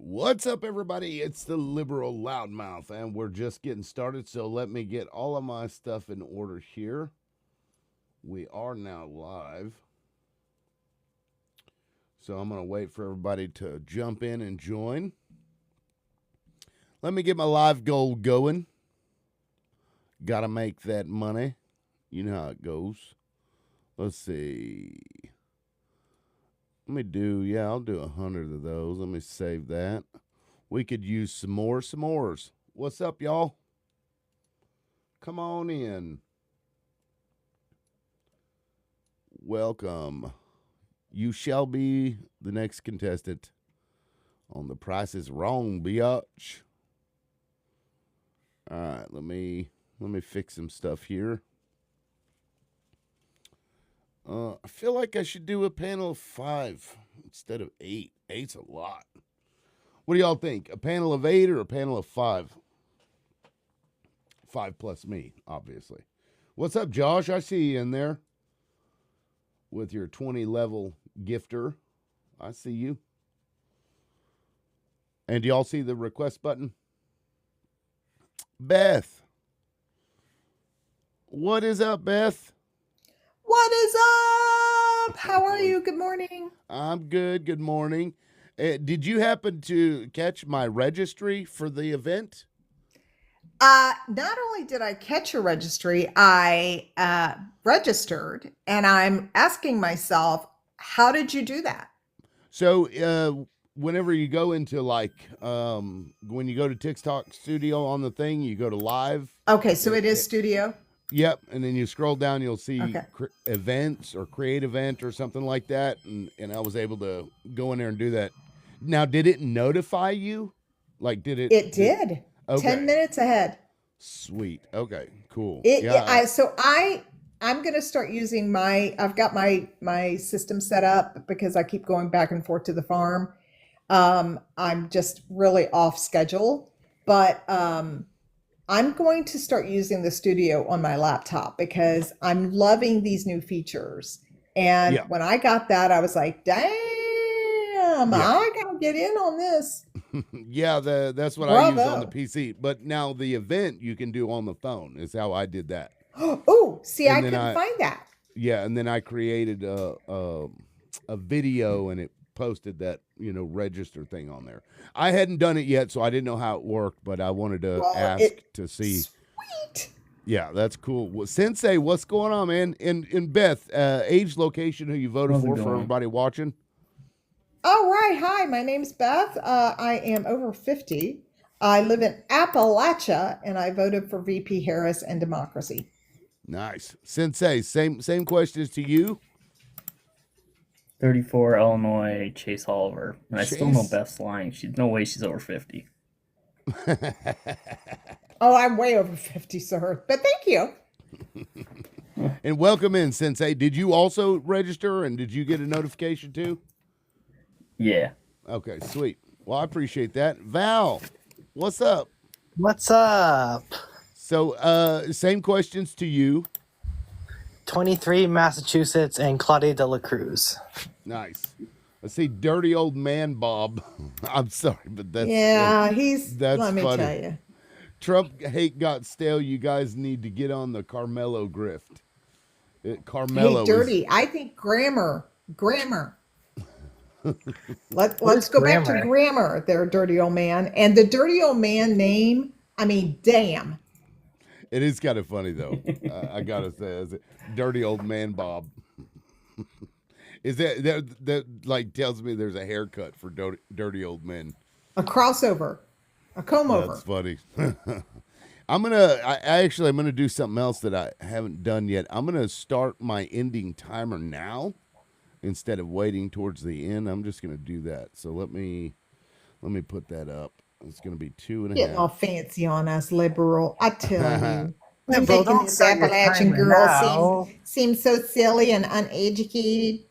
What's up, everybody? It's the liberal loudmouth, and we're just getting started. So let me get all of my stuff in order here. We are now live. So I'm going to wait for everybody to jump in and join. Let me get my live goal going. Got to make that money. You know how it goes. Let's see. I'll do 100 of those. Let me save that. We could use some more s'mores. What's up, y'all? Come on in. Welcome. You shall be the next contestant on The Price is Wrong, biatch. All right, let me fix some stuff here. I feel like I should do a panel of 5 instead of 8. 8's a lot. What do y'all think? A panel of 8 or a panel of 5? 5 plus me, obviously. What's up, Josh? I see you in there with your 20 level gifter. I see you. And do y'all see the request button? Beth. What is up, Beth? What is up? How are you? Good morning. I'm good. Good morning. Did you happen to catch my registry for the event? Not only did I catch a registry, I registered, and I'm asking myself, how did you do that? So, whenever you go into when you go to TikTok Studio on the thing, you go to live. Okay, so it is studio. Yep, and then you scroll down, you'll see Okay. events or create event or something like that, and I was able to go in there and do that. Now, did it notify you? Like, did it? It did. Okay. 10 minutes ahead. Sweet. Okay. Cool. I'm gonna start using I've got my system set up because I keep going back and forth to the farm. I'm just really off schedule, but I'm going to start using the studio on my laptop because I'm loving these new features. And Yeah. when I got that, I was like, damn, I gotta get in on this. Yeah, that's what I use on the Bravo. PC. But now the event you can do on the phone is how I did that. Oh, see, I And then couldn't find that. Yeah, and then I created a video and it posted that register thing on there. I hadn't done it yet, so I didn't know how it worked, but I wanted to Well, ask to see. Sweet. Yeah, that's cool. Well, Sensei, what's going on, man? And Beth, age, location, who you voted How's it for going? everybody watching? All right. Hi, my name's Beth. I am over 50. I live in Appalachia, and I voted for VP Harris and Democracy. Nice. Sensei, same questions to you. 34 Illinois, Chase Oliver. And I still know Chase? Beth's lying. No way she's over 50. Oh, I'm way over 50, sir. But thank you. And welcome in, Sensei. Did you also register and did you get a notification too? Yeah. Okay, sweet. Well, I appreciate that. Val, what's up? What's up? So, same questions to you. 23 Massachusetts and Claudia de la Cruz. Nice. Let's see, dirty old man Bob. I'm sorry, but that's let me funny. tell you. Trump hate got stale. You guys need to get on the Carmelo grift. Carmelo Hey, dirty. I think grammar. Let's go back to grammar? grammar there, dirty old man. And the dirty old man name, I mean, damn. It is kind of funny though. I gotta say, is it dirty old man Bob? Is that like tells me there's a haircut for dirty old men? A crossover. A comb over. That's funny. I'm gonna do something else that I haven't done yet. I'm gonna start my ending timer now instead of waiting towards the end. I'm just gonna do that. So let me put that up. It's gonna be 2.5. Getting all fancy on us, liberal. I tell you. We're Liberal, making don't this start your Appalachian timer girl now. seem so silly and uneducated.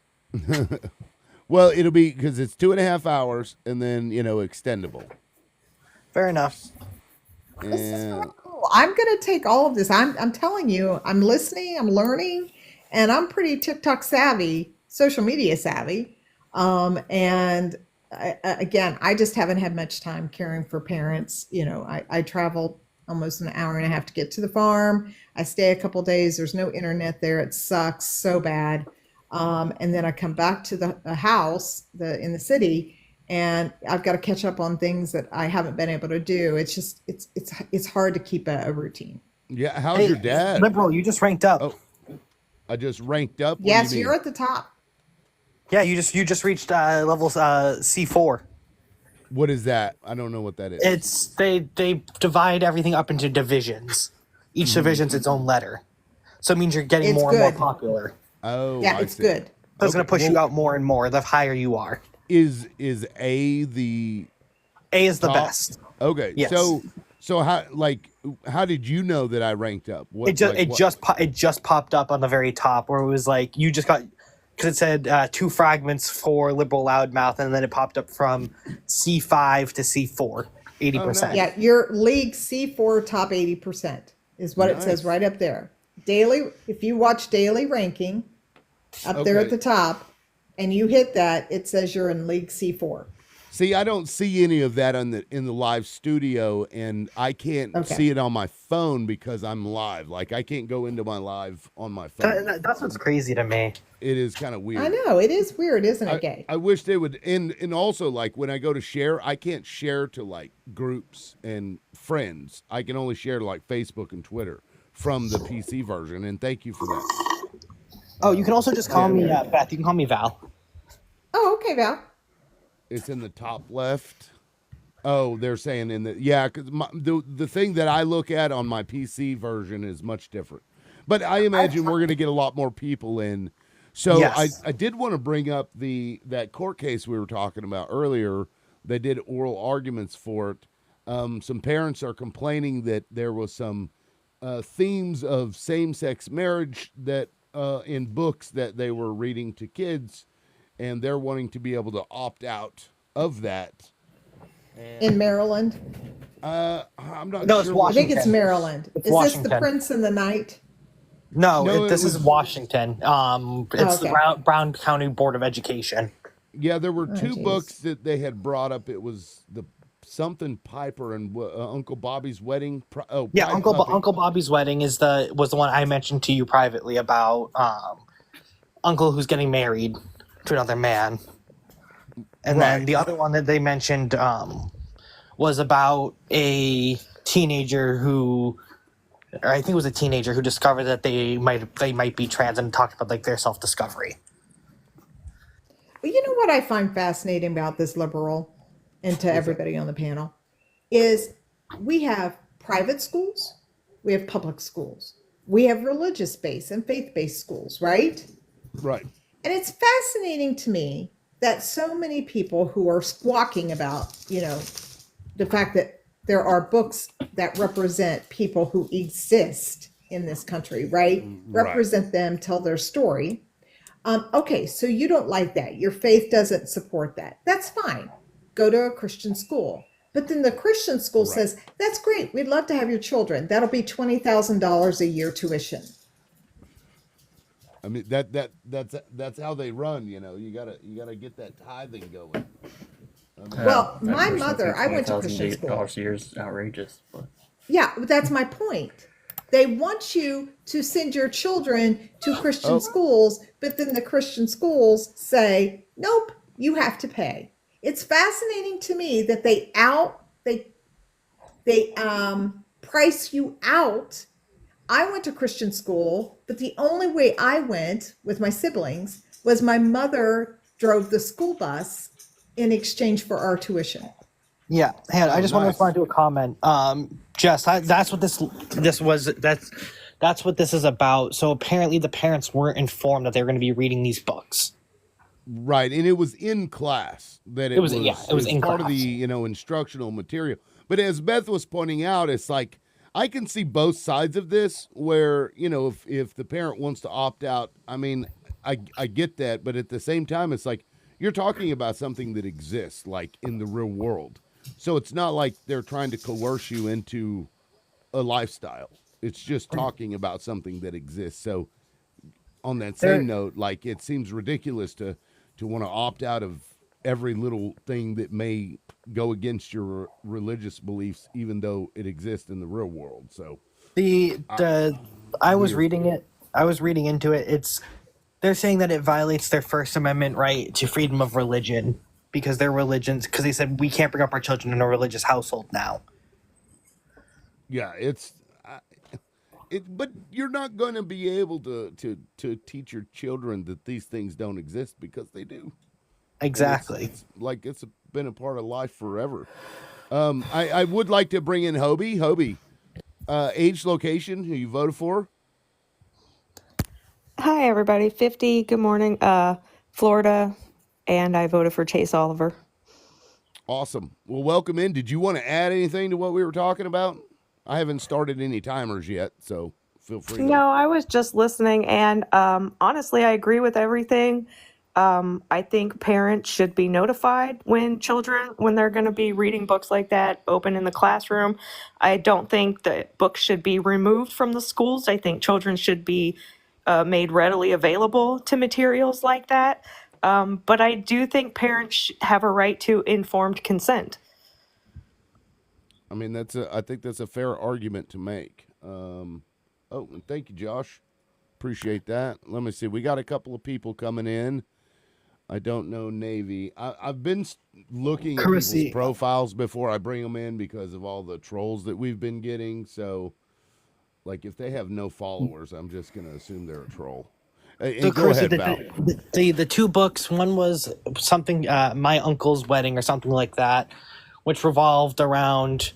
Well, it'll be because it's 2.5 hours and then extendable. Fair enough. This is And real cool. I'm gonna take all of this. I'm telling you, I'm listening, I'm learning, and I'm pretty TikTok savvy, social media savvy. And again, I just haven't had much time caring for parents. You know, I travel almost an hour and a half to get to the farm. I stay a couple days. There's no internet there. It sucks so bad. And then I come back to the house in the city, and I've got to catch up on things that I haven't been able to do. It's just it's hard to keep a routine. Yeah. How's Hey, your dad? Liberal, you just ranked up. Oh, I just ranked up. What do Yes, you mean? you're at the top. Yeah, you just reached level C4. What is that? I don't know what that is. It's they divide everything up into divisions. Each division's its own letter, so it means you're getting It's more and more good. popular. Oh, Yeah, I it's see. good. So it's going to push you well, out more and more the higher you are. Is A the A is the top? best. Okay. Yes. So how did you know that I ranked up? What, It just like, it what- just it just popped up on the very top where it was like you just got because it said 2 fragments for liberal loudmouth, and then it popped up from C5 to C4, 80%. nice. Yeah, your league C4 top 80% is what it says Nice. right up there. Daily, if you watch daily ranking up there Okay. at the top and you hit that, it says you're in league C4. See, I don't see any of that in the live studio, and I can't Okay. see it on my phone because I'm live. Like I can't go into my live on my phone. That's what's crazy to me. It is kind of weird. I know, it is weird, isn't it, Gay? I wish they would, and also like when I go to share, I can't share to like groups and friends. I can only share to like Facebook and Twitter from the PC version. And thank you for that. Oh, you can also just call me Beth. You can call me Val. Oh, okay, Val. It's in the top left. Oh, they're saying in the because the thing that I look at on my PC version is much different. But I imagine we're going to get a lot more people in. So Yes. I did want to bring up that court case we were talking about earlier. They did oral arguments for it. Some parents are complaining that there was some themes of same-sex marriage that in books that they were reading to kids, and they're wanting to be able to opt out of that. In Maryland. I'm not No, it's sure. I think it's Washington. Maryland. It's Is this Washington. the Prince in the Night? No, No, this it is was- Washington. It's the Okay. Brown County Board of Education. Yeah, there were two geez. books that they had brought up. It was the something Piper and Uncle Bobby's Wedding. Yeah, Pride Uncle Puppy. Uncle Bobby's Wedding was the one I mentioned to you privately about uncle who's getting married to another man, and then Right. the other one that they mentioned was about a teenager who, or I think it was a teenager who discovered that they might be trans and talked about like their self discovery. Well, you know what I find fascinating about this liberal, and to everybody on the panel, is we have private schools, we have public schools, we have religious-based and faith-based schools, right? Right. And it's fascinating to me that so many people who are squawking about, the fact that there are books that represent people who exist in this country, right? Right. Represent them, tell their story. Okay, so you don't like that. Your faith doesn't support that. That's fine. Go to a Christian school. But then the Christian school Right. says, that's great. We'd love to have your children. That'll be $20,000 a year tuition. I mean that's how they run. You gotta get that tithing going. Well, That my person mother, thinks I went to Christian school. $20,000 a year is outrageous, but Yeah, but that's my point. They want you to send your children to Christian schools, but then the Christian schools say, nope, you have to pay. It's fascinating to me that they price you out. I went to Christian school, but the only way I went with my siblings was my mother drove the school bus in exchange for our tuition. Yeah, hey, I just want to nice. respond to a comment. Jess, that's what that's what this is about. So apparently, the parents weren't informed that they were going to be reading these books. Right, and it was in class that it was in part of class. the instructional material. But as Beth was pointing out, it's like I can see both sides of this. Where if the parent wants to opt out, I mean, I get that, but at the same time, it's like you're talking about something that exists, like in the real world. So it's not like they're trying to coerce you into a lifestyle. It's just talking about something that exists. So on that same note, like it seems ridiculous to want to opt out of every little thing that may go against your religious beliefs, even though it exists in the real world. So I was weird. reading it. I was reading into it. They're saying that it violates their First Amendment right to freedom of religion because their religions. Because they said we can't bring up our children in a religious household now. Yeah, but you're not going to be able to teach your children that these things don't exist because they do. Exactly. It's like it's been a part of life forever. I would like to bring in Hobie. Hobie, age, location, who you voted for? Hi, everybody. 50. Good morning. Florida, and I voted for Chase Oliver. Awesome. Well, welcome in. Did you want to add anything to what we were talking about? I haven't started any timers yet, so feel free. No, I was just listening, and honestly, I agree with everything. I think parents should be notified when they're going to be reading books like that open in the classroom. I don't think that books should be removed from the schools. I think children should be made readily available to materials like that. But I do think parents have a right to informed consent. I mean, I think that's a fair argument to make. And thank you, Josh. Appreciate that. Let me see. We got a couple of people coming in. I don't know Navy. I've been looking at people's profiles before I bring them in because of all the trolls that we've been getting. So, like, if they have no followers, I'm just going to assume they're a troll. And go ahead, Val. The two books, one was something, My Uncle's Wedding or something like that, which revolved around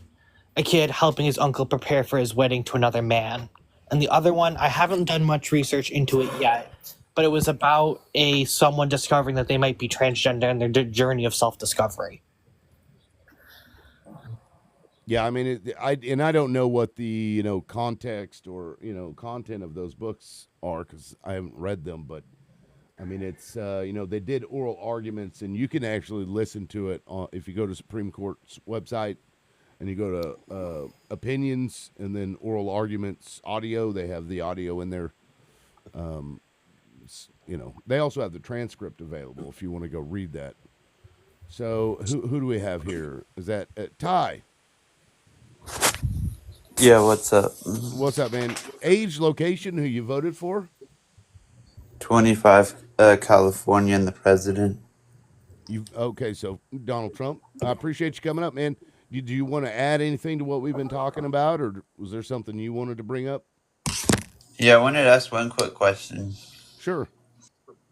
a kid helping his uncle prepare for his wedding to another man. And the other one, I haven't done much research into it yet, but it was about someone discovering that they might be transgender and their journey of self-discovery. Yeah, I mean, I don't know what the context or content of those books are because I haven't read them. But I mean, it's they did oral arguments, and you can actually listen to it if you go to Supreme Court's website and you go to opinions and then oral arguments audio. They have the audio in there. They also have the transcript available if you want to go read that. So who do we have here? Is that Ty? Yeah, what's up? What's up, man? Age, location, who you voted for? 25, California, and the president. Okay, so Donald Trump. I appreciate you coming up, man. Do you want to add anything to what we've been talking about, or was there something you wanted to bring up? Yeah, I wanted to ask one quick question. Sure.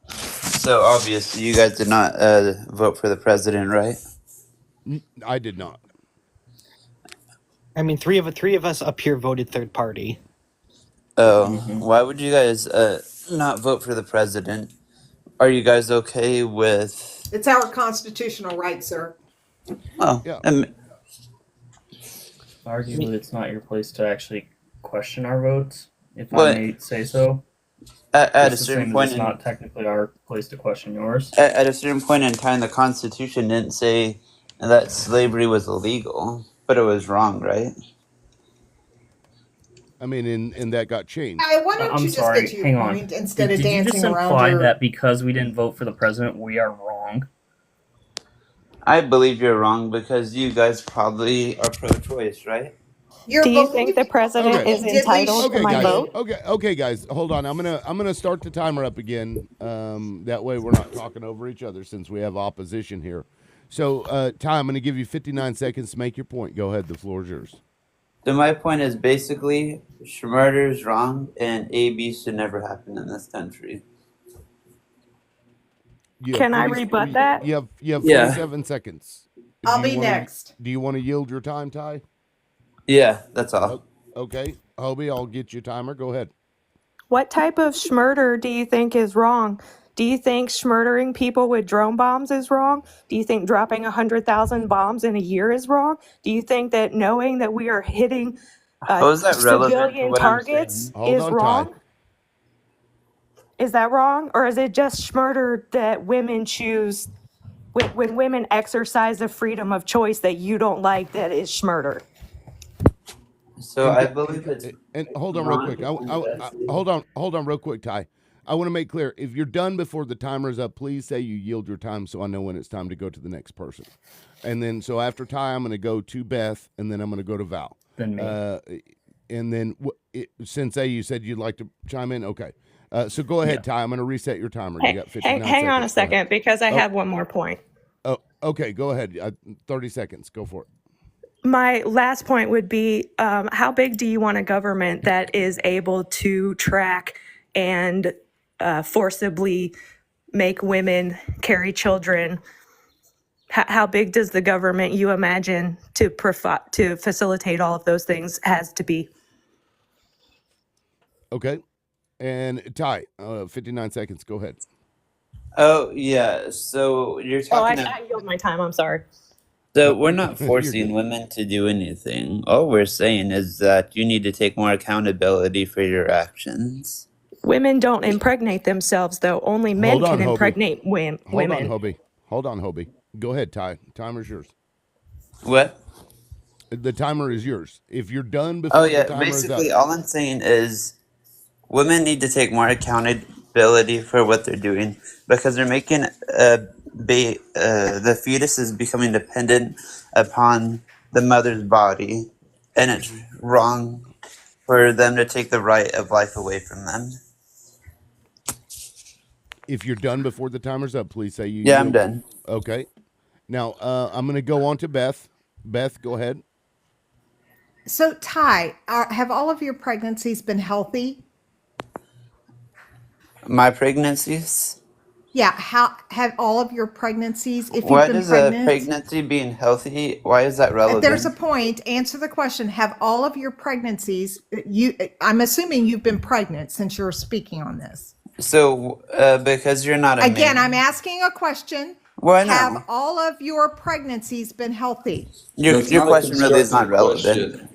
So obviously, you guys did not vote for the president, right? I did not. I mean, three of us up here voted third party. Oh, why would you guys not vote for the president? Are you guys okay with? It's our constitutional right, sir. Oh, Yeah. Arguably, it's not your place to actually question our votes, if I may say so. At a certain point, it's not technically our place to question yours. At a certain point in time, the Constitution didn't say that slavery was illegal, but it was wrong, right? I mean, and that got changed. Why don't you just get to your point instead of Did dancing you just around imply that because we didn't vote for the president, we are wrong? I believe you're wrong because you guys probably are pro-choice, right? Do you think the president is entitled to my vote? Okay, guys, hold on. I'm gonna start the timer up again. That way we're not talking over each other since we have opposition here. So, Ty, I'm gonna give you 59 seconds to make your point. Go ahead. The floor is yours. So my point is basically, murder is wrong, and AB should never happen in this country. Can I rebut that? You have 47 seconds. I'll be next. Do you want to yield your time, Ty? Yeah, that's all. Okay, Hobie, I'll get you a timer. Go ahead. What type of schmurder do you think is wrong? Do you think schmurdering people with drone bombs is wrong? Do you think dropping 100,000 bombs in a year is wrong? Do you think that knowing that we are hitting civilian targets is wrong? Ty. Is that wrong? Or is it just schmurder that women choose, when women exercise the freedom of choice that you don't like, that is schmurder? So I believe it's... And hold on real quick. Hold on real quick, Ty. I want to make clear, if you're done before the timer is up, please say you yield your time so I know when it's time to go to the next person. And then, so after Ty, I'm going to go to Beth, and then I'm going to go to Val. Then me. And then, Sensei, you said you'd like to chime in? Okay. So go ahead, Ty. I'm going to reset your timer. You got 59 seconds. Hang on a Go ahead. second, because I have one more point. Oh, okay. Go ahead. 30 seconds. Go for it. My last point would be, how big do you want a government that is able to track and forcibly make women carry children? How big does the government you imagine to facilitate all of those things has to be? Okay. And Ty, 59 seconds. Go ahead. Oh yeah. So you're Oh, talking. I yield my time. I'm sorry. So we're not You're forcing good. women to do anything. All we're saying is that you need to take more accountability for your actions. Women don't impregnate themselves, though. Only men Hold on, can Hobie. impregnate Hold women. on, Hobie. Hold on, Hobie. Go ahead, Ty. Timer's yours. What? The timer is yours. If you're done before Oh the yeah. timer is up. Basically, all I'm saying is women need to take more accountability for what they're doing because they're making the fetus is becoming dependent upon the mother's body, and it's wrong for them to take the right of life away from them. If you're done before the timer's up, please say you Yeah, I'm yield. done. Okay. Now, I'm going to go on to Beth. Beth, go ahead. So, Ty, have all of your pregnancies been healthy? My pregnancies. Yeah. How have all of your pregnancies, if you've Why been does a pregnant? pregnancy being healthy? Why is that There's a relevant? point. Answer the question. Have all of your pregnancies, I'm assuming you've been pregnant since you're speaking on this. So, because you're not a Again, I'm man. asking a question. Why Have now? all of your pregnancies been healthy? That's Your not a question really is not constructive relevant. question.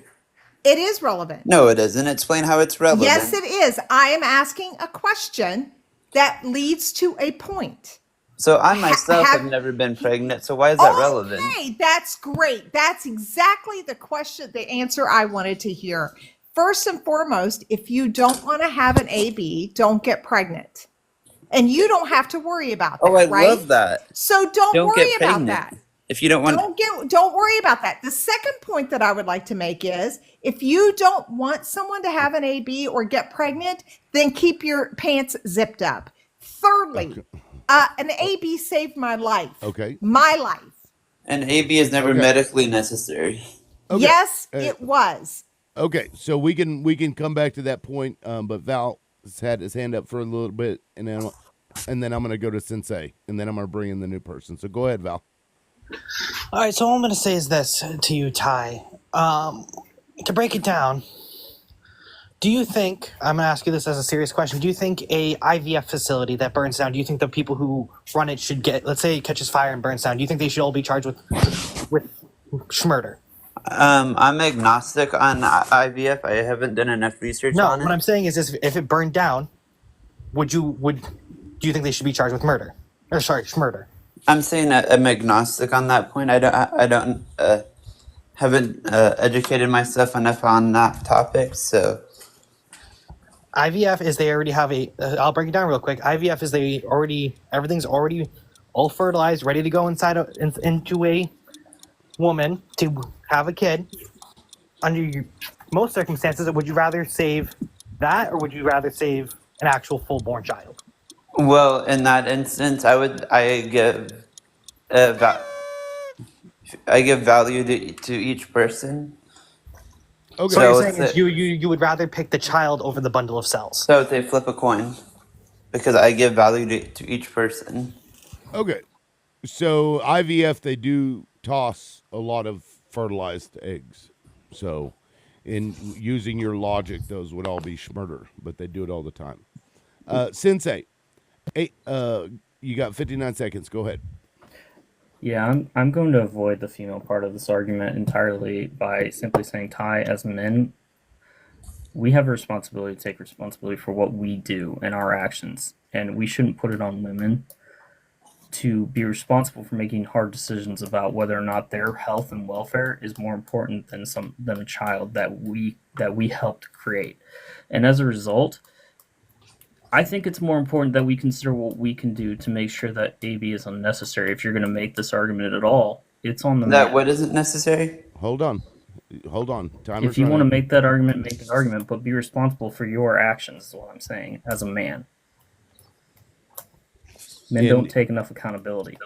It is relevant. No, it isn't. Explain how it's Yes, relevant. it is. I am asking a question that leads to a point. So I myself have Have never been pregnant. So why is that relevant? Okay, that's great. That's exactly the question, the answer I wanted to hear. First and foremost, if you don't want to have an AB, don't get pregnant. And you don't have to worry about Oh, I that, right? love that. So don't Don't worry get about pregnant. that. If you don't want, Don't worry about that. The second point that I would like to make is if you don't want someone to have an AB or get pregnant, then keep your pants zipped up. Thirdly, an AB saved my life. Okay. My life. an AB is never Okay. medically necessary. Okay. Yes, it was. Okay. So we can come back to that point. But Val has had his hand up for a little bit, and then I'm going to go to Sensei, and then I'm going to bring in the new person. So go ahead, Val. All right, so all I'm going to say is this to you, Ty. To break it down, do you think, I'm going to ask you this as a serious question, do you think a IVF facility that burns down, do you think the people who run it should get, let's say it catches fire and burns down, do you think they should all be charged with murder? I'm agnostic on IVF. I haven't done enough research No, on what it. I'm saying is this, if it burned down, do you think they should be charged with murder? Or sorry, murder. I'm saying I'm agnostic on that point. Haven't educated myself enough on that topic. So IVF is they already have I'll break it down real quick. IVF is everything's already all fertilized, ready to go into a woman to have a kid. Under most circumstances, would you rather save that or would you rather save an actual full-born child? well, in that instance, I give value to each person. Okay. So So what you're it's saying is you would rather pick the child over the bundle of cells. So they flip a coin because I give value to each person. Okay. So IVF, they do toss a lot of fertilized eggs. So in using your logic, those would all be schmurder, but they do it all the time. Sensei, you got 59 seconds. Go ahead. Yeah, I'm going to avoid the female part of this argument entirely by simply saying, Ty, as men, we have a responsibility to take responsibility for what we do and our actions, and we shouldn't put it on women to be responsible for making hard decisions about whether or not their health and welfare is more important than a child that we helped create. And as a result, I think it's more important that we consider what we can do to make sure that AB is unnecessary. If you're going to make this argument at all, it's on the That man. what isn't necessary? Hold on. Timer's If you want to running. make that argument, make the argument, but be responsible for your actions, is what I'm saying, as a man. Men And- don't take enough accountability.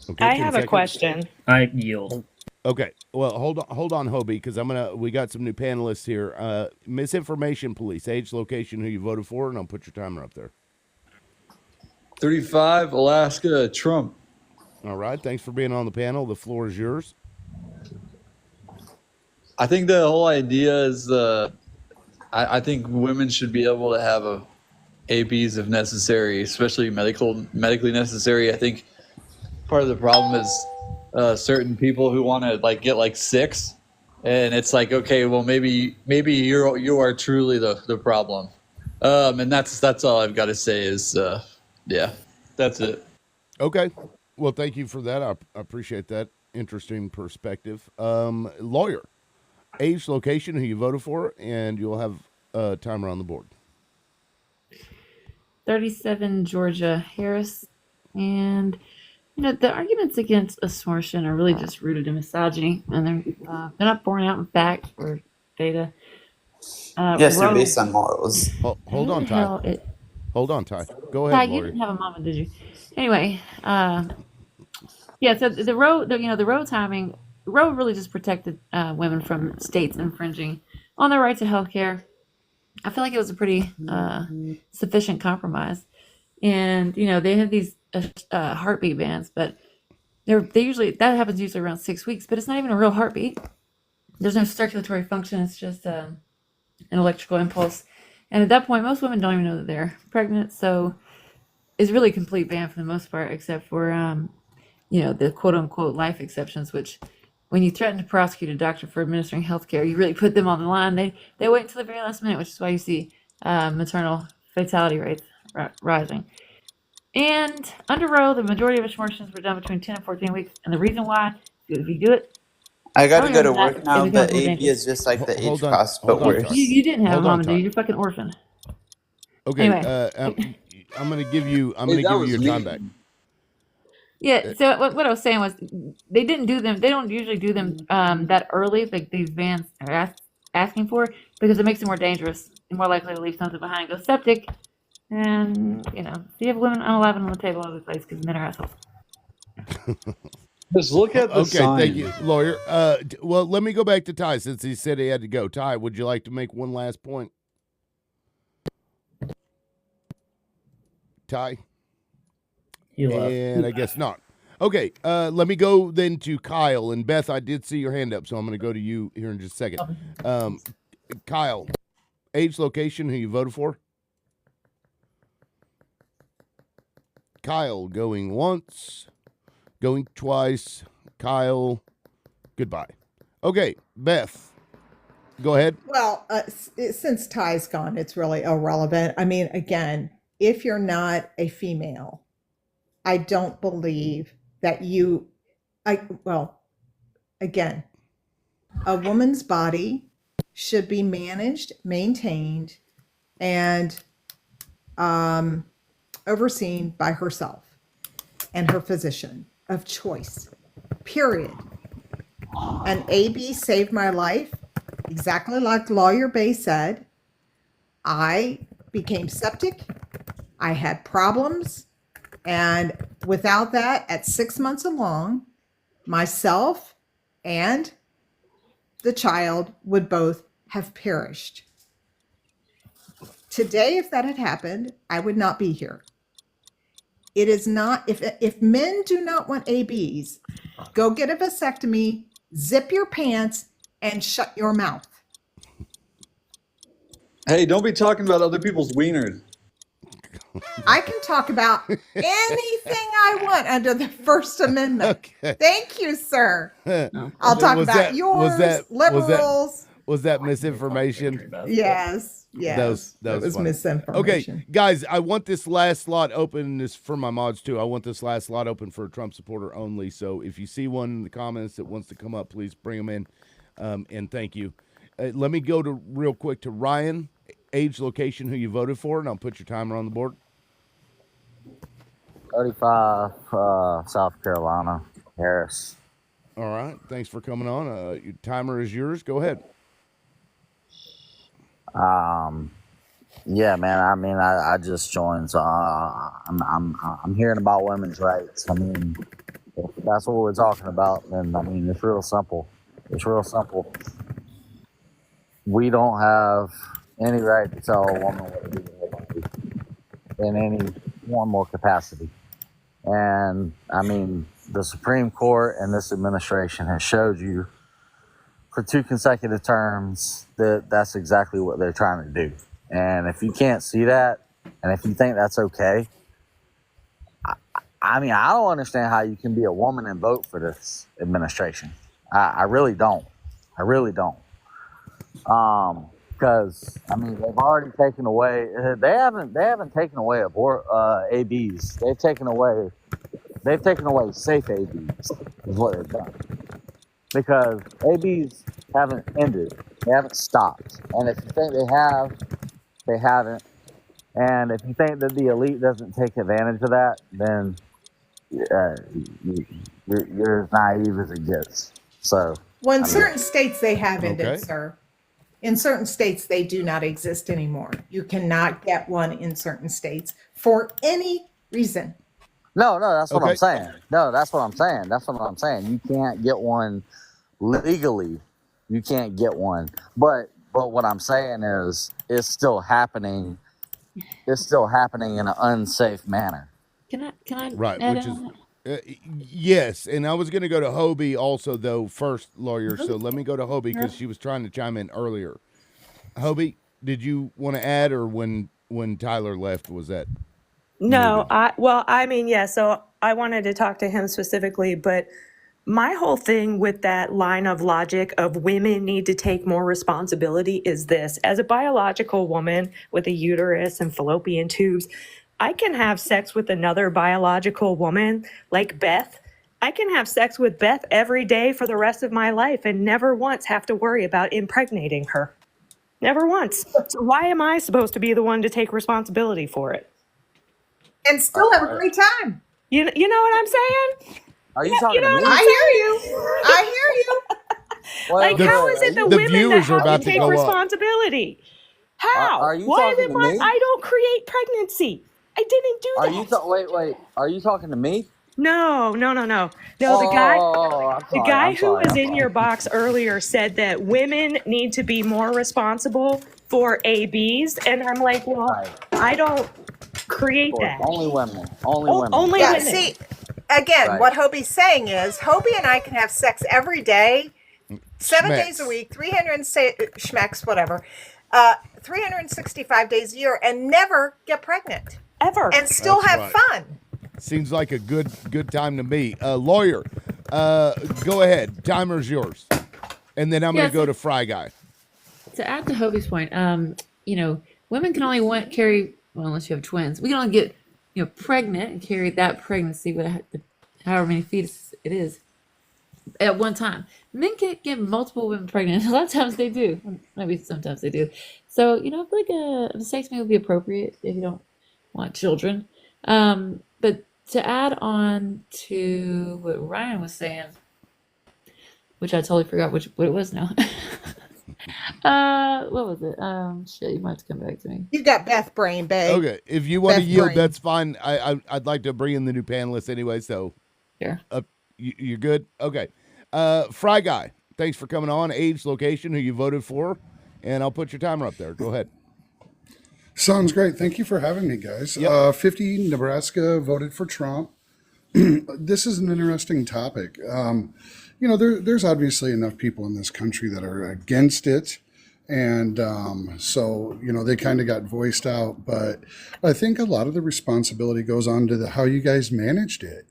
Okay, I 10 have a seconds. question. I yield. Okay. Well, hold on, Hobie, because we got some new panelists here. Misinformation police, age, location, who you voted for, and I'll put your timer up there. 35, Alaska, Trump. All right. Thanks for being on the panel. The floor is yours. I think the whole idea is I think women should be able to have ABs if necessary, especially medically necessary. I think part of the problem is certain people who want to get like 6, and it's like, okay, well maybe you are truly the problem, and that's all I've got to say is yeah, that's it. Okay. Well, thank you for that. I appreciate that interesting perspective. Lawyer, age, location, who you voted for, and you'll have a timer on the board. 37 Georgia Harris. And, the arguments against abortion are really just rooted in misogyny, and they're not borne out in fact or data. Yes, they're Roe- based on morals. Hold who on, the hell Ty. it- Hold on, Ty. Go Ty, ahead, you lawyer. didn't have a mama, did you? Anyway, yeah. So the road, the road timing, Roe really just protected women from states infringing on their right to health care. I feel like it was a pretty sufficient compromise, and they have these heartbeat bans, but they usually that happens usually around 6 weeks, but it's not even a real heartbeat. There's no circulatory function; it's just an electrical impulse, and at that point, most women don't even know that they're pregnant. So it's really a complete ban for the most part, except for the quote unquote life exceptions, which when you threaten to prosecute a doctor for administering health care, you really put them on the line. They wait until the very last minute, which is why you see maternal fatality rates rising. And under Roe, the majority of abortions were done between 10 and 14 weeks. And the reason why, if you do it, I gotta Oh, go to yeah, work it now. becomes The more AB dangerous. is just like the Hold age on, cost, but hold on, worse. Ty. you didn't have Hold a on, mama, Ty. dude. You're fucking orphan. Okay. Anyway. I'm gonna give you. I'm Hey, gonna that give you was your time me. back. Yeah, so what I was saying was they didn't do them. They don't usually do them that early, like these bans are asking for, because it makes them more dangerous and more likely to leave something behind, go septic, and so you have women unalive on the table all over the place because men are assholes. Just look at the Okay, sign. thank you, lawyer. Well, let me go back to Ty since he said he had to go. Ty, would you like to make one last point? Ty? He left. And I guess not. Okay, let me go then to Kyle. And Beth, I did see your hand up, so I'm going to go to you here in just a second. Kyle, age, location, who you voted for? Kyle going once, going twice. Kyle, goodbye. Okay, Beth, go ahead. Well, since Ty's gone, it's really irrelevant. I mean, again, if you're not a female, I don't believe that again, a woman's body should be managed, maintained, and overseen by herself and her physician of choice, period. And AB saved my life, exactly like Lawyer Bay said. I became septic. I had problems. And without that, at 6 months along, myself and the child would both have perished. Today, if that had happened, I would not be here. It is not, if men do not want ABs, go get a vasectomy, zip your pants, and shut your mouth. Hey, don't be talking about other people's wieners. I can talk about anything I want under the First Amendment. Okay. Thank you, sir. I'll talk Was about that- yours, was that- liberals. Was that misinformation? Yes, yes. That was funny. misinformation. Okay, guys, I want this last slot open. This for my mods too. I want this last slot open for a Trump supporter only. So if you see one in the comments that wants to come up, please bring them in. And thank you. Let me go to real quick to Ryan, age, location, who you voted for, and I'll put your timer on the board. 35, South Carolina, Harris. All right. Thanks for coming on. Your timer is yours. Go ahead. Yeah, man. I mean, I just joined, so I'm hearing about women's rights. I mean, if that's what we're talking about, then I mean, it's real simple. It's real simple. We don't have any right to tell a woman what to do with her body in any form or capacity. And I mean, the Supreme Court and this administration has showed you for 2 consecutive terms that that's exactly what they're trying to do. And if you can't see that, and if you think that's okay, I mean, I don't understand how you can be a woman and vote for this administration. I really don't. I really don't. Because I mean, they've already taken away. They haven't taken away ABs. They've taken away safe ABs. Is what they've done. Because ABs haven't ended. They haven't stopped. And if you think they have, they haven't. And if you think that the elite doesn't take advantage of that, then you're as naive as it gets. So, Well, in I mean, certain states they have ended, Okay. sir. In certain states they do not exist anymore. You cannot get one in certain states for any reason. no, that's what Okay. I'm saying. No, that's what I'm saying. That's what I'm saying. You can't get one legally. You can't get one. But what I'm saying is, it's still happening. It's still happening in an unsafe manner. Can I Right, add which in is on that? yes, and I was going to go to Hobie also though first, lawyer. So let me go to Hobie because she was trying to chime in earlier. Hobie, did you want to add, or when Tyler left was that? No, I mean, yeah, so I wanted to talk to him specifically, but my whole thing with that line of logic of women need to take more responsibility is this. As a biological woman with a uterus and fallopian tubes, I can have sex with another biological woman like Beth. I can have sex with Beth every day for the rest of my life and never once have to worry about impregnating her. Never once. So why am I supposed to be the one to take responsibility for it? And still have a great time. You know what I'm saying? Are you talking know to me? I hear you. I hear you. Well, Like, The- how is it the the women viewers that are have about to to take go up. responsibility? How? Are you Why is talking it to my? me? I don't create pregnancy. I didn't do Are that. you wait? Are you talking to me? No. No, the guy. I'm The sorry, guy I'm who sorry, was I'm in sorry. your box earlier said that women need to be more responsible for ABs, and I'm like, well, Right. I don't create Of course, that. only women. Only Oh, women. only Yeah, women. see, again, Right. what Hobie's saying is Hobie and I can have sex every day, 7 Schmecks. days a week, 300 schmecks, whatever, 365 days a year, and never get pregnant Ever. and still That's have right. fun. Seems like a good time to me. Lawyer, go ahead. Timer's yours, and then I'm going Yes. to go to Fry Guy. To add to Hobie's point, women can only carry, well, unless you have twins, we can only get, pregnant and carry that pregnancy with however many fetus it is at one time. Men can get multiple women pregnant. A lot of times they do. Maybe sometimes they do. So, I feel like a vasectomy would be appropriate if you don't want children. But to add on to what Ryan was saying, which I totally forgot what it was now. What was it? Shit, you might have to come back to me. You got Beth brain, babe. Okay, if you want to Beth yield, Brain. that's fine. I'd like to bring in the new panelists anyway. So, Sure. you're good. Okay, Fry Guy, thanks for coming on. Age, location, who you voted for, and I'll put your timer up there. Go ahead. Sounds great. Thank you for having me, guys. Yep. 50, Nebraska voted for Trump. This is an interesting topic. There's obviously enough people in this country that are against it. And so, they kind of got voiced out. But I think a lot of the responsibility goes on to how you guys managed it.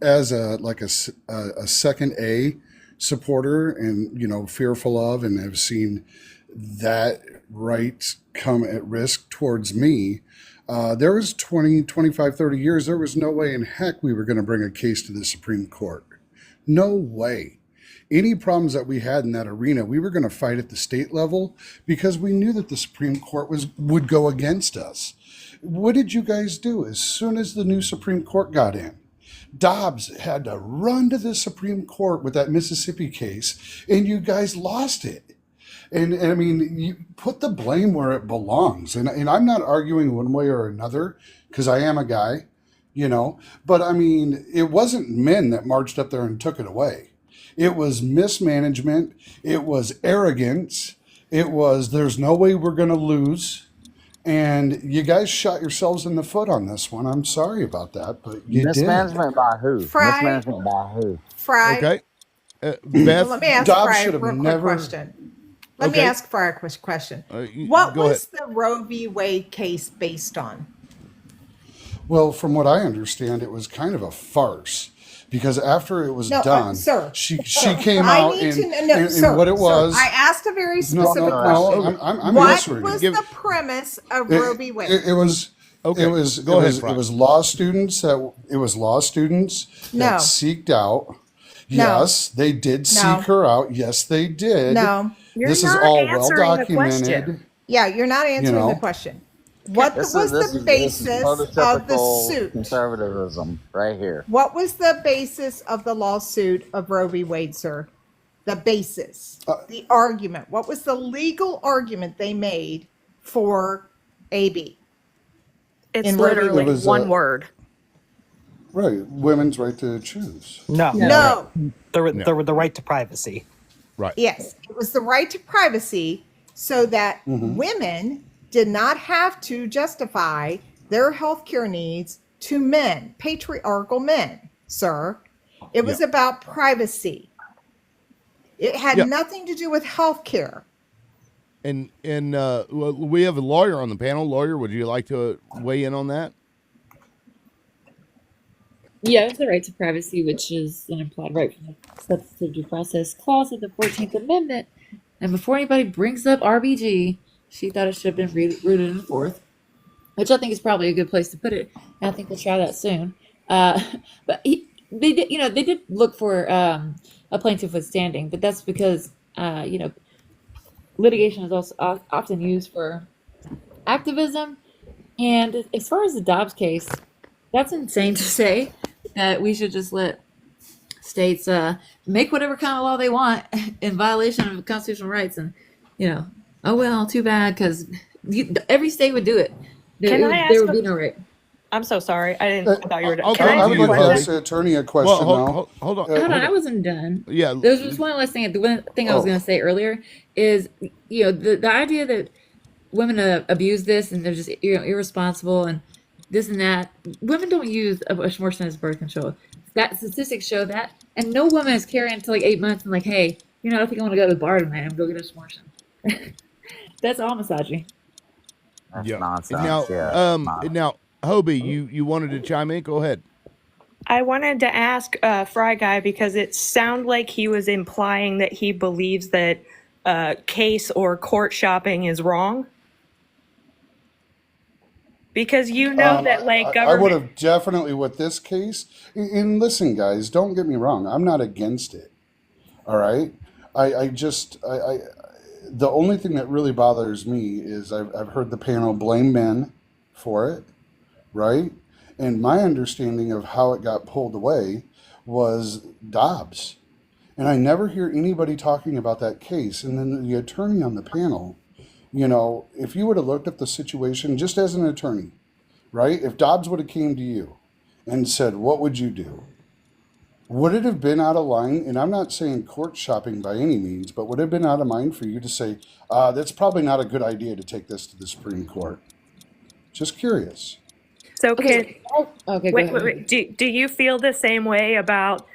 As a second A supporter and, fearful of and have seen that right come at risk towards me, there was 20, 25, 30 years, there was no way in heck we were going to bring a case to the Supreme Court. No way. Any problems that we had in that arena, we were going to fight at the state level because we knew that the Supreme Court would go against us. What did you guys do as soon as the new Supreme Court got in? Dobbs had to run to the Supreme Court with that Mississippi case, and you guys lost it. And I mean, you put the blame where it belongs. And I'm not arguing one way or another because I am a guy, but I mean, it wasn't men that marched up there and took it away. It was mismanagement. It was arrogance. It was, there's no way we're going to lose. And you guys shot yourselves in the foot on this one. I'm sorry about that, but you did. Mismanagement by who? Fry. Mismanagement by who? Fry. Okay. Well, Beth, let me ask Dobbs Fry a should have real quick never- question. Let me Okay. ask Fry a quick question. you- What go was the Roe v. Wade case based on? Well, from what I understand, it was kind of a farce because after it was No, done, sir. she Sir, came I out need and, to know, and sir, what it sir, was. I asked a very No, specific no, question. I'm What answering. was Give- the premise of It- Roe v. Wade? It was. Okay, It was. go it ahead, was. Frank. It was law students that. No. That seeked out. No. Yes, they did No. seek her out. Yes, they did. No. You're This is not all well answering the documented. question. Yeah, you're not answering know. the question. What This was is the basis of the prototypical suit? conservatism right here. What was the basis of the lawsuit of Roe v. Wade, sir? The basis, the argument. What was the legal argument they made for AB? It's In Roe v. literally It was, one word. Right, women's right to choose. No, No. the right to privacy. right. Yes, it was the right to privacy so that women did not have to justify their health care needs to men, patriarchal men, sir. It was about privacy. It had Yeah. nothing to do with health care. And well, we have a lawyer on the panel. Lawyer, would you like to weigh in on that? Yeah, it's the right to privacy, which is an implied right from the Substantive Due Process Clause of the 14th Amendment. And before anybody brings up RBG, she thought it should have been rooted in the Fourth, which I think is probably a good place to put it. And I think we'll try that soon. But they did look for a plaintiff with standing, but that's because litigation is also often used for activism. And as far as the Dobbs case, that's insane to say that we should just let states make whatever kind of law they want in violation of constitutional rights, and oh well, too bad, because every state would do it. Can I ask There would a- be no right. I'm so sorry. I thought you were. I'll Can go I I ask would a like to question? ask the attorney a question Well, now. hold on. Uh, Hold on, I wasn't done. Yeah, There's just one last thing. The one thing I was Oh. going to say earlier is, the idea that women abuse this and they're just irresponsible and this and that. Women don't use abortion as birth control. That statistics show that, and no woman is carrying until like 8 months and like, hey, I think I want to go to the bar tonight. I'm going to go get an abortion. That's all misogyny. That's yeah. nonsense. Now, yeah, nonsense. now, Hobie, you wanted to chime in? Go ahead. I wanted to ask Fry Guy because it sounded like he was implying that he believes that case or court shopping is wrong. Because that like I would government. have definitely with this case. And listen, guys, don't get me wrong. I'm not against it. All right. I the only thing that really bothers me is I've heard the panel blame men for it, right? And my understanding of how it got pulled away was Dobbs. And I never hear anybody talking about that case. And then the attorney on the panel, if you would have looked at the situation just as an attorney, right? If Dobbs would have came to you and said, what would you do? Would it have been out of line? And I'm not saying court shopping by any means, but would it have been out of line for you to say, that's probably not a good idea to take this to the Supreme Court? Just curious. So can Okay, go wait, ahead. wait. Do you feel the same way about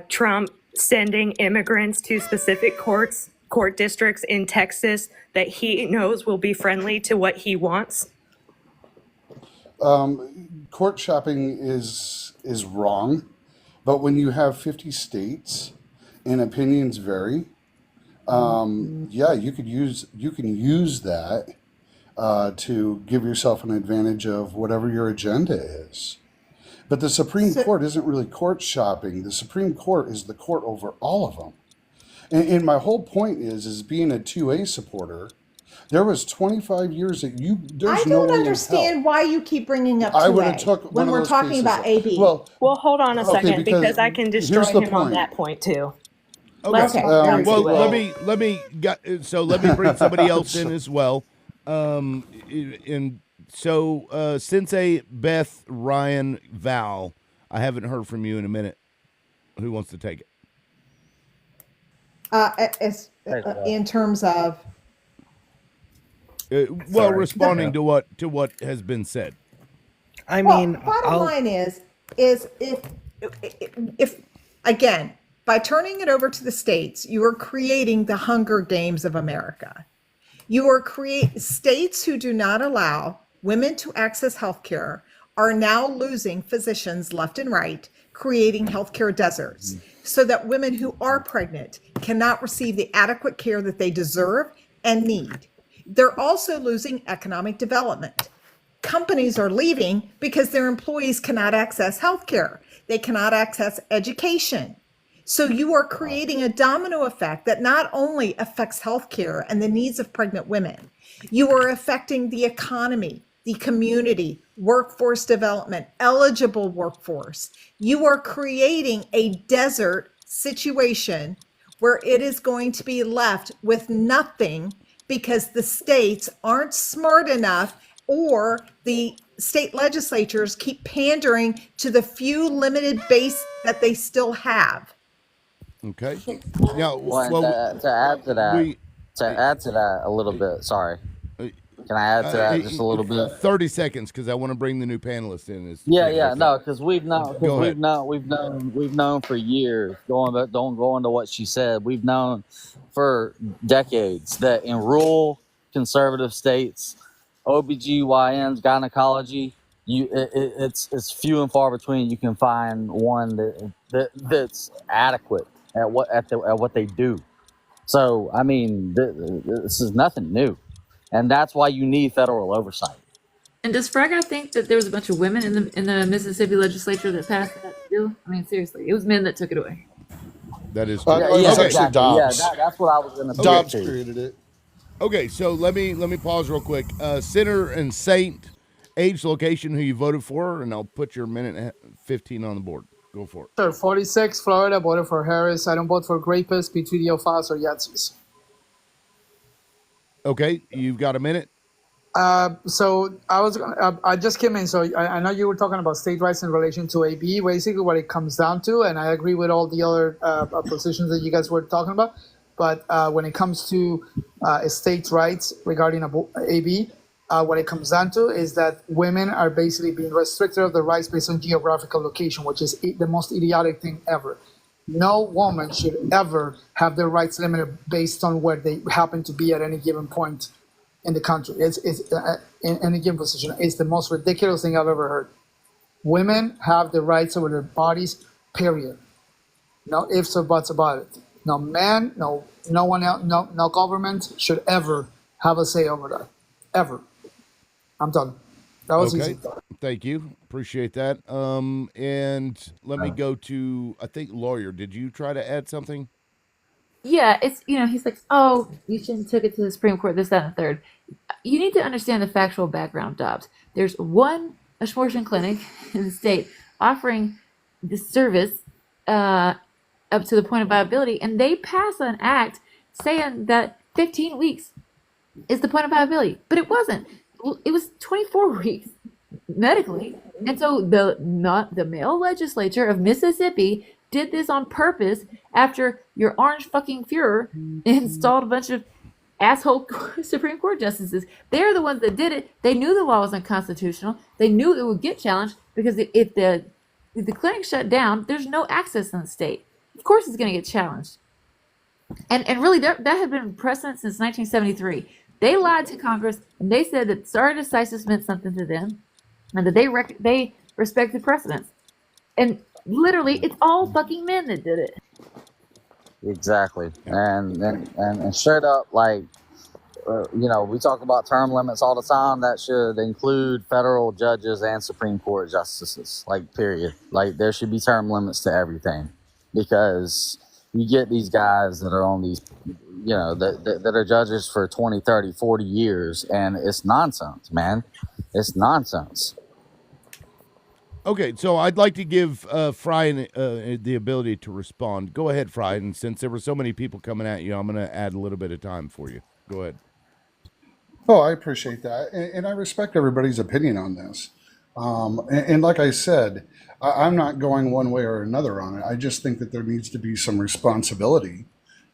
Trump sending immigrants to specific court districts in Texas that he knows will be friendly to what he wants? Court shopping is wrong, but when you have 50 states and opinions vary, yeah, you can use that to give yourself an advantage of whatever your agenda is. But the Supreme So- Court isn't really court shopping. The Supreme Court is the court over all of them. And my whole point is being a 2A supporter, there was 25 years that I there's no don't way in hell. understand why you keep bringing up I would have 2A took when one of we're those talking cases. about AB. Well, Well, hold on a okay, second because because I can destroy here's the him on point. that point too. Okay. Okay. Um, Well, well, let me bring somebody else in as well. And so Sensei, Beth, Ryan, Val, I haven't heard from you in a minute. Who wants to take it? In terms of, Well, responding to what has been said. I well, mean, bottom line is if again, by turning it over to the states, you are creating the Hunger Games of America. You are states who do not allow women to access healthcare are now losing physicians left and right, creating healthcare deserts so that women who are pregnant cannot receive the adequate care that they deserve and need. They're also losing economic development. Companies are leaving because their employees cannot access healthcare. They cannot access education. So you are creating a domino effect that not only affects healthcare and the needs of pregnant women, you are affecting the economy, the community, workforce development, eligible workforce. You are creating a desert situation where it is going to be left with nothing because the states aren't smart enough or the state legislatures keep pandering to the few limited base that they still have. Okay. Now, Well, well, to add to that, we a little bit. Sorry, can I add to that just a little bit? 30 seconds because I want to bring the new panelist in. Yeah, no, because we've known, Go ahead. we've known for years. Don't go into what she said. We've known for decades that in rural conservative states, OBGYNs, gynecology, it's few and far between. You can find one that's adequate at what they do. So I mean, this is nothing new, and that's why you need federal oversight. And does Fraga think that there was a bunch of women in the Mississippi legislature that passed that bill? I mean, seriously, it was men that took it away. That is Yeah, true. it was Okay. actually Dobbs. Yeah, that's what I was going to Dobbs say. created it. Okay, so let me pause real quick. Sinner and Saint, age, location, who you voted for, and I'll put your minute and 15 on the board. Go for it. Sure, 46, Florida, voted for Harris. I don't vote for Grapus, P2DO files, or Yahtzees. Okay, you've got a minute. So I just came in. So I know you were talking about state rights in relation to AB. Basically, what it comes down to, and I agree with all the other positions that you guys were talking about. But when it comes to states' rights regarding AB, what it comes down to is that women are basically being restricted of their rights based on geographical location, which is the most idiotic thing ever. No woman should ever have their rights limited based on where they happen to be at any given point in the country. It's in any given position. It's the most ridiculous thing I've ever heard. Women have the rights over their bodies, period. No ifs or buts about it. No man, no one else, no government should ever have a say over that. Ever. I'm done. That was Okay. easy. Thank you. Appreciate that. And let me go to, I think, lawyer. Did you try to add something? Yeah, it's he's like, oh, you shouldn't took it to the Supreme Court, this, that, and the third. You need to understand the factual background, Dobbs. There's one abortion clinic in the state offering this service up to the point of viability, and they pass an act saying that 15 weeks is the point of viability, but it wasn't. It was 24 weeks medically, and so the male legislature of Mississippi did this on purpose after your orange fucking Fuhrer installed a bunch of asshole Supreme Court justices. They're the ones that did it. They knew the law was unconstitutional. They knew it would get challenged because if the clinic shut down, there's no access in the state. Of course it's going to get challenged. And really, that had been precedent since 1973. They lied to Congress, and they said that stare decisis meant something to them, and that they respected precedents. And literally, it's all fucking men that did it. Exactly, and straight up, like, we talk about term limits all the time. That should include federal judges and Supreme Court justices. Like, period. Like, there should be term limits to everything, because you get these guys that are on these, that are judges for 20, 30, 40 years, and it's nonsense, man. It's nonsense. Okay, so I'd like to give Fry the ability to respond. Go ahead, Fry. And since there were so many people coming at you, I'm going to add a little bit of time for you. Go ahead. Oh, I appreciate that. And I respect everybody's opinion on this. And like I said, I'm not going one way or another on it. I just think that there needs to be some responsibility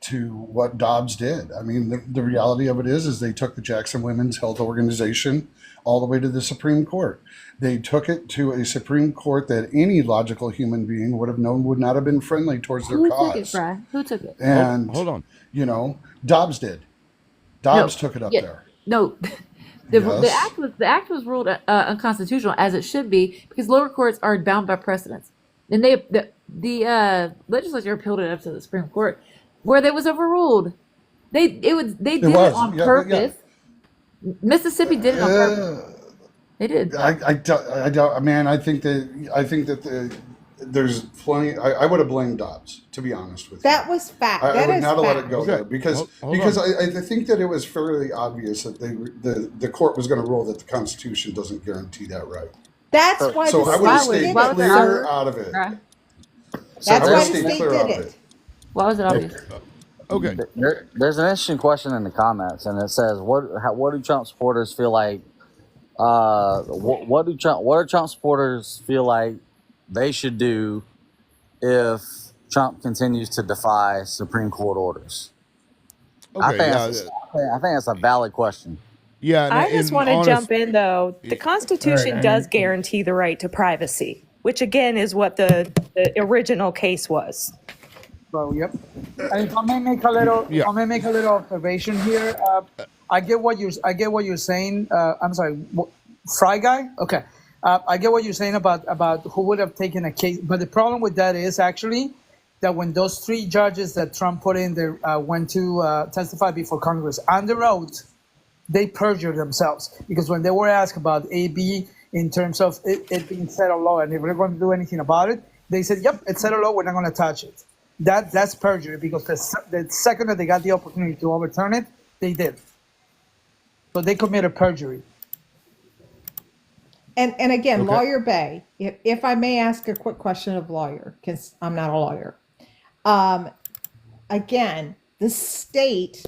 to what Dobbs did. I mean, the reality of it is they took the Jackson Women's Health Organization all the way to the Supreme Court. They took it to a Supreme Court that any logical human being would have known would not have been friendly towards their Who cause. took it, Fry? Who took it? And Hold on. Dobbs did. Dobbs No. took it up Yeah. there. No, the Yes. act was ruled unconstitutional, as it should be, because lower courts are bound by precedents, and the legislature appealed it up to the Supreme Court, where they was overruled. They did it on purpose. Mississippi did it on purpose. They did. I don't, man. I think that there's plenty. I would have blamed Dobbs, to be honest with you. That was fact. I That would is not have let it fact. go Okay. there because Hold I think that it was fairly obvious that the court was going to rule that the Constitution doesn't guarantee that right. That's why So the I would have state stayed did why it, was it clear sir. out of it. Fry? That's I would why have the stayed state clear did out of it. it. Why was it obvious? Okay. There's an interesting question in the comments, and it says, "What do Trump supporters feel like? What do Trump supporters feel like they should do if Trump continues to defy Supreme Court orders?" Okay. I think that's a valid question. Yeah. I just want to jump in, though. The Constitution Alright, does guarantee the right to privacy, which again is what the original case was. Bro, yep. And if I may make a little, Yeah. observation here. I get what you're saying. I'm sorry, Fry guy. Okay, I get what you're saying about who would have taken a case. But the problem with that is actually that when those three judges that Trump put in there went to testify before Congress under oath, they perjured themselves, because when they were asked about AB in terms of it being settled law and if we're going to do anything about it, they said, "Yep, it's settled law. We're not going to touch it." That's perjury, because the second that they got the opportunity to overturn it, they did. So they committed perjury. And again, Okay. Lawyer Bay, if I may ask a quick question of lawyer, because I'm not a lawyer. Again, the state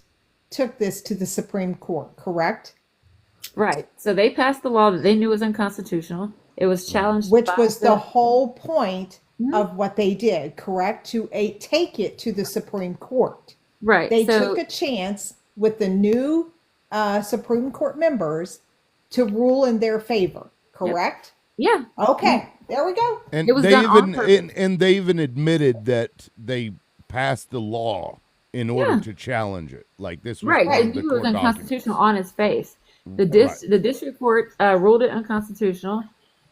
took this to the Supreme Court, correct? Right. So they passed the law that they knew was unconstitutional. It was challenged, Which by was the whole point of what they did, correct? To take it to the Supreme Court. right. They So took a chance with the new Supreme Court members to rule in their favor, correct? yeah, Okay, there we go. And It was they done on even purpose. and they even admitted that they passed the law in order Yeah. to challenge it. Like this was right. part They of the knew it was court document. unconstitutional on its face. The Right. the district court ruled it unconstitutional.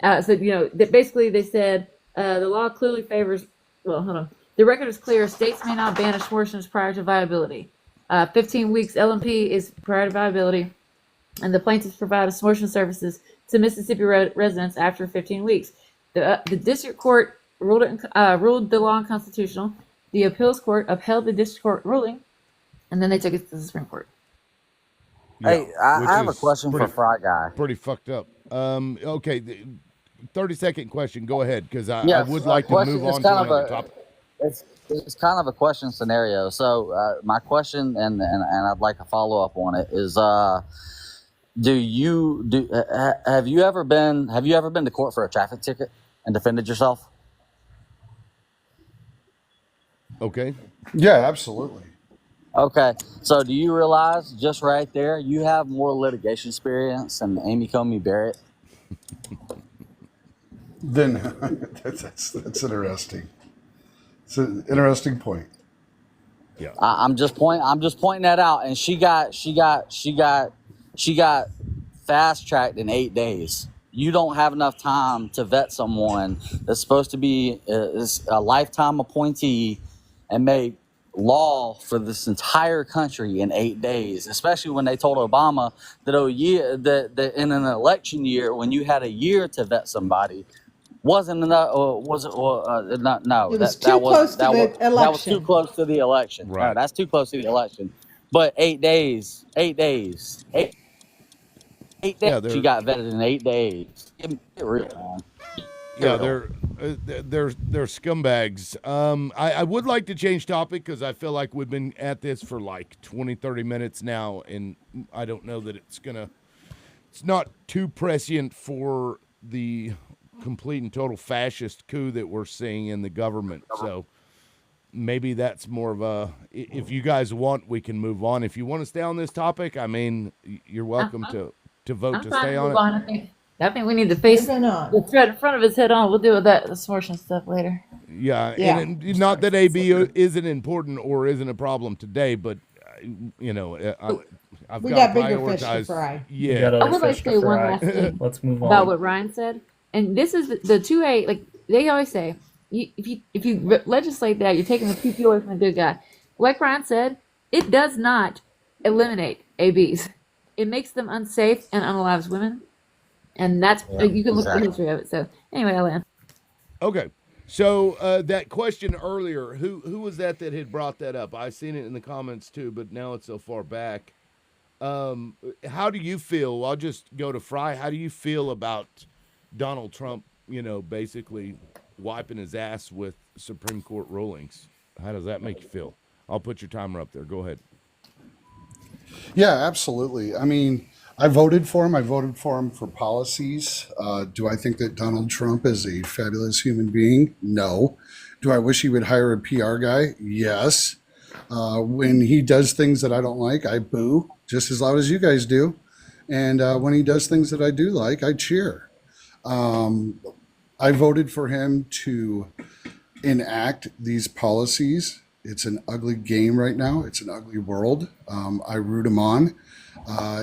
So that basically they said the law clearly favors. Well, hold on. The record is clear. States may not banish abortions prior to viability. 15 weeks LMP is prior to viability, and the plaintiffs provide abortion services to Mississippi residents after 15 weeks. The district court ruled the law unconstitutional. The appeals court upheld the district court ruling, and then they took it to the Supreme Court. Hey, which I have a is question for pretty- Fry Guy. Pretty fucked up. Okay, 30-second question. Go ahead, because I Yes, would like to question move is on to kind of another a- topic. It's kind of a question scenario. So my question, and I'd like a follow up on it, is have you ever been to court for a traffic ticket and defended yourself? Okay. Yeah, absolutely. Okay, so do you realize just right there you have more litigation experience than Amy Coney Barrett? Then that's interesting. It's an interesting point. I'm just pointing that out, and she got fast tracked in 8 days. You don't have enough time to vet someone that's supposed to be a lifetime appointee and make law for this entire country in 8 days, especially when they told Obama that that in an election year, when you had a year to vet somebody, wasn't enough. Was it? Not, no, It was that too was close to that was the that was too election. close to the election. No, Right. that's too close to the election. But 8 days, 8 days, 8 days. Yeah, She they're got vetted in 8 days. Get real, man. Get yeah, real. they're scumbags. I would like to change topic because I feel like we've been at this for like 20, 30 minutes now, and I don't know that it's not too prescient for the complete and total fascist coup that we're seeing in the government. So maybe that's more of a, if you guys want, we can move on. If you want to stay on this topic, I mean, you're welcome to vote I'm to fine stay to on move it. on. I think we need to face Moving on. the threat in front of his head on. We'll deal with that abortion stuff later. Yeah, Yeah. not that AB isn't important or isn't a problem today, but I've We got got to bigger fish to prioritize. fry. You Yeah, got I other would like fish to to say one fry. last thing Let's move about on. what Ryan said, and this is the 2A. Like they always say, if you legislate that, you're taking the PP away from the good guy. Like Ryan said, it does not eliminate ABs. It makes them unsafe and unallows women, and that's you can look at the history of it. So anyway, Alan. Okay. So that question earlier, who was that had brought that up? I seen it in the comments too, but now it's so far back. How do you feel? I'll just go to Fry. How do you feel about Donald Trump, basically wiping his ass with Supreme Court rulings? How does that make you feel? I'll put your timer up there. Go ahead. Yeah, absolutely. I mean, I voted for him. I voted for him for policies. Do I think that Donald Trump is a fabulous human being? No. Do I wish he would hire a PR guy? Yes. When he does things that I don't like, I boo just as loud as you guys do. And when he does things that I do like, I cheer. I voted for him to enact these policies. It's an ugly game right now. It's an ugly world. I root him on.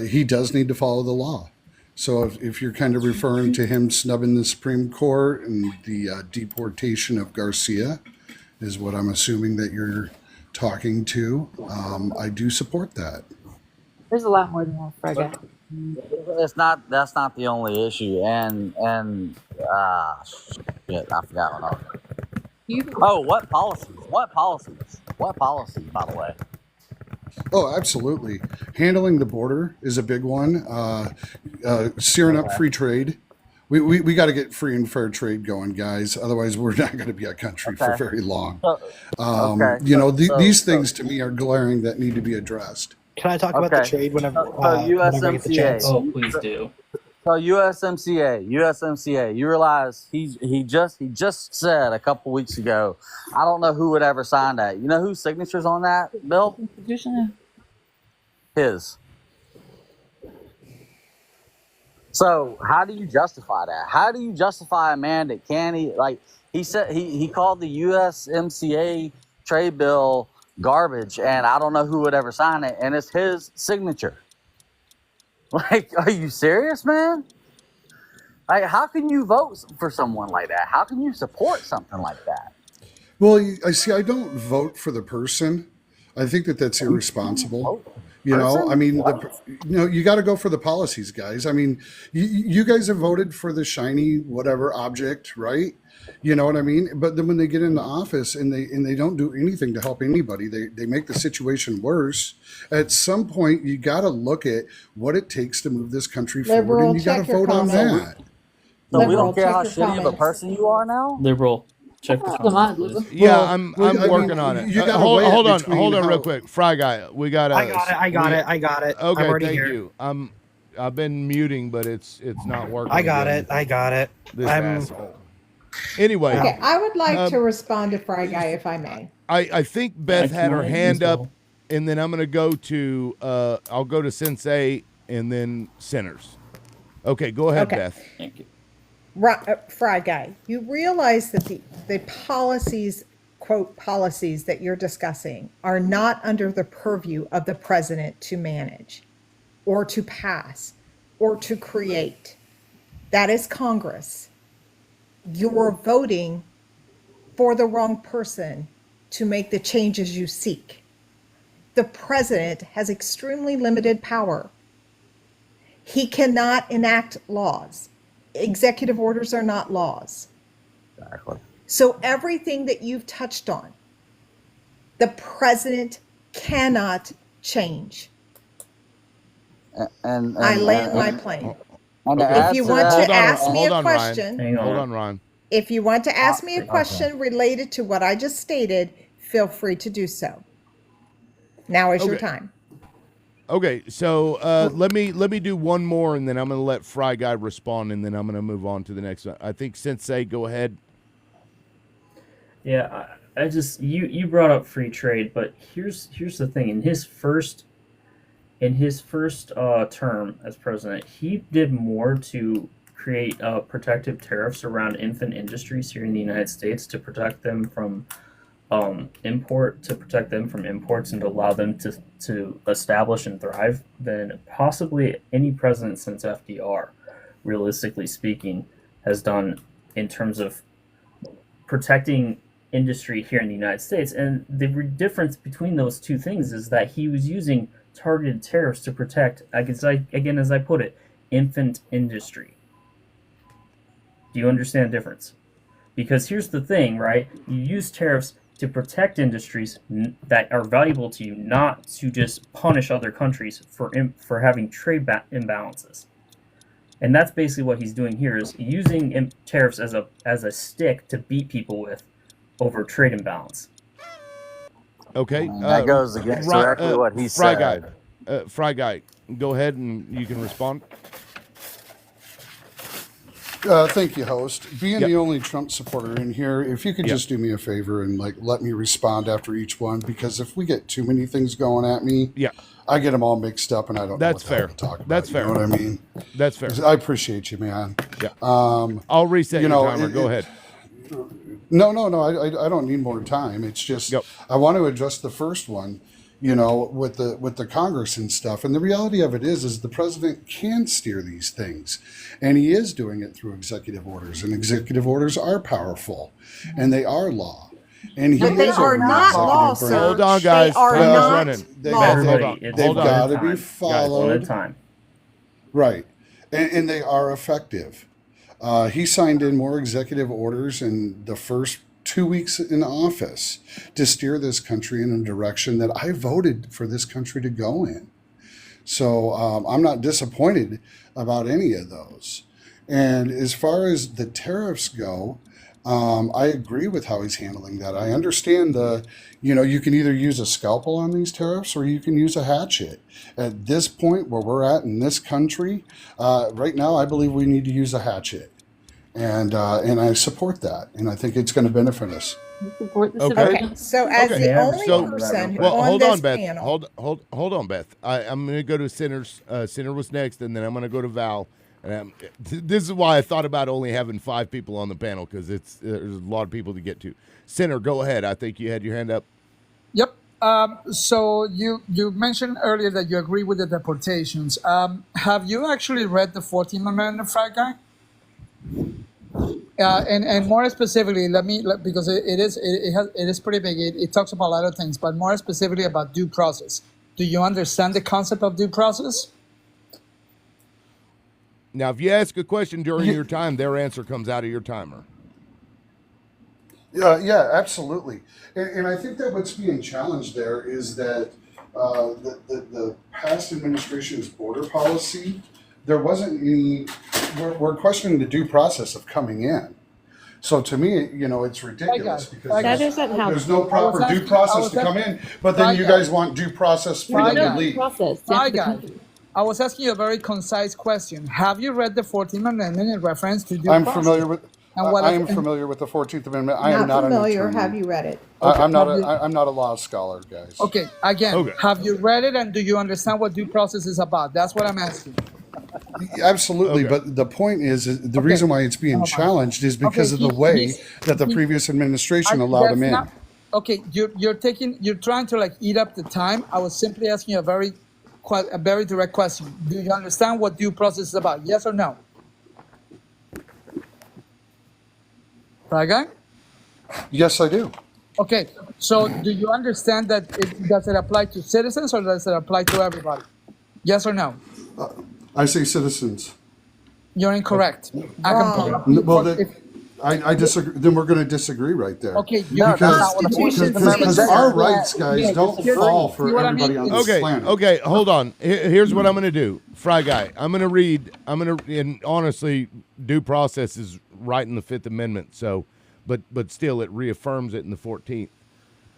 He does need to follow the law. So if you're kind of referring to him snubbing the Supreme Court and the deportation of Garcia is what I'm assuming that you're talking to, I do support that. There's a lot more than that, Fry guy. It's not. That's not the only issue. And shit, I forgot what I was. Oh, what policies? What policies? What policies? By the way. Oh, absolutely. Handling the border is a big one. Searing up free trade. We got to get free and fair trade going, guys. Otherwise, we're not going to be a country for very long. These things to me are glaring that need to be addressed. Can I talk about the trade whenever I get the chance? Oh, please do. So USMCA. You realize he just said a couple weeks ago, I don't know who would ever sign that. You know whose signature's on that, Bill? His. So how do you justify that? How do you justify a man that can't he said he called the USMCA trade bill garbage, and I don't know who would ever sign it, and it's his signature. Like, are you serious, man? Like, how can you vote for someone like that? How can you support something like that? Well, I don't vote for the person. I think that that's irresponsible. You got to go for the policies, guys. I mean, you guys have voted for the shiny whatever object, right? You know what I mean? But then when they get into office and they don't do anything to help anybody, they make the situation worse. At some point, you got to look at what it takes to move this country forward, and you got to vote on that. So we don't care how shitty of a person you are now? Liberal. Check the comments, please. Yeah, I'm working on it. You gotta hold weigh on, it between real quick. Fry guy, we got. I got it. Okay, I'm already thank here. you. I've been muting, but it's not working. I got again. it. This asshole. Anyway, Okay, I would like to respond to Fry Guy if I may. I think Beth had her hand up, and then I'm gonna go to I'll go to Sensei and then Sinners. Okay, go ahead, Okay. Beth. Thank you. Fry Guy, you realize that the policies, quote, policies that you're discussing are not under the purview of the president to manage or to pass or to create. That is Congress. You're voting for the wrong person to make the changes you seek. The president has extremely limited power. He cannot enact laws. Executive orders are not laws. Exactly. So everything that you've touched on, the president cannot change. I land my plane. And to Okay. If add you to want that, to ask me hold a on, Ryan. question, Hang Hold on. on, Ron. if you want to ask me a okay. question related to what I just stated, feel free to do so. Now is your Okay. time. Okay, so let me do one more, and then I'm going to let Fry Guy respond, and then I'm going to move on to the next one. I think Sensei, go ahead. Yeah, I just you brought up free trade, but here's the thing. In his first term as president, he did more to create protective tariffs around infant industries here in the United States to protect them from imports and to allow them to establish and thrive than possibly any president since FDR, realistically speaking, has done in terms of protecting industry here in the United States. And the difference between those two things is that he was using targeted tariffs to protect, as I put it, infant industry. Do you understand the difference? Because here's the thing, right? You use tariffs to protect industries that are valuable to you, not to just punish other countries for having trade imbalances. And that's basically what he's doing here, is using tariffs as a stick to beat people with over trade imbalance. Okay. And that goes against directly what he Fry said. Guy. Fry Guy, go ahead and you can respond. Thank you, host. Being Yep. the only Trump supporter in here, if you could Yep. just do me a favor and let me respond after each one, because if we get too many things going at me, Yeah, I get them all mixed up and I don't That's know what the hell fair. to talk about. That's fair. You know what I mean? that's fair. I appreciate you, man. Yeah. Um, I'll reset you your know, timer. Go ahead. No. I don't need more time. It's just Yep. I want to address the first one. You know, with the Congress and stuff. And the reality of it is the president can steer these things, and he is doing it through executive orders. And executive orders are powerful, and they are law. And he But they is are over the not executive law, branch. sir. Hold on, guys. They are Time is not running. They law. got- Hold Everybody, on. it's They've Hold on. got to one be at a time. Guys, one at a followed. time. Right. And they are effective. He signed in more executive orders in the first 2 weeks in office to steer this country in a direction that I voted for this country to go in. So I'm not disappointed about any of those. And as far as the tariffs go, I agree with how he's handling that. I understand you can either use a scalpel on these tariffs or you can use a hatchet. At this point where we're at in this country, right now, I believe we need to use a hatchet. And I support that. And I think it's going to benefit us. You support the Okay. civilian. Okay, so as Okay. the Yeah, only so- person Well, on hold this on, Beth. panel, Hold on, Beth. I'm going to go to Sinner's. Sinner was next, and then I'm going to go to Val. And this is why I thought about only having 5 people on the panel, because there's a lot of people to get to. Sinner, go ahead. I think you had your hand up. Yep. So you mentioned earlier that you agree with the deportations. Have you actually read the 14th Amendment, Frat Guy? And more specifically, because it is pretty big. It talks about a lot of things, but more specifically about due process. Do you understand the concept of due process? Now, if you ask a question during your time, their answer comes out of your timer. Yeah, absolutely. And I think that what's being challenged there is that the past administration's border policy, there wasn't any, we're questioning the due process of coming in. So to me, it's ridiculous because That isn't how. there's no proper due process to come in, but then you guys want due process for them to leave. Process. Hi, That's the guys. country. I was asking you a very concise question. Have you read the 14th Amendment in reference to due I'm process? familiar with. And what I is- am familiar with the 14th Amendment. I am not not an familiar, attorney. have you read it? I'm not have you- I'm not a law scholar, guys. Okay, again, Okay. have you read it and do you understand what due process is about? That's what I'm asking. Absolutely, Okay. but the point is the reason why it's being challenged is because of the way that the previous administration allowed him in. Okay, you're trying to like eat up the time. I was simply asking you a very direct question. Do you understand what due process is about? Yes or no? Right, guy? Yes, I do. Okay, so do you understand that does it apply to citizens or does it apply to everybody? Yes or no? I say citizens. You're incorrect. I Wrong. can Well, if, I disagree. Then we're going to disagree right there. Okay, No, that's Because not what the Constitution 14th Amendment because says our that. rights, guys, Yeah, don't here's- fall see for what I mean? everybody on this Okay, planet. okay, hold on. Here's what I'm going to do. Fry Guy, I'm going to read, and honestly, due process is right in the Fifth Amendment, so, but still, it reaffirms it in the 14th.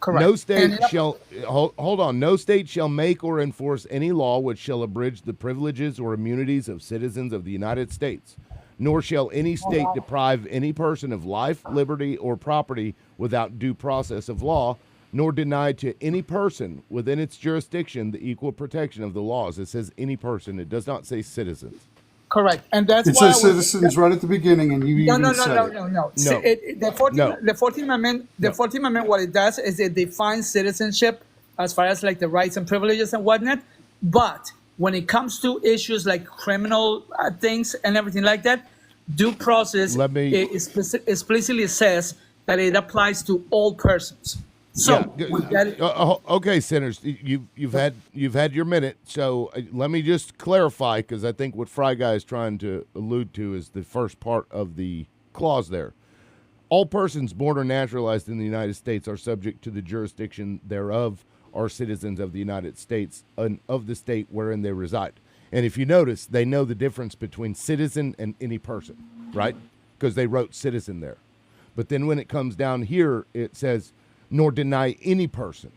Correct. No state And- shall, hold on, no state shall make or enforce any law which shall abridge the privileges or immunities of citizens of the United States, nor shall any state deprive any person of life, liberty, or property without due process of law, nor deny to any person within its jurisdiction the equal protection of the laws. It says any person. It does not say citizens. Correct, and that's It why says citizens right at the beginning, and you No, even no, no, said no, it. no, no. No. The 14th, No. the 14th Amendment, the 14th Amendment, what it does is it defines citizenship as far as like the rights and privileges and whatnot. But when it comes to issues like criminal things and everything like that, due process Let me- explicitly says that it applies to all persons. So Yeah. with that, Okay, Sinners, you've had your minute. So let me just clarify, because I think what Fry Guy is trying to allude to is the first part of the clause there. All persons born or naturalized in the United States are subject to the jurisdiction thereof, are citizens of the United States and of the state wherein they reside. And if you notice, they know the difference between citizen and any person, right? Because they wrote citizen there. But then when it comes down here, it says, nor deny any person.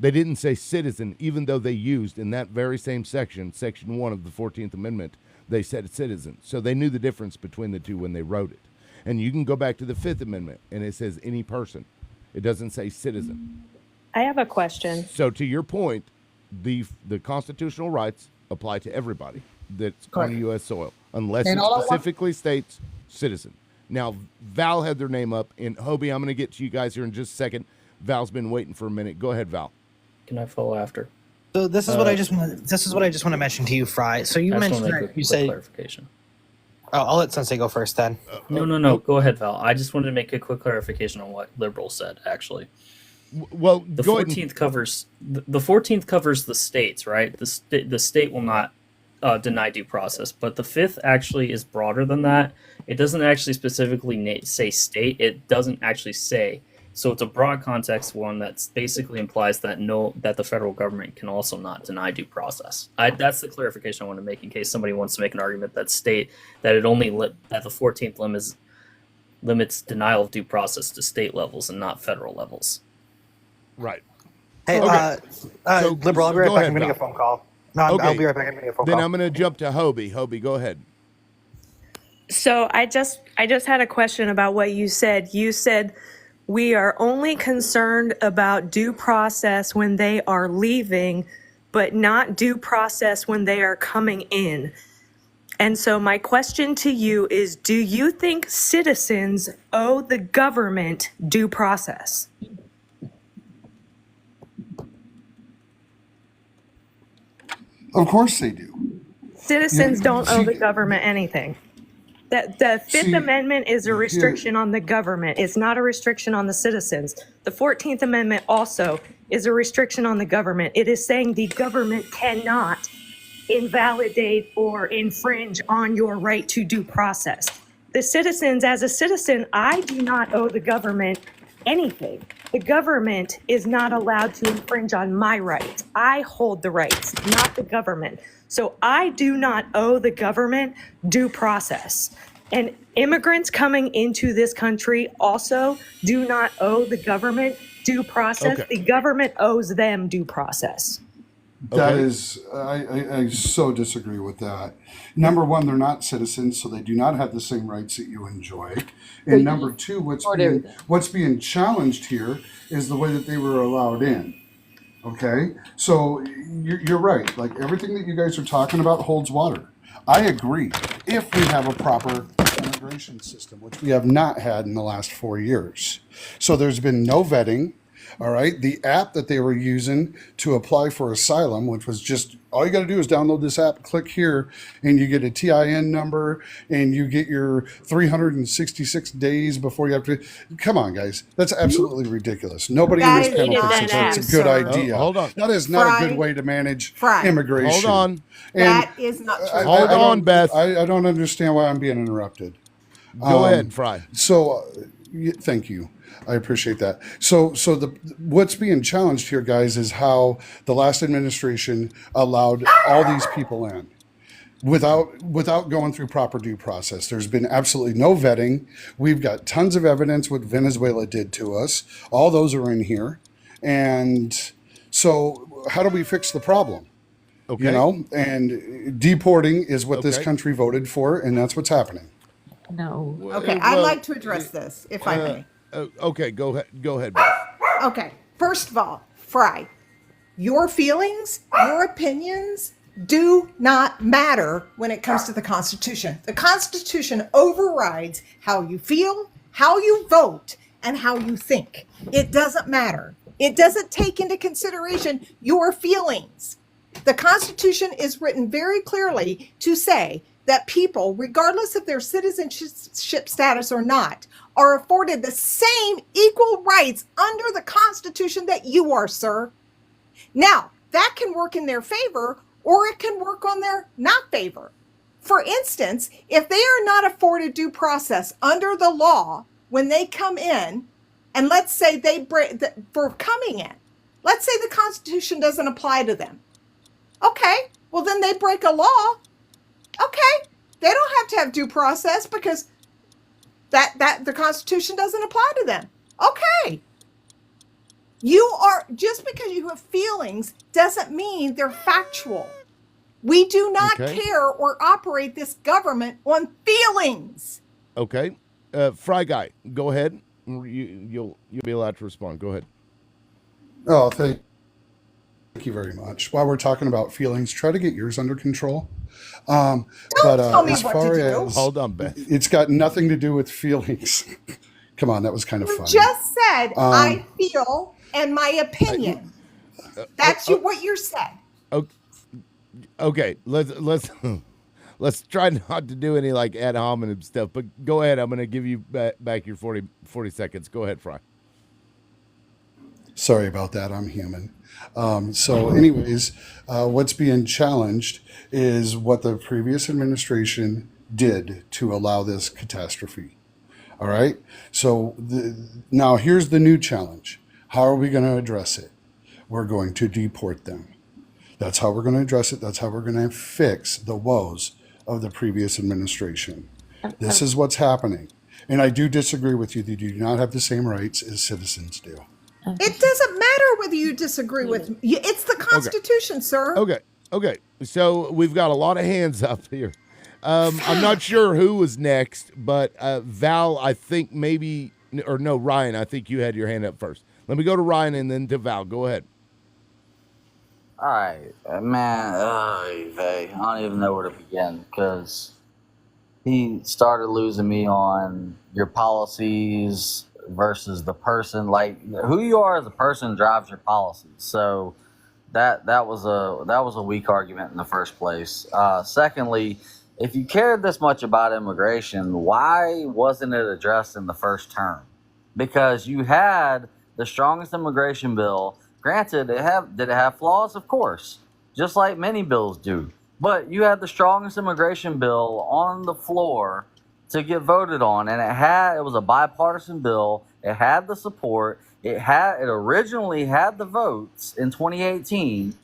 They didn't say citizen, even though they used in that very same section, section 1 of the 14th Amendment, they said citizen. So they knew the difference between the two when they wrote it. And you can go back to the 5th Amendment, and it says any person. It doesn't say citizen. I have a question. So to your point, the constitutional rights apply to everybody that's on Correct. U.S. soil, unless And it all I want- specifically states citizen. Now, Val had their name up, and Hobie, I'm going to get to you guys here in just a second. Val's been waiting for a minute. Go ahead, Val. Can I follow after? So this is what I just want. This is what I just want to mention to you, Fry. So you I just mentioned want to make that a you quick say. clarification. Oh, I'll let Sensei go first then. No. Go ahead, Val. I just wanted to make a quick clarification on what liberal said. Actually, Well, the go ahead. 14th covers the 14th covers the states, right? The state will not deny due process, but the 5th actually is broader than that. It doesn't actually specifically say state. It doesn't actually say. So it's a broad context one that basically implies that that the federal government can also not deny due process. That's the clarification I want to make in case somebody wants to make an argument that it only that the 14th limits denial of due process to state levels and not federal levels. Right. Hey, Okay. So- liberal. I'll be right go back. ahead, I'm getting a Val. phone call. No, I'll Okay. be right back. I'm getting a phone Then call. I'm going to jump to Hobie. Hobie, go ahead. So I just had a question about what you said. You said we are only concerned about due process when they are leaving, but not due process when they are coming in. And so my question to you is, do you think citizens owe the government due process? Of course they do. Citizens Yeah, don't owe see- the government anything. The Fifth See, Amendment is a here- restriction on the government. It's not a restriction on the citizens. The 14th Amendment also is a restriction on the government. It is saying the government cannot invalidate or infringe on your right to due process. The citizens, as a citizen, I do not owe the government anything. The government is not allowed to infringe on my rights. I hold the rights, not the government. So I do not owe the government due process. And immigrants coming into this country also do not owe the government due process. Okay. The government owes them due process. That Okay. is, I so disagree with that. Number one, they're not citizens, so they do not have the same rights that you enjoy. And number two, what's being challenged here is the way that they were allowed in. Okay, so you're right. Like everything that you guys are talking about holds water. I agree. If we have a proper immigration system, which we have not had in the last 4 years, so there's been no vetting. All right, the app that they were using to apply for asylum, which was just all you got to do is download this app, click here, and you get a TIN number, and you get your 366 days before you have to. Come on, guys, that's absolutely ridiculous. Nobody in That this is panel not thinks that's an a good answer. idea. Oh, hold on. That is not a Fry. good way to manage Fry. immigration. Hold on. And That is not true. Hold on, don't- Beth. I don't understand why I'm being interrupted. Go ahead, Fry. So, thank you. I appreciate that. So what's being challenged here, guys, is how the last administration allowed all these people in without going through proper due process. There's been absolutely no vetting. We've got tons of evidence what Venezuela did to us. All those are in here, and so how do we fix the problem? Okay. You know, and deporting is what this Okay. country voted for, and that's what's happening. No. Okay, I'd like to address this, if I may. Okay, go ahead. Go ahead, Beth. Okay, first of all, Fry, your feelings, your opinions do not matter when it comes to the Constitution. The Constitution overrides how you feel, how you vote, and how you think. It doesn't matter. It doesn't take into consideration your feelings. The Constitution is written very clearly to say that people, regardless of their citizenship status or not, are afforded the same equal rights under the Constitution that you are, sir. Now, that can work in their favor or it can work on their not favor. For instance, if they are not afforded due process under the law when they come in, and let's say they break for coming in, let's say the Constitution doesn't apply to them. Okay, well then they break a law. Okay, they don't have to have due process because that the Constitution doesn't apply to them. Okay. You are, just because you have feelings doesn't mean they're factual. We do not Okay. care or operate this government on feelings. Okay. Fry Guy, go ahead. You'll be allowed to respond. Go ahead. Oh, thank you very much. While we're talking about feelings, try to get yours under control. But tell me as what far to do. as Hold on, Beth. it's got nothing to do with feelings. Come on, that was kind of You funny. just said, I feel and my opinion. That's what you said. Okay. Let's try not to do any like ad hominem stuff. But go ahead. I'm going to give you back your 40 seconds. Go ahead, Fry. Sorry about that. I'm human. Anyways, what's being challenged is what the previous administration did to allow this catastrophe. All right. So now here's the new challenge. How are we going to address it? We're going to deport them. That's how we're going to address it. That's how we're going to fix the woes of the previous administration. This is what's happening. And I do disagree with you. They do not have the same rights as citizens do. It doesn't matter whether you disagree with me. It's the Constitution, sir. Okay. So we've got a lot of hands up here. I'm not sure who was next, but Val, I think maybe, or no, Ryan, I think you had your hand up first. Let me go to Ryan and then to Val. Go ahead. All right, man. I don't even know where to begin because he started losing me on your policies versus the person. Like who you are as a person drives your policies. So that was a weak argument in the first place. Secondly, if you cared this much about immigration, why wasn't it addressed in the first term? Because you had the strongest immigration bill. Granted, did it have flaws? Of course, just like many bills do. But you had the strongest immigration bill on the floor to get voted on, and it was a bipartisan bill. It had the support. It originally had the votes in 2018,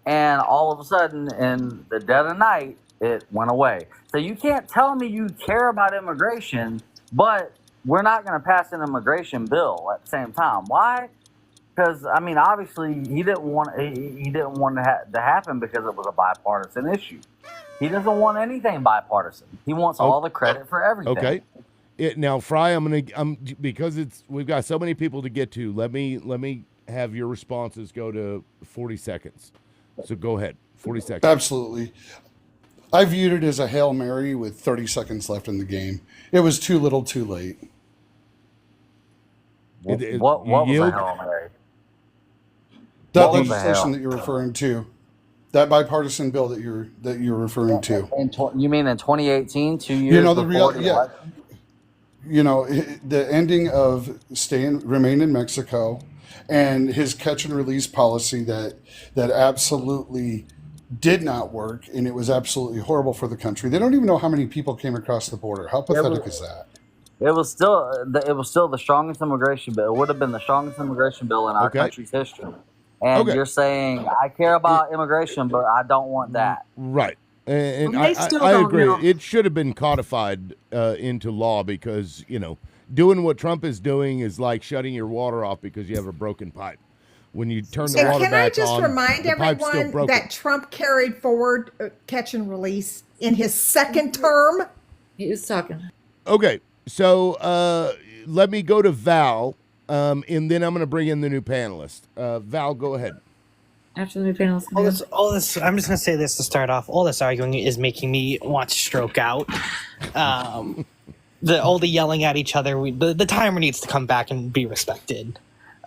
and all of a sudden, in the dead of night, it went away. So you can't tell me you care about immigration, but we're not going to pass an immigration bill at the same time. Why? Because I mean, obviously, he didn't want it to happen because it was a bipartisan issue. He doesn't want anything bipartisan. He wants all the credit for everything. Okay. Now, Fry, because we've got so many people to get to. Let me have your responses go to 40 seconds. So go ahead, 40 seconds. Absolutely. I viewed it as a Hail Mary with 30 seconds left in the game. It was too little, too late. What was a Hail Mary? That legislation that you're referring to, that bipartisan bill that you're referring to. You mean in 2018, 2 years before the election? The ending of remain in Mexico, and his catch and release policy that absolutely did not work, and it was absolutely horrible for the country. They don't even know how many people came across the border. How pathetic is that? It was still the strongest immigration bill. It would have been the strongest immigration bill in our Okay. country's history. And Okay. you're saying I care about immigration, but I don't want that. Right. And They still I don't agree. know. It should have been codified into law because, doing what Trump is doing is like shutting your water off because you have a broken pipe. When you turn the And water can I back just on, remind the pipe's still everyone broken. that Trump carried forward catch and release in his second term? He was talking. Okay, so let me go to Val, and then I'm going to bring in the new panelist. Val, go ahead. After the new panelists. All this. I'm just gonna say this to start off. All this arguing is making me want to stroke out. All the yelling at each other. The timer needs to come back and be respected.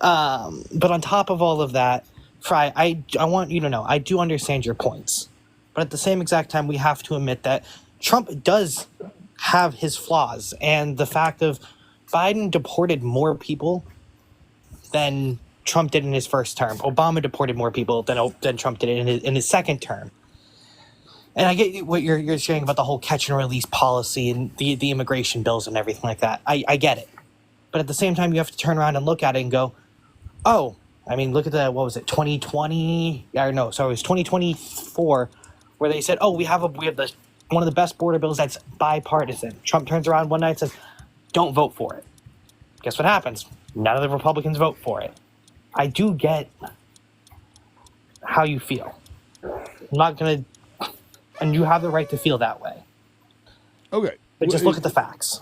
But on top of all of that, Fry, I want you to know I do understand your points, but at the same exact time, we have to admit that Trump does have his flaws, and the fact of Biden deported more people than Trump did in his first term. Obama deported more people than Trump did in his second term. And I get what you're saying about the whole catch and release policy and the immigration bills and everything like that. I get it. But at the same time, you have to turn around and look at it and go, oh, I mean, look at what was it, 2020? Or no, sorry, it was 2024, where they said, oh, we have one of the best border bills that's bipartisan. Trump turns around one night and says, don't vote for it. Guess what happens? None of the Republicans vote for it. I do get how you feel. I'm not going to, and you have the right to feel that way. Okay. But just look at the facts.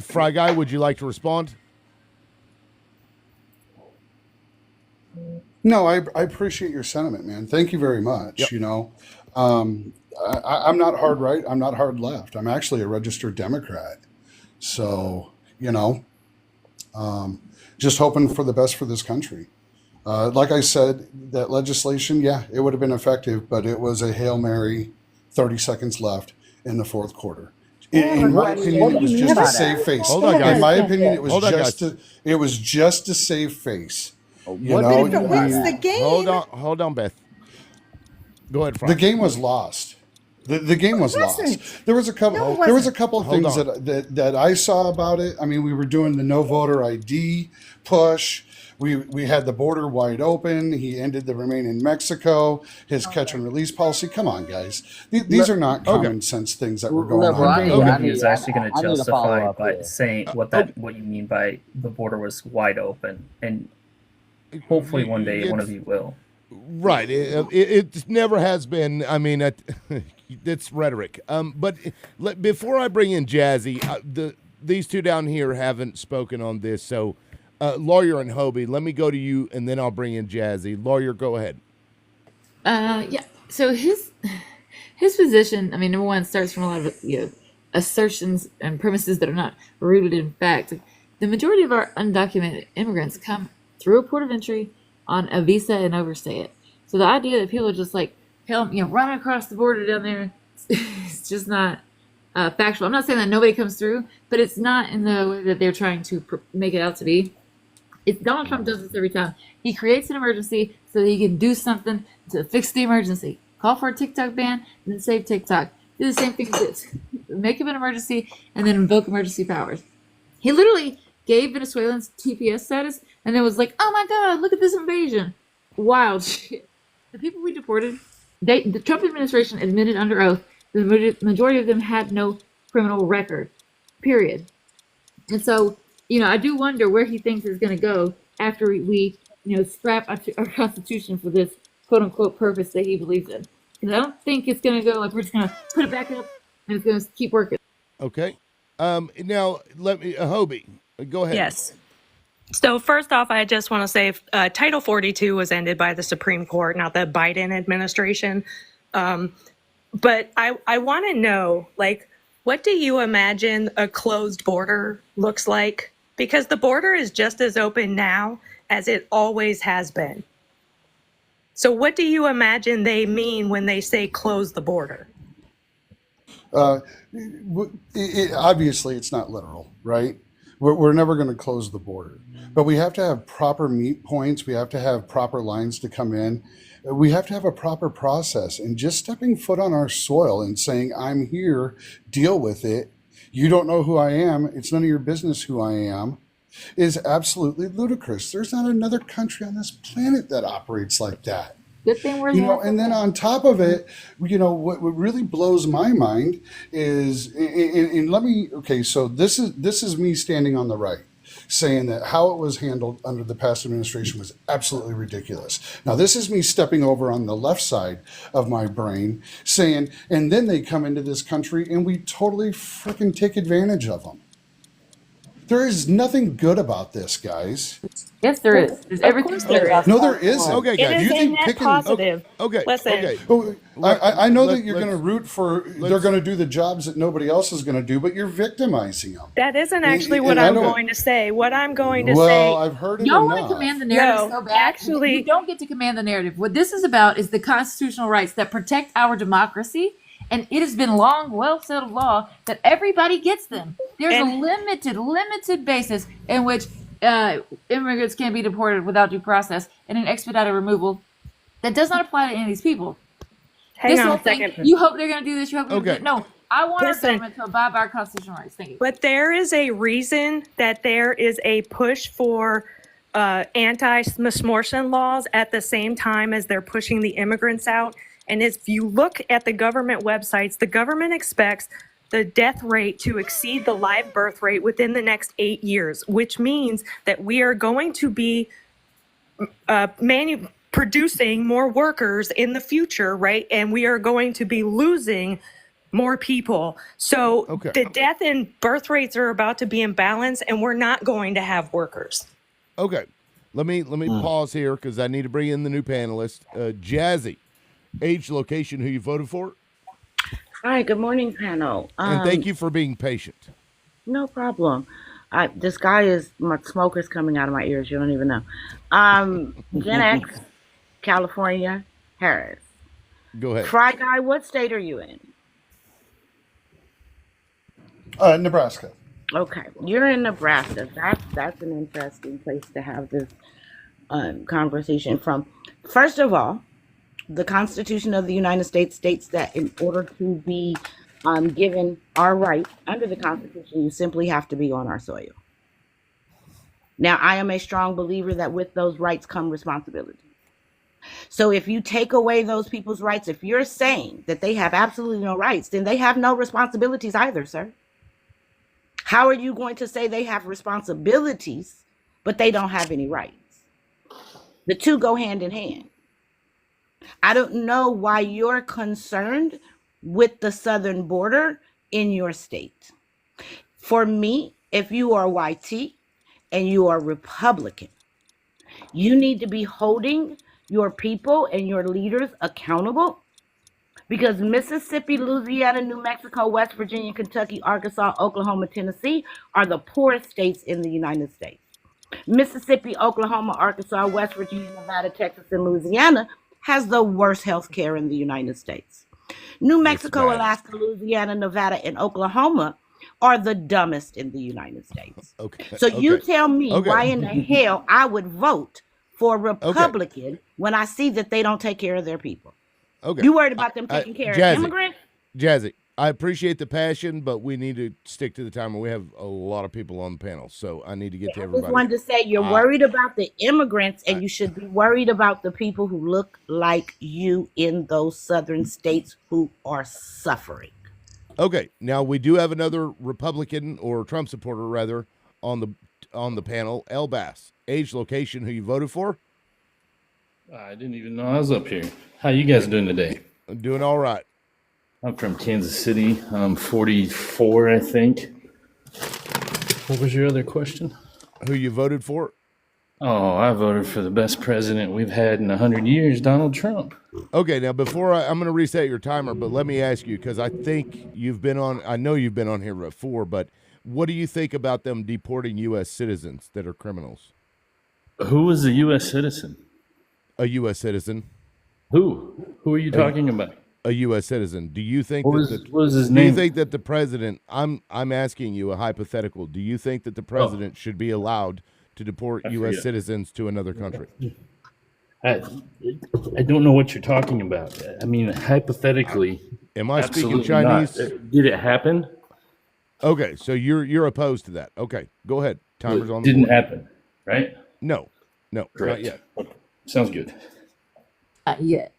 Fry Guy, would you like to respond? No, I appreciate your sentiment, man. Thank you very much. Yep. I'm not hard right. I'm not hard left. I'm actually a registered Democrat. So, just hoping for the best for this country. Like I said, that legislation, yeah, it would have been effective, but it was a Hail Mary, 30 seconds left in the fourth quarter. In my opinion, it was just a save face. Hold on, guys. In my opinion, it was Hold on, just a save face. But if it wins the game, Hold on, Beth. Go ahead, Fry. The game was lost. The game was wasn't. lost. There was a couple. No, it there was a wasn't. couple of Hold things on. that I saw about it. I mean, we were doing the no voter ID push. We had the border wide open. He ended the remain in Mexico. His catch and release policy. Come on, guys. These are not common sense things that were going Look, on. I One need- of you is actually going I to need to follow justify up by here. saying what you mean by the border was wide open, and hopefully one day one of you will. Right. It never has been. I mean, it's rhetoric. But before I bring in Jazzy, these two down here haven't spoken on this. So, Lawyer and Hobie, let me go to you, and then I'll bring in Jazzy. Lawyer, go ahead. Yeah. So his position, I mean, number one, starts from a lot of assertions and premises that are not rooted in fact. The majority of our undocumented immigrants come through a port of entry on a visa and overstay it. So the idea that people are just like running across the border down there, it's just not factual. I'm not saying that nobody comes through, but it's not in the way that they're trying to make it out to be. Donald Trump does this every time. He creates an emergency so that he can do something to fix the emergency. Call for a TikTok ban and then save TikTok. Do the same thing as this. Make him an emergency and then invoke emergency powers. He literally gave Venezuelans TPS status and then was like, oh my God, look at this invasion. Wild shit. The people we deported, the Trump administration admitted under oath the majority of them had no criminal record, period. And so, I do wonder where he thinks it's going to go after we scrap our Constitution for this quote unquote purpose that he believes in. Because I don't think it's going to go like we're just going to put it back up and it's going to keep working. Okay. Now let me, Hobie, go ahead. Yes. So first off, I just want to say Title 42 was ended by the Supreme Court, not the Biden administration. But I want to know, what do you imagine a closed border looks like? Because the border is just as open now as it always has been. So what do you imagine they mean when they say close the border? Obviously, it's not literal, right? We're never going to close the border, but we have to have proper meet points. We have to have proper lines to come in. We have to have a proper process, and just stepping foot on our soil and saying, I'm here, deal with it. You don't know who I am. It's none of your business who I am is absolutely ludicrous. There's not another country on this planet that operates like that. Good thing we're You there. know, and then on top of it, you know, what really blows my mind is, and let me, okay, so this is me standing on the right, saying that how it was handled under the past administration was absolutely ridiculous. Now, this is me stepping over on the left side of my brain, saying, and then they come into this country and we totally freaking take advantage of them. There is nothing good about this, guys. Yes, there is. There's Of everything course good there about is. No, there isn't. Okay, It guys. is You a think net picking? positive. Okay. Listen. Okay. Oh, Let- I know let- that you're going to let's- root for, they're let's- going to do the jobs that nobody else is going to do, but you're victimizing them. That isn't actually And what I I'm don't- going to say. What I'm going to Well, say. I've heard it Y'all want to enough. command the narrative No, so bad. actually- You don't get to command the narrative. What this is about is the constitutional rights that protect our democracy. And it has been long, well settled law that everybody gets them. There's And- a limited basis in which immigrants can be deported without due process and an expedited removal that does not apply to any of these people. Hang This on whole a thing, second. you hope they're going to do this. You hope they're Okay. going to do No, I want Listen. our government to abide by our constitutional rights. Thank you. But there is a reason that there is a push for anti-Smorsman laws at the same time as they're pushing the immigrants out. And if you look at the government websites, the government expects the death rate to exceed the live birth rate within the next 8 years, which means that we are going to be producing more workers in the future, right? And we are going to be losing more people. So Okay. the death and birth rates are about to be imbalanced, and we're not going to have workers. Okay. Let me pause here because I need to bring in the new panelist. Jazzy, age, location, who you voted for, Hi, good morning, panel. and thank you for being patient. No problem. This guy is my smoker's coming out of my ears. You don't even know. Gen X, California, Harris. Go ahead. Fry Guy, what state are you in? Nebraska. Okay, you're in Nebraska. That's an interesting place to have this conversation from. First of all, the Constitution of the United States states that in order to be given our right under the Constitution, you simply have to be on our soil. Now, I am a strong believer that with those rights come responsibility. So if you take away those people's rights, if you're saying that they have absolutely no rights, then they have no responsibilities either, sir. How are you going to say they have responsibilities, but they don't have any rights? The two go hand in hand. I don't know why you're concerned with the southern border in your state. For me, if you are YT and you are Republican, you need to be holding your people and your leaders accountable, because Mississippi, Louisiana, New Mexico, West Virginia, Kentucky, Arkansas, Oklahoma, Tennessee are the poorest states in the United States. Mississippi, Oklahoma, Arkansas, West Virginia, Nevada, Texas, and Louisiana has the worst health care in the United States. New Mexico, bad. Alaska, Louisiana, Nevada, and Oklahoma are the dumbest in the United States. Okay. So you okay. tell me Okay. why in the hell I would vote for a Republican when I see that they don't take care of their people. Okay. You worried about them taking care Jazzy. of immigrants? Jazzy, I appreciate the passion, but we need to stick to the timer. We have a lot of people on the panel, so I need to get to I everybody. just wanted to say you're worried about the immigrants, and you should be worried about the people who look like you in those southern states who are suffering. Okay, now we do have another Republican or Trump supporter, rather, on the panel. El Bass, age, location, who you voted for. I didn't even know I was up here. How you guys doing today? I'm doing all right. I'm from Kansas City. I'm 44, I think. What was your other question? Who you voted for? Oh, I voted for the best president we've had in 100 years, Donald Trump. Okay, now before I'm going to reset your timer, but let me ask you, because I think you've been on, I know you've been on here before, but what do you think about them deporting U.S. citizens that are criminals? Who was a U.S. citizen? A U.S. citizen. Who? Who are you talking about? A U.S. citizen. Do you think What that was his do you name? think that the president? I'm asking you a hypothetical. Do you think that the president should be allowed to deport I U.S. forget. citizens to another country? I don't know what you're talking about. I mean, hypothetically. Am I speaking absolutely not. Chinese? Did it happen? Okay, so you're opposed to that. Okay, go ahead. Timer's on the Didn't board. happen, right? No, Correct. not yet. Okay. Sounds good. Not yet.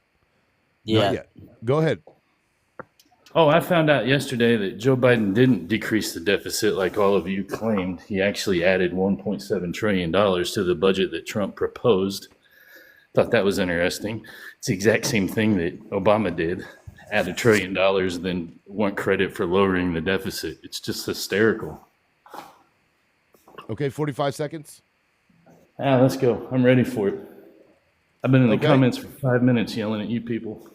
Not yet. Go ahead. Oh, I found out yesterday that Joe Biden didn't decrease the deficit like all of you claimed. He actually added $1.7 trillion to the budget that Trump proposed. Thought that was interesting. It's the exact same thing that Obama did. Add $1 trillion, then want credit for lowering the deficit. It's just hysterical. Okay, 45 seconds. Let's go. I'm ready for it. I've been in the Okay. comments for 5 minutes yelling at you people.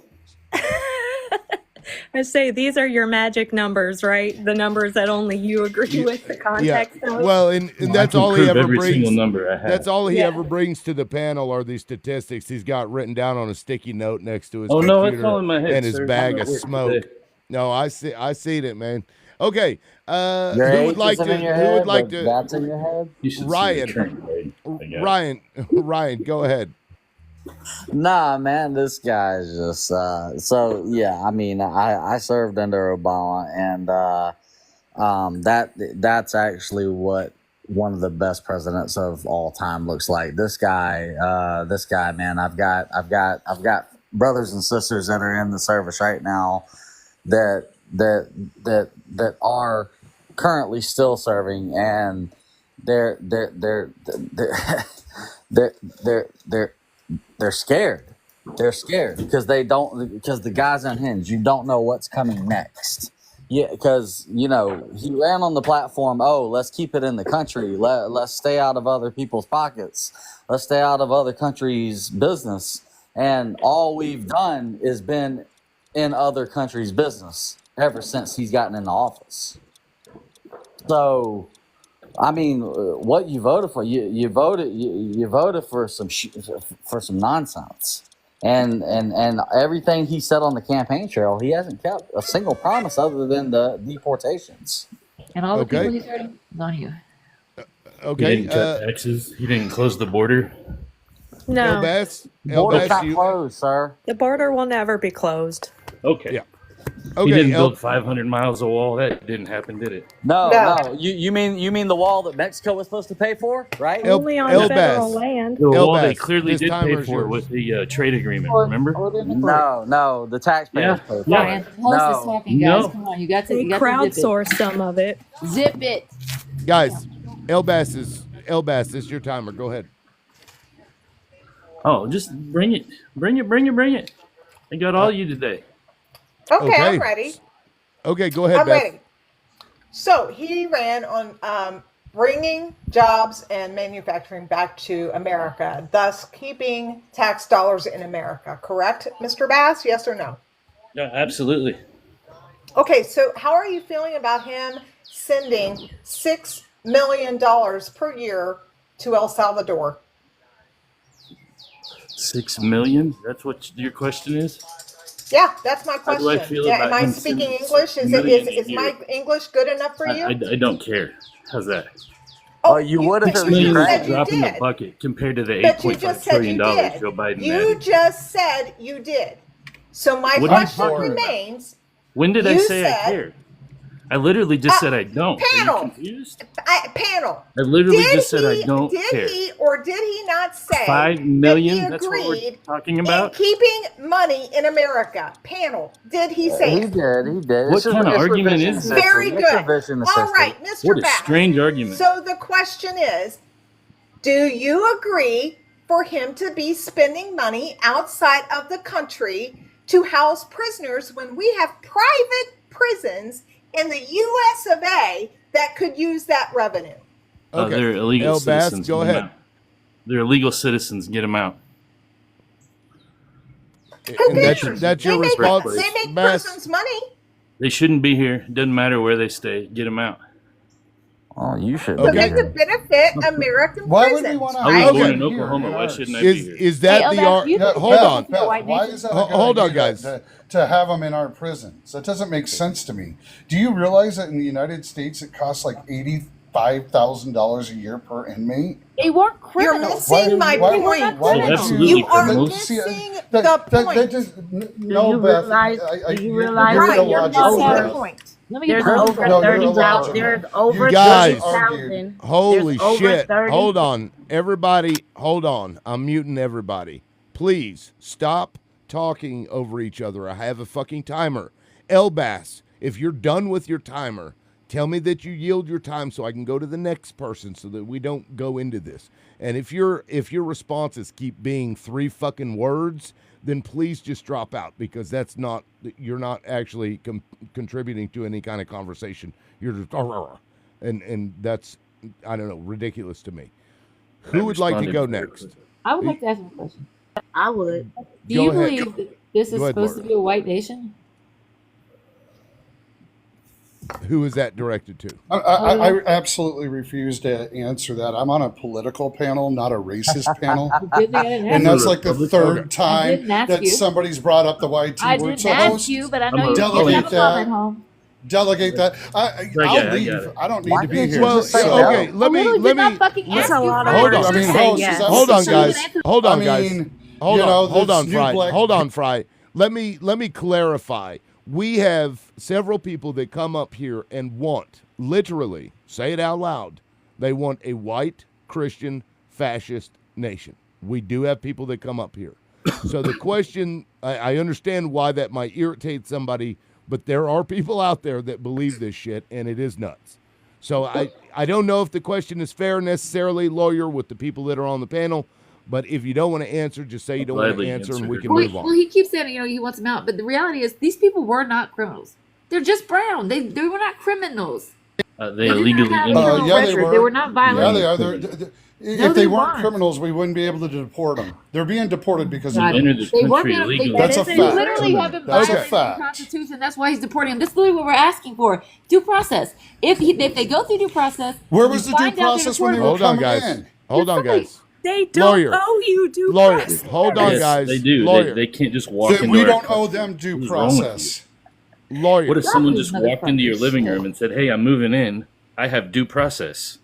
I say these are your magic numbers, right? The numbers that only you agree with, the context of. Well, and Well, I that's can all he prove ever every brings. single number I have. That's all he Yeah. ever brings to the panel are these statistics he's got written down on a sticky note next to his Oh, computer no, it's all in my head, and his sir. bag I'm of at work smoke. today. No, I seen it, man. Okay, Your who age would like isn't to? in your Who head, would like but to? that's in your head. You should see the Ryan. current grade. I got it. Ryan, go ahead. Nah, man, this guy's just so yeah. I mean, I served under Obama, and that's actually what one of the best presidents of all time looks like. This guy, man. I've got brothers and sisters that are in the service right now that are currently still serving, and they're they're scared. They're scared because the guy's unhinged. You don't know what's coming next. Yeah, because he ran on the platform. Oh, let's keep it in the country. Let's stay out of other people's pockets. Let's stay out of other countries' business. And all we've done is been in other countries' business ever since he's gotten into office. So, I mean, what you voted for? You voted for some nonsense, and everything he said on the campaign trail, he hasn't kept a single promise other than the deportations. And all the Okay. people he's hurting is on you. He Okay, didn't cut taxes. He didn't close the border. No, Elbass, Border's not you. closed, sir. the border will never be closed. Okay. Yeah. He Okay, didn't build 500 miles of wall. That didn't happen, did it? No. No. You mean the wall that Mexico was supposed to pay for, right? Only on Elbass. federal land. The wall they Elbass, clearly this did timer pay is for yours. with the trade agreement, remember? No, the taxpayers Yeah. pay for Yeah. it. Ryan, the host is No. talking, guys. No. Come on, you got to They zip crowdsource some of it. it. Zip it. Guys, Elbass, it's your timer. Go ahead. Oh, just bring it. Bring it. I got all you today. Okay, Okay. I'm ready. Okay, go ahead, I'm Beth. ready. So he ran on bringing jobs and manufacturing back to America, thus keeping tax dollars in America. Correct, Mr. Bass? Yes or no? Yeah, absolutely. Okay, so how are you feeling about him sending $6 million per year to El Salvador? 6 million? That's what your question is? Yeah, that's my How do I question. feel Yeah, about am I him speaking sending English? $6 million a Is my year? English good enough for you? I don't care. How's that? Oh, you would if it but was you Million just Ukraine. said is a you drop in the did. bucket compared to the But you $8.5 just said trillion you did. Joe Biden You added. just said you did. So my What are you question talking about? remains, When did I you say I said- care? I literally just said I don't. Are panel. you confused? panel. I literally Did just said I don't did care. he or did he not say 5 million? that he That's what we're agreed talking in about? keeping money in America? Panel. Did he say He it? did. What It's just- kind of it's argument revision is system. this? Very It's good. revision All system. right, Mr. What a Bass. strange argument. So the question is, do you agree for him to be spending money outside of the country to house prisoners when we have private prisons in the US of A that could use that revenue? Okay. They're illegal Elbass, citizens. go Get 'em ahead. out. They're illegal citizens. Get them out. Who And that's cares? your They response, make Bass. prisons money. They shouldn't be here. Doesn't matter where they stay. Get them out. Oh, you should. But Okay. they could benefit American Why would prisons. we want to? I was Okay. born in Oklahoma. Why shouldn't I be here? Is that Hey, the Elbass, ar- you no, can- hold Beth, on. the white Why nation. is that a Ho- good hold on, idea guys. To have them in our prisons? That doesn't make sense to me. Do you realize that in the United States it costs like $85,000 a year per inmate? They weren't You're criminals. missing my why- point. why would you- You are criminals. missing That the point. just no, you Beth. realize- do you realize you're Right, you're illogical. missing the Elbass. point. Let me get There's my over No, you're 30,000. illogical. There's over You guys, 30,000. holy There's over shit. 30. Hold on. Everybody, hold on. I'm muting everybody. Please stop talking over each other. I have a fucking timer. Elbass, if you're done with your timer, tell me that you yield your time so I can go to the next person so that we don't go into this. And if your responses keep being 3 fucking words, then please just drop out, because that's not, you're not actually contributing to any kind of conversation. You're just, and that's, I don't know, ridiculous to me. Who would like to go next? I would like to ask you a question. I would. Do Go you ahead. believe that this is Go ahead, supposed to Laura. be a white nation? Who is that directed to? I absolutely refuse to answer that. I'm on a political panel, not a racist panel. Good thing I didn't And ask that's you. like the third I time didn't ask that you. somebody's brought up the YT I word. didn't So ask host, you, but I I'm know a- you delegate have a that. comment home. delegate that. I I'll got it. leave. I don't need Why to be can't you here. Well, just say okay, no? let me literally let did not me fucking That's ask a you lot of first. Hold on. words I to mean, say host, yes. is that hold what on, this guys. is? Hold on, I guys. mean, Hold you on, know, hold this on, new Fry. black- Hold on, Fry. Let me clarify. We have several people that come up here and want, literally, say it out loud, they want a white Christian fascist nation. We do have people that come up here. So the question, I understand why that might irritate somebody, but there are people out there that believe this shit, and it is nuts. So I don't know if the question is fair necessarily, lawyer, with the people that are on the panel, but if you don't want to answer, just say you don't want to gladly answer, and answer we it. can Well, move well, on. he keeps saying, he wants them out, but the reality is these people were not criminals. They're just brown. They were not criminals. They They did illegally not have entered. criminal yeah, they record. were. They were not violent. Yeah, they are. No, If they they weren't weren't. criminals, we wouldn't be able to deport them. They're being deported because God, of entered the they weren't country gonna- illegally. That's a they fact. literally have been That's a violating the fact. Constitution. That's why he's deporting them. This is literally what we're asking for: due process. If they go through due process, Where we was the due find out they're process when they deportable. were Hold on, coming guys. in? Hold on, guys. They don't Lawyer. owe you due Lawyer, process. hold on, Yes, guys. they do. Lawyer, They can't just walk That into we our don't country. owe them due What is wrong with process. lawyer. What if someone just Exactly, walked into your motherfuckers. living room and said, "Hey, I'm moving in. I have due process."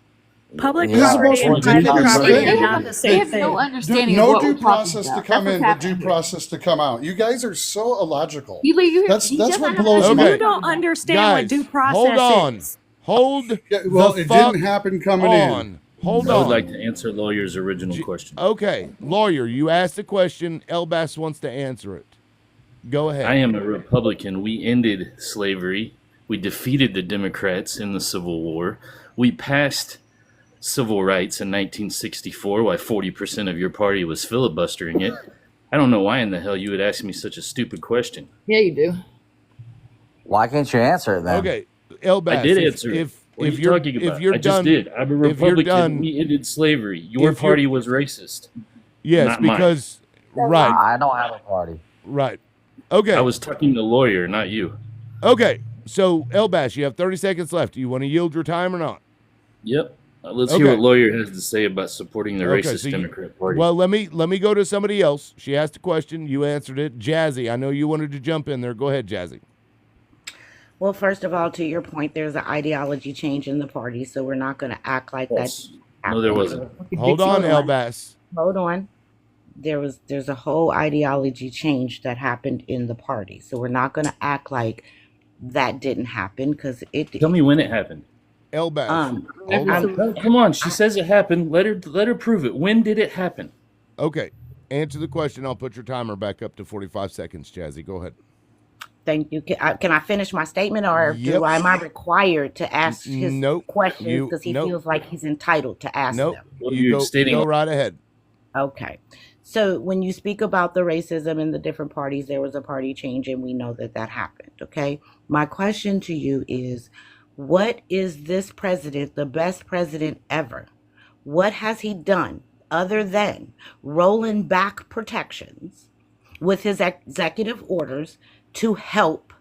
Public This is the most property and private ridiculous property thing. are not the They same have no thing. understanding No of what due we're talking process about. to come That's in, what's but due happening. process to come out. You guys are so illogical. You That's just what not have blows an my. Okay. You don't understand Guys, what due process hold on. is. Hold Yeah, well, the it fuck didn't happen coming in. on. Hold I would on. like to answer lawyer's original question. Okay, lawyer, you asked a question. Elbass wants to answer it. Go ahead. I am a Republican. We ended slavery. We defeated the Democrats in the Civil War. We passed civil rights in 1964, while 40% of your party was filibustering it. I don't know why in the hell you would ask me such a stupid question. Yeah, you do. Why can't you answer it then? Okay, Elbass. I did if, answer it. If What are if you you're talking about? if you're I done, just did. I'm a if you're Republican. done- We ended slavery. Your if you're- party was racist. yes, not mine. because right, I don't have a party. right. Okay, I was talking to lawyer, not you. okay. So Elbass, you have 30 seconds left. Do you want to yield your time or not? Yep. Let's Okay. hear what lawyer has to say about supporting the Okay, racist so you- Democrat Party. Well, let me go to somebody else. She asked a question. You answered it. Jazzy, I know you wanted to jump in there. Go ahead, Jazzy. Well, first of all, to your point, there's an ideology change in the party, so we're not going to act like False. that. No, there wasn't. Hold on, Hold on. Elbass. Hold on. There's a whole ideology change that happened in the party, so we're not going to act like that didn't happen because it did. Tell me when it happened. Elbass. Hold I'm- on. No, come on. She says it happened. Let her prove it. When did it happen? Okay. Answer the question. I'll put your timer back up to 45 seconds, Jazzy. Go ahead. Thank you. Can I finish my statement, or Yep. am I required to ask his Nope. questions because he Nope. feels like he's entitled to ask Nope. them? Well, You you're go, stating go right ahead. Okay. So when you speak about the racism in the different parties, there was a party change, and we know that that happened. Okay. My question to you is, what is this president, the best president ever? What has he done other than rolling back protections with his executive orders to help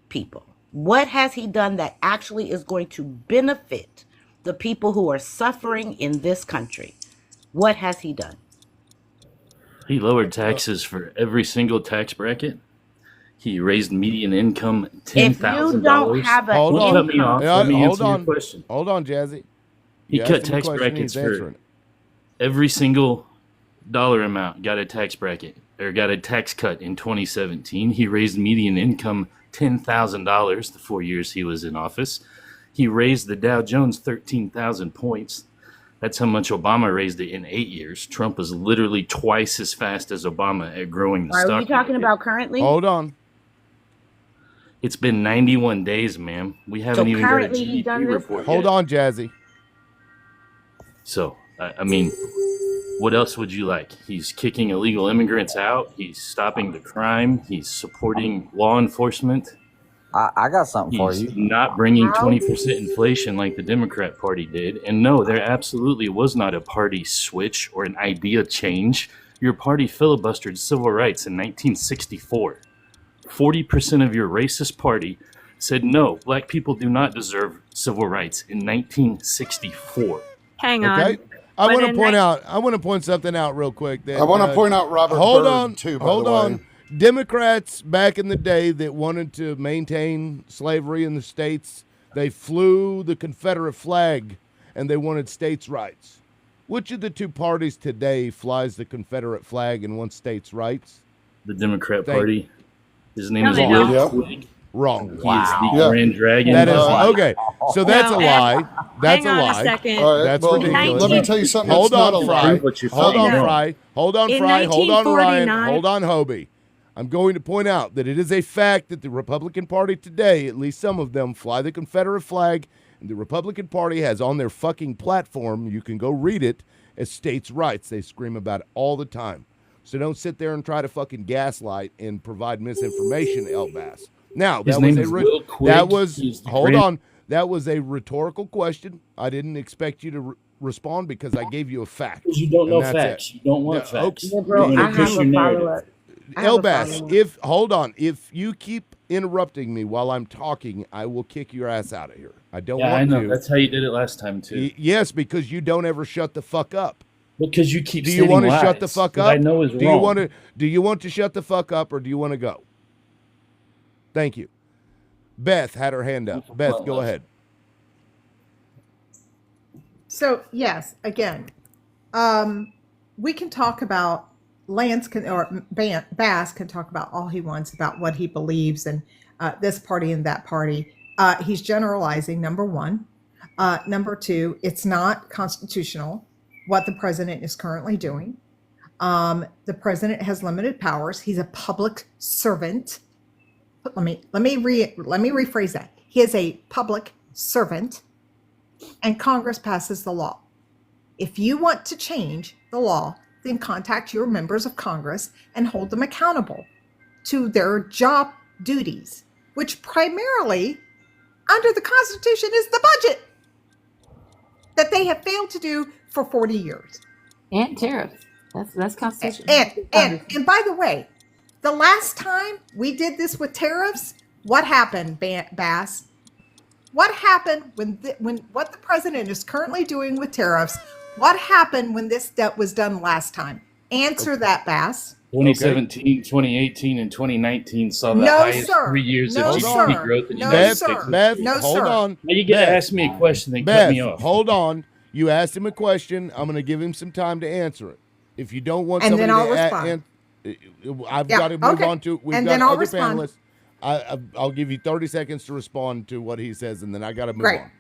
people? What has he done that actually is going to benefit the people who are suffering in this country? What has he done? he lowered taxes for every single tax bracket. He raised median income If you $10,000. don't have an Hold Don't cut me income, off. Yeah, Let me hold answer your on. question. Hold on, Jazzy. He You cut asked him a tax question, brackets he's answering for it. every single dollar amount. Got a tax bracket. or got a tax cut in 2017. He raised median income $10,000 the 4 years he was in office. He raised the Dow Jones 13,000 points. That's how much Obama raised it in 8 years. Trump was literally twice as fast as Obama at growing the Are stock we talking market. about currently? Hold on. It's been 91 days, ma'am. We haven't even got a currently he's done GDP this? report Hold yet. on, Jazzy. So, I mean, what else would you like? He's kicking illegal immigrants out. He's stopping the crime. He's supporting law enforcement. I got something for He's you. not bringing 20% inflation like the Democrat Party did. And no, there absolutely was not a party switch or an idea change. Your party filibustered civil rights in 1964. 40% of your racist party said no, black people do not deserve civil rights in 1964. Hang on. Okay. I But want to in point ni- out. I want to point something out real quick. That, I want to point out Robert Hold Byrd, on, too, by hold the way. on. Democrats back in the day that wanted to maintain slavery in the states, they flew the Confederate flag and they wanted states' rights. Which of the two parties today flies the Confederate flag and wants states' rights? The Democrat Thank- Party. His name No, is they Will don't. Quigg. Wrong. He is Wow. the Yeah. Grand Dragon. That is No. okay. So that's No, a and lie. That's hang a on lie. a second. All right, That's well, ridiculous. let me tell you something. Hold that's not on, a Fry. lie. Prove what you're Hold fucking on, know. wrong. Fry. Hold on, In Fry. Hold on, Ryan. 1949 Hold on, Hobie. I'm going to point out that it is a fact that the Republican Party today, at least some of them, fly the Confederate flag, and the Republican Party has on their fucking platform, you can go read it, as states' rights. They scream about it all the time. So don't sit there and try to fucking gaslight and provide misinformation, Elbass. Now, His that name was is a Will Quigg. that was He's the hold grand- on. That was a rhetorical question. I didn't expect you to respond because I gave you a fact. Because you don't And know that's facts. it. You don't want Yeah, facts. okay. Yeah, bro, You I wanna push have your a narrative. follow-up. I have a Elbass, follow-up. hold on, if you keep interrupting me while I'm talking, I will kick your ass out of here. I don't Yeah, want I know. to. That's how you did it last time, too. Yes, because you don't ever shut the fuck up. Because you keep Do you stating want to lies shut the fuck that up? I know is do wrong. you want to? Do you want to shut the fuck up, or do you want to go? Thank you. Beth had her hand up. Beth, go ahead. So yes, again, we can talk about Lance can or Bass can talk about all he wants about what he believes and this party and that party. He's generalizing. Number one. Number two, it's not constitutional what the president is currently doing. The president has limited powers. He's a public servant. Let me rephrase that. He is a public servant, and Congress passes the law. If you want to change the law, then contact your members of Congress and hold them accountable to their job duties, which primarily, under the Constitution, is the budget that they have failed to do for 40 years. And tariffs. That's constitutional. And by the way, the last time we did this with tariffs, what happened, Bass? What happened when what the president is currently doing with tariffs? What happened when this debt was done last time? Answer that, Bass. 2017, 2018, and 2019 saw the No, highest sir. 3 years No, of GDP sir. growth in the No, United sir. States. Beth, No, hold sir. on. Now you get Beth, to ask me a question, then cut Beth, me off. hold on. You asked him a question. I'm going to give him some time to answer it. If you don't want And somebody then I'll to respond. I've Yeah, got to move okay. on to. We've And got then I'll other respond. panelists. I'll give you 30 seconds to respond to what he says, and then I got to move Great. on.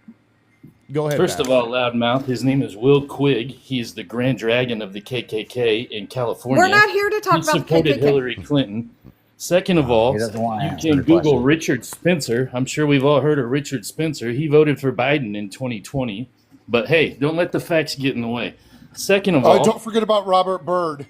Go ahead. First Bass. of all, loudmouth, his name is Will Quigg. He's the Grand Dragon of the KKK in California. We're not here to talk He about the supported KKK. Hillary Clinton. Second of all, He doesn't want to you answer can the Google question. Richard Spencer. I'm sure we've all heard of Richard Spencer. He voted for Biden in 2020. But hey, don't let the facts get in the way. Second of all, Don't forget about Robert Byrd.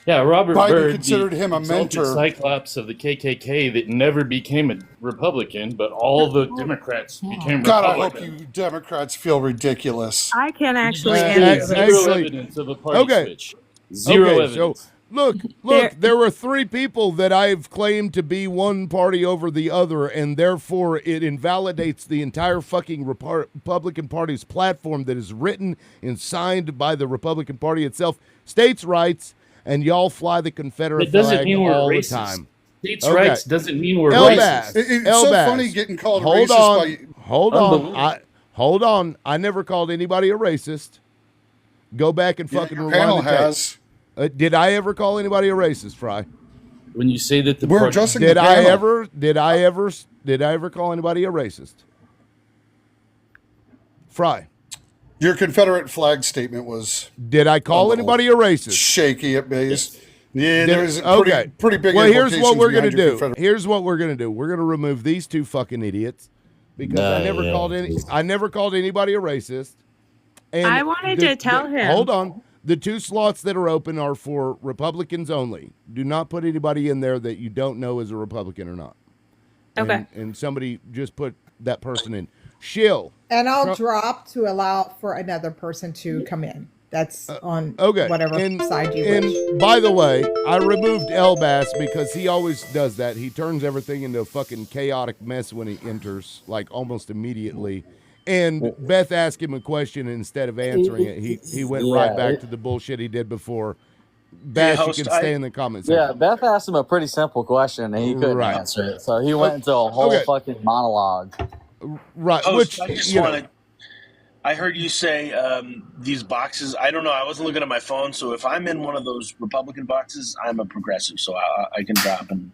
yeah, Robert Biden Byrd, considered the him a exalted mentor. Cyclops of the KKK that never became a Republican, but all the Democrats became God, I hope Republicans. you Democrats feel ridiculous. I can actually There's answer zero this. actually- evidence of a party okay. switch. Zero Okay, evidence. so look, there were three people that I've claimed to be one party over the other, and therefore it invalidates the entire fucking Republican Party's platform that is written and signed by the Republican Party itself. States' rights, and y'all fly the Confederate It doesn't flag mean we're all racist. the time. States' Okay. rights doesn't mean we're Elbass, racist. It's so Elbass, funny getting called hold racist on, by. hold on, Unbelievable. hold on. I never called anybody a racist. Go back and fucking Your rewind panel the tape. has. Did I ever call anybody a racist, Fry? When you say that the We're part- adjusting Did the I panel. ever call anybody a racist? Fry. Your Confederate flag statement was Did I call anybody a racist? shaky at base. Yeah, Did- there's okay. pretty big Well, here's what implications we're gonna behind your do. Confederate- Here's what we're gonna do. We're gonna remove these two fucking idiots because I never called anybody a racist. And I wanted to tell him. Hold on. The 2 slots that are open are for Republicans only. Do not put anybody in there that you don't know is a Republican or not. Okay. And somebody just put that person in. Shill. And I'll Trump- drop to allow for another person to come in. That's on Okay. whatever side you and wish. by the way, I removed Elbass because he always does that. He turns everything into a fucking chaotic mess when he enters, like almost immediately. And Beth asked him a question, and instead of answering it, he went right back to the bullshit he did before. Bass, host, you can stay in the comments. Yeah, Beth asked him a pretty simple question and he couldn't Right. answer it. So he went into a whole Okay. fucking monologue. Right. Host, Which, I just you know, wanted. I heard you say these boxes. I don't know. I wasn't looking at my phone, so if I'm in one of those Republican boxes, I'm a progressive, so I can drop and.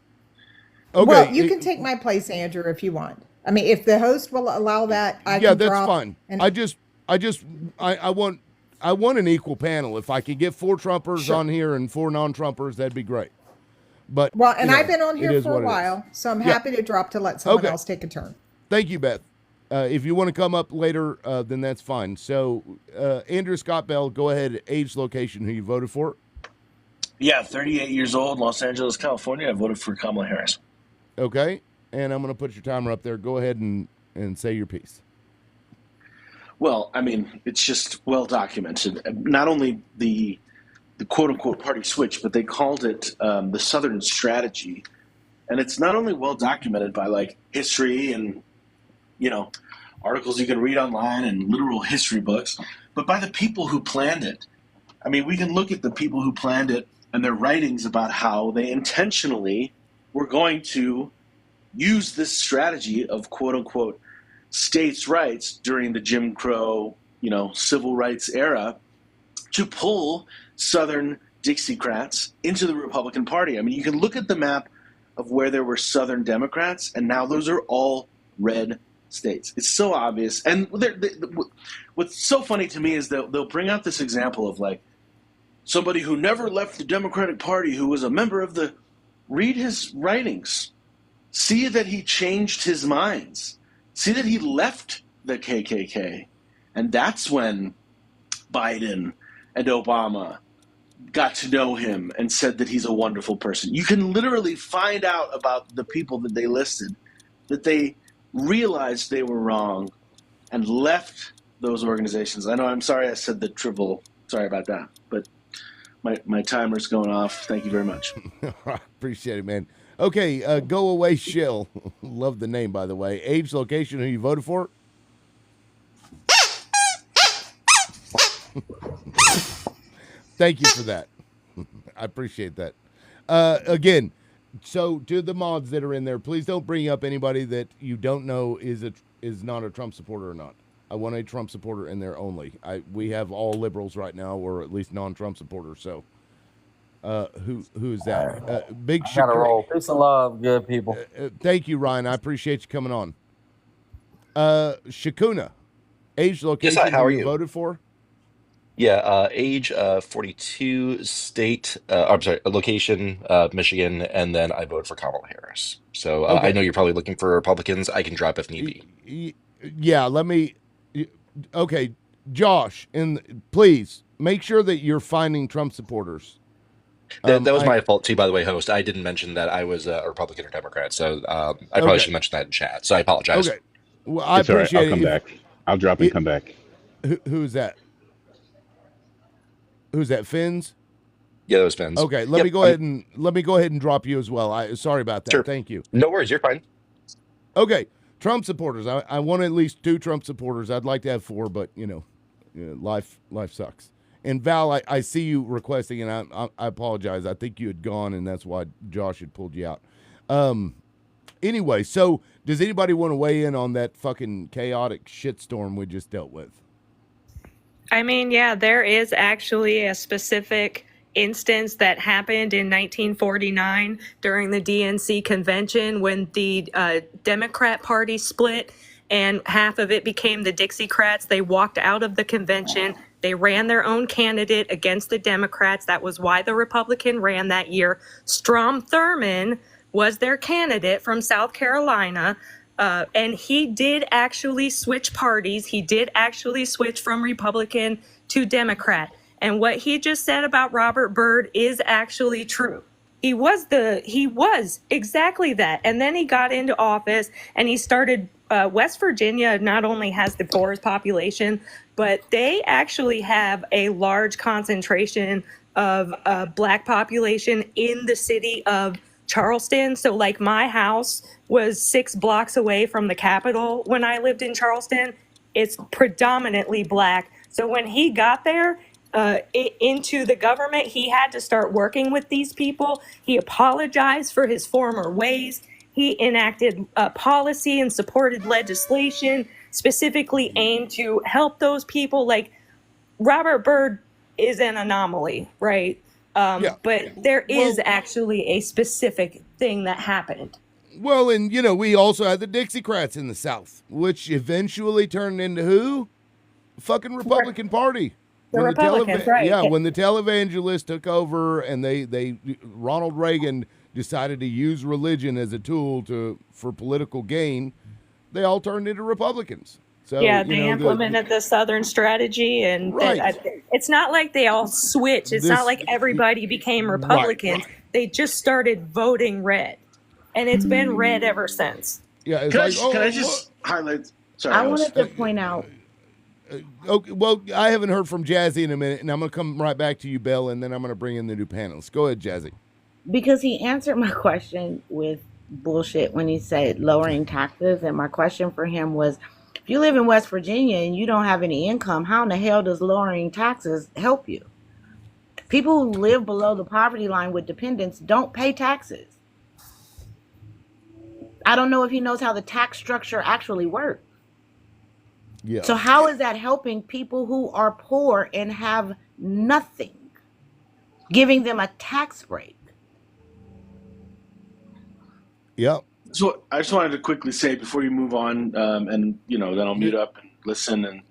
okay. Well, you can take my place, Andrew, if you want. I mean, if the host will allow that, I yeah, can that's drop. fine. And I want an equal panel. If I could get 4 Trumpers on here and 4 non-Trumpers, that'd be great. But well, and you know, I've been on it here is for what a it is. while, so I'm Yeah. happy to drop to let someone Okay. else take a turn. Thank you, Beth. If you want to come up later, then that's fine. So, Andrew Scott Bell, go ahead. Age, location, who you voted for? Yeah, 38 years old, Los Angeles, California. I voted for Kamala Harris. Okay, and I'm going to put your timer up there. Go ahead and say your piece. Well, I mean, it's just well documented. Not only the quote unquote party switch, but they called it the Southern strategy. And it's not only well documented by like history and, you know, articles you can read online and literal history books, but by the people who planned it. I mean, we can look at the people who planned it and their writings about how they intentionally were going to use this strategy of quote unquote states' rights during the Jim Crow, you know, civil rights era to pull Southern Dixiecrats into the Republican Party. I mean, you can look at the map of where there were Southern Democrats, and now those are all red states. It's so obvious. And what's so funny to me is they'll bring out this example of like somebody who never left the Democratic Party who was a member of the – read his writings. See that he changed his minds. See that he left the KKK. And that's when Biden and Obama got to know him and said that he's a wonderful person. You can literally find out about the people that they listed, that they realized they were wrong and left those organizations. I know, I'm sorry I said the triple. Sorry about that. But my timer's going off. Thank you very much. Appreciate it, man. Okay, go away, Shill. Love the name, by the way. Age, location, who you voted for? Thank you for that. I appreciate that. Again, so to the mods that are in there, please don't bring up anybody that you don't know is not a Trump supporter or not. I want a Trump supporter in there only. We have all liberals right now, or at least non-Trump supporters. So, who is that? Big I gotta roll. Peace and love, good people. Thank you, Ryan. I appreciate you coming on. Shakuna, age, location, Yes, hi, how who are you you? voted for? Yeah, age 42, state, I'm sorry, location, Michigan, and then I voted for Kamala Harris. So Okay. I know you're probably looking for Republicans. I can drop if need be. Yeah, okay, Josh, and please make sure that you're finding Trump supporters. That was my fault too, by the way, host. I didn't mention that I was a Republican or Democrat, so I probably should mention that in chat. So I apologize. Okay, well, I It's all right. appreciate I'll come it. back. I'll drop and come back. Who's that? Who's that? Fins? Yeah, those Fins. Okay, let Yep, me go ahead and drop you as well. Sorry about that. Sure. Thank you. No worries. You're fine. Okay, Trump supporters. I want at least 2 Trump supporters. I'd like to have 4, but life sucks. And Val, I see you requesting, and I apologize. I think you had gone, and that's why Josh had pulled you out. Anyway, so does anybody want to weigh in on that fucking chaotic shitstorm we just dealt with? I mean, yeah, there is actually a specific instance that happened in 1949 during the DNC convention when the Democrat Party split and half of it became the Dixiecrats. They walked out of the convention. They ran their own candidate against the Democrats. That was why the Republican ran that year. Strom Thurmond was their candidate from South Carolina. And he did actually switch parties. He did actually switch from Republican to Democrat. And what he just said about Robert Byrd is actually true. He was exactly that. And then he got into office and he started, West Virginia not only has the poorest population, but they actually have a large concentration of Black population in the city of Charleston. So like my house was 6 blocks away from the Capitol when I lived in Charleston. It's predominantly Black. So when he got there, into the government, he had to start working with these people. He apologized for his former ways. He enacted policy and supported legislation specifically aimed to help those people. Like Robert Byrd is an anomaly, right? But there is actually a specific thing that happened. Well, and we also had the Dixiecrats in the South, which eventually turned into who? Fucking Republican Party. The Republicans, right? Yeah, when the televangelists took over and they Ronald Reagan decided to use religion as a tool for political gain, they all turned into Republicans. So yeah, they implemented the Southern strategy, and it's not like they all switched. It's not like everybody became Republicans. Right. They just started voting red, and it's been red ever since. Yeah, can I just highlight? Sorry, I wanted to point out. Okay, well, I haven't heard from Jazzy in a minute, and I'm going to come right back to you, Belle, and then I'm going to bring in the new panelists. Go ahead, Jazzy. Because he answered my question with bullshit when he said lowering taxes, and my question for him was, if you live in West Virginia and you don't have any income, how in the hell does lowering taxes help you? People who live below the poverty line with dependents don't pay taxes. I don't know if he knows how the tax structure actually works. Yeah. So how is that helping people who are poor and have nothing, giving them a tax break? Yep. So I just wanted to quickly say before you move on, and then I'll mute up and listen. And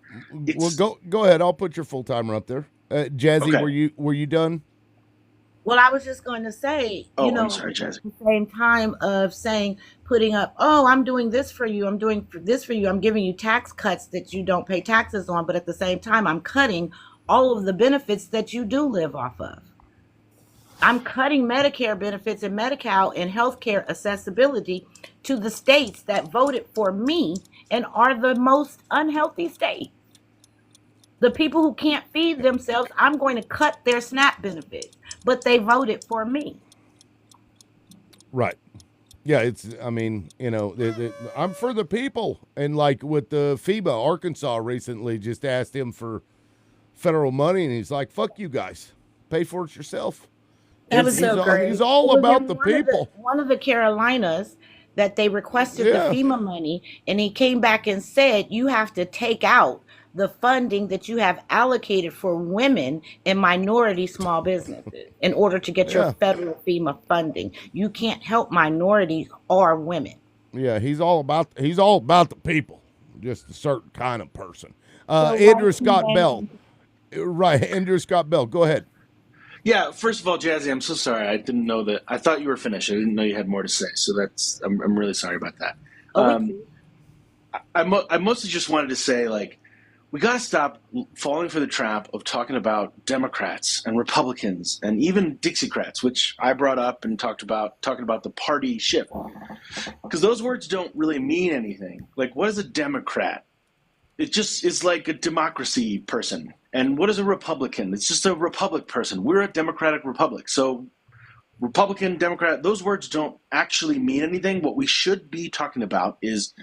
well, go ahead. I'll put your full timer up there. Jazzy, okay. Were you done? Well, I was just going to say, I'm sorry, Jazzy. At the same time of putting up, I'm doing this for you, I'm doing this for you, I'm giving you tax cuts that you don't pay taxes on, but at the same time, I'm cutting all of the benefits that you do live off of. I'm cutting Medicare benefits and Medi-Cal and healthcare accessibility to the states that voted for me and are the most unhealthy states. The people who can't feed themselves, I'm going to cut their SNAP benefits, but they voted for me. Right. Yeah, I'm for the people. And like with the FEMA, Arkansas recently just asked him for federal money, and he's like, fuck you guys. Pay for it yourself. That was so great. He's all about the people. One of the Carolinas that they requested the FEMA money, and he came back and said, you have to take out the funding that you have allocated for women and minority small businesses in order to get your federal FEMA funding. You can't help minorities or women. Yeah, he's all about the people, just a certain kind of person. Andrew Scott Bell. Right, Andrew Scott Bell. Go ahead. Yeah, first of all, Jazzy, I'm so sorry. I didn't know that. I thought you were finished. I didn't know you had more to say. So I'm really sorry about that. I mostly just wanted to say, we got to stop falling for the trap of talking about Democrats and Republicans and even Dixiecrats, which I brought up and talking about the party shift. Because those words don't really mean anything. Like, what is a Democrat? It just is like a democracy person. And what is a Republican? It's just a republic person. We're a democratic republic. So Republican, Democrat, those words don't actually mean anything. What we should be talking about is,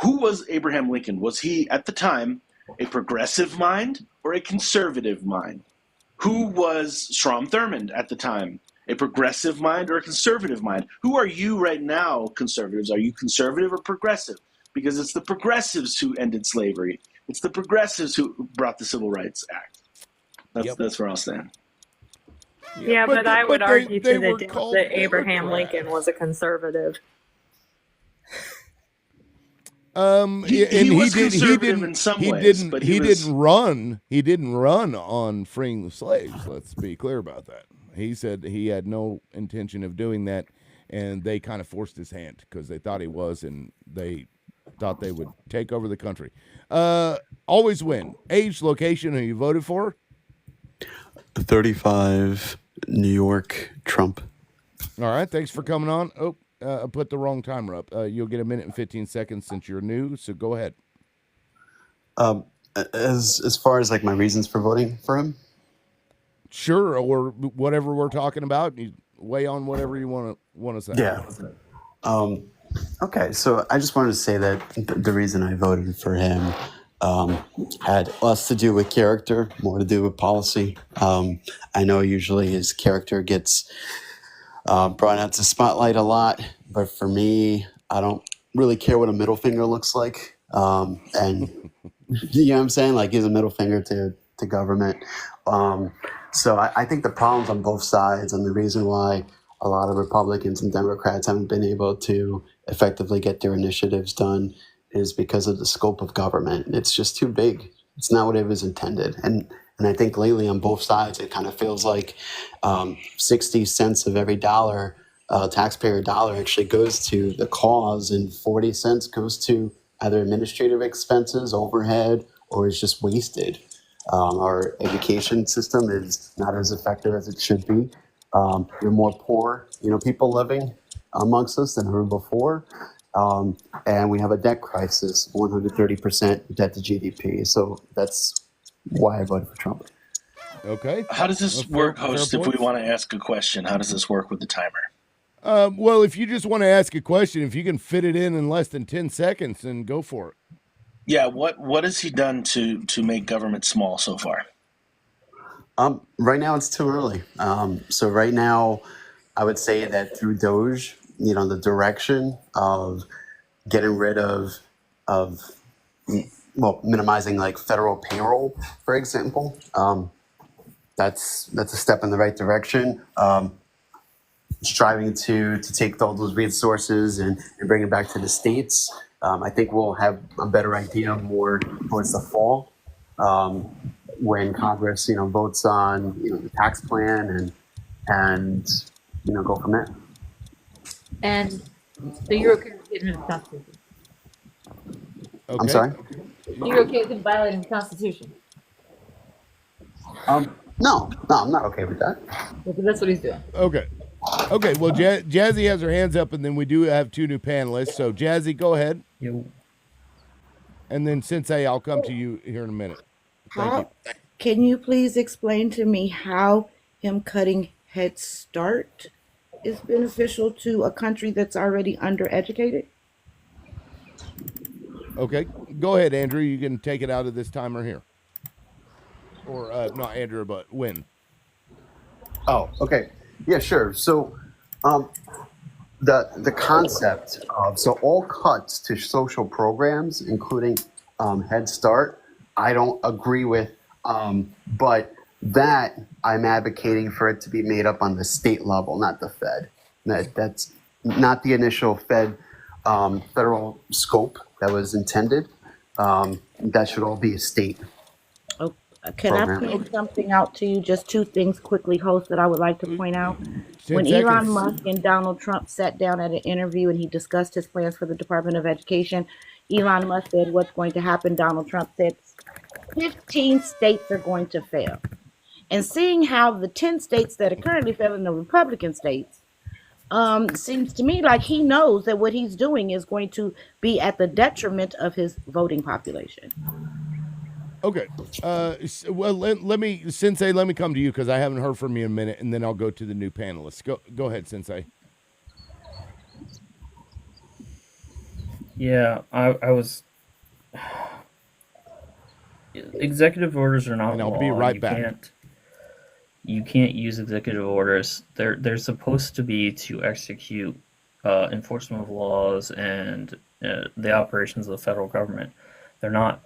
who was Abraham Lincoln? Was he, at the time, a progressive mind or a conservative mind? Who was Strom Thurmond at the time? A progressive mind or a conservative mind? Who are you right now, conservatives? Are you conservative or progressive? Because it's the progressives who ended slavery. It's the progressives who brought the Civil Rights Act. That's where I'll stand. Yeah, but I would argue they to the were death called that Abraham Democrats. Lincoln was a conservative. And He was he conservative didn't in some he ways, didn't but he he was didn't run on freeing the slaves. Let's be clear about that. He said he had no intention of doing that, and they kind of forced his hand because they thought he was, and they thought they would take over the country. Always win. Age, location, who you voted for? 35, New York, Trump. All right, thanks for coming on. Oh, I put the wrong timer up. You'll get a minute and 15 seconds since you're new, so go ahead. As far as like my reasons for voting for him, Sure, or whatever we're talking about. You weigh on whatever you want to say. yeah. Okay, so I just wanted to say that the reason I voted for him had less to do with character, more to do with policy. I know usually his character gets brought out to spotlight a lot, but for me, I don't really care what a middle finger looks like. And you know what I'm saying? Like, gives a middle finger to government. So I think the problems on both sides, and the reason why a lot of Republicans and Democrats haven't been able to effectively get their initiatives done, is because of the scope of government. It's just too big. It's not what it was intended. And I think lately on both sides, it kind of feels like 60 cents of every dollar, taxpayer dollar, actually goes to the cause, and 40 cents goes to either administrative expenses, overhead, or is just wasted. Our education system is not as effective as it should be. There are more poor, people living amongst us than ever before. And we have a debt crisis, 130% debt to GDP. So that's why I voted for Trump. Okay. How does this work, host, if we points. want to ask a question? How does this work with the timer? Well, if you just want to ask a question, if you can fit it in less than 10 seconds, then go for it. Yeah, what has he done to make government small so far? Right now, it's too early. So right now, I would say that through Doge, the direction of getting rid of minimizing like federal payroll, for example, that's a step in the right direction. Striving to take all those resources and bring it back to the states. I think we'll have a better idea more towards the fall when Congress, votes on the tax plan and go from there. And so you're okay with getting rid of the Constitution? Okay. I'm sorry. You're okay with him violating the Constitution? No, I'm not okay with that. Because that's what he's doing. Okay. Well, Jazzy has her hands up, and then we do have two new panelists. So, Jazzy, go ahead. Yo. And then, Sensei, I'll come to you here in a minute. Thank you. Can you please explain to me how him cutting Head Start is beneficial to a country that's already undereducated? Okay. Go ahead, Andrew. You can take it out of this timer here. Or, not Andrew, but Win. Oh, okay. Yeah, sure. So the concept of, so all cuts to social programs, including Head Start, I don't agree with, but that I'm advocating for it to be made up on the state level, not the Fed. That's not the initial federal scope that was intended. That should all be a state. Can I program. point something out to you? Just two things quickly, host, that I would like to point out. 10 When seconds. Elon Musk and Donald Trump sat down at an interview and he discussed his plans for the Department of Education, Elon Musk said, "What's going to happen?" Donald Trump said, 15 states are going to fail. And seeing how the 10 states that are currently failing, the Republican states, seems to me like he knows that what he's doing is going to be at the detriment of his voting population. Okay. Well, let me, Sensei, let me come to you because I haven't heard from you in a minute, and then I'll go to the new panelists. Go ahead, Sensei. Yeah, I was. Executive orders are not And I'll law. be right back. You can't use executive orders. They're supposed to be to execute enforcement of laws and the operations of the federal government. They're not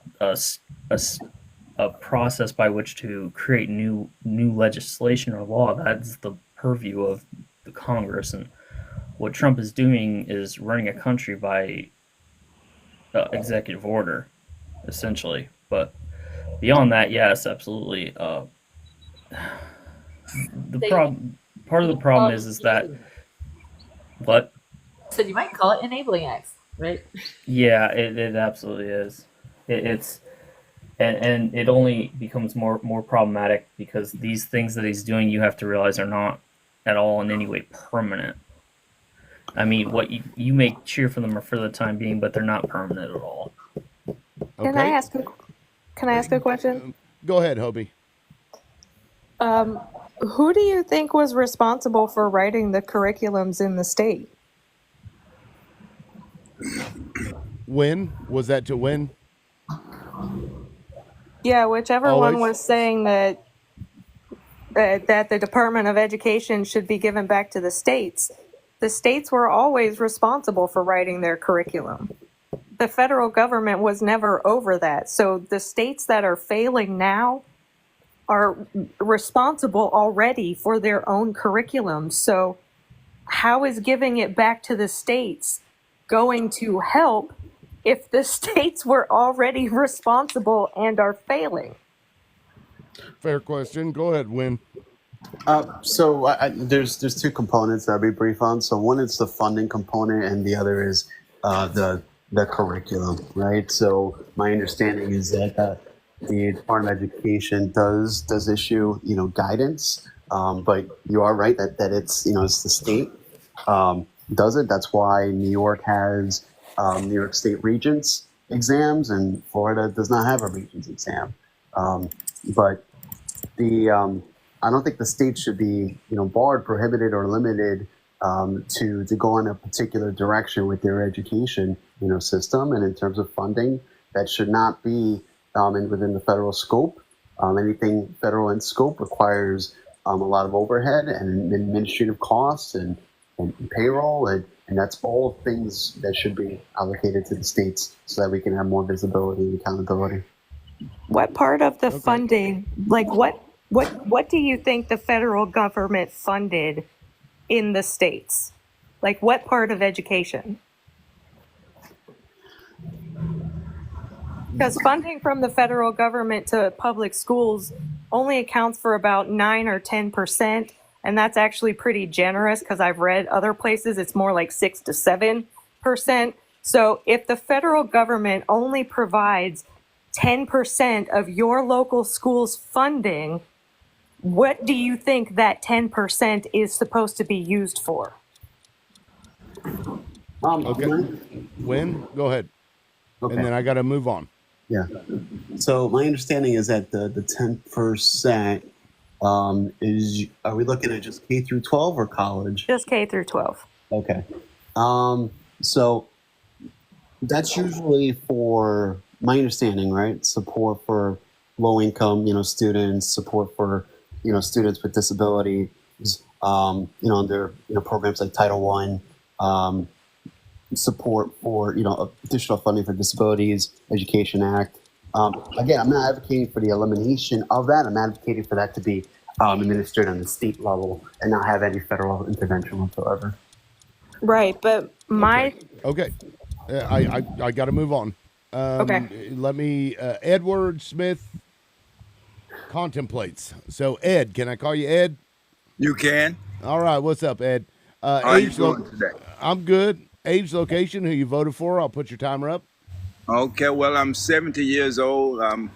a process by which to create new legislation or law. That's the purview of the Congress. And what Trump is doing is running a country by executive order, essentially. But beyond that, yes, absolutely. Part of the problem is that what? So you might call it enabling acts, right? Yeah, it absolutely is. It's and it only becomes more problematic because these things that he's doing, you have to realize, are not at all in any way permanent. I mean, what you may cheer for them for the time being, but they're not permanent at all. Can I ask a question? Go ahead, Hobie. Who do you think was responsible for writing the curriculums in the state? When was that to win? Yeah, whichever Always. one was saying that the Department of Education should be given back to the states. The states were always responsible for writing their curriculum. The federal government was never over that. So the states that are failing now are responsible already for their own curriculum. So how is giving it back to the states going to help if the states were already responsible and are failing? Fair question. Go ahead, Win. So there's two components that I'll be brief on. So one is the funding component, and the other is the curriculum, right? So my understanding is that the Department of Education does issue guidance, but you are right that it's it's the state does it. That's why New York has New York State Regents exams, and Florida does not have a Regents exam. But I don't think the state should be barred, prohibited, or limited to go in a particular direction with their education system. And in terms of funding, that should not be within the federal scope. Anything federal in scope requires a lot of overhead and administrative costs and payroll, and that's all things that should be allocated to the states so that we can have more visibility and accountability. What part of the funding, like what do you think the federal government funded in the states? Like what part of education? Because funding from the federal government to public schools only accounts for about 9 or 10%. And that's actually pretty generous because I've read other places it's more like 6 to 7%. So if the federal government only provides 10% of your local school's funding, what do you think that 10% is supposed to be used for? Okay. Win, go ahead. Okay. And then I got to move on. Yeah. So my understanding is that the 10% is, are we looking at just K through 12 or college? Just K through 12. Okay. So that's usually for my understanding, right? Support for low income, students, support for, students with disabilities, under, programs like Title I, support for, additional funding for Disabilities Education Act. Again, I'm not advocating for the elimination of that. I'm advocating for that to be administered on the state level and not have any federal intervention whatsoever. Right, but my... Okay. I got to move on. Okay. Let me, Edward Smith contemplates. So, Ed, can I call you Ed? You can. All right. What's up, Ed? How are you doing today? I'm good. Age, location, who you voted for. I'll put your timer up. Okay, well, I'm 70 years old. I'm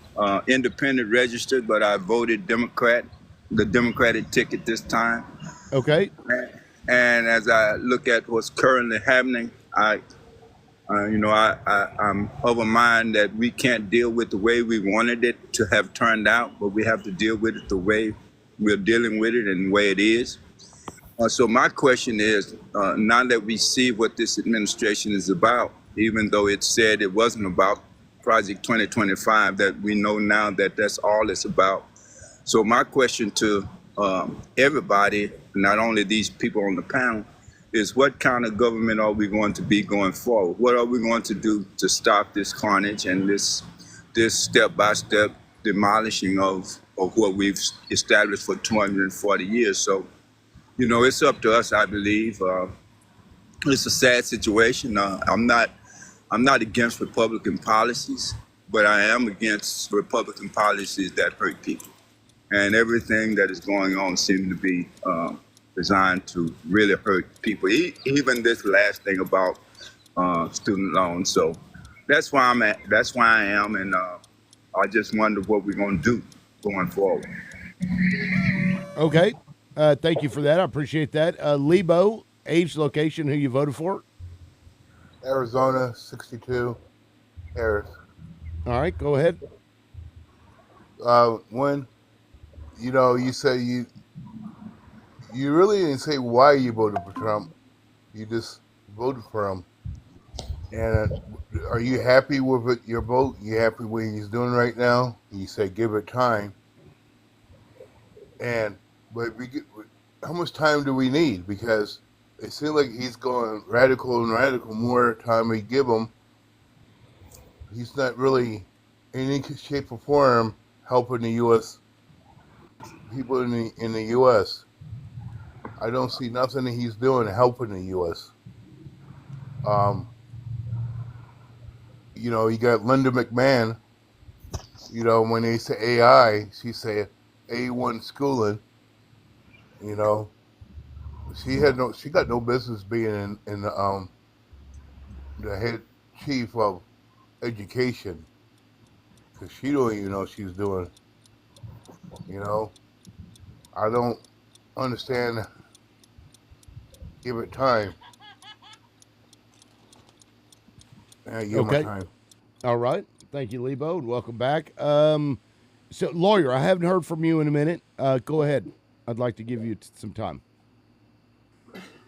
independent registered, but I voted Democrat, the Democratic ticket this time. Okay. And as I look at what's currently happening, I'm of a mind that we can't deal with the way we wanted it to have turned out, but we have to deal with it the way we're dealing with it and the way it is. So my question is, now that we see what this administration is about, even though it said it wasn't about Project 2025, that we know now that that's all it's about. So my question to everybody, not only these people on the panel, is what kind of government are we going to be going forward? What are we going to do to stop this carnage and this step-by-step demolishing of what we've established for 240 years. So, you know, it's up to us, I believe. It's a sad situation. I'm not against Republican policies, but I am against Republican policies that hurt people. And everything that is going on seems to be designed to really hurt people. Even this last thing about student loans. So that's why I'm at. That's why I am, and I just wonder what we're going to do going forward. Okay. Thank you for that. I appreciate that. Lebo, age, location, who you voted for? Arizona, 62, Harris. All right, go ahead. When, you know, you say you really didn't say why you voted for Trump. You just voted for him. And are you happy with it, your vote? You happy with what he's doing right now? You say give it time. But how much time do we need? Because it seems like he's going radical and radical. More time we give him, he's not really in any shape or form helping the U.S. people in the U.S. I don't see nothing that he's doing helping the U.S. You know, you got Linda McMahon. You know, when they say AI, she said A1 schooling. You know, she got no business being in the head chief of education, because she don't even know what she's doing. You know, I don't understand. Give it time. Yeah, give Okay. my time. All right. Thank you, Lebo, and welcome back. So, lawyer, I haven't heard from you in a minute. Go ahead. I'd like to give you some time.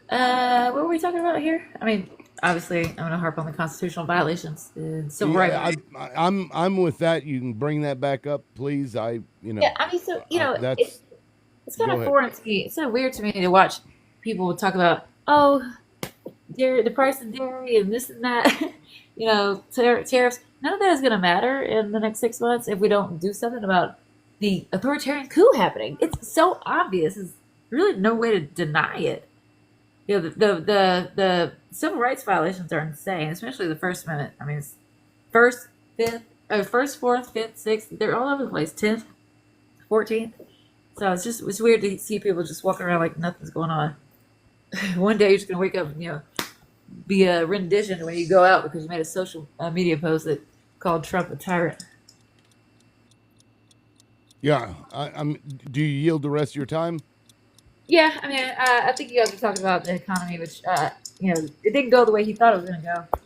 What were we talking about here? I mean, obviously, I'm going to harp on the constitutional violations and civil rights. I'm with that. You can bring that back up, please. Yeah, I mean, so it's kind Go of ahead. foreign to me. It's kind of weird to me to watch people talk about, dairy, the price of dairy and this and that, tariffs. None of that is going to matter in the next 6 months if we don't do something about the authoritarian coup happening. It's so obvious. There's really no way to deny it. You know, the civil rights violations are insane, especially the First Amendment. I mean, it's first, fourth, fifth, sixth. They're all over the place. 10th, 14th. So it's weird to see people just walking around like nothing's going on. One day you're just gonna wake up and be a rendition when you go out because you made a social media post that called Trump a tyrant. Yeah. Do you yield the rest of your time? Yeah, I mean, I think you guys were talking about the economy, which it didn't go the way he thought it was gonna go.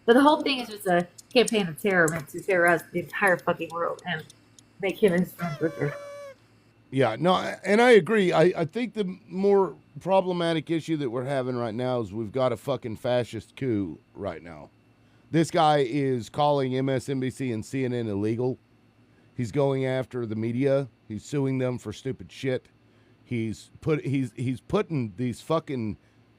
But the whole thing is just a campaign of terror meant to terrorize the entire fucking world and make him and his friends richer. Yeah, no, and I agree. I think the more problematic issue that we're having right now is we've got a fucking fascist coup right now. This guy is calling MSNBC and CNN illegal. He's going after the media. He's suing them for stupid shit. He's putting these fucking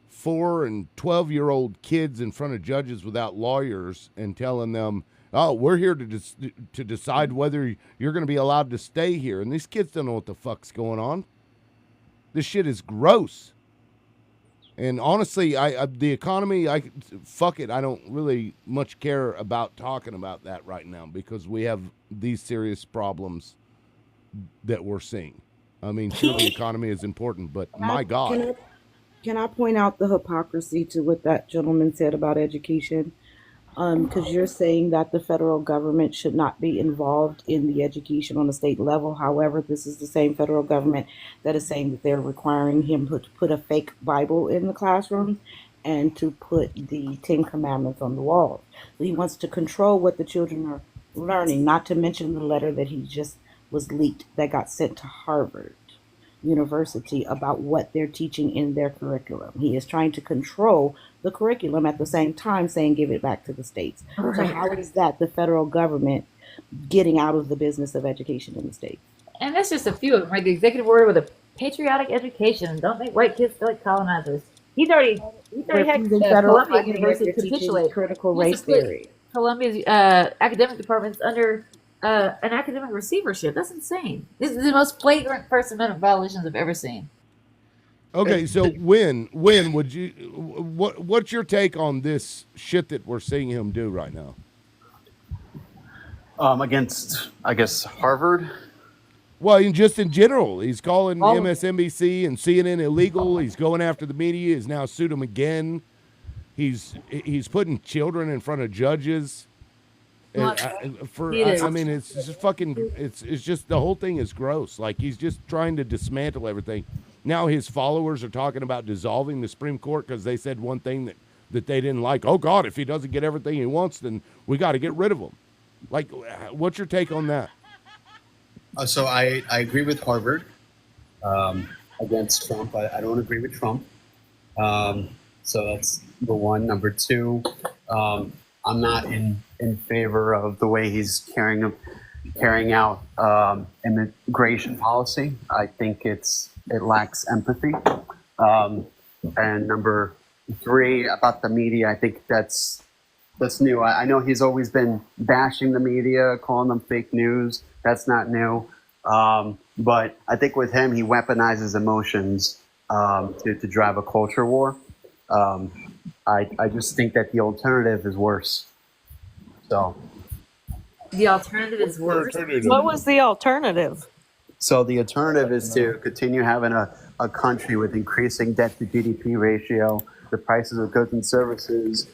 4 and 12-year-old kids in front of judges without lawyers and telling them, "Oh, we're here to decide whether you're going to be allowed to stay here." And these kids don't know what the fuck's going on. This shit is gross. And honestly, the economy, fuck it. I don't really much care about talking about that right now because we have these serious problems that we're seeing. I mean, sure, the economy is important, but my God. Can I point out the hypocrisy to what that gentleman said about education? Because you're saying that the federal government should not be involved in the education on the state level. However, this is the same federal government that is saying that they're requiring him to put a fake Bible in the classroom and to put the 10 Commandments on the wall. So he wants to control what the children are learning, not to mention the letter that he just was leaked that got sent to Harvard University about what they're teaching in their curriculum. He is trying to control the curriculum at the same time saying give it back to the states. So how is that the federal government getting out of the business of education in the states? And that's just a few of them, right? The executive order with a patriotic education. Don't make white kids feel like colonizers. He's already had Columbia University capitulate. Critical race theory. Columbia's academic departments under an academic receivership. That's insane. This is the most flagrant First Amendment violations I've ever seen. Okay, so when would you? What's your take on this shit that we're seeing him do right now? Against, I guess, Harvard. Well, just in general, he's calling All- MSNBC and CNN illegal. He's going after the media. He's now sued them again. He's putting children in front of judges. Well, I mean, it's just fucking. It's just the whole thing is gross. Like he's just trying to dismantle everything. Now his followers are talking about dissolving the Supreme Court because they said one thing that they didn't like. Oh God, if he doesn't get everything he wants, then we got to get rid of him. Like, what's your take on that? So I agree with Harvard against Trump. I don't agree with Trump. So that's number one. Number two, I'm not in favor of the way he's carrying out immigration policy. I think it lacks empathy. And number three, about the media, I think that's new. I know he's always been bashing the media, calling them fake news. That's not new. But I think with him, he weaponizes emotions to drive a culture war. I just think that the alternative is worse. So The alternative is worse. What was the alternative? So the alternative is to continue having a country with increasing debt to GDP ratio, the prices of goods and services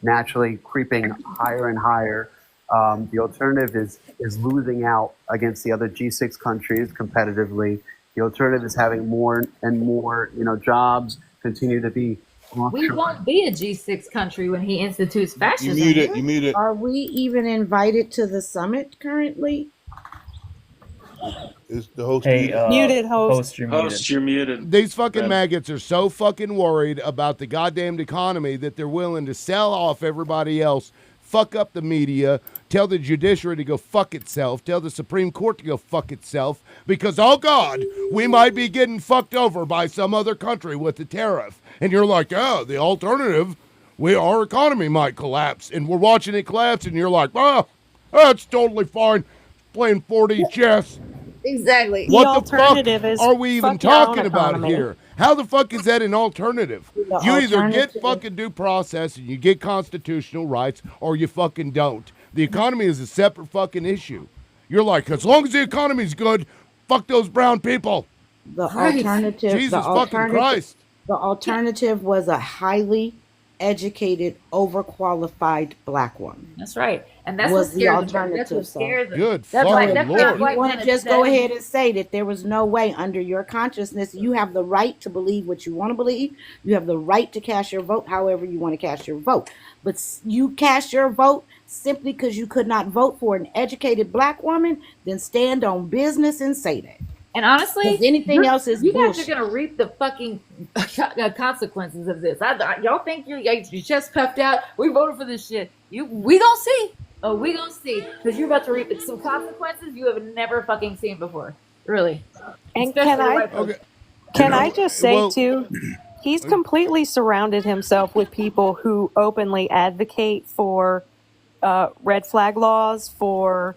naturally creeping higher and higher. The alternative is losing out against the other G6 countries competitively. The alternative is having more and more, jobs continue to be. We won't be a G6 country when he institutes fascism. You muted. Are we even invited to the summit currently? Is the host Hey, muted? Muted host. Host, you're muted. Host, you're muted. These fucking Red. maggots are so fucking worried about the goddamn economy that they're willing to sell off everybody else, fuck up the media, tell the judiciary to go fuck itself, tell the Supreme Court to go fuck itself, because, oh God, we might be getting fucked over by some other country with the tariff. And you're like, oh, the alternative, our economy might collapse. And we're watching it collapse, and you're like, that's totally fine. Playing 4D chess. Exactly. What The the fuck alternative is are we even fuck your own talking about economy. here? How the fuck is that an alternative? The You either get alternative- fucking due process and you get constitutional rights, or you fucking don't. The economy is a separate fucking issue. You're like, as long as the economy's good, fuck those brown people. The Right. alternative. Jesus the fucking alternative, Christ. The alternative was a highly educated, overqualified black woman. That's right. And that's Was what the scares them. alternative, That's what so. scares them. Good That's why fucking that's why Lord. white You want men to are just go saying- ahead and say that there was no way under your consciousness you have the right to believe what you want to believe. You have the right to cast your vote however you want to cast your vote. But you cast your vote simply because you could not vote for an educated black woman, then stand on business and say that. And honestly, 'Cause anything else is you guys bullshit. are gonna reap the fucking consequences of this. Y'all think you're chest puffed out? We voted for this shit. We gonna see. Oh, we gonna see because you're about to reap some consequences you have never fucking seen before. Really. And Especially can I white folks. Okay. can I just say Well- too, he's completely surrounded himself with people who openly advocate for red flag laws, for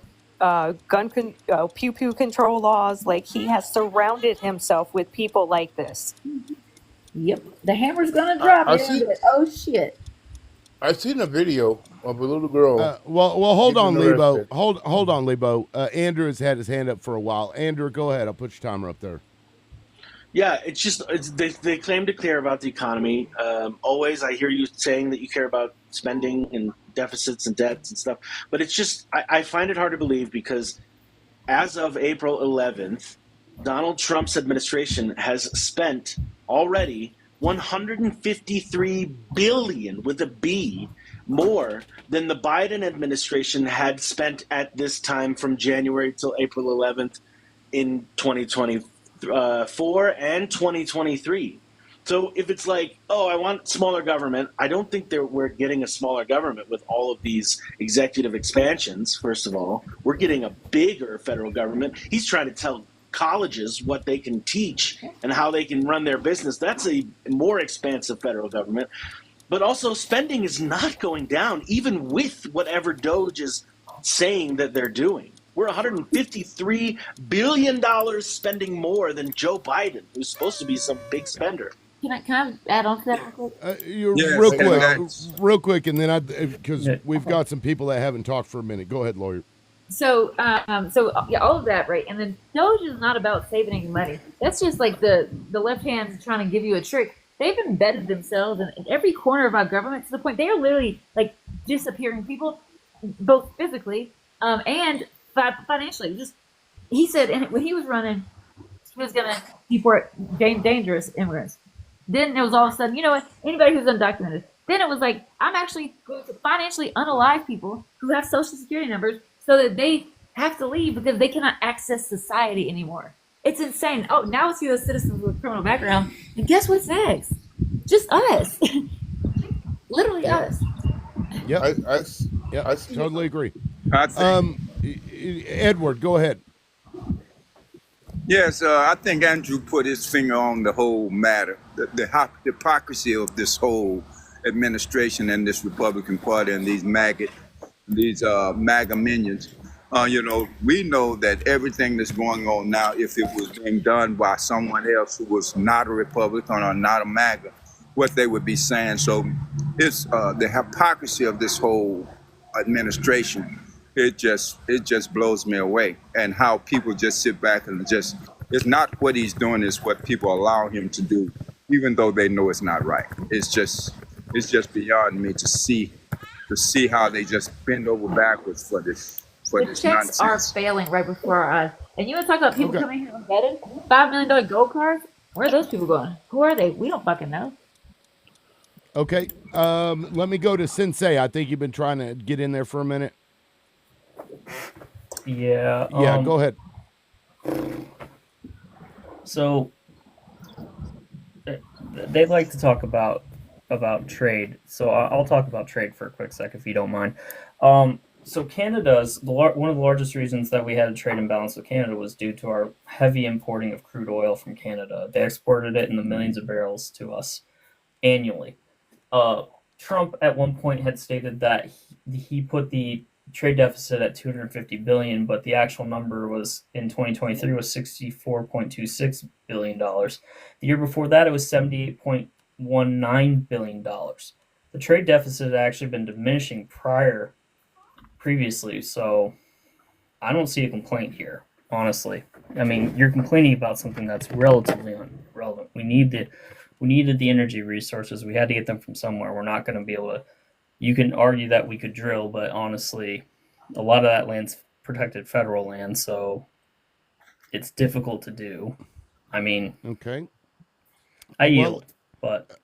pew pew control laws. Like he has surrounded himself with people like this. Yep. The hammer's gonna drop. I isn't see- it? Oh shit. I seen a video of a little girl. Well, hold on, Getting Lebo. arrested. Hold on, Lebo. Andrew has had his hand up for a while. Andrew, go ahead. I'll put your timer up there. Yeah, they claim to care about the economy. Always, I hear you saying that you care about spending and deficits and debts and stuff. But it's just, I find it hard to believe because as of April 11th, Donald Trump's administration has spent already $153 billion with a B more than the Biden administration had spent at this time from January till April 11th in 2024 and 2023. So if it's like, oh, I want smaller government, I don't think we're getting a smaller government with all of these executive expansions, first of all. We're getting a bigger federal government. He's trying to tell colleges what they can teach and how they can run their business. That's a more expansive federal government. But also spending is not going down, even with whatever DOGE is saying that they're doing. We're $153 billion spending more than Joe Biden, who's supposed to be some big spender. Can I add on to that real quick? Yes, real quick, and then because we've got some people that haven't talked for a minute. Go ahead, lawyer. So, yeah, all of that, right? And then Doge is not about saving any money. That's just like the left hand trying to give you a trick. They've embedded themselves in every corner of our government to the point they are literally like disappearing people, both physically and financially. Just he said, and when he was running, he was gonna deport dangerous immigrants. Then it was all of a sudden, you know what? Anybody who's undocumented. Then it was like, I'm actually going to financially unalive people who have social security numbers so that they have to leave because they cannot access society anymore. It's insane. Oh, now it's U.S. citizens with criminal background. And guess what's next? Just us. Literally us. Yep. I totally agree. I think, Edward, go ahead. yes, I think Andrew put his finger on the whole matter, the hypocrisy of this whole administration and this Republican Party and these MAGA minions. We know that everything that's going on now, if it was being done by someone else who was not a Republican or not a MAGA, what they would be saying. So it's the hypocrisy of this whole administration. It just blows me away. And how people just sit back and it's not what he's doing, it's what people allow him to do, even though they know it's not right. It's just beyond me to see how they just bend over backwards for this Checks nonsense. are failing right before our eyes. And you want to talk about people coming here embedded? $5 million gold cards? Where are those people going? Who are they? We don't fucking know. Okay. Let me go to Sensei. I think you've been trying to get in there for a minute. Yeah. Yeah, go ahead. So they like to talk about trade. So I'll talk about trade for a quick sec if you don't mind. So Canada's one of the largest reasons that we had a trade imbalance with Canada was due to our heavy importing of crude oil from Canada. They exported it in the millions of barrels to us annually. Trump at one point had stated that he put the trade deficit at $250 billion, but the actual number was in 2023 was $64.26 billion. The year before that, it was $78.19 billion. The trade deficit had actually been diminishing previously, so I don't see a complaint here, honestly. I mean, you're complaining about something that's relatively irrelevant. We needed the energy resources. We had to get them from somewhere. We're not going to be able to. You can argue that we could drill, but honestly, a lot of that land's protected federal land, so it's difficult to do. I mean, okay. I yield, but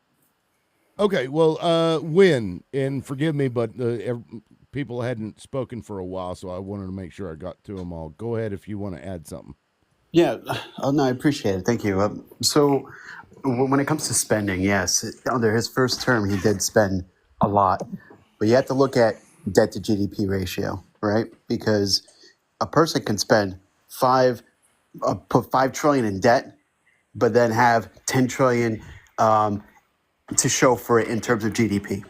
okay. Well, Win, and forgive me, but people hadn't spoken for a while, so I wanted to make sure I got to them all. Go ahead if you want to add something. Yeah, no, I appreciate it. Thank you. So when it comes to spending, yes, under his first term, he did spend a lot, but you have to look at debt to GDP ratio, right? Because a person can spend put $5 trillion in debt, but then have 10 trillion to show for it in terms of GDP,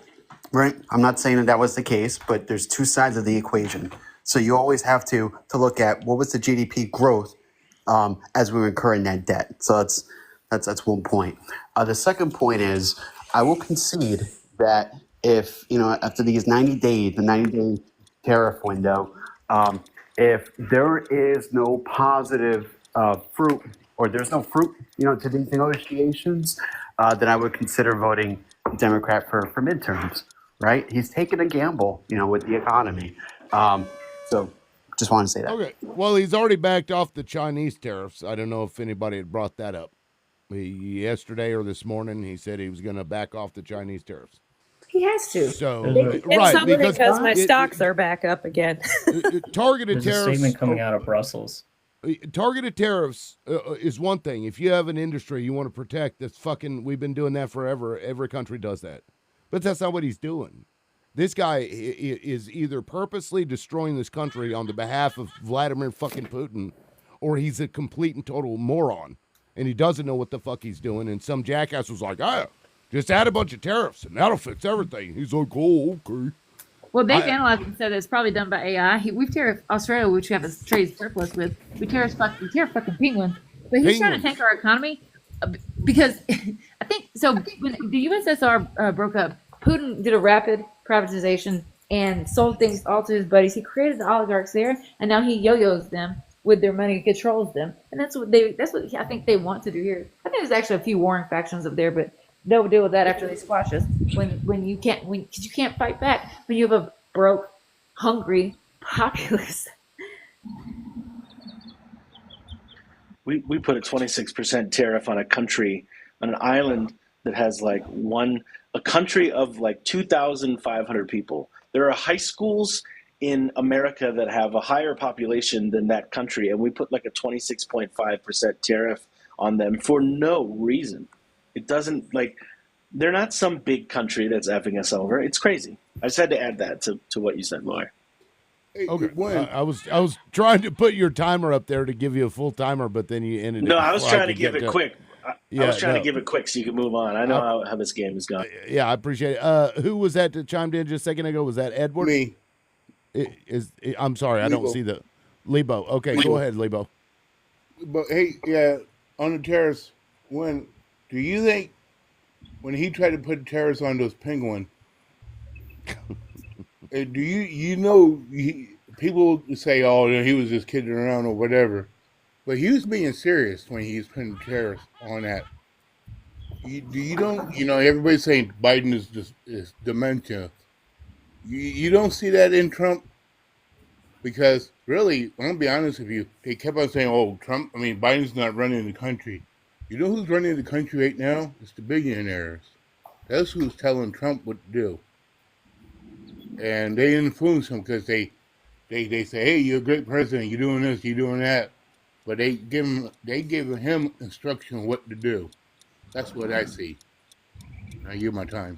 right? I'm not saying that was the case, but there's two sides of the equation. So you always have to look at what was the GDP growth as we were incurring that debt. So that's one point. The second point is I will concede that if, after these 90 days, the 90-day tariff window, if there is no positive fruit or there's no fruit, to these negotiations, then I would consider voting Democrat for midterms, right? He's taking a gamble, with the economy. So just want to say that. Okay. Well, he's already backed off the Chinese tariffs. I don't know if anybody had brought that up. Yesterday or this morning, he said he was going to back off the Chinese tariffs. He has to. So, And right, because my stocks are back up again. Targeted there's a tariffs. statement coming out of Brussels. Targeted tariffs is one thing. If you have an industry you want to protect, we've been doing that forever. Every country does that. But that's not what he's doing. This guy is either purposely destroying this country on the behalf of Vladimir fucking Putin, or he's a complete and total moron, and he doesn't know what the fuck he's doing. And some jackass was like, just add a bunch of tariffs, and that'll fix everything. He's like, oh, okay. Well, they've I- analyzed and said it's probably done by AI. We've tariffed Australia, which we have a trade surplus with. We tariff fucking penguins. But he's trying to Penguins. tank our economy because I think so. When the USSR broke up, Putin did a rapid privatization and sold things all to his buddies. He created the oligarchs there, and now he yo-yos them with their money, controls them, and that's what I think they want to do here. I think there's actually a few warring factions up there, but they'll deal with that after they squash us. When you can't because you can't fight back when you have a broke, hungry populace. We put a 26% tariff on a country, on an island that has like a country of like 2,500 people. There are high schools in America that have a higher population than that country, and we put like a 26.5% tariff on them for no reason. It doesn't, like, they're not some big country that's effing us over. It's crazy. I just had to add that to what you said, Lloyd. Okay. I was trying to put your timer up there to give you a full timer, but then you ended it. No, I was before trying to could give get it quick. I was trying to give it quick so you can move on. I know how this game is going. Yeah, I appreciate it. Who was that chimed in just a second ago? Was that Edward? Me. I'm sorry, I don't Lebo. see the Lebo. Okay, Lebo. go ahead, Lebo. But hey, yeah, on the tariffs, do you think when he tried to put tariffs on those penguins, do you know people say, oh, he was just kidding around or whatever, but he was being serious when he was putting tariffs on that. Everybody's saying Biden is dementia. You don't see that in Trump? Because really, I'm going to be honest with you, they kept on saying, Biden's not running the country. You know who's running the country right now? It's the billionaires. That's who's telling Trump what to do. And they influence him because they say, hey, you're a great president, you're doing this, you're doing that. But they give him instruction what to do. That's what I see. I give my time.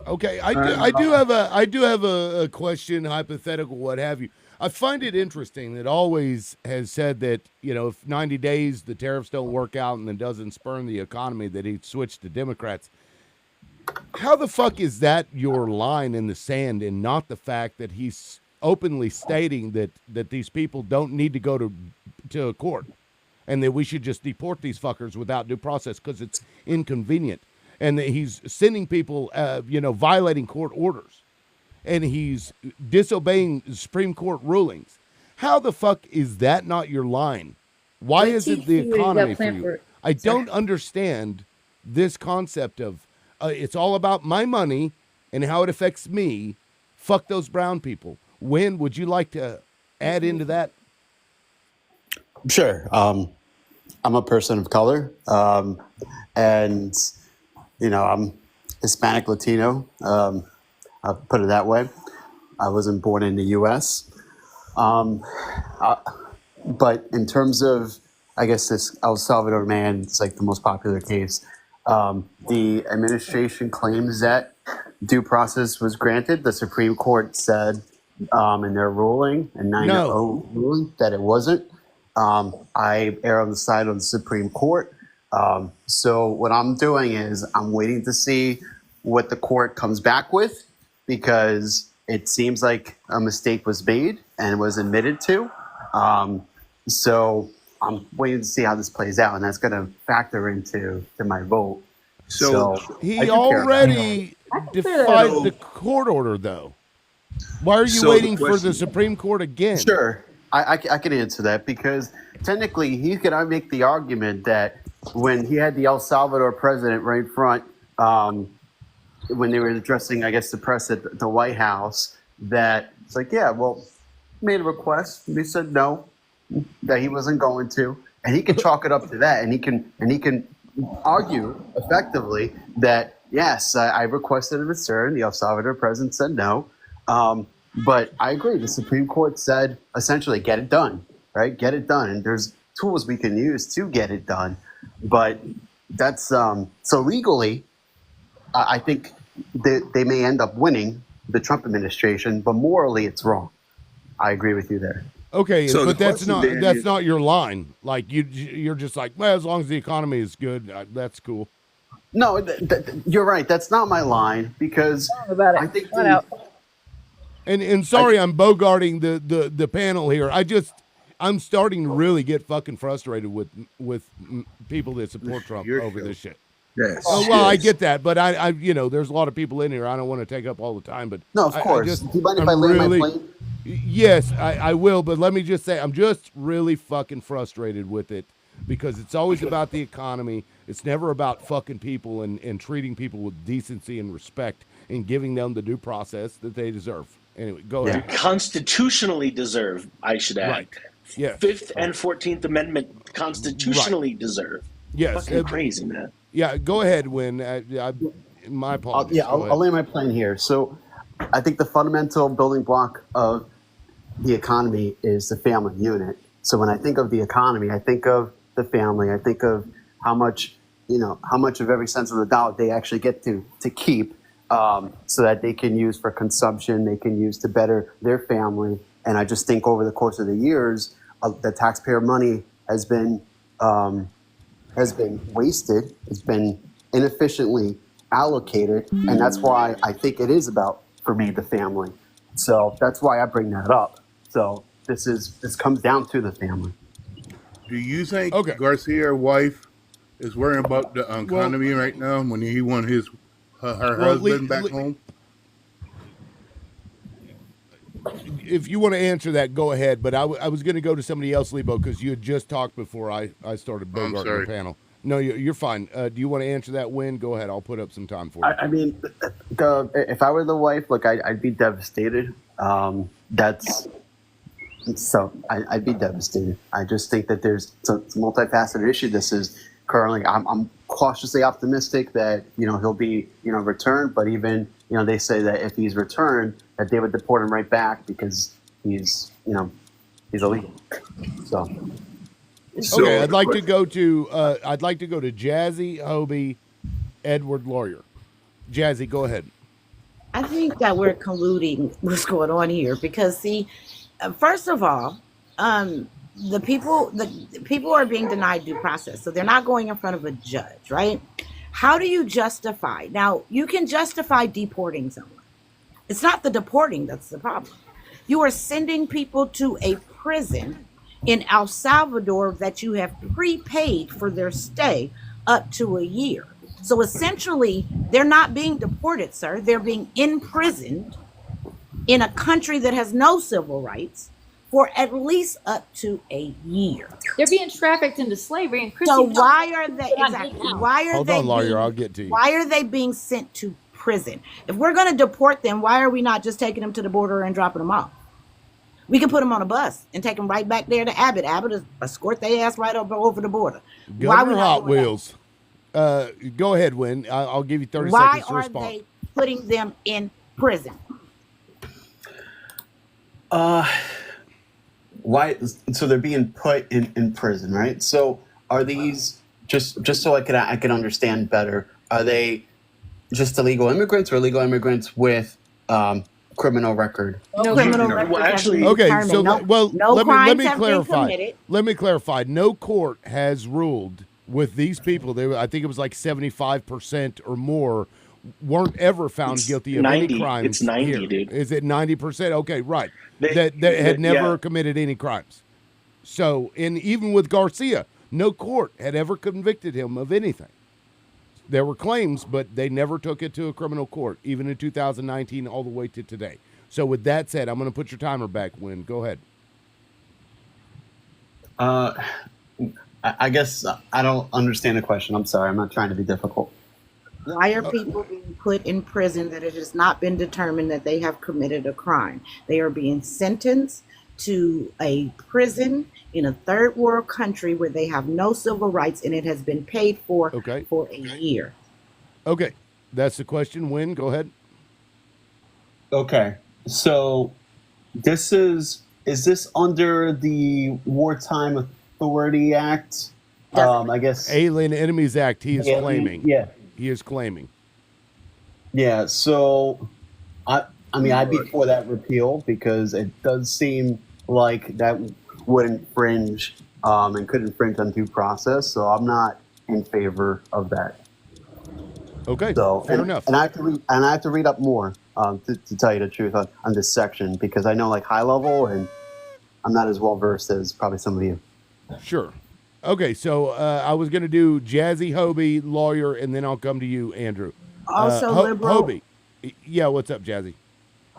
Okay, I do have a question, hypothetical, what have you. I find it interesting that always has said that, if 90 days the tariffs don't work out and it doesn't spurn the economy, that he'd switch to Democrats. How the fuck is that your line in the sand and not the fact that he's openly stating that these people don't need to go to a court and that we should just deport these fuckers without due process because it's inconvenient, and that he's sending people, violating court orders, and he's disobeying Supreme Court rulings? How the fuck is that not your line? Why is it the economy for you? I don't understand this concept of it's all about my money and how it affects me. Fuck those brown people. When would you like to add into that? Sure. I'm a person of color, and I'm Hispanic Latino. I'll put it that way. I wasn't born in the U.S. But in terms of, I guess, this El Salvador man, it's like the most popular case. The administration claims that due process was granted. The Supreme Court said in their ruling, in 9-0 ruling, that it wasn't. I err on the side of the Supreme Court. So what I'm doing is I'm waiting to see what the court comes back with, because it seems like a mistake was made and was admitted to. So I'm waiting to see how this plays out, and that's going to factor into my vote. So he already defied the court order, though. Why are you waiting for the Supreme Court again? Sure. I can answer that, because technically he could make the argument that when he had the El Salvador president right in front, when they were addressing, I guess, the press at the White House, that it's like, yeah, well, made a request. They said no, that he wasn't going to, and he can chalk it up to that, and he can argue effectively that yes, I requested a return. The El Salvador president said no. But I agree. The Supreme Court said essentially get it done, right? Get it done. And there's tools we can use to get it done. But that's so legally, I think they may end up winning, the Trump administration, but morally it's wrong. I agree with you there. Okay, So but the that's question not then not your line. Like you're just like, well, as long as the economy is good, that's cool. No, you're right. That's not my line, because about it. I think Flat out. And sorry, I'm bogarting the panel here. I'm starting to really get fucking frustrated with people that support Trump over this shit. Yes. Oh, well, I get that, but I there's a lot of people in here. I don't want to take up all the time, but No, of course. Do you mind if I land my plane? Yes, I will, but let me just say, I'm just really fucking frustrated with it because it's always about the economy. It's never about fucking people and treating people with decency and respect and giving them the due process that they deserve. Anyway, go ahead. Constitutionally deserve, I should add. Right. Yeah. 5th and 14th Amendment constitutionally deserve. Yes. Fucking crazy, man. Yeah, go ahead, Win. My apologies. I'll land my plane here. So I think the fundamental building block of the economy is the family unit. So when I think of the economy, I think of the family. I think of how much of every cent of the dollar they actually get to keep, so that they can use for consumption, they can use to better their family. And I just think over the course of the years, the taxpayer money has been wasted, has been inefficiently allocated, and that's why I think it is about, for me, the family. So that's why I bring that up. So this comes down to the family. Do you think Garcia's wife is worrying about the economy right now when he want her husband back home? If you want to answer that, go ahead. But I was going to go to somebody else, Lebo, because you had just talked before I started bogarting the panel. No, you're fine. Do you want to answer that, Win? Go ahead. I'll put up some time for you. I mean, if I were the wife, look, I'd be devastated. I'd be devastated. I just think that it's a multifaceted issue. This is currently, I'm cautiously optimistic that, he'll be, returned. But even, they say that if he's returned, that they would deport him right back because he's illegal. So. Okay, I'd like to go to Jazzy, Hobie, Edward Lawyer. Jazzy, go ahead. I think that we're colluding what's going on here because, see, first of all, the people are being denied due process, so they're not going in front of a judge, right? How do you justify? Now, you can justify deporting someone. It's not the deporting that's the problem. You are sending people to a prison in El Salvador that you have prepaid for their stay up to a year. So essentially, they're not being deported, sir. They're being imprisoned in a country that has no civil rights for at least up to a year. They're being trafficked into slavery. And so why are they Hold on, Lawyer, I'll get to you. Why are they being sent to prison? If we're going to deport them, why are we not just taking them to the border and dropping them off? We can put them on a bus and take them right back there to Abbott. Abbott is escort their ass right over the border. Governor Hot Wheels. Go ahead, Win. I'll give you 30 Why seconds to respond. are they putting them in prison? Why? So they're being put in prison, right? So are these just so I can understand better? Are they just illegal immigrants or illegal immigrants with criminal record? No criminal record. Well, actually, Okay, so let me have been clarify. committed. Let me clarify. No court has ruled with these people. I think it was like 75% or more weren't ever found guilty of 90. any crimes. It's 90, here. dude. Is it 90%? Okay, right. They That had never yeah. committed any crimes. So, and even with Garcia, no court had ever convicted him of anything. There were claims, but they never took it to a criminal court, even in 2019 all the way to today. So with that said, I'm going to put your timer back, Win. Go ahead. I guess I don't understand the question. I'm sorry. I'm not trying to be difficult. Why are people being put in prison that it has not been determined that they have committed a crime? They are being sentenced to a prison in a third world country where they have no civil rights and it has been paid for for a year. Okay. That's the question. Win, go ahead. Okay. So is this under the Wartime Authority Act? I guess Alien Enemies Act, he is claiming. Yeah. He is claiming. Yeah, so I mean I'd be for that repeal because it does seem like that would infringe and could infringe on due process. So I'm not in favor of that. Okay, so fair enough. And I have to read up more to tell you the truth on this section, because I know like high level and I'm not as well versed as probably some of you. Sure. Okay, so I was going to do Jazzy, Hobie, Lawyer, and then I'll come to you, Andrew. Also, liberal. Hobie. Yeah, what's up, Jazzy?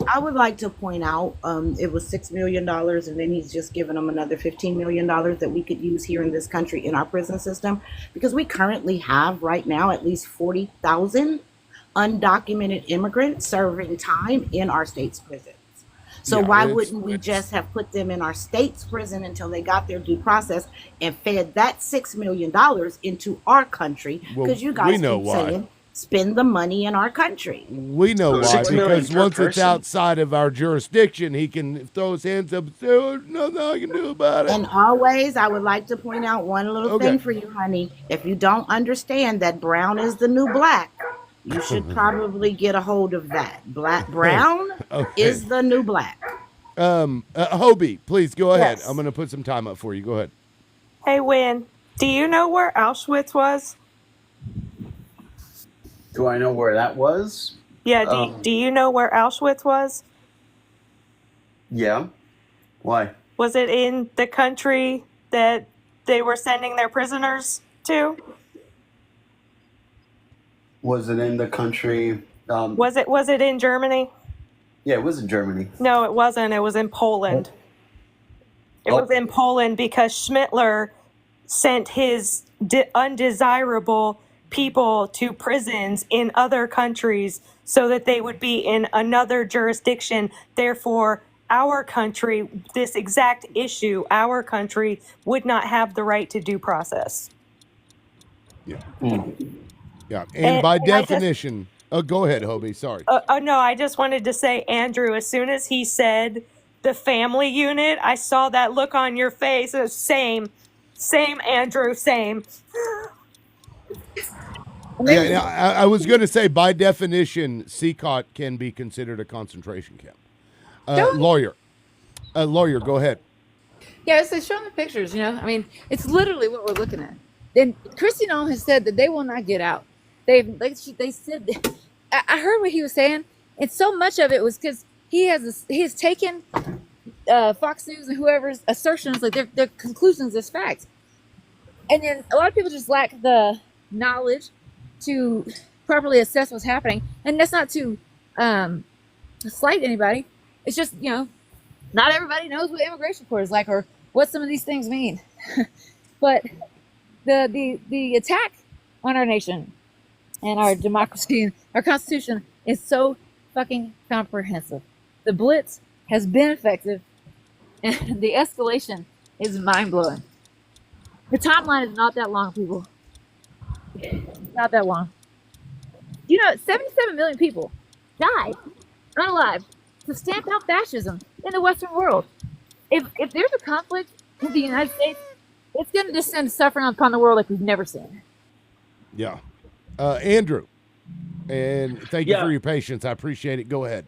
I would like to point out it was $6 million, and then he's just given them another $15 million that we could use here in this country in our prison system, because we currently have right now at least 40,000 undocumented immigrants serving time in our state's prisons. So why wouldn't we just have put them in our state's prison until they got their due process and fed that $6 million into our country? Because you guys keep saying, spend the money in our country. We know why, because once it's outside of our jurisdiction, he can throw his hands up and say, oh, nothing I can do about it. And always, I would like to point out one little thing for you, honey. If you don't understand that brown is the new black, you should probably get a hold of that. Brown is the new black. Hobie, please go ahead. Yes. I'm going to put some time up for you. Go ahead. Hey, Win, do you know where Auschwitz was? Do I know where that was? Yeah, do you know where Auschwitz was? Yeah. Why? Was it in the country that they were sending their prisoners to? Was it in the country? Was it in Germany? Yeah, it was in Germany. No, it wasn't. It was in Poland. It was in Poland because Schmittler sent his undesirable people to prisons in other countries so that they would be in another jurisdiction. Therefore, our country, this exact issue, our country would not have the right to due process. Yeah. Yeah. And by definition, go ahead, Hobie. Sorry. No, I just wanted to say, Andrew, as soon as he said the family unit, I saw that look on your face. It was same, Andrew, same. Yeah, I was going to say, by definition, CCOT can be considered a concentration camp. Lawyer, go ahead. Yeah, it's showing the pictures, I mean, it's literally what we're looking at. Then Christy Nolan has said that they will not get out. They said, I heard what he was saying, and so much of it was because he has taken Fox News and whoever's assertions, like their conclusions as facts. And then a lot of people just lack the knowledge to properly assess what's happening. And that's not to slight anybody. It's just, not everybody knows what immigration court is like or what some of these things mean. But the attack on our nation and our democracy and our Constitution is so fucking comprehensive. The blitz has been effective, and the escalation is mind-blowing. The timeline is not that long, people. Not that long. 77 million people died unalive to stamp out fascism in the Western world. If there's a conflict in the United States, it's going to descend suffering upon the world like we've never seen. Yeah. Andrew, and thank you for your patience. I appreciate it. Go ahead.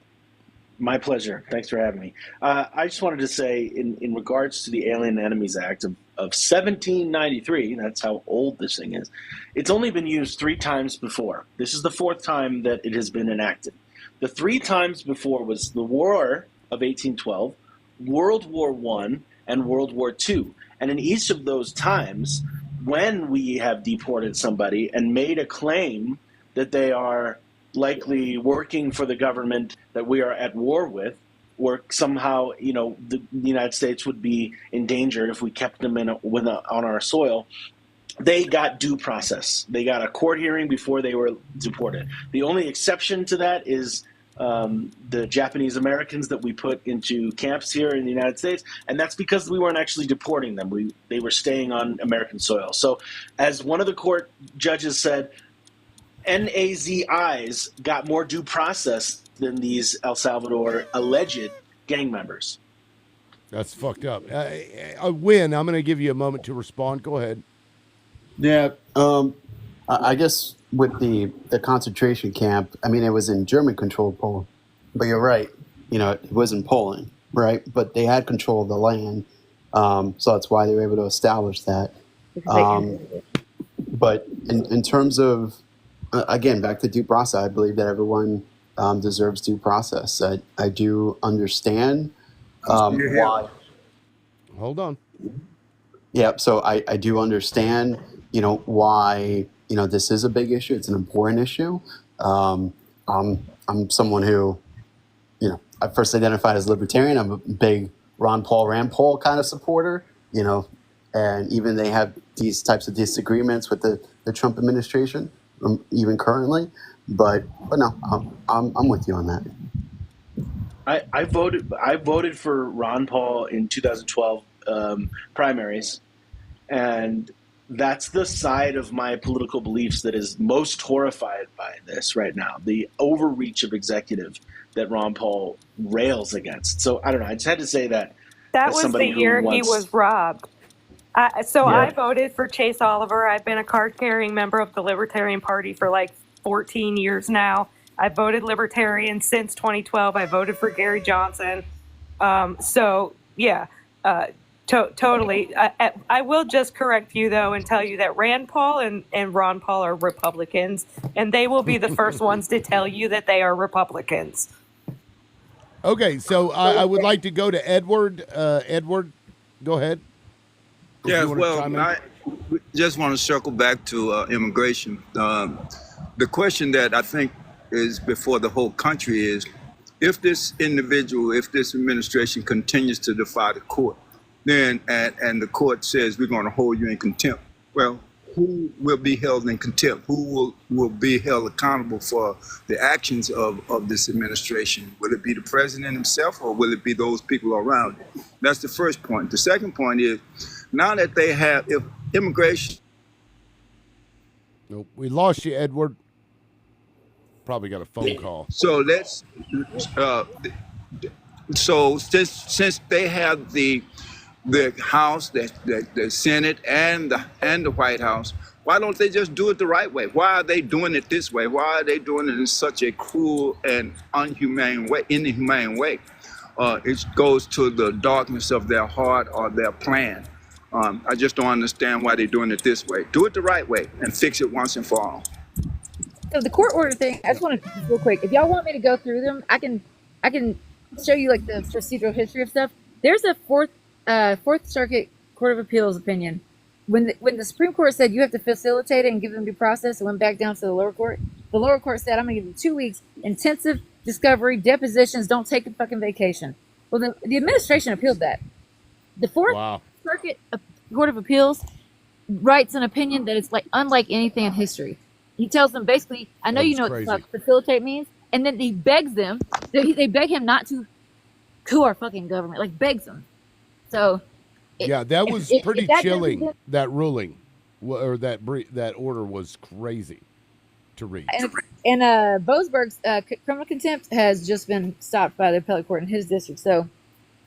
My pleasure. Thanks for having me. I just wanted to say, in regards to the Alien Enemies Act of 1793, that's how old this thing is, it's only been used 3 times before. This is the 4th time that it has been enacted. The 3 times before was the War of 1812, World War I, and World War II. And in each of those times, when we have deported somebody and made a claim that they are likely working for the government that we are at war with, or somehow, the United States would be endangered if we kept them on our soil, they got due process. They got a court hearing before they were deported. The only exception to that is the Japanese Americans that we put into camps here in the United States, and that's because we weren't actually deporting them. They were staying on American soil. So, as one of the court judges said, NAZIs got more due process than these El Salvador alleged gang members. That's fucked up. Win, I'm going to give you a moment to respond. Go ahead. Yeah. I guess with the concentration camp, I mean, it was in German-controlled Poland. But you're right. It was in Poland, right? But they had control of the land. So that's why they were able to establish that. But in terms of, again, back to due process, I believe that everyone deserves due process. I do understand Here. why. Hold on. Yeah, so I do understand, why, this is a big issue. It's an important issue. I'm someone who, I first identified as libertarian. I'm a big Ron Paul, Rand Paul kind of supporter, and even they have these types of disagreements with the Trump administration, even currently. But no, I'm with you on that. I voted for Ron Paul in 2012 primaries, and that's the side of my political beliefs that is most horrified by this right now, the overreach of executive that Ron Paul rails against. So I don't know, I just had to say that That as was the somebody who year he wants, was robbed. So Yeah. I voted for Chase Oliver. I've been a card-carrying member of the Libertarian Party for like 14 years now. I voted Libertarian since 2012. I voted for Gary Johnson. So yeah, totally. I will just correct you though and tell you that Rand Paul and Ron Paul are Republicans, and they will be the first ones to tell you that they are Republicans. Okay, so I would like to go to Edward. Edward, go ahead. If Yes, you wanna well, chime in. I just want to circle back to immigration. The question that I think is before the whole country is, if this individual, if this administration continues to defy the court, then and the court says we're going to hold you in contempt, well, who will be held in contempt? Who will be held accountable for the actions of this administration? Will it be the president himself, or will it be those people around him? That's the first point. The second point is, now that they have, if immigration. Nope, we lost you, Edward. Probably got a phone call. So let's, so since they have the House, the Senate, and the White House, why don't they just do it the right way? Why are they doing it this way? Why are they doing it in such a cruel and inhumane way? It goes to the darkness of their heart or their plan. I just don't understand why they're doing it this way. Do it the right way and fix it once and for all. So the court order thing, I just want to real quick. If y'all want me to go through them, I can show you like the procedural history of stuff. There's a Fourth Circuit Court of Appeals opinion. When the Supreme Court said you have to facilitate it and give them due process, it went back down to the lower court. The lower court said, I'm gonna give you 2 weeks, intensive discovery, depositions, don't take a fucking vacation. Well, the administration appealed that. The Fourth Circuit Court of Appeals writes an opinion that is like unlike anything in history. He tells them basically, I know you know what facilitate means, and then he begs them. They beg him not to coup our fucking government, like begs them. So Yeah, that was pretty that chilling. doesn't- That ruling, or that order was crazy to read. And Boasberg's criminal contempt has just been stopped by the appellate court in his district. So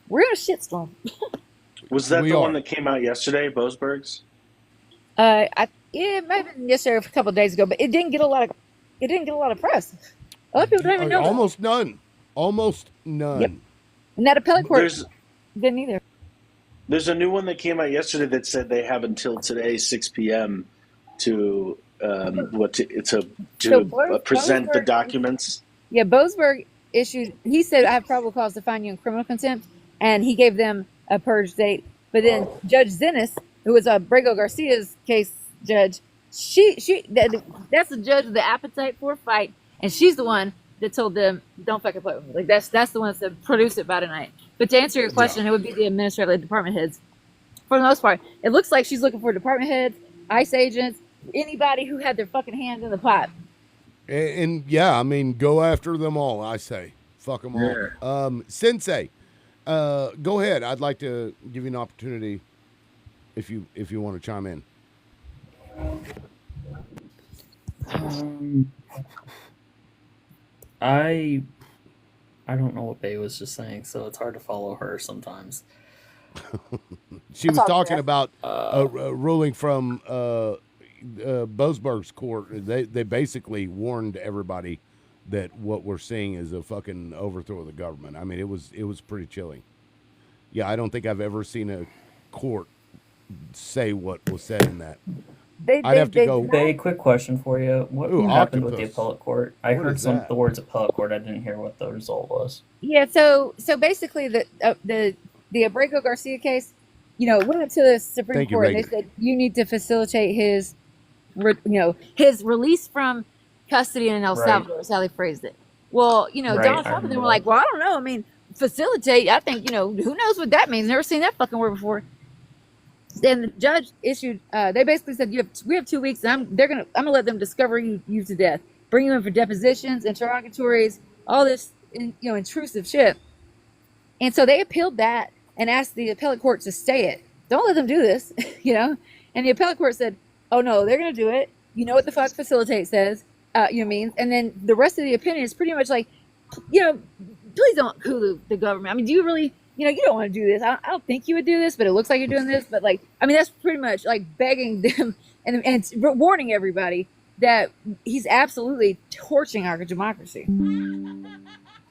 we're in a shitstorm. was that We the are. one that came out yesterday, Boasberg's? It might have been yesterday or a couple of days ago, but it didn't get a lot of press. A lot of people don't even know. about it. Almost none. Almost none. Yep. And that appellate court There's didn't either. There's a new one that came out yesterday that said they have until today 6 p.m. to present the Boasberg- documents. Yeah, Boasberg issued. He said, "I have probable cause to find you in criminal contempt," and he gave them a purge date. But then Judge Zinnes, who was Brago Garcia's case judge, that's the judge with the appetite for a fight, and she's the one that told them, "Don't fucking play with me." Like that's the one that said, "Produce it by tonight." But to answer your question, it would be the administrative department heads. For the most part, it looks like she's looking for department heads, ICE agents, anybody who had their fucking hand in the pot. And yeah, I mean, go after them all. I say, fuck them all. Sensei, go ahead. I'd like to give you an opportunity if you want to chime in. I don't know what Bay was just saying, so it's hard to follow her sometimes. She was talking about a ruling from Boasberg's court. They basically warned everybody that what we're seeing is a fucking overthrow of the government. I mean, it was pretty chilling. Yeah, I don't think I've ever seen a court say what was said in that. I'd have to go. Bay, quick question for you. What Ooh, happened with the octopus. appellate court? I What heard is that? the words appellate court. I didn't hear what the result was. Yeah, so basically the Abrego Garcia case, went up to the Supreme Thank you, Court and they Reagan. said you need to facilitate his release from custody in El Right. Salvador is how they phrased it. Well, Right, Donald I Trump and they remember were that. like, well, I don't know. I mean, facilitate. I think who knows what that means? Never seen that fucking word before. Then the judge issued. They basically said we have 2 weeks, and I'm gonna let them discover you to death, bring you in for depositions, interrogatories, all this intrusive shit. And so they appealed that and asked the appellate court to stay it. Don't let them do this, And the appellate court said, oh no, they're gonna do it. You know what the fuck facilitate says, means. And then the rest of the opinion is pretty much like, please don't coup the government. I mean, do you really, you don't want to do this. I don't think you would do this, but it looks like you're doing this. But that's pretty much like begging them and warning everybody that he's absolutely torching our democracy.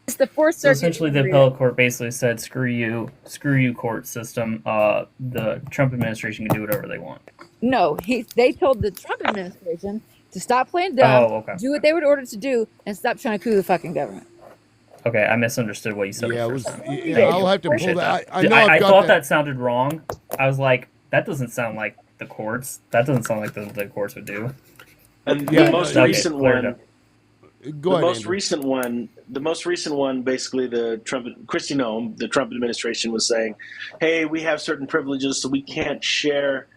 It's the Fourth So Circuit. essentially, the appellate court basically said, "Screw you, court system. The Trump administration can do whatever they want." No, they told the Trump administration to stop playing dumb, Oh, okay. do what they were ordered to do, and stop trying to coup the fucking government. Okay, I misunderstood what you said. Yeah, at it was. first time. Yeah, I'll have to pull Appreciate that. that. I know I've I got thought that. that sounded wrong. I was like, that doesn't sound like the courts. That doesn't sound like the courts would do. And Yeah, the most no, recent cleared one, up. Go the ahead, most Andrew. recent one, basically the Kristi Noem, the Trump administration was saying, "Hey, we have certain privileges, so we can't share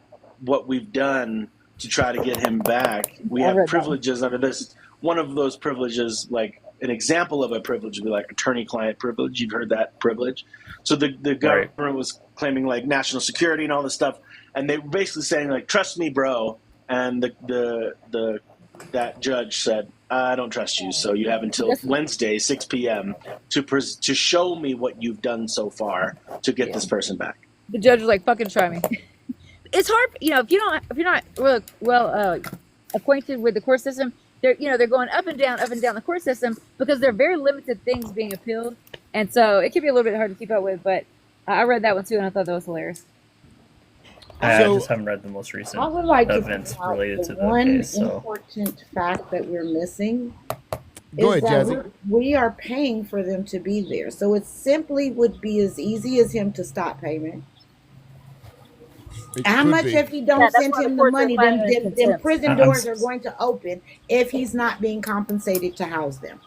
what we've done to try to get him back. We I have read that. privileges under this. One of those privileges, like an example of a privilege, would be like attorney-client privilege. You've heard that privilege. So the government was claiming like national security and all this stuff, and they were basically saying like, "Trust me, bro." And that judge said, "I don't trust you, so you have until Wednesday, 6 p.m. to show me what you've done so far to get this person back." The judge was like, "Fucking try me." It's hard, if you're not well acquainted with the court system. They're going up and down the court system because there are very limited things being appealed, and so it can be a little bit hard to keep up with. But I read that one too, and I thought that was hilarious. I So- just haven't read the most recent I would like to events point out related to the the one case. So important fact that we're missing Go is ahead, that Jazzy. we are paying for them to be there. So it simply would be as easy as him to stop payment. It How could much be. if he don't Yeah, that's send why the him the courts are money, filing then contempt. prison I'm doors s- are going to open if he's not being compensated to house them.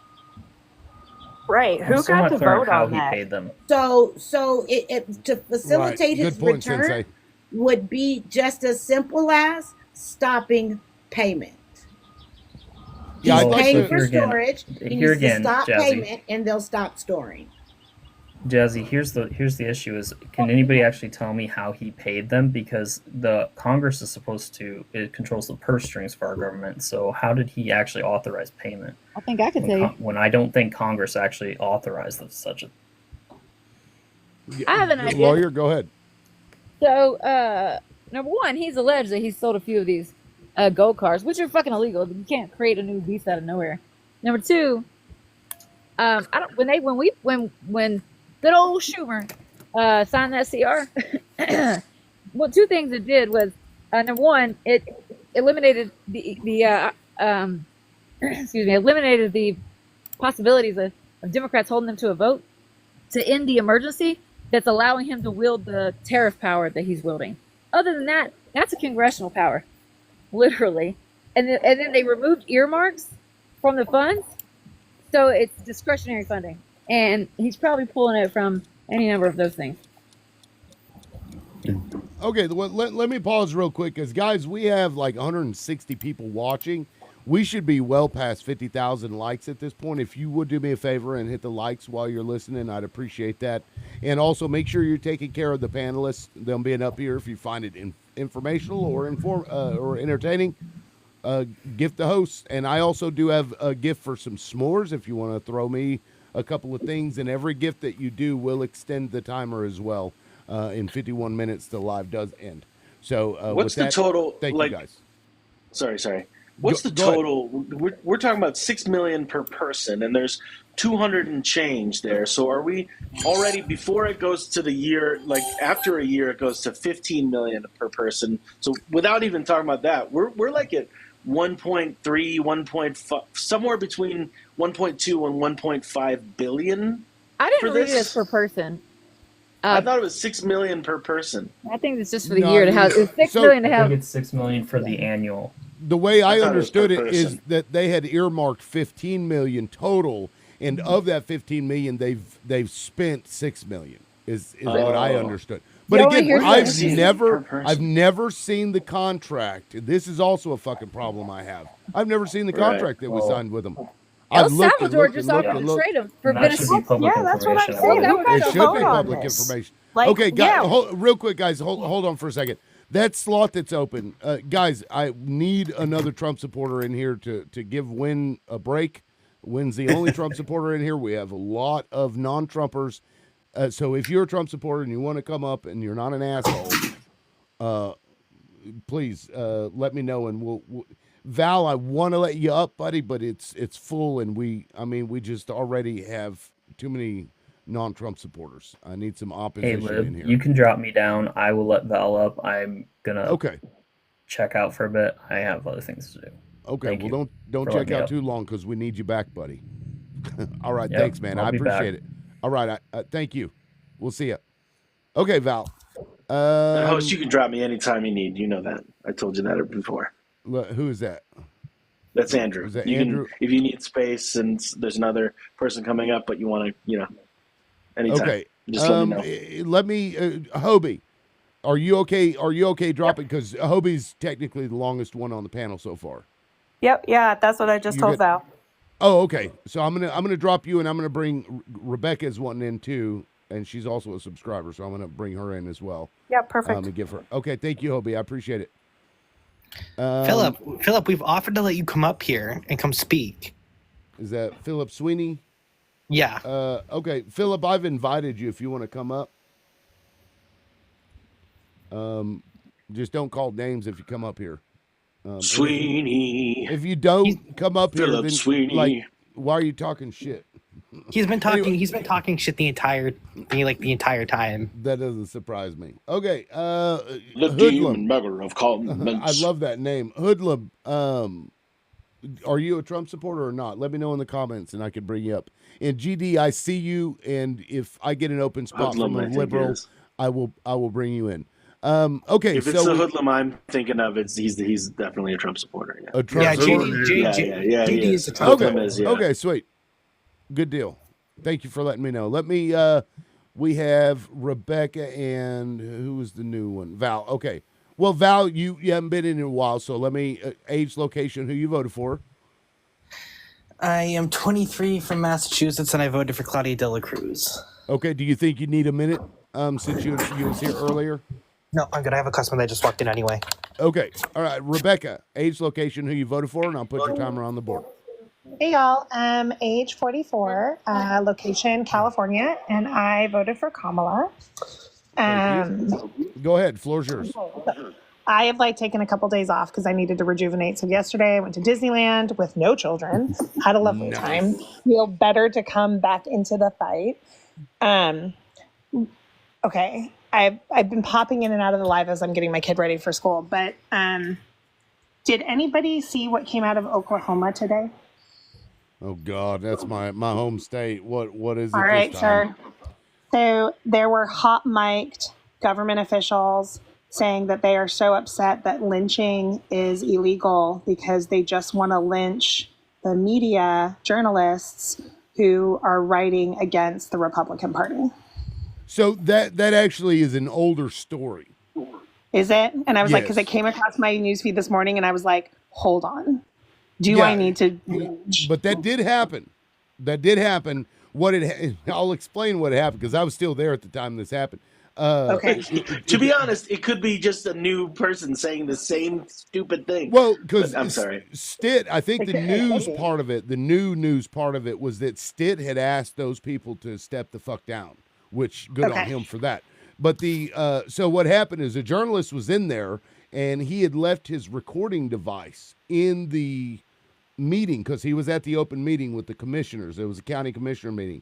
Right. I'm Who still got not to clear on vote how on he that? paid them. So to Right. facilitate his Good point, return Sensei. would be just as simple as stopping payment. Yeah, He's I'd like paying to. for Here again- storage. He here needs to again, stop Jazzy. payment, and they'll stop storing. Jazzy, here's the issue: is can anybody actually tell me how he paid them? Because the Congress is supposed to it controls the purse strings for our government. So how did he actually authorize payment? I think I can tell you. When I don't think Congress actually authorized such a. I have an idea. Lawyer, go ahead. So, number one, he's alleged that he sold a few of these gold cars, which are fucking illegal. You can't create a new beast out of nowhere. Number two, I don't when good old Schumer signed that CR. Well, two things it did was number one, it eliminated eliminated the possibilities of Democrats holding them to a vote to end the emergency that's allowing him to wield the tariff power that he's wielding. Other than that, that's a congressional power, literally. And then they removed earmarks from the funds, so it's discretionary funding. And he's probably pulling it from any number of those things. Okay, well, let me pause real quick because, guys, we have like 160 people watching. We should be well past 50,000 likes at this point. If you would do me a favor and hit the likes while you're listening, I'd appreciate that. And also make sure you're taking care of the panelists, them being up here. If you find it informational or or entertaining, gift the hosts. And I also do have a gift for some s'mores if you want to throw me a couple of things. And every gift that you do will extend the timer as well. In 51 minutes, the live does end. So What's with the that, total? Thank like, you, guys. Sorry. What's the Go ahead. total? We're talking about 6 million per person, and there's 200 and change there. So are we already, before it goes to the year, like after a year, it goes to 15 million per person? So without even talking about that, we're like at 1.3, 1.5, somewhere between 1.2 and 1.5 billion. I didn't for read it this? as per person. I thought it was 6 million per person. I think it's just for the No, year I to mean, have. It's 6 so- million to I think have. it's 6 million for the annual. The way I I thought it was understood per it is person. that they had earmarked 15 million total, and of that 15 million, they've spent 6 million. Is what I Oh. understood. But You only again, hear I've 15 never per person. I've never seen the contract. This is also a fucking problem I have. I've never seen the Right. contract that was Well, signed with them. El I've looked and Salvador looked just and looked offered and to looked. trade them for And that should be Venezuela. public Yeah, that's what I'm information. saying. I Who believe. got It to should vote be on public this? information. Like, Okay, guys, yeah. real quick, guys, hold on for a second. That slot that's open, guys, I need another Trump supporter in here to give Win a break. Win's the only Trump supporter in here. We have a lot of non-Trumpers. So if you're a Trump supporter and you want to come up and you're not an asshole, please let me know, and we'll Val, I want to let you up, buddy, but it's full, and we just already have too many non-Trump supporters. I need some Hey, opposition in Lib, here. you can drop me down. I will let Val up. I'm gonna Okay. check out for a bit. I have other things to do. Okay. Thank Well, you don't for check letting me out up. too long because we need you back, buddy. All right. Yep, Thanks, man. I'll I be back. appreciate it. All right. Thank you. We'll see you. Okay, Val. Host, you can drop me anytime you need. You know that. I told you that before. Who is that? That's Andrew. Is that You Andrew? can, if you need space and there's another person coming up, but you want to, anytime. Okay. Just let me know. Let me, Hobie, are you okay? Are you okay dropping? Because Hobie's technically the longest one on the panel so far. Yep, yeah, that's what I just You told got- Val. Oh, okay. So I'm gonna drop you, and I'm gonna bring Rebecca's wanting in too, and she's also a subscriber, so I'm gonna bring her in as well. Yeah, perfect. And give her. Okay, thank you, Hobie. I appreciate it. Philip, we've offered to let you come up here and come speak. Is that Philip Sweeney? Yeah. Okay, Philip, I've invited you if you want to come up. Just don't call names if you come up here. Sweeney. If you don't come up here, Philip then Sweeney. like, why are you talking shit? He's been talking. He's been talking shit the entire time. That doesn't surprise me. Okay, The Hoodlum. demon beggar of Collins. I love that name, Hoodlum. Are you a Trump supporter or not? Let me know in the comments, and I can bring you up. And GD, I see you, and if I get an open spot Hoodlum, from I a think it liberal, is. I will bring you in. Okay, If it's so the hoodlum I'm thinking of, he's definitely a Trump supporter. Yeah. a Trump Yeah, supporter? Yeah, he JD is. is a Trump Okay. Hoodlum is, yeah. Okay, sweet. Good deal. Thank you for letting me know. Let me we have Rebecca and who was the new one? Val. Okay. Well, Val, you haven't been in a while, so let me age, location, who you voted for. I am 23 from Massachusetts, and I voted for Claudia De La Cruz. Okay, do you think you need a minute since you was here earlier? No, I'm good. I have a customer that just walked in anyway. Okay. All right, Rebecca, age, location, who you voted for, and I'll put your timer on the board. Hey y'all, age 44, location California, and I voted for Kamala. Go ahead, floor's yours. I have taken a couple days off because I needed to rejuvenate. So yesterday I went to Disneyland with no children, had a lovely time. Feel better to come back into the fight. Okay, I've been popping in and out of the live as I'm getting my kid ready for school. But did anybody see what came out of Oklahoma today? Oh God, that's my home state. What is it? All right, this time? sir. So there were hot mic'd government officials saying that they are so upset that lynching is illegal because they just want to lynch the media journalists who are writing against the Republican Party. So that actually is an older story. Is it? And I was like, Yes. because it came across my newsfeed this morning and I was like, hold on. Do I need to lynch? But that did happen. That did happen. I'll explain what happened because I was still there at the time this happened. Okay. To be honest, it could be just a new person saying the same stupid thing. Well, because I'm sorry. Stitt, I think the news part of it, the new news part of it was that Stitt had asked those people to step the fuck down, which good on Okay. him for that. But so what happened is a journalist was in there and he had left his recording device in the meeting because he was at the open meeting with the commissioners. It was a county commissioner meeting.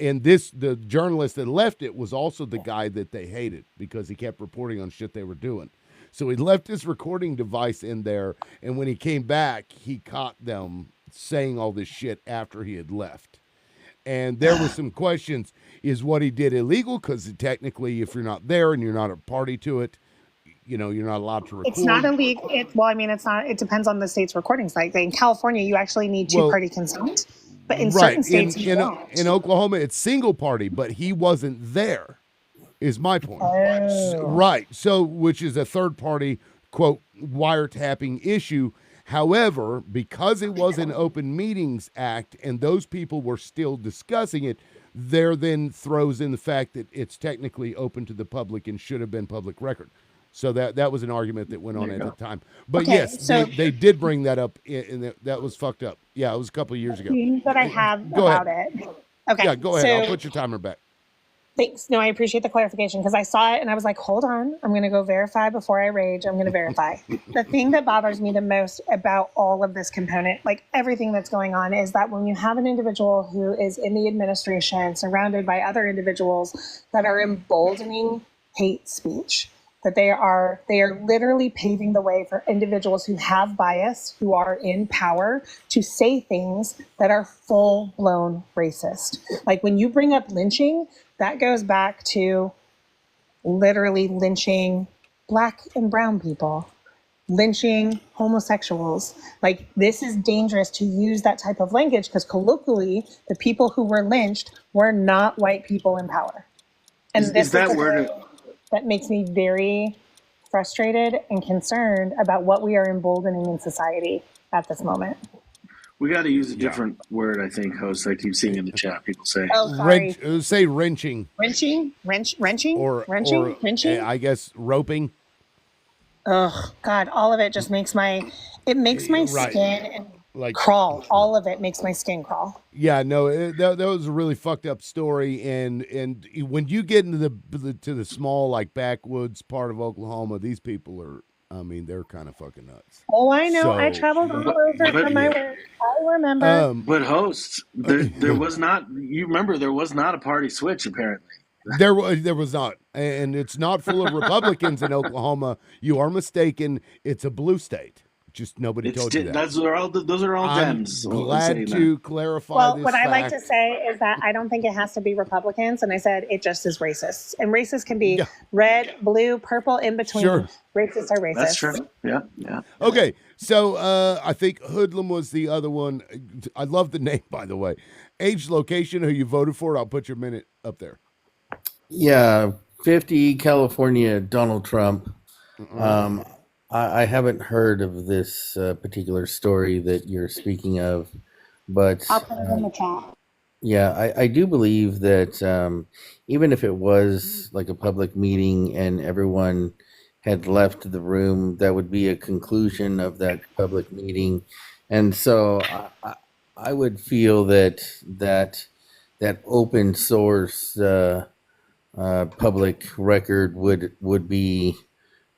And the journalist that left it was also the guy that they hated because he kept reporting on shit they were doing. So he left his recording device in there, and when he came back, he caught them saying all this shit after he had left. And there were some questions. Is what he did illegal? Because technically, if you're not there and you're not a party to it, you're not allowed to record. It's not illegal. Well, I mean, it's not. It depends on the state's recording site. In California, you actually need two-party consent, but in certain states, you don't. In Oklahoma, it's single party, but he wasn't there. Is my point. Right. So, which is a third party, quote, wiretapping issue. However, because it was an Open Meetings Act and those people were still discussing it, there then throws in the fact that it's technically open to the public and should have been public record. So that was an argument that went on at the time. But Okay, yes, so- they did bring that up, and that was fucked up. Yeah, it was a couple of years ago. Things that I have Go about ahead. it. Okay. Yeah, go ahead. So, I'll put your timer back. thanks. No, I appreciate the clarification because I saw it and I was like, hold on, I'm going to go verify before I rage. I'm going to verify. The thing that bothers me the most about all of this component, like everything that's going on, is that when you have an individual who is in the administration surrounded by other individuals that are emboldening hate speech, that they are literally paving the way for individuals who have bias, who are in power, to say things that are full-blown racist. Like when you bring up lynching, that goes back to literally lynching Black and brown people, lynching homosexuals. Like, this is dangerous to use that type of language because colloquially, the people who were lynched were not white people in power. And Is this that is where that makes me very frustrated and concerned about what we are emboldening in society at this moment. we got to use a different word? I think, host. I keep seeing in the chat people say. Oh, sorry. Say wrenching. Wrenching? Wrenching? Or Wrenching? I guess roping. Oh God, all of it just makes my Right. skin Like crawl. All of it makes my skin crawl. Yeah, no, that was a really fucked up story, and when you get into the small like backwoods part of Oklahoma, these people are, I mean, they're kind of fucking nuts. Oh, I know. I So- traveled all over for my work. I remember. But host, there was not. You remember there was not a party switch apparently. There was not, and it's not full of Republicans in Oklahoma. You are mistaken. It's a blue state. Just nobody told you that. Those are all I'm Dems. glad to clarify Well, this what I like fact. to say is that I don't think it has to be Republicans, and I said it just is racists. And racists can be red, blue, purple, in between. Sure. Racists are racist. That's true. Yeah. Okay, so I think Hoodlum was the other one. I love the name, by the way. Age, location, who you voted for. I'll put your minute up there. Yeah, 50 California, Donald Trump. I haven't heard of this particular story that you're speaking of, but I'll put it in the chat. yeah, I do believe that even if it was like a public meeting and everyone had left the room, that would be a conclusion of that public meeting. And so I would feel that open source public record would be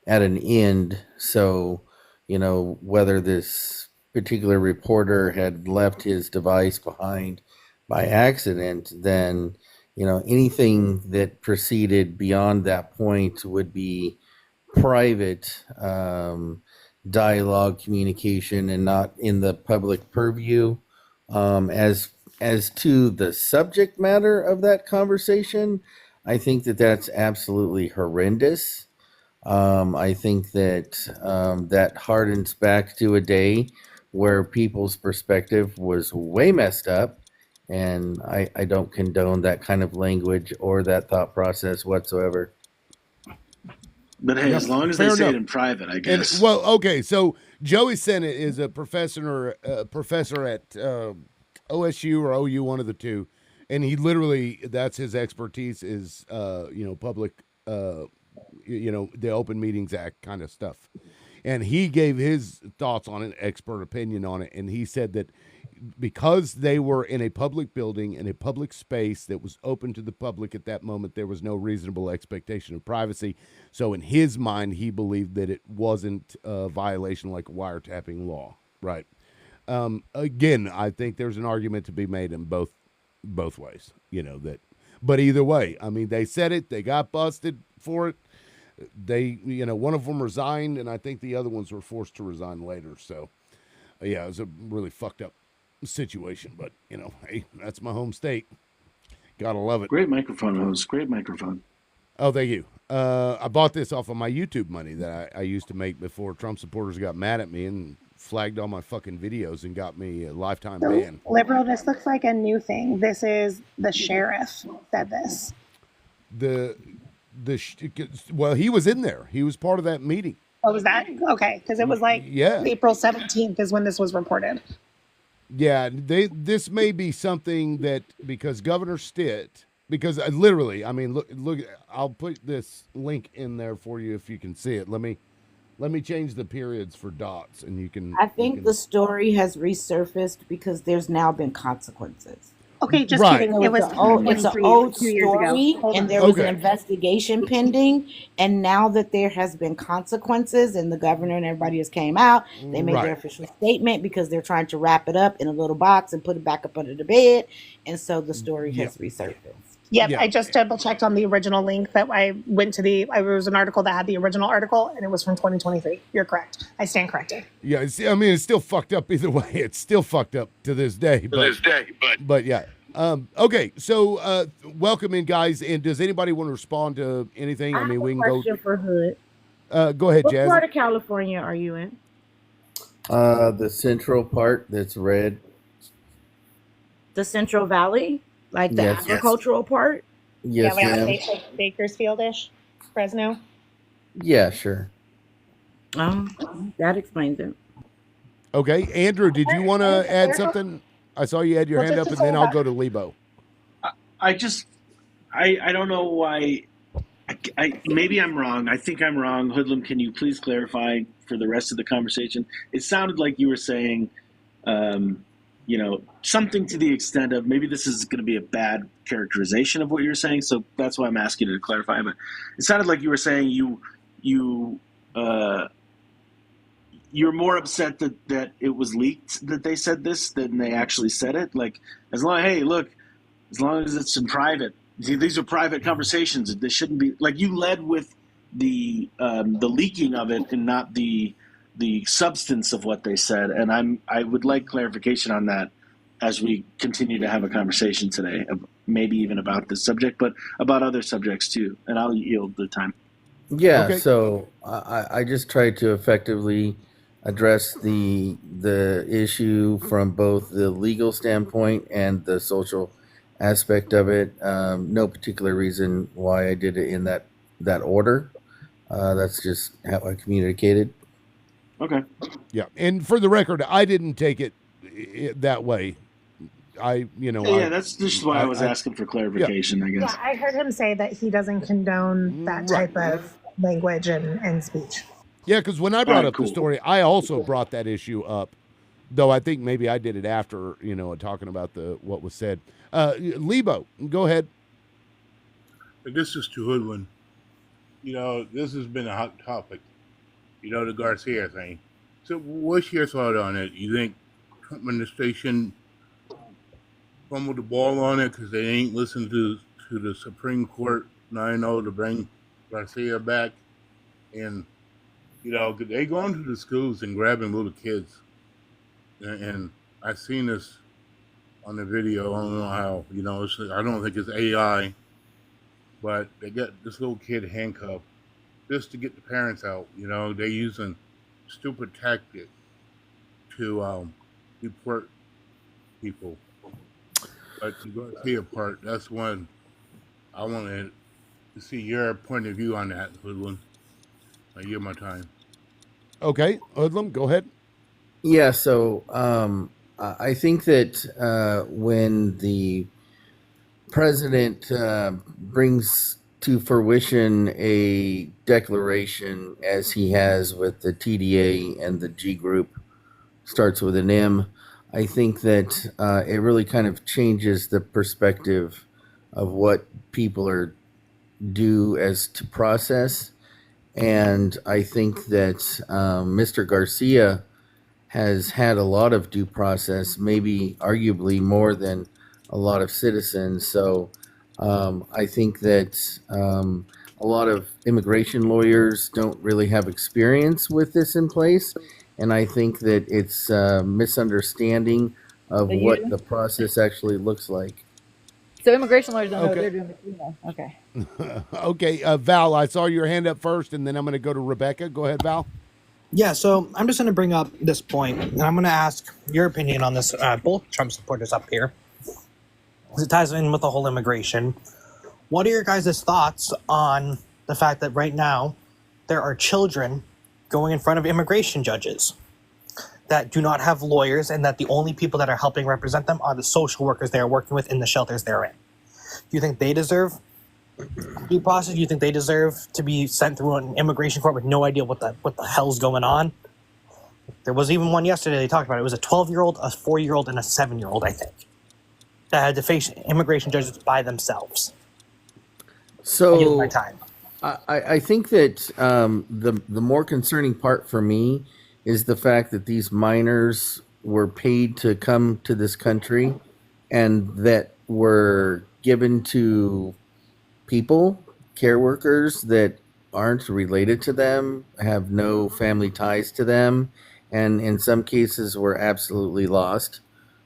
at an end. So, whether this particular reporter had left his device behind by accident, then, anything that proceeded beyond that point would be private dialogue, communication, and not in the public purview. As to the subject matter of that conversation, I think that that's absolutely horrendous. I think that that hardens back to a day where people's perspective was way messed up, and I don't condone that kind of language or that thought process whatsoever. But hey, Yeah, as long as they fair say it enough. in private, I And, guess. well, okay, so Joey Sennett is a professor at OSU or OU, one of the two, and he literally, that's his expertise is public the Open Meetings Act kind of stuff. And he gave his thoughts on it, expert opinion on it, and he said that because they were in a public building, in a public space that was open to the public at that moment, there was no reasonable expectation of privacy. So in his mind, he believed that it wasn't a violation like a wiretapping law, right? Again, I think there's an argument to be made in both ways, that. But either way, I mean, they said it, they got busted for it. They, one of them resigned, and I think the other ones were forced to resign later. So, yeah, it was a really fucked up situation. But, hey, that's my home state. Gotta love it. Great microphone, host. Great microphone. Oh, thank you. I bought this off of my YouTube money that I used to make before Trump supporters got mad at me and flagged all my fucking videos and got me a lifetime ban. Liberal, this looks like a new thing. This is the sheriff said this. Well, he was in there. He was part of that meeting. Oh, was that? Okay, because it was like April 17th is when this was reported. Yeah, this may be something that, because Governor Stitt, because literally, I mean, look, I'll put this link in there for you if you can see it. Let me change the periods for dots, and you can. I think the story has resurfaced because there's now been consequences. Okay, just Right. kidding. It was It's an old 2 years ago. story, Hold and on. there was Okay. an investigation pending. And now that there has been consequences, and the governor and everybody has came out, they made Right. their official statement because they're trying to wrap it up in a little box and put it back up under the bed. And so the story has resurfaced. Yep, Yeah. I just double checked on the original link that I went to it was an article that had the original article and it was from 2023. You're correct. I stand corrected. Yeah, it's still fucked up either way. It's still fucked up to this day. But yeah. Okay, so welcome in, guys. And does anybody want to respond to anything? I mean, we can Question for Hood. Go ahead, What Jazz. part of California are you in? The central part that's red. The Central Valley, like the Yes. agricultural part. Yes, yeah, ma'am. like Bakersfield-ish, Fresno. Yeah, sure. That explains it. Okay, Andrew, did you want to add something? I saw you had your hand up, and then I'll go to Lebo. I don't know why. Maybe I'm wrong. I think I'm wrong. Hoodlum, can you please clarify for the rest of the conversation? It sounded like you were saying, something to the extent of maybe this is going to be a bad characterization of what you're saying. So that's why I'm asking you to clarify. But it sounded like you were saying you're more upset that it was leaked that they said this than they actually said it. Like, as long as it's in private, these are private conversations. They shouldn't be like you led with the leaking of it and not the substance of what they said. And I would like clarification on that as we continue to have a conversation today, maybe even about this subject, but about other subjects too. And I'll yield the time. Yeah, Okay. so I just tried to effectively address the issue from both the legal standpoint and the social aspect of it. No particular reason why I did it in that order. That's just how I communicated. Okay. Yeah, and for the record, I didn't take it that way. Yeah, that's just why I was asking for clarification, I guess. Yeah, I heard him say that he doesn't condone that type of language and speech. Yeah, because when I brought right, up cool. the story, I also brought that issue up, though I think maybe I did it after, talking about what was said. Lebo, go ahead. This is to Hoodwin. This has been a hot topic. The Garcia thing. So what's your thought on it? You think Trump administration fumbled the ball on it because they ain't listened to the Supreme Court 9-0 to bring Garcia back? And, they go into the schools and grabbing little kids. And I've seen this on the video. I don't know how, I don't think it's AI, but they got this little kid handcuffed just to get the parents out. They're using stupid tactics to deport people. But to go see a part, that's one I wanted to see your point of view on that, Hoodlum. I give my time. Okay, Hoodlum, go ahead. Yeah, so I think that when the president brings to fruition a declaration, as he has with the TDA and the G group, starts with an M, I think that it really kind of changes the perspective of what people are due as to process. And I think that Mr. Garcia has had a lot of due process, maybe arguably more than a lot of citizens. So I think that a lot of immigration lawyers don't really have experience with this in place. And I think that it's a misunderstanding of So what you? the process actually looks like. So immigration lawyers don't know what Okay. they're doing, but you know. Okay. Okay, Val, I saw your hand up first, and then I'm going to go to Rebecca. Go ahead, Val. Yeah, so I'm just going to bring up this point, and I'm going to ask your opinion on this. Both Trump supporters up here, 'cause it ties in with the whole immigration. What are your guys' thoughts on the fact that right now there are children going in front of immigration judges that do not have lawyers, and that the only people that are helping represent them are the social workers they are working with in the shelters they're in? Do you think they deserve due process? Do you think they deserve to be sent through an immigration court with no idea what the hell's going on? There was even one yesterday they talked about. It was a 12-year-old, a 4-year-old, and a 7-year-old, I think, that had to face immigration judges by themselves. I'll use my So time. I think that the more concerning part for me is the fact that these minors were paid to come to this country and that were given to people, care workers that aren't related to them, have no family ties to them, and in some cases were absolutely lost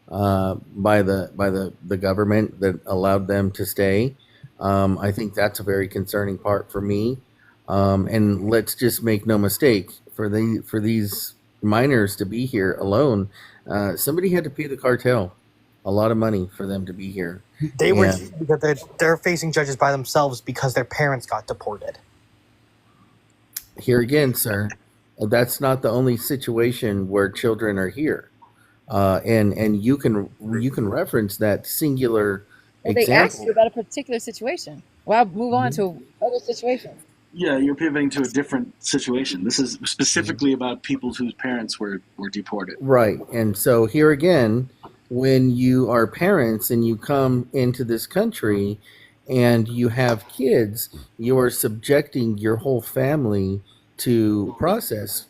by the government that allowed them to stay. I think that's a very concerning part for me. And let's just make no mistake, for these minors to be here alone, somebody had to pay the cartel a lot of money for them to be here. They were And because they're facing judges by themselves because their parents got deported. here again, sir, that's not the only situation where children are here. And you can reference that singular Well, they asked you example. about a particular situation. Well, I'll move on to other situations. Yeah, you're pivoting to a different situation. This is specifically about people whose parents were deported. Right. And so here again, when you are parents and you come into this country and you have kids, you are subjecting your whole family to process.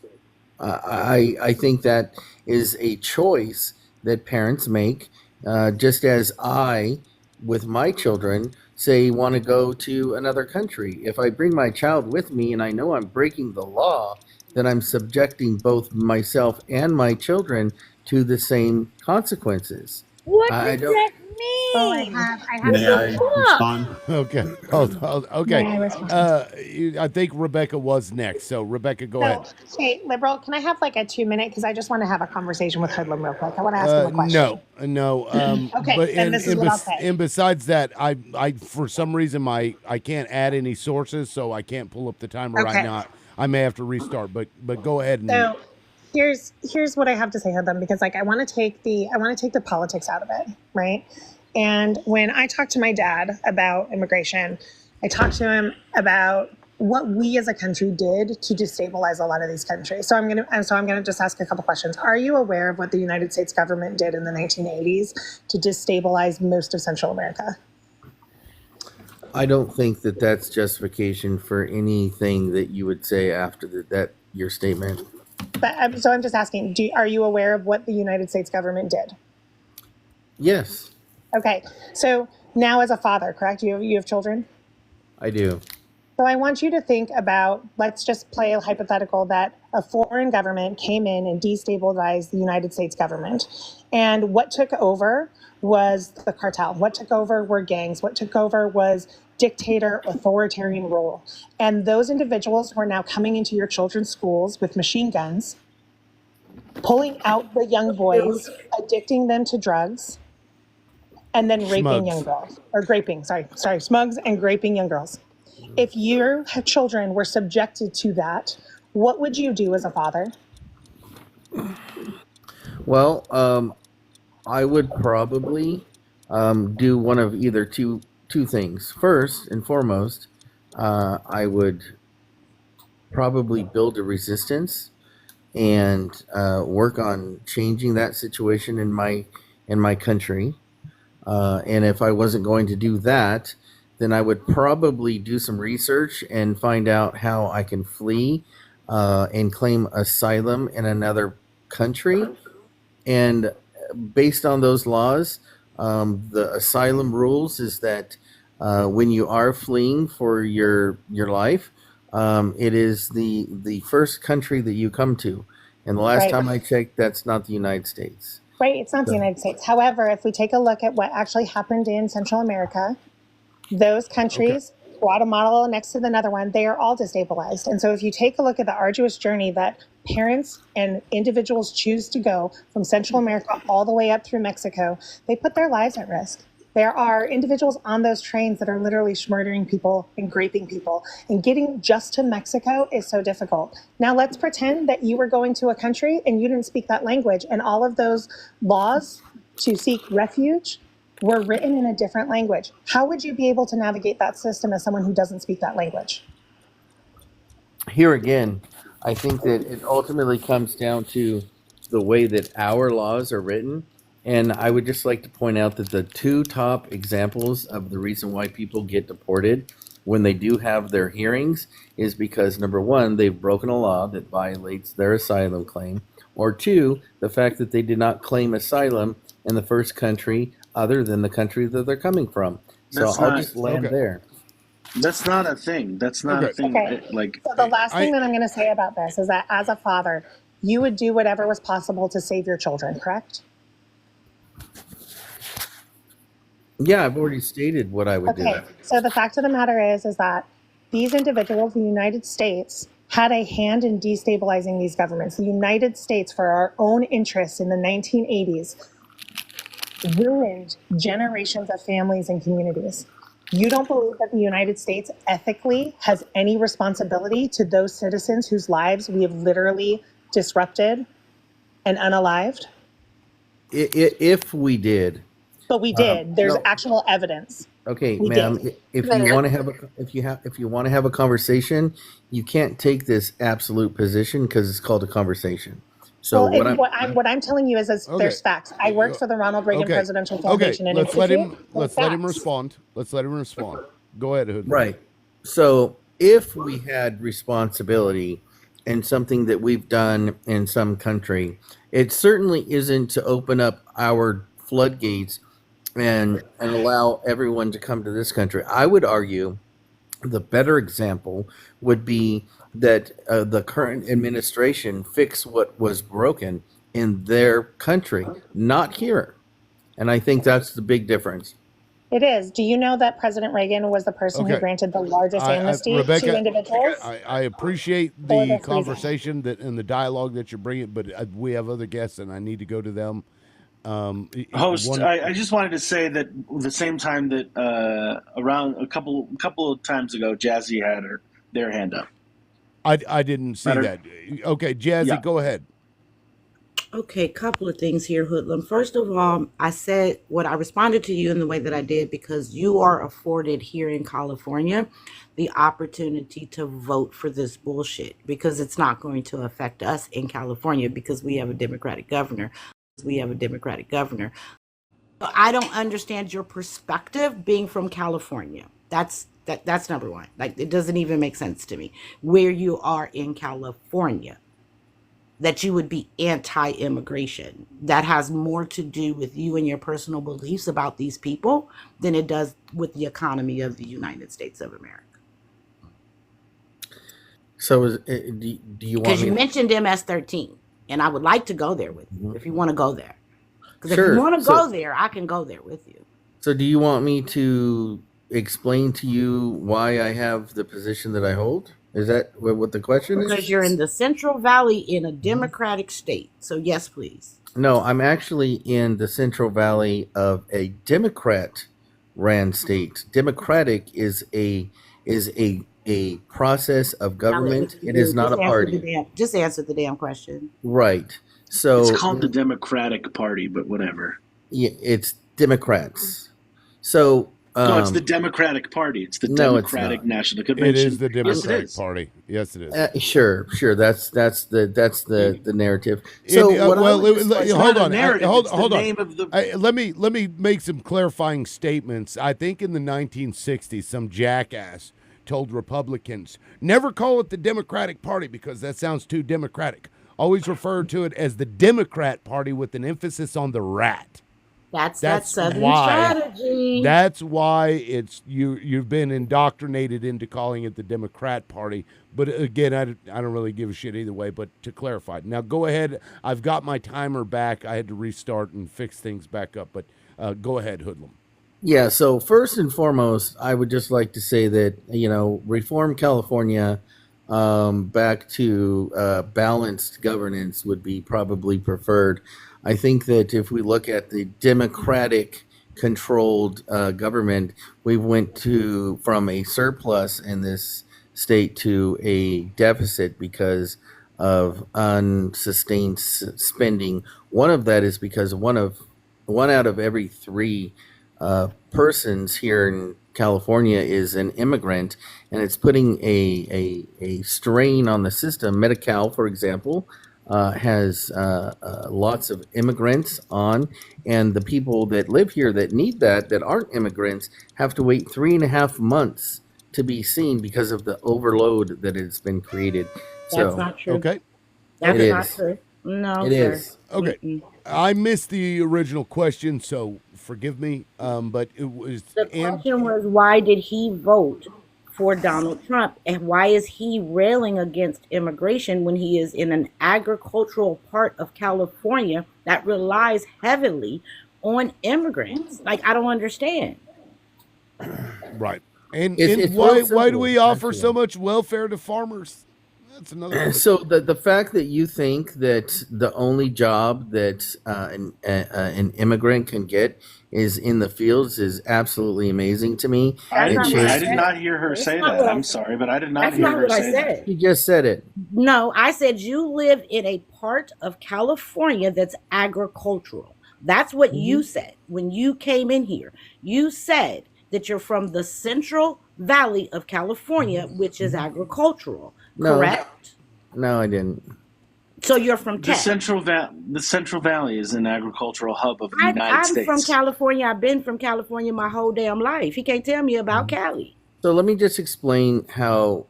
I think that is a choice that parents make, just as I, with my children, say want to go to another country. If I bring my child with me and I know I'm breaking the law, then I'm subjecting both myself and my children to the same consequences. What I does don't. that Oh, I mean? have May I respond? Okay. Okay. May I respond? I think Rebecca was next. So, Rebecca, go ahead. So, hey, liberal, can I have like a 2 minute? Because I just want to have a conversation with Hoodlum real quick. I want to ask him a question. No. Okay, But then this is what I'll say. and besides that, I for some reason I can't add any sources, so I can't pull up the timer right Okay. now. I may have to restart, but go ahead and So here's what I have to say, Hoodlum, because like I want to take the politics out of it, right? And when I talk to my dad about immigration, I talk to him about what we as a country did to destabilize a lot of these countries. So I'm gonna just ask a couple questions. Are you aware of what the United States government did in the 1980s to destabilize most of Central America? I don't think that that's justification for anything that you would say after that your statement. But so I'm just asking, are you aware of what the United States government did? Yes, Okay, so now as a father, correct? You have children? I do. So I want you to think about, let's just play a hypothetical that a foreign government came in and destabilized the United States government. And what took over was the cartel. What took over were gangs. What took over was dictator, authoritarian rule. And those individuals who are now coming into your children's schools with machine guns, pulling out the young boys, addicting them to drugs, and then raping young Smugs. girls. Or graping, sorry, smugs and graping young girls. If your children were subjected to that, what would you do as a father? Well, I would probably do one of either two things. First and foremost, I would probably build a resistance and work on changing that situation in my country. And if I wasn't going to do that, then I would probably do some research and find out how I can flee and claim asylum in another country. And based on those laws, the asylum rules is that when you are fleeing for your life, it is the first country that you come to. And the last Right. time I checked, that's not the United States. Right, it's not the So, United States. However, if we take a look at what actually happened in Central America, those countries, Guatemala next to another one, they are all destabilized. And so if you take a look at the arduous journey that parents and individuals choose to go from Central America all the way up through Mexico, they put their lives at risk. There are individuals on those trains that are literally murdering people and raping people. And getting just to Mexico is so difficult. Now let's pretend that you were going to a country and you didn't speak that language, and all of those laws to seek refuge were written in a different language. How would you be able to navigate that system as someone who doesn't speak that language? here again, I think that it ultimately comes down to the way that our laws are written. And I would just like to point out that the two top examples of the reason why people get deported when they do have their hearings is because, number one, they've broken a law that violates their asylum claim, or two, the fact that they did not claim asylum in the first country other than the country that they're coming from. So That's I'll not just land there. That's not a thing. That's not a thing. Okay. Like So the last thing that I'm going to say about this is that as a father, you would do whatever was possible to save your children, correct? Yeah, I've already stated what I would do. Okay. So the fact of the matter is that these individuals, the United States, had a hand in destabilizing these governments. The United States, for our own interests in the 1980s, ruined generations of families and communities. You don't believe that the United States ethically has any responsibility to those citizens whose lives we have literally disrupted and unalived? If we did, But we did. There's no. actual evidence. Okay, We ma'am. did. If you want to have if you want to have a conversation, you can't take this absolute position because it's called a conversation. So Well, what I'm telling you is Okay. there's facts. I worked for the Ronald Reagan Okay. Presidential Okay. Foundation and Let's let Institute. him. Let's There's let him facts. respond. Let's let him respond. Go ahead, Hood. Right. So if we had responsibility in something that we've done in some country, it certainly isn't to open up our floodgates and allow everyone to come to this country. I would argue the better example would be that the current administration fix what was broken in their country, not here. And I think that's the big difference. It is. Do you know that President Reagan was the person who Okay. granted the largest amnesty Rebecca, to individuals? I appreciate For the this reason. conversation that and the dialogue that you're bringing, but we have other guests, and I need to go to them. Host, one- I just wanted to say that the same time that around a couple of times ago, Jazzy had their hand up. I didn't see Better- that. Okay, Jazzy, Yeah. go ahead. Okay, couple of things here, Hoodlum. First of all, I said what I responded to you in the way that I did because you are afforded here in California the opportunity to vote for this bullshit because it's not going to affect us in California because we have a Democratic governor. I don't understand your perspective being from California. That's number one. Like, it doesn't even make sense to me where you are in California that you would be anti-immigration. That has more to do with you and your personal beliefs about these people than it does with the economy of the United States of America. So do you want Because you me? mentioned MS-13, and I would like to go there with you if you want to go there. Because if Sure. you want to So- go there, I can go there with you. So do you want me to explain to you why I have the position that I hold? Is that what the question is? Because you're in the Central Valley in a Democratic state. So yes, please. No, I'm actually in the Central Valley of a Democrat ran state. Democratic is a process of government. It is not a party. Just answer the damn question. Right. So It's called the Democratic Party, but whatever. yeah, it's Democrats. So No, it's the Democratic Party. It's the No, it's Democratic not. National It Convention. is the Yes, it Democratic is. Party. Yes, it is. Sure. That's the narrative. So And, what I well, would just It's hold not a on. narrative. Hold It's the on. name of the. Let me make some clarifying statements. I think in the 1960s, some jackass told Republicans never call it the Democratic Party because that sounds too democratic. Always refer to it as the Democrat Party with an emphasis on the rat. That's that Southern why. strategy. That's why it's you've been indoctrinated into calling it the Democrat Party. But again, I don't really give a shit either way. But to clarify, now go ahead. I've got my timer back. I had to restart and fix things back up. But go ahead, Hoodlum. Yeah, so first and foremost, I would just like to say that, reform California back to balanced governance would be probably preferred. I think that if we look at the Democratic controlled government, we went from a surplus in this state to a deficit because of unsustained spending. One of that is because one out of every three persons here in California is an immigrant, and it's putting a strain on the system. Medi-Cal, for example, has lots of immigrants on, and the people that live here that need that aren't immigrants have to wait 3.5 months to be seen because of the overload that has been created. That's not true. Okay. That's It not is. true. No, It sir. is. Okay. I missed the original question, so forgive me. But it was The question was, why did he vote for Donald Trump, and why is he railing against immigration when he is in an agricultural part of California that relies heavily on immigrants? Like, I don't understand. right. And, It's and real why do we simple, offer so much welfare to farmers? That's another. So the fact that you think that the only job that an immigrant can get is in the fields is absolutely amazing to me. I It shows- did not hear her say not that. what I I'm said. sorry, but I did not That's hear not her what I say said. that. You just said it. No, I said you live in a part of California that's agricultural. That's what you said when you came in here. You said that you're from the Central Valley of California, which is agricultural, No. correct? No, I didn't. So you're from The Tech. the Central Valley is an agricultural hub of the United I'm States. from California. I've been from California my whole damn life. He can't tell me about Cali. So let me just explain how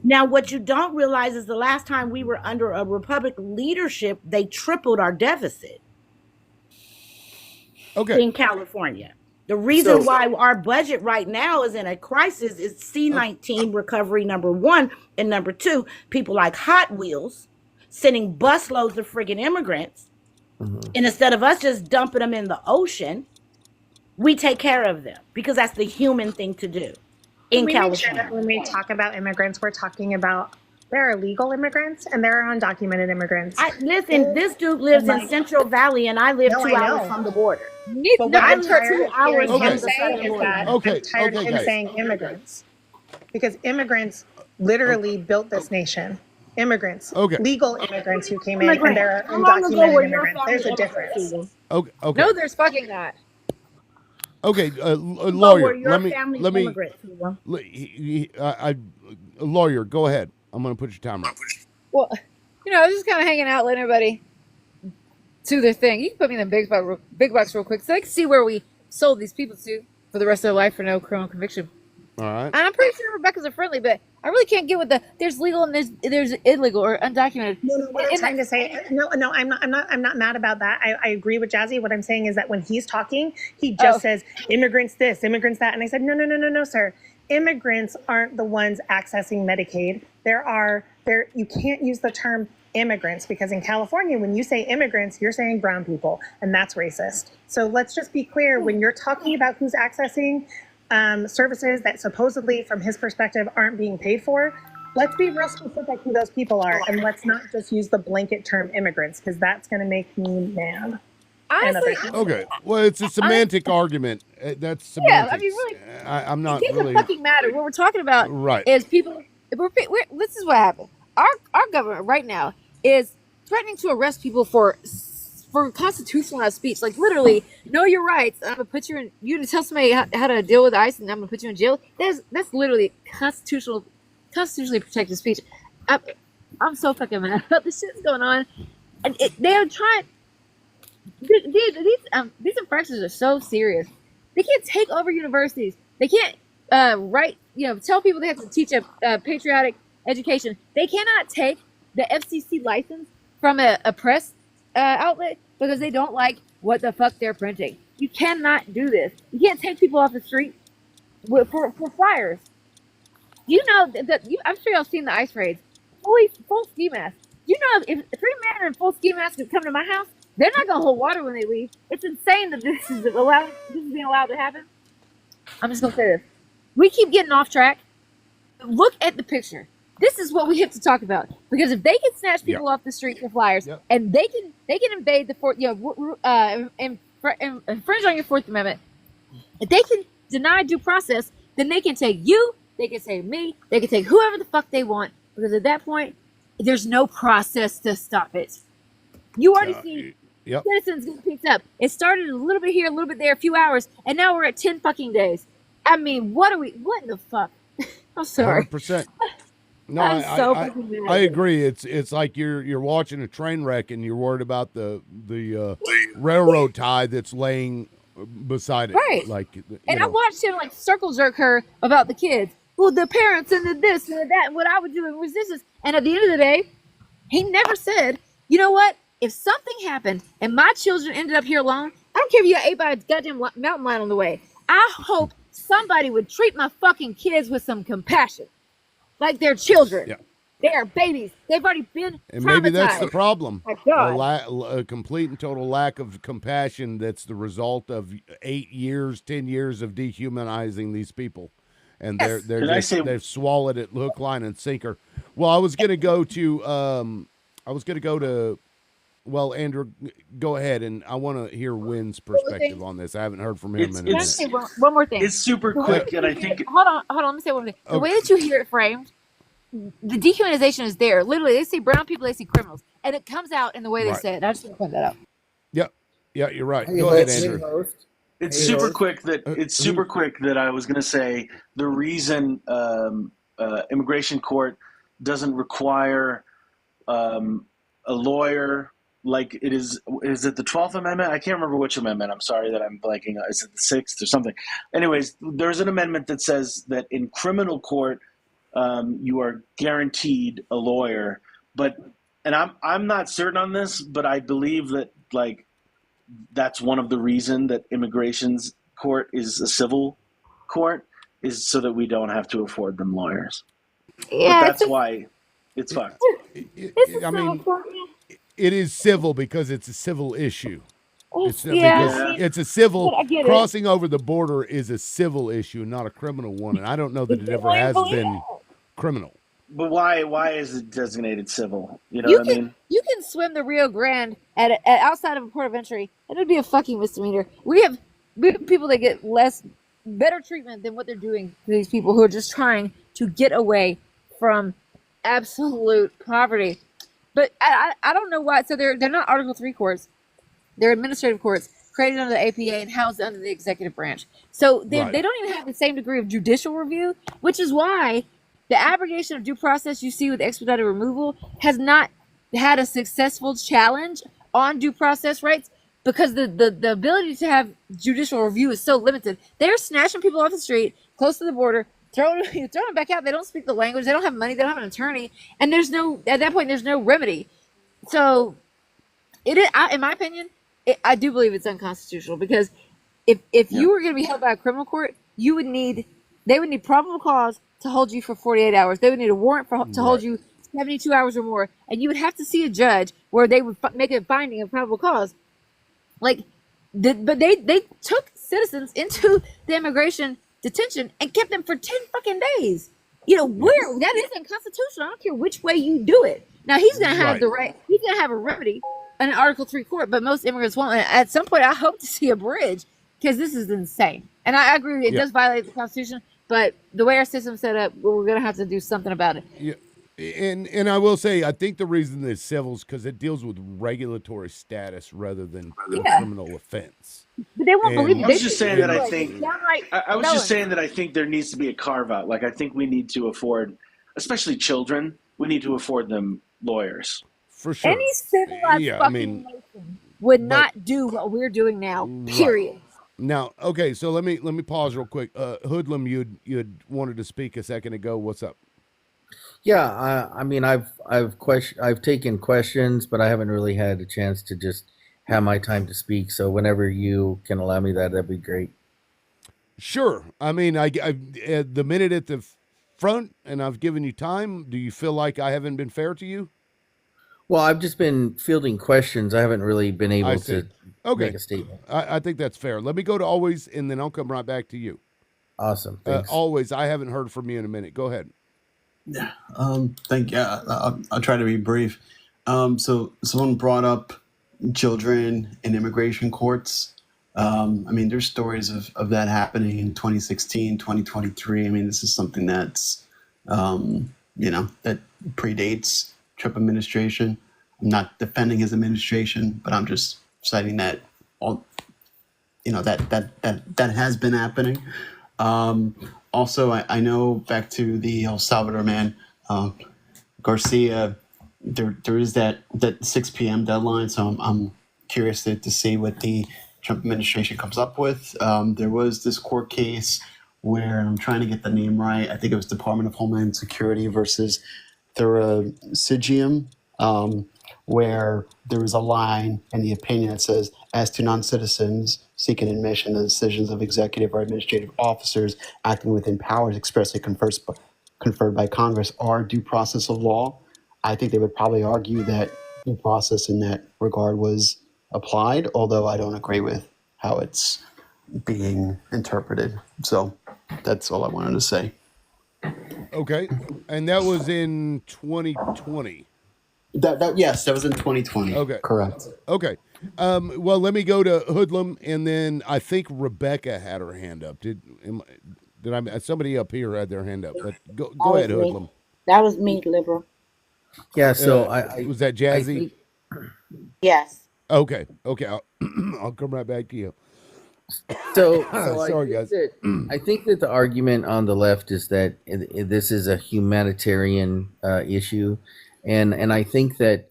Now, what you don't realize is the last time we were under a Republican leadership, they tripled our deficit Okay. in California. The reason So- why our budget right now is in a crisis is C-19 recovery, number one. And number two, people like Hot Wheels sending busloads of friggin' immigrants. And instead of us just dumping them in the ocean, we take care of them because that's the human thing to do in We make sure California. that when we talk about immigrants, we're talking about there are legal immigrants and there are undocumented immigrants. Listen, this dude lives in Like- Central Valley and I live No, 2 I hours know. from the border. But what I I'm live tired 2 of hours hearing from him the say southern is border. that Okay, I'm tired of okay, him guys. saying immigrants. Because immigrants literally built this nation. Immigrants, Okay. legal immigrants who came in, Immigrant. and there are How long ago undocumented were your immigrants. There's a family difference. immigrants? Okay. Okay. No, there's fucking not. Okay. A Were lawyer. your Let me. family Let me. immigrants? Susan? A lawyer. Go ahead. I'm going to put your timer. Well, I was just kind of hanging out, letting everybody do their thing. You can put me in the big box real quick so I can see where we sold these people to for the rest of their life for no criminal conviction. All right. And I'm pretty sure Rebecca's a friendly, but I really can't get with there's legal and there's illegal or undocumented. No, what I'm trying to say, no, I'm not mad about that. I agree with Jazzy. What I'm saying is that when he's talking, he just says immigrants this, immigrants that, and I said, no, sir. Immigrants aren't the ones accessing Medicaid. You can't use the term immigrants because in California, when you say immigrants, you're saying brown people, and that's racist. So let's just be clear when you're talking about who's accessing services that supposedly, from his perspective, aren't being paid for. Let's be real specific who those people are, and let's not just use the blanket term immigrants because that's going to make me mad. Honestly, Okay. Well, it's a semantic argument. That's yeah, semantics. I mean, really, I'm not it doesn't really. fucking matter. What we're talking about Right. is people. This is what happened. Our government right now is threatening to arrest people for for constitutionalized speech, like literally, know your rights. I'm gonna put you in. You to tell somebody how to deal with ICE, and I'm gonna put you in jail. That's literally constitutionally protected speech. I'm so fucking mad about the shit that's going on, and they are trying. Dude, these infractions are so serious. They can't take over universities. They can't tell people they have to teach a patriotic education. They cannot take the FCC license from a press outlet because they don't like what the fuck they're printing. You cannot do this. You can't take people off the street for flyers. You know I'm sure y'all seen the ICE raids. Full ski mask. You know, if 3 men in full ski masks could come to my house, they're not gonna hold water when they leave. It's insane that this is being allowed to happen. I'm just gonna say this. We keep getting off track. Look at the picture. This is what we have to talk about. Because if they can snatch people off the street for flyers, and they can invade the infringe on your Fourth Amendment, if they can deny due process, then they can take you, they can take me, they can take whoever the fuck they want. Because at that point, there's no process to stop it. You already see citizens getting picked up. It started a little bit here, a little bit there, a few hours, and now we're at 10 fucking days. I mean, what in the fuck? I'm sorry. 100%. No, I'm I agree. It's like you're watching a train wreck and you're worried about the railroad tie that's laying beside it. Right. Like, and I watched him like circle jerk her about the kids. Well, the parents and the this and the that, and what I would do in resistance. And at the end of the day, he never said, you know what? If something happened and my children ended up here alone, I don't care if you got ate by a goddamn mountain lion on the way. I hope somebody would treat my fucking kids with some compassion. Like they're children. Yeah. They are babies. They've already been and maybe that's the problem. My God. A complete and total lack of compassion that's the result of 10 years of dehumanizing these people. And they've swallowed it hook, line, and sinker. Well, I was gonna go to well, Andrew, go ahead, and I want to hear Wynn's perspective on this. I haven't heard from him in a minute. One more thing. It's super quick, and I think hold on. Let me say one thing. The way that you hear it framed, the dehumanization is there. Literally, they see brown people, they see criminals, and it comes out in the way they say it. I just want to point that out. Yeah, you're right. Go ahead, Andrew. It's super quick that I was going to say the reason immigration court doesn't require a lawyer like it is it the 12th Amendment? I can't remember which amendment. I'm sorry that I'm blanking. Is it the 6th or something? Anyways, there's an amendment that says that in criminal court you are guaranteed a lawyer, and I'm not certain on this, but I believe that that's one of the reason that immigration's court is a civil court is so that we don't have to afford them lawyers. Yeah, but that's why it's fucked. I mean, it is civil because it's a civil issue. It's a civil crossing over the border is a civil issue, not a criminal one, and I don't know that it ever has been criminal. But why is it designated civil? You know what I mean? You can swim the Rio Grande at outside of a port of entry, and it'd be a fucking misdemeanor. We have people that get better treatment than what they're doing to these people who are just trying to get away from absolute poverty. But I don't know why. So they're not Article 3 courts. They're administrative courts created under the APA and housed under the executive branch. So they don't even have the same degree of judicial review, which is why the abrogation of due process you see with expedited removal has not had a successful challenge on due process rights because the ability to have judicial review is so limited. They're snatching people off the street, close to the border, throwing them back out. They don't speak the language. They don't have money. They don't have an attorney. And at that point, there's no remedy. So it is, in my opinion, I do believe it's unconstitutional because if you were going to be held by a criminal court, they would need probable cause to hold you for 48 hours. They would need a warrant to hold you 72 hours or more. And you would have to see a judge where they would make a finding of probable cause. But they took citizens into the immigration detention and kept them for 10 fucking days. That is unconstitutional. I don't care which way you do it. Now he's going to have the right. He's going to have a remedy in an Article 3 court, but most immigrants won't. And at some point, I hope to see a bridge because this is insane. And I agree, it does violate the Constitution. But the way our system's set up, we're going to have to do something about it. Yeah. And I will say, I think the reason that it's civil is because it deals with regulatory status rather than a Yeah, criminal offense. but they won't believe And it. I They was just think saying that it's I like think downright I was just felony. saying that I think there needs to be a carve out. Like I think we need to afford, especially children, we need to afford them lawyers. for sure, Any civilized yeah. I fucking mean, nation would but not do what we're doing now. right Period. now, okay. So let me pause real quick. Hoodlum, you'd wanted to speak a second ago. What's up? Yeah, I mean, I've taken questions, but I haven't really had a chance to just have my time to speak. So whenever you can allow me that, that'd be great. Sure. I mean, the minute at the front, and I've given you time. Do you feel like I haven't been fair to you? Well, I've just been fielding questions. I haven't really been I able see. to Okay. make a statement. I think that's fair. Let me go to always, and then I'll come right back to you. Awesome. Thanks. Always, I haven't heard from you in a minute. Go ahead. Yeah. I'll try to be brief. So someone brought up children in immigration courts. I mean, there's stories of that happening in 2016, 2023. I mean, this is something that's, that predates Trump administration. I'm not defending his administration, but I'm just citing that that has been happening. Also, I know back to the El Salvador man, Garcia, there is that 6 p.m. deadline. So I'm curious to see what the Trump administration comes up with. There was this court case where I'm trying to get the name right. I think it was Department of Homeland Security versus Thurasigium, where there was a line in the opinion that says, as to non-citizens seeking admission, the decisions of executive or administrative officers acting within powers expressly conferred by Congress are due process of law. I think they would probably argue that due process in that regard was applied, although I don't agree with how it's being interpreted. So that's all I wanted to say. Okay. And that was in 2020. Yes, that was in 2020. Okay. Correct. Okay. Well, let me go to Hoodlum, and then I think Rebecca had her hand up. Did I? Somebody up here had their hand up. But go ahead, was me. Hoodlum. That was me, liberal. Yeah. So was that Jazzy? Yes. Okay. I'll come right back to you. So Sorry, guys. I think that the argument on the left is that this is a humanitarian issue, and I think that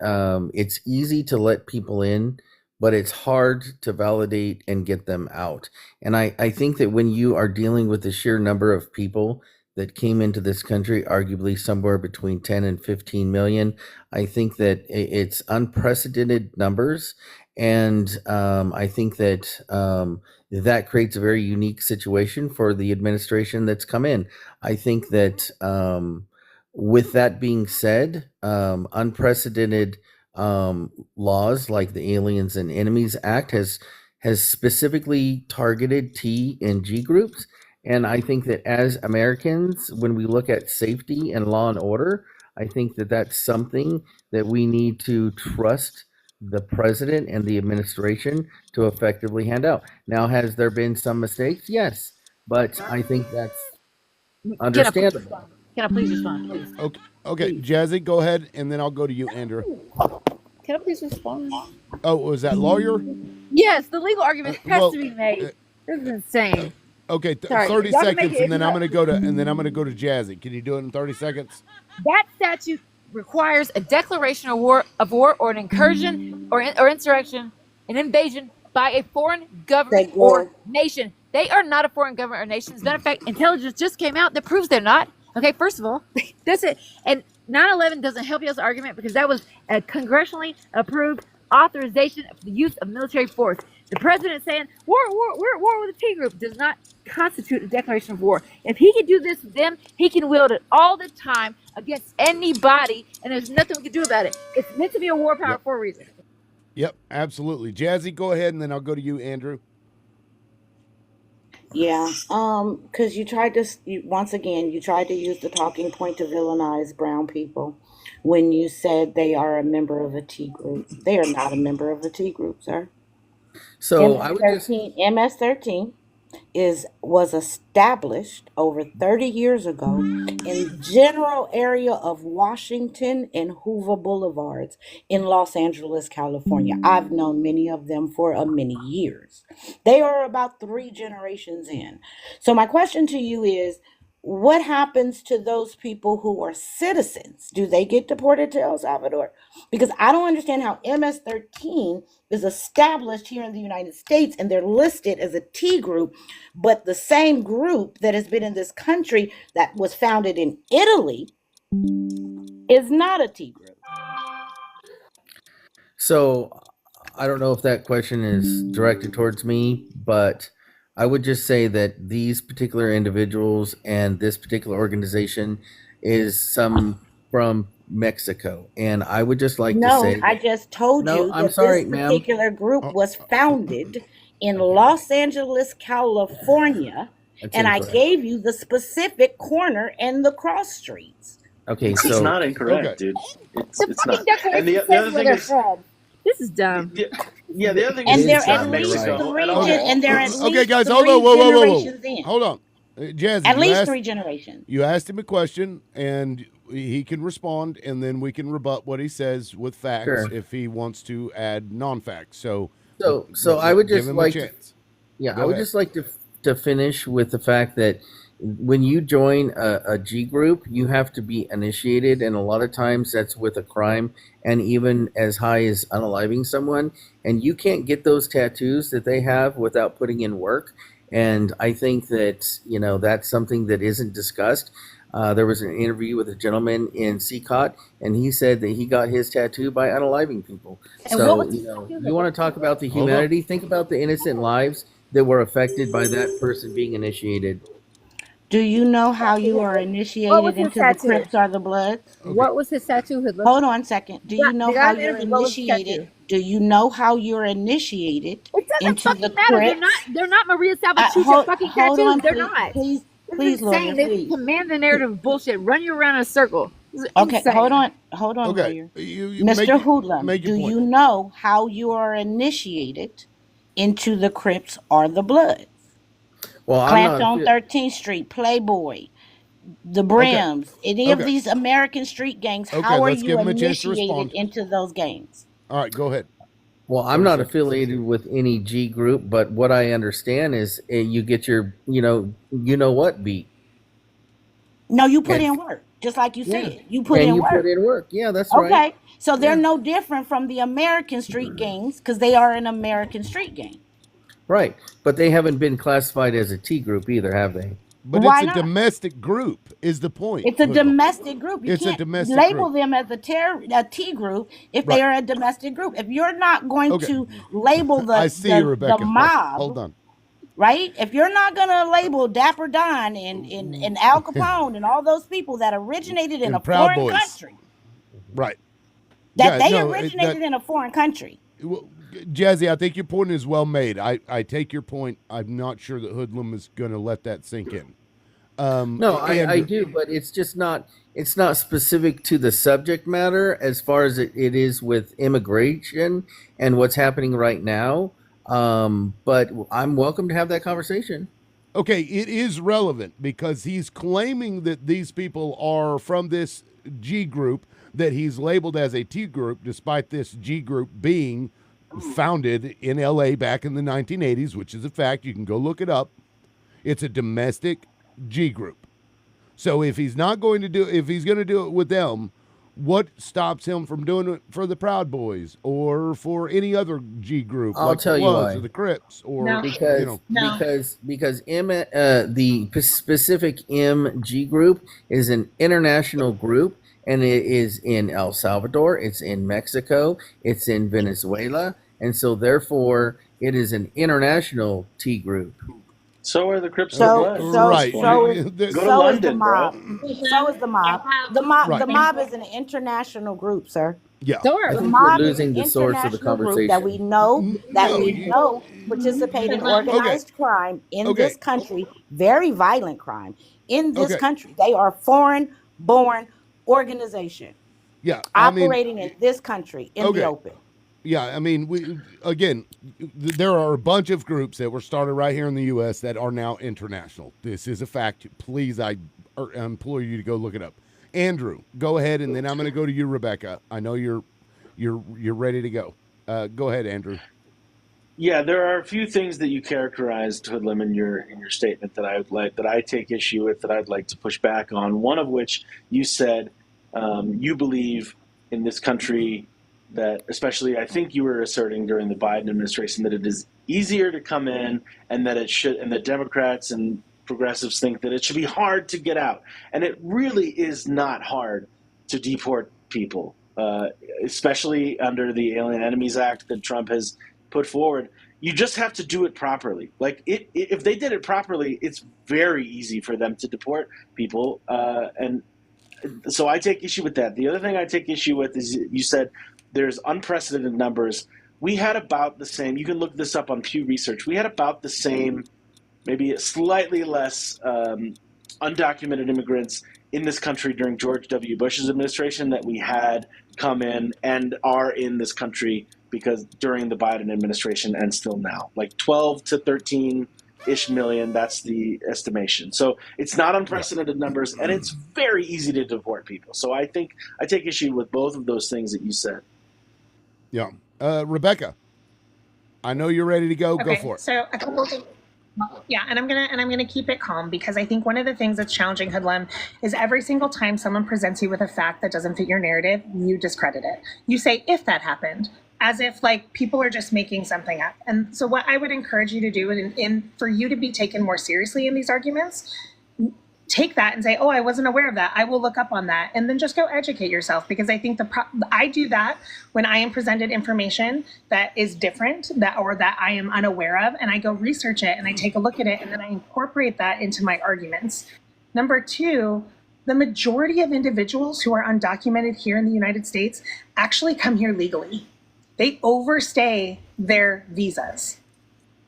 it's easy to let people in, but it's hard to validate and get them out. And I think that when you are dealing with the sheer number of people that came into this country, arguably somewhere between 10 and 15 million, I think that it's unprecedented numbers. And I think that that creates a very unique situation for the administration that's come in. I think that with that being said, unprecedented laws like the Aliens and Enemies Act has specifically targeted T and G groups. And I think that as Americans, when we look at safety and law and order, I think that that's something that we need to trust the president and the administration to effectively hand out. Now, has there been some mistakes? Yes, but I think that's understandable. Can I please respond, please? Okay, Jazzy, go ahead, and then I'll go to you, Andrew. Can I please respond? Oh, was that lawyer? Yes, the legal argument has well, to be made. This is insane. Okay, Sorry, 30 y'all can make seconds, it and then I'm if going to go to Jazzy. Can you do it in 30 seconds? That statute requires a declaration of war or an incursion or insurrection, an invasion by a foreign government or nation. They are not a foreign government or nation. As a matter of fact, intelligence just came out that proves they're not. Okay, first of all, that's it. And 9/11 doesn't help y'all's argument because that was a congressionally approved authorization of the use of military force. The president saying we're at war with a T group does not constitute a declaration of war. If he can do this with them, he can wield it all the time against anybody, and there's nothing we can do about it. It's meant to be a war power for a reason. Yep, absolutely. Jazzy, go ahead, and then I'll go to you, Andrew. Yeah, because you tried to once again you tried to use the talking point to villainize brown people when you said they are a member of a T group. They are not a member of a T group, sir. So I would just MS-13 was established over 30 years ago in general area of Washington and Hoover Boulevards in Los Angeles, California. I've known many of them for many years. They are about 3 generations in. So my question to you is, what happens to those people who are citizens? Do they get deported to El Salvador? Because I don't understand how MS-13 is established here in the United States and they're listed as a T group, but the same group that has been in this country that was founded in Italy is not a T group. So I don't know if that question is directed towards me, but I would just say that these particular individuals and this particular organization is some from Mexico. And I would just like to No, say, I just told no, you I'm that sorry, this ma'am. particular group was founded in Los Angeles, California, That's and I incorrect. gave you the specific corner and the cross streets. Okay, It's so not incorrect, dude. It's The it's fucking not. And declaration the says other where thing they're is, from. This is dumb. yeah, the other thing And is they're it's at not least Mexico. three And and they're at Okay, least guys, hold 3 on. Whoa, whoa, whoa, whoa. generations in. Hold on. Jazzy, At you least asked, 3 generations. you asked him a question, and he can respond, and then we can rebut what he says with facts Sure. if he wants to add non-facts. So I would give just him like a to, chance. yeah, Go I would ahead. just like to finish with the fact that when you join a G group, you have to be initiated, and a lot of times that's with a crime, and even as high as unaliving someone, and you can't get those tattoos that they have without putting in work. And I think that that's something that isn't discussed. There was an interview with a gentleman in CCOT, and he said that he got his tattoo by unaliving people. And what So was his tattoo? you want to talk about the Hold on. humanity? Think about the innocent lives that were affected by that person being initiated. Do you know how you are What was initiated his into the tattoo? Crips or the Bloods? Okay. What was his tattoo? Hoodlum? Hold on a second. Do you The know guy how in the you're interview, what was his initiated? tattoo? Do you know how you're initiated It doesn't into the fucking matter. Crips? They're not Maria Salvatrucha Hold fucking on, tattoos. They're please, not. please, This please, is lawyer, insane. They please. command the narrative of bullshit, run you around in a circle. This is Okay, insane. hold on, Okay, lawyer. you make Mr. Hoodlum, make do your point. you know how you are initiated into the Crips or the Bloods? Well, I'm Clamped not. on 13th Street, Playboy, the Okay, Brims, any of okay, these American street gangs, okay. how are Let's you give him a chance to initiated respond. into those gangs? All right, go ahead. Well, I'm 30 not seconds. affiliated with any G group, but what I understand is you get your, you know what beat. No, you put And in work, just like you yeah, said. You put and in you put work. in work. Yeah, that's right. Okay, so they're Yeah, no different from the American street gangs because they are an American street gang. right. But they haven't been classified as a T group either, have they? But Why it's a not? domestic group, is the point, It's a Hoodlum. domestic group. You It's a can't domestic label group. them as a T group if they Right. are a domestic group. If you're not going Okay. to label I the see you, the Rebecca. Hold mob, on. right? If you're not going to label Dapper Don and Al Capone and all those people that originated in a And Proud foreign Boys. country, Right. that Yeah, they no, originated in a foreign country. well, Jazzy, I think your point is well made. I take your point. I'm not sure that Hoodlum is going to let that sink in. No, I And do, but it's just not. It's not specific to the subject matter as far as it is with immigration and what's happening right now. But I'm welcome to have that conversation. okay, it is relevant because he's claiming that these people are from this G group that he's labeled as a T group, despite this G group being founded in LA back in the 1980s, which is a fact. You can go look it up. It's a domestic G group. So if he's not going to if he's going to do it with them, what stops him from doing it for the Proud Boys or for any other G group I'll like the tell you Bloods why. or the Crips or No. Because No. because the specific MG group is an international group, and it is in El Salvador, it's in Mexico, it's in Venezuela, and so therefore it is an international T group. So are the Crips and the So Bloods. so Right. so is Go to so is the London, mob. bro. So is the mob. The mob Right. the mob is an international group, sir. Yeah. Sure. I The think mob we're is an losing the source of the international group that we conversation. know participate in Okay. organized crime in Okay. this country, very violent crime in this Okay. country. They are foreign born organization Yeah. I mean, operating in this country in the okay. open. Yeah, I mean, there are a bunch of groups that were started right here in the U.S. that are now international. This is a fact. Please, I implore you to go look it up. Andrew, go ahead, and then I'm going to go to you, Rebecca. I know you're ready to go. Go ahead, Andrew. Yeah, there are a few things that you characterized, Hoodlum, in your statement that I take issue with, that I'd like to push back on. One of which you said you believe in this country that, especially, I think you were asserting during the Biden administration, that it is easier to come in, and that Democrats and progressives think that it should be hard to get out, and it really is not hard to deport people, especially under the Alien Enemies Act that Trump has put forward. You just have to do it properly. Like if they did it properly, it's very easy for them to deport people. And so I take issue with that. The other thing I take issue with is you said there's unprecedented numbers. We had about the same. You can look this up on Pew Research. We had about the same, maybe slightly less undocumented immigrants in this country during George W. Bush's administration that we had come in and are in this country because during the Biden administration and still now, like 12 to 13-ish million, that's the estimation. So it's not unprecedented numbers, and it's very easy to deport people. So I think I take issue with both of those things that you said. Yeah. Rebecca, I know you're ready to go. Okay, Go for it. so a couple of things. Yeah, and I'm gonna keep it calm, because I think one of the things that's challenging, Hoodlum, is every single time someone presents you with a fact that doesn't fit your narrative, you discredit it. You say, if that happened, as if like people are just making something up. And so what I would encourage you to do, and for you to be taken more seriously in these arguments, take that and say, oh, I wasn't aware of that. I will look up on that. And then just go educate yourself, because I think I do that when I am presented information that is different, that I am unaware of, and I go research it and I take a look at it, and then I incorporate that into my arguments. Number two, the majority of individuals who are undocumented here in the United States actually come here legally. They overstay their visas.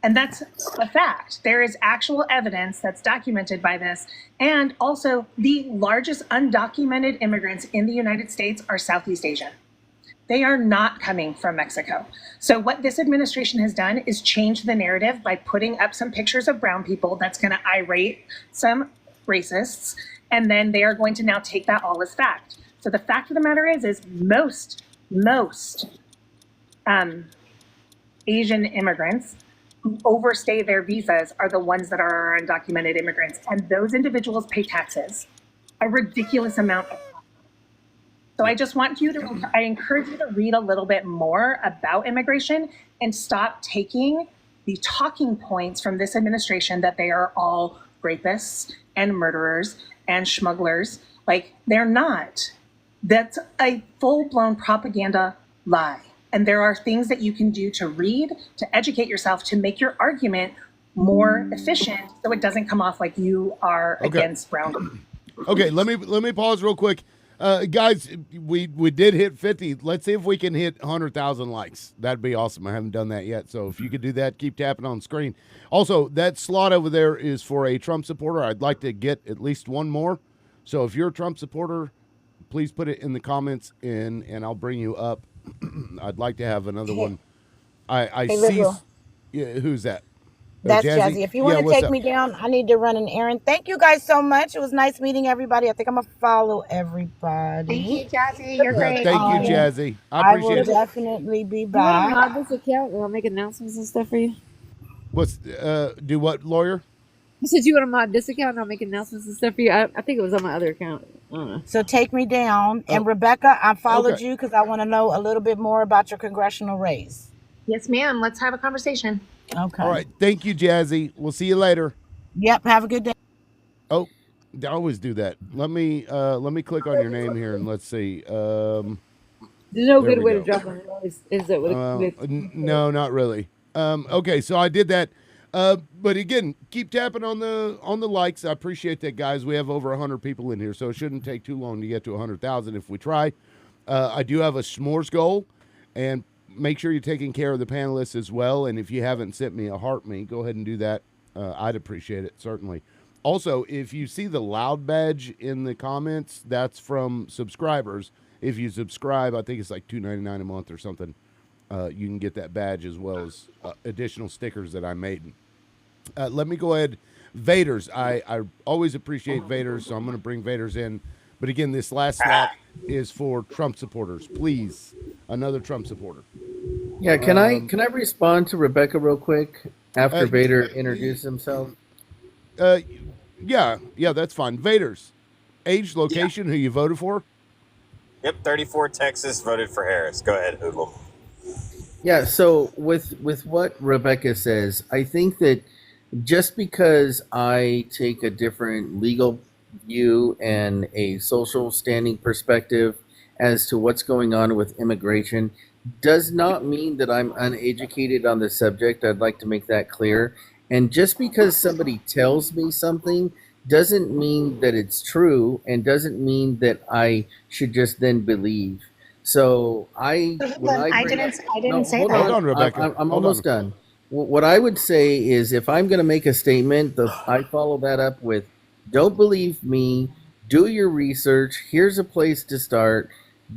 And that's a fact. There is actual evidence that's documented by this. And also, the largest undocumented immigrants in the United States are Southeast Asian. They are not coming from Mexico. So what this administration has done is change the narrative by putting up some pictures of brown people that's going to irate some racists. And then they are going to now take that all as fact. So the fact of the matter is most Asian immigrants who overstay their visas are the ones that are our undocumented immigrants. And those individuals pay taxes, a ridiculous amount. So I just want you to, I encourage you to read a little bit more about immigration and stop taking the talking points from this administration that they are all rapists and murderers and smugglers. Like, they're not. That's a full-blown propaganda lie. And there are things that you can do to read, to educate yourself, to make your argument more efficient, so it doesn't come off like you are against brown. Okay, let me pause real quick. Guys, we did hit 50. Let's see if we can hit 100,000 likes. That'd be awesome. I haven't done that yet. So if you could do that, keep tapping on screen. Also, that slot over there is for a Trump supporter. I'd like to get at least one more. So if you're a Trump supporter, please put it in the comments and I'll bring you up. I'd like to have another one. I Hey, see. Liberal. Yeah, who's that? That's Jazzy. If you want to what's take up? me down, I need to run an errand. Thank you guys so much. It was nice meeting everybody. I think I'm going to follow everybody. Thank you, Jazzy. You're great. Thank you, Jazzy. I I appreciate will it. definitely be You want to back. mod this account and I'll make announcements and stuff for you? What's do what, lawyer? I said you want to mod this account and I'll make announcements and stuff for you. I think it was on my other account. I don't know. So take me down. And Rebecca, I followed Okay. you because I want to know a little bit more about your congressional race. Yes, ma'am. Let's have a conversation. Okay. All right. Thank you, Jazzy. We'll see you later. Yep. Have a good day. Oh, I always do that. Let me click on your name here and let's see. There's no There good we way go. to drop on it. Is that with No, not really. Okay, so I did that. But again, keep tapping on the likes. I appreciate that, guys. We have over 100 people in here, so it shouldn't take too long to get to 100,000 if we try. I do have a s'mores goal, and make sure you're taking care of the panelists as well. And if you haven't sent me a heart me, go ahead and do that. I'd appreciate it, certainly. Also, if you see the loud badge in the comments, that's from subscribers. If you subscribe, I think it's like $2.99 a month or something. you can get that badge as well as additional stickers that I made. Let me go ahead. Vaders. I always appreciate Vaders, so I'm going to bring Vaders in. But again, this last slot is for Trump supporters. Please, another Trump supporter. Yeah, can I respond to Rebecca real quick after Vader introduces himself? Yeah, that's fine. Vaders, age, location, who you voted for? Yep, 34 Texas, voted for Harris. Go ahead, Hoodlum. Yeah, so with what Rebecca says, I think that just because I take a different legal view and a social standing perspective as to what's going on with immigration does not mean that I'm uneducated on the subject. I'd like to make that clear. And just because somebody tells me something doesn't mean that it's true, and doesn't mean that I should just then believe. So I didn't say that. Hold on, Rebecca. I'm almost done. What I would say is, if I'm going to make a statement, I follow that up with, don't believe me, do your research. Here's a place to start.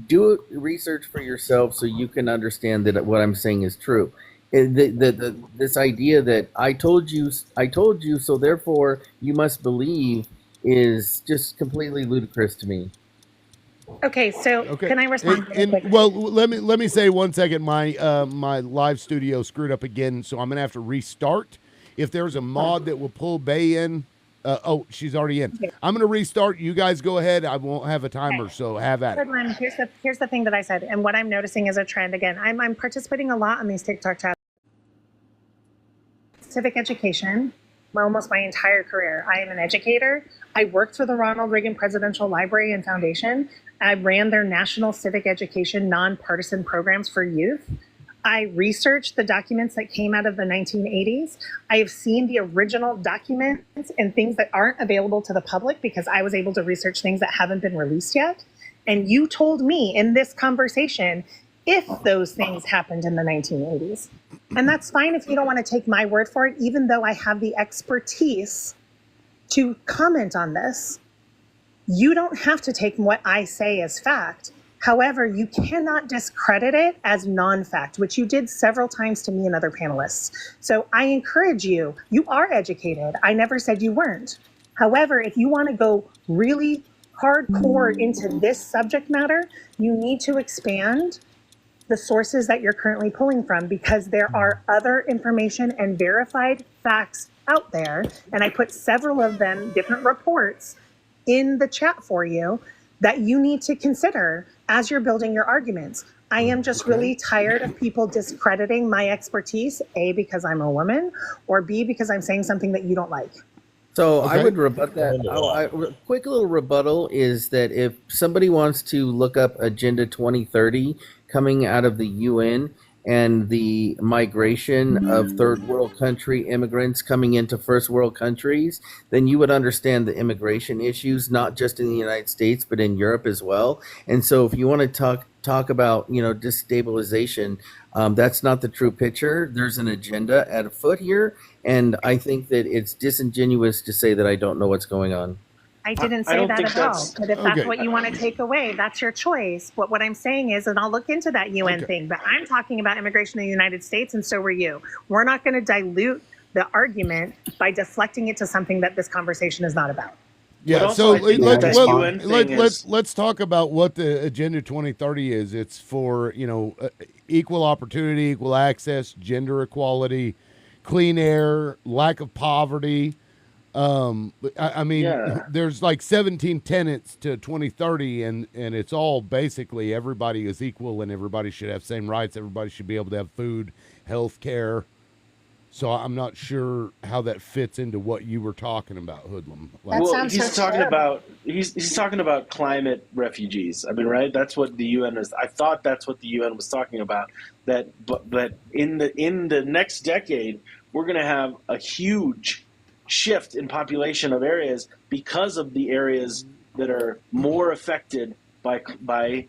Do research for yourself so you can understand that what I'm saying is true. This idea that I told you, so therefore you must believe is just completely ludicrous to me. Okay, so can I respond? Well, let me say 1 second. My live studio screwed up again, so I'm gonna have to restart. If there's a mod that will pull Bay in, she's already in. Okay. I'm gonna restart. You guys go ahead. I won't have a timer, so have at it. Here's the thing that I said, and what I'm noticing is a trend. Again, I'm participating a lot on these TikTok chats. Civic education, almost my entire career. I am an educator. I worked for the Ronald Reagan Presidential Library and Foundation. I ran their national civic education nonpartisan programs for youth. I researched the documents that came out of the 1980s. I have seen the original documents and things that aren't available to the public because I was able to research things that haven't been released yet. And you told me in this conversation if those things happened in the 1980s. And that's fine if you don't want to take my word for it, even though I have the expertise to comment on this. You don't have to take what I say as fact. However, you cannot discredit it as non-fact, which you did several times to me and other panelists. So I encourage you, you are educated. I never said you weren't. However, if you want to go really hardcore into this subject matter, you need to expand the sources that you're currently pulling from, because there are other information and verified facts out there. And I put several of them, different reports, in the chat for you that you need to consider as you're building your arguments. I am just really tired of people discrediting my expertise, A, because I'm a woman, or B, because I'm saying something that you don't like. So I would rebut that. Quick little rebuttal is that if somebody wants to look up Agenda 2030 coming out of the UN and the migration of third world country immigrants coming into first world countries, then you would understand the immigration issues, not just in the United States, but in Europe as well. And so if you want to talk about, destabilization, that's not the true picture. There's an agenda at afoot here. And I think that it's disingenuous to say that I don't know what's going on. I didn't say that at all. But if that's what you want to take away, that's your choice. But what I'm saying is, and I'll look into that UN thing, but I'm talking about immigration in the United States, and so were you. We're not going to dilute the argument by deflecting it to something that this conversation is not about. Yeah, so let's talk about what the Agenda 2030 is. It's for, equal opportunity, equal access, gender equality, clean air, lack of poverty. There's like 17 tenets to 2030, and it's all basically everybody is equal and everybody should have same rights. Everybody should be able to have food, health care. So I'm not sure how that fits into what you were talking about, Hoodlum. He's talking about climate refugees. I mean, right? That's what the UN is. I thought that's what the UN was talking about. But in the next decade, we're going to have a huge shift in population of areas because of the areas that are more affected by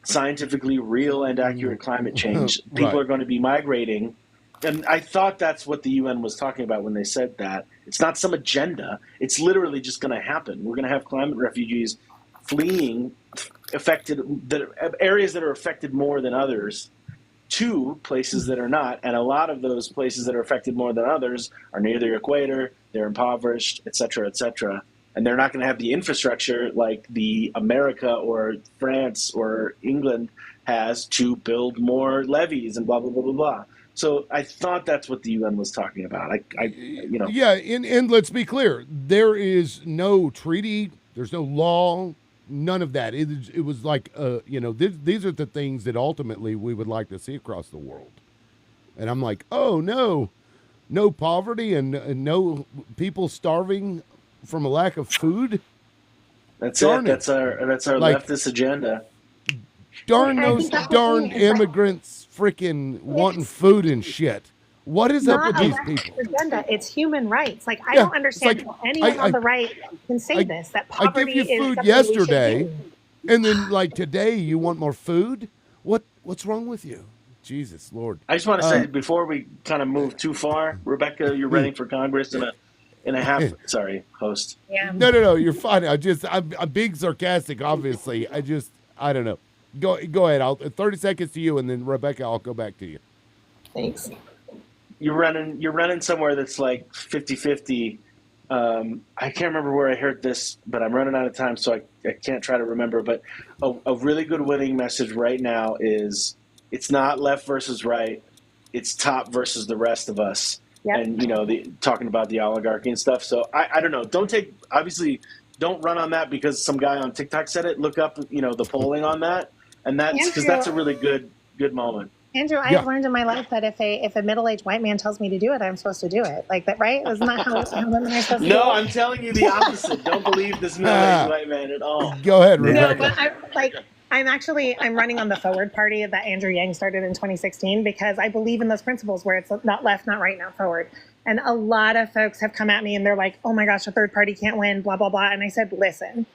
scientifically real and accurate climate change. People are going to be migrating. And I thought that's what the UN was talking about when they said that. It's not some agenda. It's literally just going to happen. We're going to have climate refugees fleeing areas that are affected more than others to places that are not, and a lot of those places that are affected more than others are near the equator, they're impoverished, et cetera, and they're not going to have the infrastructure like the America or France or England has to build more levees and blah blah blah blah blah. So I thought that's what the UN was talking about. Yeah, and let's be clear, there is no treaty, there's no law, none of that. It was like, these are the things that ultimately we would like to see across the world. And I'm like, oh no poverty and no people starving from a lack of food. That's Darn it. That's our Like, leftist agenda. Darn I those think the whole darn thing is like, immigrants freaking wanting food and shit. What is up not with a these leftist people? agenda. It's human rights. Like I Yeah, don't understand it's like, how anyone I- on the right can say this. That I give poverty you is food something we should yesterday, do. and then like today you want more food? What's wrong with you? Jesus Lord. I just want to say before we kind of move too far, Rebecca, you're running for Congress in a half. Sorry, host. Yeah. No, you're fine. I'm being sarcastic, obviously. I don't know. Go ahead. 30 seconds to you, and then Rebecca, I'll go back to you. Thanks. You're running somewhere that's like 50-50. I can't remember where I heard this, but I'm running out of time, so I can't try to remember. But a really good winning message right now is it's not left versus right. It's top versus the rest of us. Yep. And, talking about the oligarchy and stuff. So I don't know. Don't run on that because some guy on TikTok said it. Look up, the polling on that. And that's because that's a really good moment. Andrew, I've learned in my life that if a middle-aged white man tells me to do it, I'm supposed to do it. Like that, right? Isn't that how women are supposed to do it? No, I'm telling you the opposite. Don't believe this middle-aged white man at all. Go ahead, No, Rebecca. but I'm running on the Forward Party that Andrew Yang started in 2016 because I believe in those principles where it's not left, not right, not forward. And a lot of folks have come at me and they're like, oh my gosh, a third party can't win, blah, blah, blah. And I said, listen,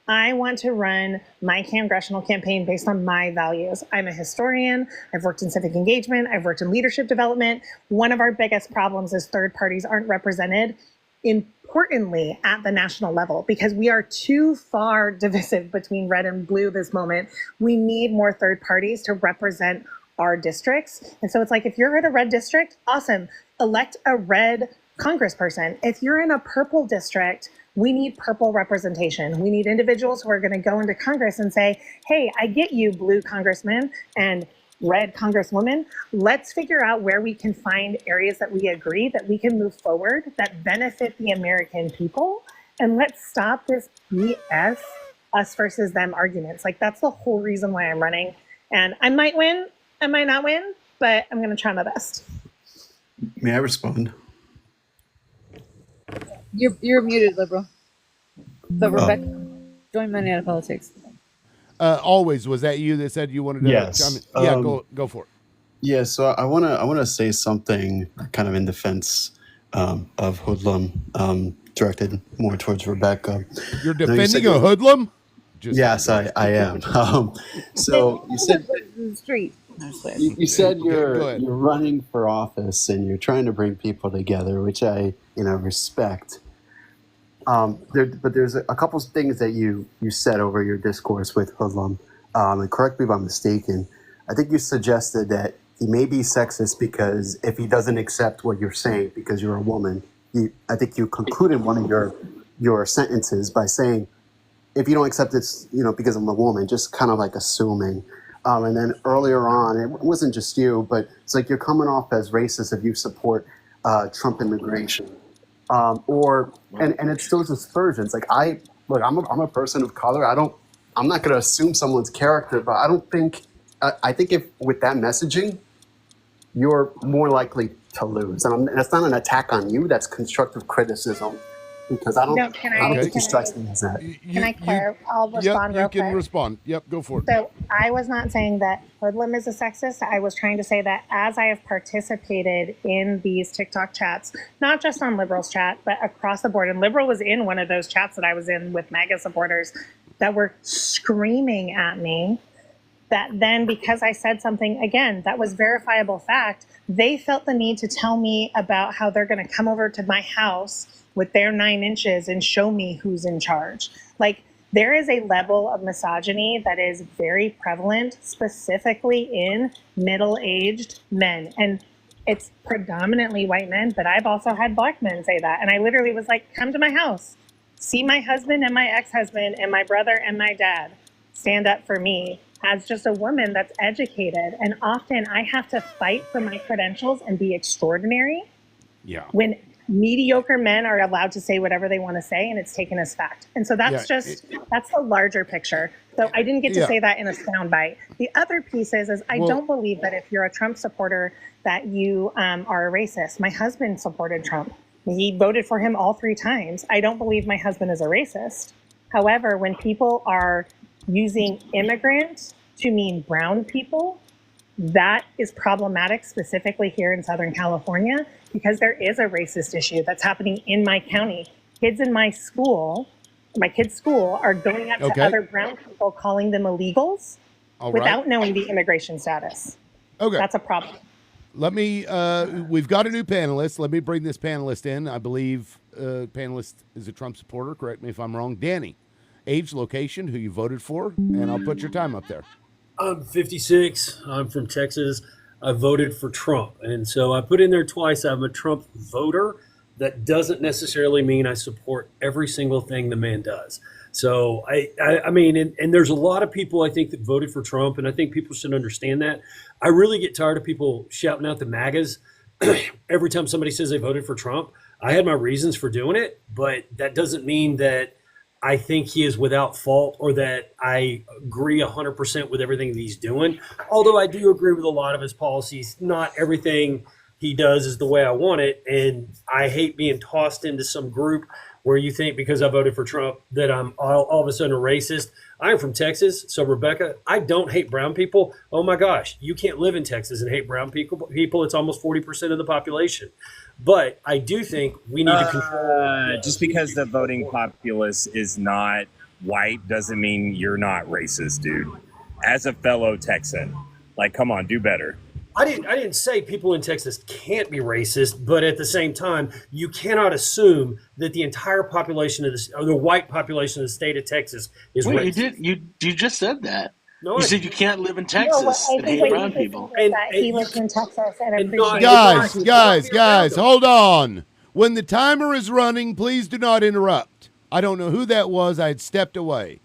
I want to run my congressional campaign based on my values. I'm a historian. I've worked in civic engagement. I've worked in leadership development. One of our biggest problems is third parties aren't represented, importantly, at the national level because we are too far divisive between red and blue this moment. We need more third parties to represent our districts. And so it's like, if you're in a red district, awesome. Elect a red congressperson. If you're in a purple district, we need purple representation. We need individuals who are going to go into Congress and say, hey, I get you, blue congressman and red congresswoman. Let's figure out where we can find areas that we agree, that we can move forward, that benefit the American people. And let's stop this BS, us versus them arguments. Like, that's the whole reason why I'm running. And I might win, I might not win, but I'm going to try my best. May I respond? You're muted, liberal. But Rebecca, join Money Out of Politics. Always, was that you that said you wanted to Yes. chime in? Yeah, go for it. Yeah, so I wanna say something kind of in defense of Hoodlum, directed more towards Rebecca. You're I know you said defending a hoodlum? Yes, I am. So you said the street. you said Go you're ahead. running for office and you're trying to bring people together, which I respect. But there's a couple things that you said over your discourse with Hoodlum, and correct me if I'm mistaken. I think you suggested that he may be sexist because if he doesn't accept what you're saying because you're a woman, I think you concluded one of your sentences by saying, if you don't accept it, because I'm a woman, just kind of like assuming. And then earlier on, it wasn't just you, but it's like you're coming off as racist if you support Trump immigration. And it's those aspersions. Like I'm a person of color. I'm not going to assume someone's character, but I think if with that messaging, you're more likely to lose. And that's not an attack on you. That's constructive criticism because I don't think he strikes me as that. Can I clarify? I'll respond real you can quick. respond. Yep, go for it. So I was not saying that Hoodlum is a sexist. I was trying to say that as I have participated in these TikTok chats, not just on Liberals chat, but across the board, and Liberal was in one of those chats that I was in with MAGA supporters that were screaming at me, that then because I said something, again, that was verifiable fact, they felt the need to tell me about how they're going to come over to my house with their 9 inches and show me who's in charge. Like, There is a level of misogyny that is very prevalent, specifically in middle-aged men. And it's predominantly white men, but I've also had black men say that. And I literally was like, come to my house, see my husband and my ex-husband and my brother and my dad stand up for me as just a woman that's educated. And often I have to fight for my credentials and be extraordinary Yeah. when mediocre men are allowed to say whatever they want to say and it's taken as fact. And so that's that's the larger picture. So I didn't get to say that in a soundbite. The other piece is I don't believe that if you're a Trump supporter that you are a racist. My husband supported Trump. He voted for him all 3 times. I don't believe my husband is a racist. However, when people are using immigrant to mean brown people, that is problematic, specifically here in Southern California, because there is a racist issue that's happening in my county. Kids in my school, my kids' school, are going up to other brown people, calling them illegals without knowing the immigration status. Okay. That's a problem. Let me, we've got a new panelist. Let me bring this panelist in. I believe panelist is a Trump supporter. Correct me if I'm wrong. Danny, age, location, who you voted for, and I'll put your time up there. I'm 56. I'm from Texas. I voted for Trump. And so I put in there twice, I'm a Trump voter. That doesn't necessarily mean I support every single thing the man does. So I mean, and there's a lot of people I think that voted for Trump, and I think people should understand that. I really get tired of people shouting out the MAGAs every time somebody says they voted for Trump. I had my reasons for doing it, but that doesn't mean that I think he is without fault or that I agree 100% with everything that he's doing. Although I do agree with a lot of his policies. Not everything he does is the way I want it. And I hate being tossed into some group where you think because I voted for Trump that I'm all of a sudden a racist. I'm from Texas. So, Rebecca, I don't hate brown people. Oh, my gosh. You can't live in Texas and hate brown people. It's almost 40% of the population. But I do think we need to control. Just because the voting populace is not white doesn't mean you're not racist, dude. As a fellow Texan, like, come on, do better. I didn't say people in Texas can't be racist, but at the same time, you cannot assume that the entire population of this, or the white population of the state of Texas is racist. You just said that. No, you said you can't live in Texas and hate brown people. He lives in Texas and appreciates Guys, hold on. When the timer is running, please do not interrupt. I don't know who that was. I had stepped away.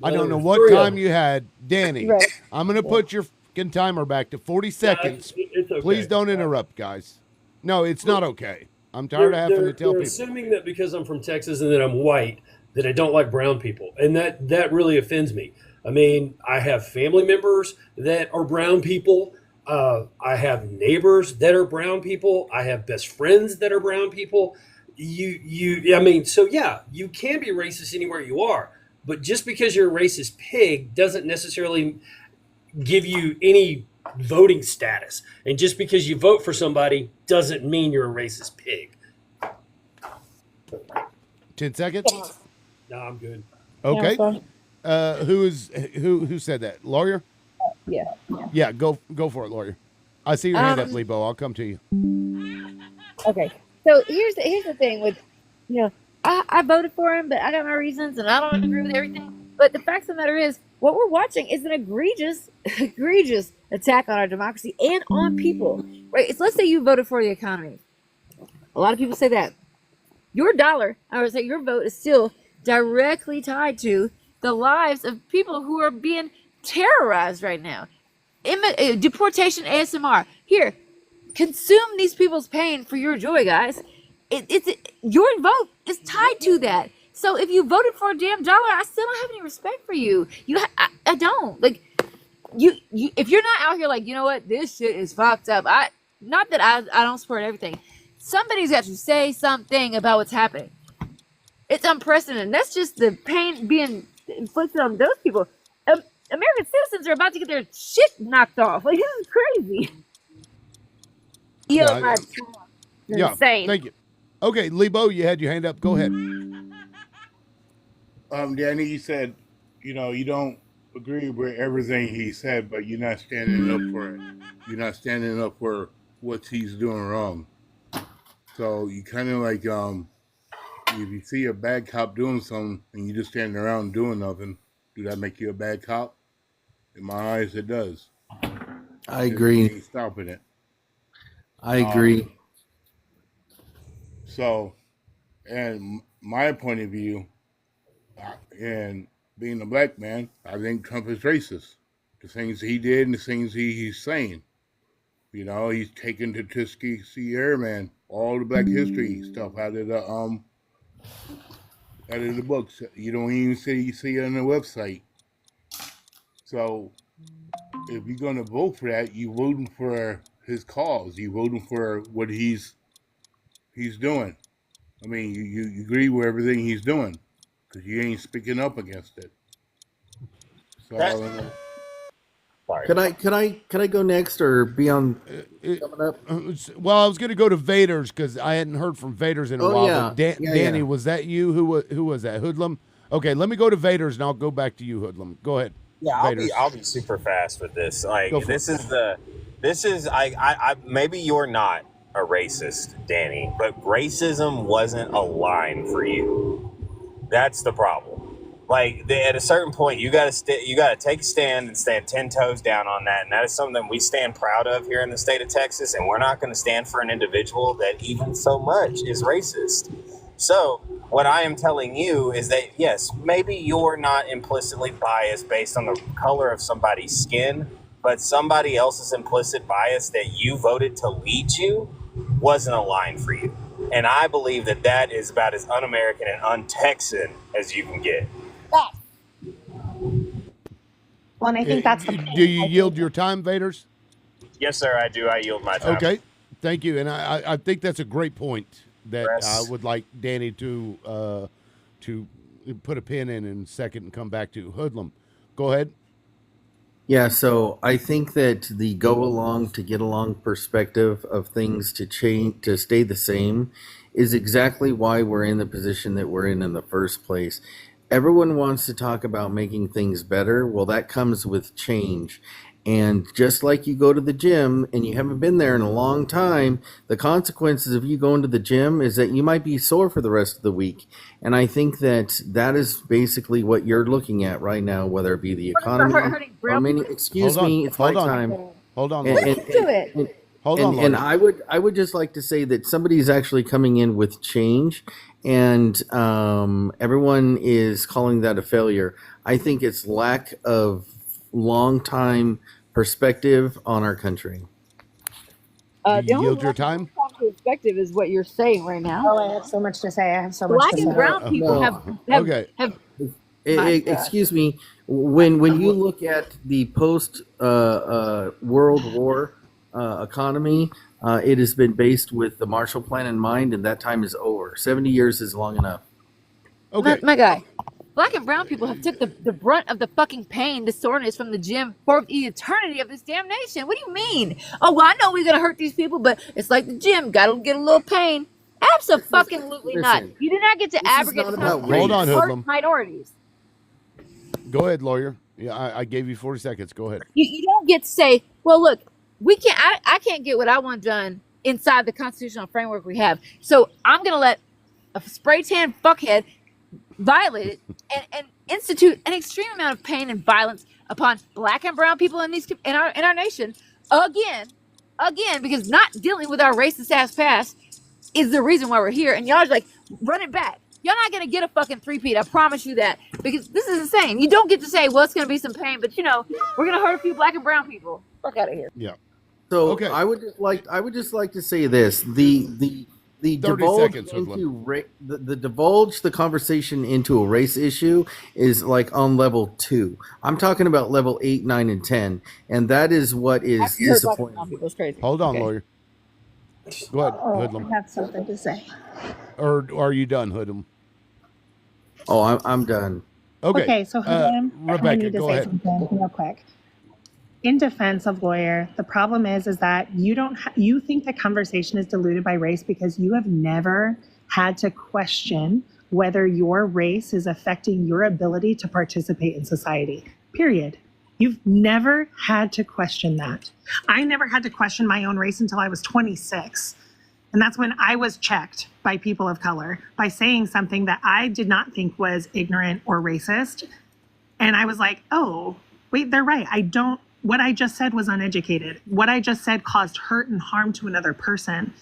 I don't know what time you had. Danny, I'm going to put your timer back to 40 seconds. It's okay. Please don't interrupt, guys. No, it's not okay. I'm tired of having to tell they're people. assuming that because I'm from Texas and that I'm white, that I don't like brown people. And that really offends me. I mean, I have family members that are brown people. I have neighbors that are brown people. I have best friends that are brown people. You can be racist anywhere you are. But just because you're a racist pig doesn't necessarily give you any voting status. And just because you vote for somebody doesn't mean you're a racist pig. 10 seconds? No, I'm good. Okay. Who said that? Lawyer? Yeah, go for it, lawyer. I see your hand up, Lebo. I'll come to you. Okay. So here's the thing with, I voted for him, but I got my reasons and I don't agree with everything. But the fact of the matter is, what we're watching is an egregious attack on our democracy and on people. Right? Let's say you voted for the economy. A lot of people say that. Your dollar, I would say your vote is still directly tied to the lives of people who are being terrorized right now. Deportation ASMR. Here, consume these people's pain for your joy, guys. Your vote is tied to that. So if you voted for a damn dollar, I still don't have any respect for you. I don't. Like, you if you're not out here like, you know what, this shit is fucked up. Not that I don't support everything. Somebody's got to say something about what's happening. It's unprecedented. That's just the pain being inflicted on those people. American citizens are about to get their shit knocked off. Like, this is crazy. Insane. Thank you. Okay, Lebo, you had your hand up. Go ahead. Danny, you said, you don't agree with everything he said, but you're not standing up for it. You're not standing up for what he's doing wrong. So you kind of like, if you see a bad cop doing something and you just standing around doing nothing, do that make you a bad cop? In my eyes, it does. I You agree. ain't stopping it. I agree. So, and my point of view, and being a black man, I think Trump is racist. The things he did and the things he's saying. You know, he's taken the Tuskegee Airmen, all the Black history stuff out of the books. You don't even see it on the website. So, if you're gonna vote for that, you voting for his cause. You voting for what he's doing. I mean, you agree with everything he's doing because you ain't speaking up against it. So, Sorry. Can I go next or be on coming up? Well, I was going to go to Vaders because I hadn't heard from Vaders in a Oh, while. yeah. But Yeah, Danny, yeah. was that you? Who was that? Hoodlum? Okay, let me go to Vaders and I'll go back to you, Hoodlum. Go ahead. Yeah, Vaders. I'll be super fast with this. Like Go for this it. is I maybe you're not a racist, Danny, but racism wasn't a line for you. That's the problem. Like at a certain point, you got to take a stand and stand 10 toes down on that, and that is something we stand proud of here in the state of Texas. And we're not going to stand for an individual that even so much is racist. So what I am telling you is that yes, maybe you're not implicitly biased based on the color of somebody's skin, but somebody else's implicit bias that you voted to lead you wasn't a line for you. And I believe that that is about as un-American and un-Texan as you can get. Well, and I think that's the Do you yield your time, Vaders? Yes, sir, I do. I yield my time. Okay, thank you. And I think that's a great point that Press. I would like Danny to put a pin in second and come back to. Hoodlum, go ahead. Yeah, so I think that the go along to get along perspective of things to change to stay the same is exactly why we're in the position that we're in the first place. Everyone wants to talk about making things better. Well, that comes with change. And just like you go to the gym and you haven't been there in a long time, the consequences of you going to the gym is that you might be sore for the rest of the week. And I think that that is basically what you're looking at right now, whether it be the economy or many. Excuse me, it's my time. Hold on. And I would just like to say that somebody's actually coming in with change, and everyone is calling that a failure. I think it's lack of long time perspective on our country. Do you yield your time? Perspective is what you're saying right now. Oh, I have so much to say. I have so much Black to and say. brown people have Okay. Excuse me. When you look at the post World War economy, it has been based with the Marshall Plan in mind, and that time is over. 70 years is long enough. Okay. My guy, black and brown people have took the brunt of the fucking pain, the soreness from the gym for the eternity of this damn nation. What do you mean? Oh, well, I know we're gonna hurt these people, but it's like the gym, gotta get a little pain. Absolutely not. Listen, You do not get to abrogate not the about Constitution Hold on, for Hoodlum. minorities. Go ahead, lawyer. Yeah, I gave you 40 seconds. Go ahead. You don't get to say, well, look, we can't. I can't get what I want done inside the constitutional framework we have. So I'm gonna let a spray tan fuckhead violate it and institute an extreme amount of pain and violence upon black and brown people in our nation again, because not dealing with our racist ass past is the reason why we're here. And y'all are like, run it back. Y'all not gonna get a fucking three-peat. I promise you that, because this is insane. You don't get to say, well, it's gonna be some pain, but we're gonna hurt a few black and brown people. Fuck out of here. Yeah. So Okay. I would just like to say this: the 30 divulge seconds, into the divulge the conversation into a race issue is like on level 2. I'm talking about level 8, 9, and 10, and that is what is After you heard black and disappointing. brown people, it's crazy. Hold on, Okay. lawyer. Go ahead, Oh, I Hoodlum. have something to say. Or are you done, Hoodlum? Oh, I'm done. Okay, so Hoodlum, I Rebecca, need to go say ahead. something real quick. In defense of lawyer, the problem is that you think the conversation is diluted by race because you have never had to question whether your race is affecting your ability to participate in society. Period. You've never had to question that. I never had to question my own race until I was 26. And that's when I was checked by people of color by saying something that I did not think was ignorant or racist. And I was like, oh, wait, they're right. What I just said was uneducated. What I just said caused hurt and harm to another person.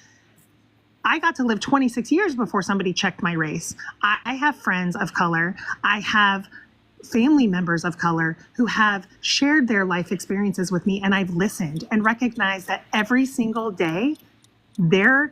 I got to live 26 years before somebody checked my race. I have friends of color. I have family members of color who have shared their life experiences with me, and I've listened and recognized that every single day, their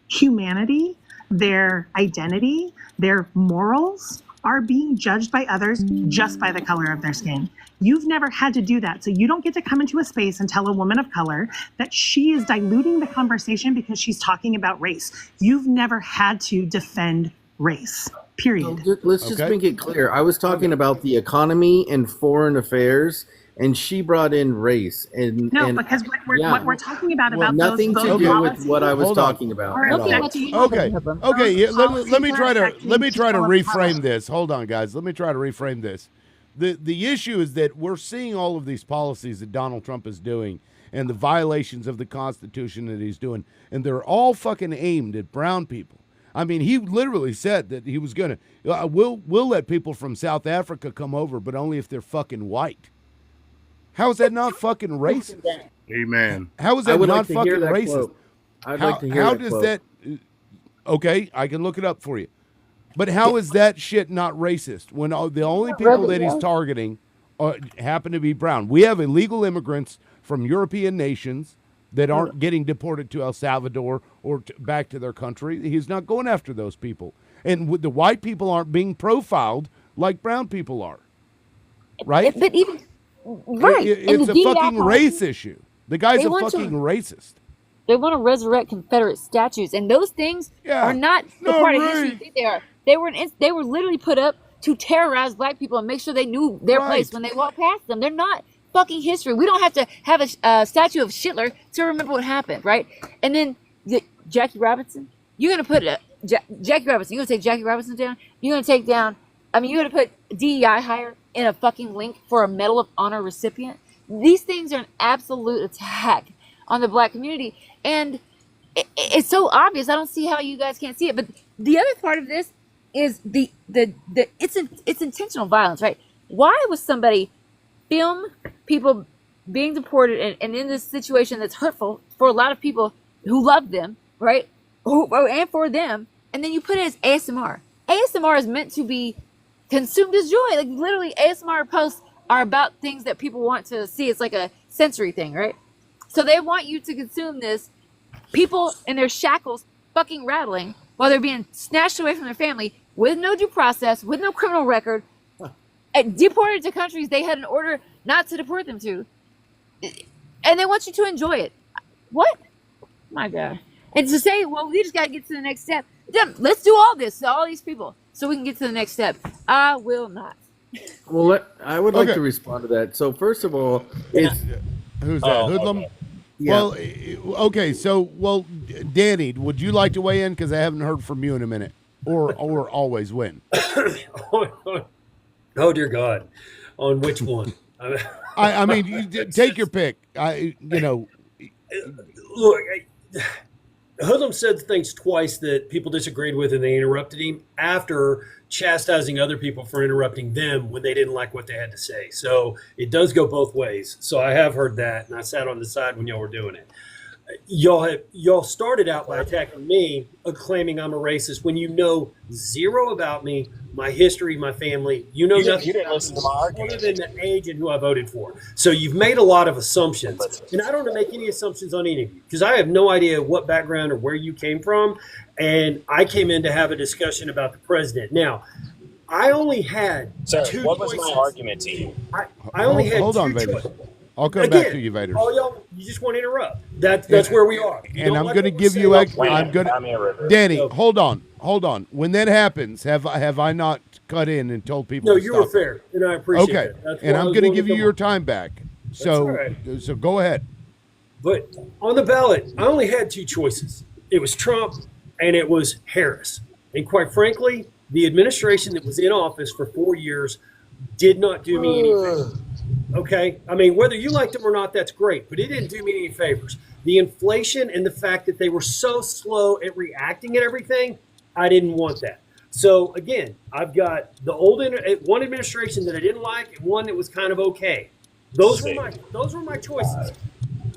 humanity, their identity, their morals are being judged by others just by the color of their skin. You've never had to do that. So you don't get to come into a space and tell a woman of color that she is diluting the conversation because she's talking about race. You've never had to defend race, period. Let's just make it clear. I was talking about the economy and foreign affairs, and she brought in race. Because what we're talking about nothing those to do policies- with what I was talking about. Or at all. Okay. Yeah, let me try to reframe this. Hold on, guys. Let me try to reframe this. The issue is that we're seeing all of these policies that Donald Trump is doing and the violations of the Constitution that he's doing, and they're all fucking aimed at brown people. I mean, he literally said that he was gonna we'll let people from South Africa come over, but only if they're fucking white. How is that not fucking racist? Amen. How is that not fucking racist? Quote. I'd like to hear how that does quote. that? Okay, I can look it up for you. But how is that shit not racist when the only people that he's targeting happen to be brown? We have illegal immigrants from European nations that aren't getting deported to El Salvador or back to their country. He's not going after those people. And the white people aren't being profiled like brown people are. Right? But even right, It's a fucking race issue. The guy's They a want to- fucking racist. They want to resurrect Confederate statues, and those things are not the No, part of right. history you think they are. They were literally put up to terrorize black people and make sure they knew their place when they walked past them. They're not fucking history. We don't have to have a statue of Hitler to remember what happened, right? And then Jackie Robinson. You're gonna put Jackie Robinson. You're gonna take Jackie Robinson down. You're gonna take down. I mean, you're gonna put DEI higher in a fucking link for a Medal of Honor recipient. These things are an absolute attack on the black community, and it's so obvious. I don't see how you guys can't see it. But the other part of this is it's intentional violence, right? Why would somebody film people being deported and in this situation that's hurtful for a lot of people who love them, right? And for them, and then you put it as ASMR. ASMR is meant to be consumed as joy. Like literally, ASMR posts are about things that people want to see. It's like a sensory thing, right? So they want you to consume this. People in their shackles fucking rattling while they're being snatched away from their family with no due process, with no criminal record, and deported to countries they had an order not to deport them to. And they want you to enjoy it. What? My God. And to say, well, we just got to get to the next step. Then let's do all this to all these people so we can get to the next step. I will not. Well, I would like to respond to that. So first of all, it's who's that? Hoodlum? Yeah. Well, okay. So, Danny, would you like to weigh in? Because I haven't heard from you in a minute. Or always win. Oh dear God, on which one? I mean, take your pick. Look, Hoodlum said things twice that people disagreed with, and they interrupted him after chastising other people for interrupting them when they didn't like what they had to say. So it does go both ways. So I have heard that, and I sat on the side when y'all were doing it. Y'all started out by attacking me, claiming I'm a racist when you know zero about me, my history, my family. You know nothing. You didn't listen to my argument. Other than the age and who I voted for. So you've made a lot of assumptions, and I don't make any assumptions on any of you because I have no idea what background or where you came from, and I came in to have a discussion about the president. Now, I only had two what was choices. my argument to you? I only had Hold two on, Vader. choices. I'll come back to you, Vader. All y'all, you just want to interrupt. That's where we are. You And don't I'm like going to what give we're you. saying, I'm going to. Danny, hold on. When that happens, have I not cut in and told people? No, to you stop were fair, and I appreciate Okay, that. That's and why I I'm was going to willing give you come your on. time back. all So, right. so go ahead. But on the ballot, I only had two choices. It was Trump and it was Harris. And quite frankly, the administration that was in office for 4 years did not do me any favors. Okay? I mean, whether you liked them or not, that's great, but it didn't do me any favors. The inflation and the fact that they were so slow at reacting at everything, I didn't want that. So again, I've got the one administration that I didn't like and one that was kind of okay. Those were my choices.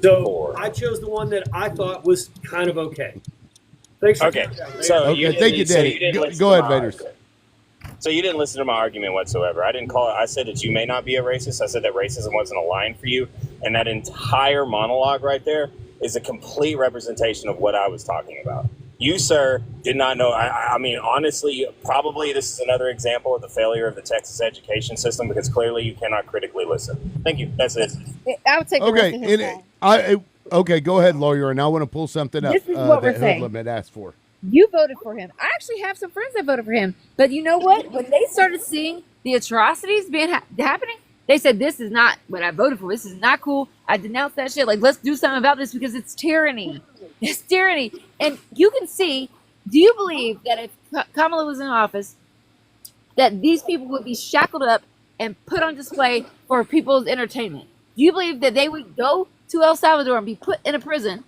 So I chose the one that I thought was kind of okay. Thanks. Okay, so thank you, Danny. Go ahead, Vaders. So you didn't listen to my argument whatsoever. I didn't call it. I said that you may not be a racist. I said that racism wasn't a line for you, and that entire monologue right there is a complete representation of what I was talking about. You, sir, did not know. I mean, honestly, probably this is another example of the failure of the Texas education system because clearly you cannot critically listen. Thank you. That's it. I would take the rest of his time. Okay, go ahead, lawyer, and I want to pull something up This is what we're that saying. Hoodlum had asked for. You voted for him. I actually have some friends that voted for him. But you know what? When they started seeing the atrocities being happening, they said, this is not what I voted for. This is not cool. I denounced that shit. Like, let's do something about this because it's tyranny. It's tyranny. And you can see, do you believe that if Kamala was in office, that these people would be shackled up and put on display for people's entertainment? Do you believe that they would go to El Salvador and be put in a prison,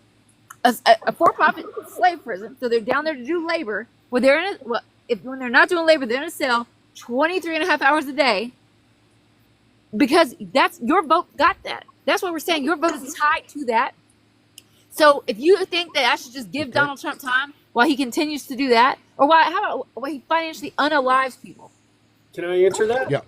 a for-profit slave prison, so they're down there to do labor, where they're in when they're not doing labor, they're in a cell 23 and a half hours a day, because that's your vote got that. That's what we're saying. Your vote is tied to that. So if you think that I should just give Donald Trump time while he continues to do that, or how about he financially unalives people? Can I answer that? Yeah.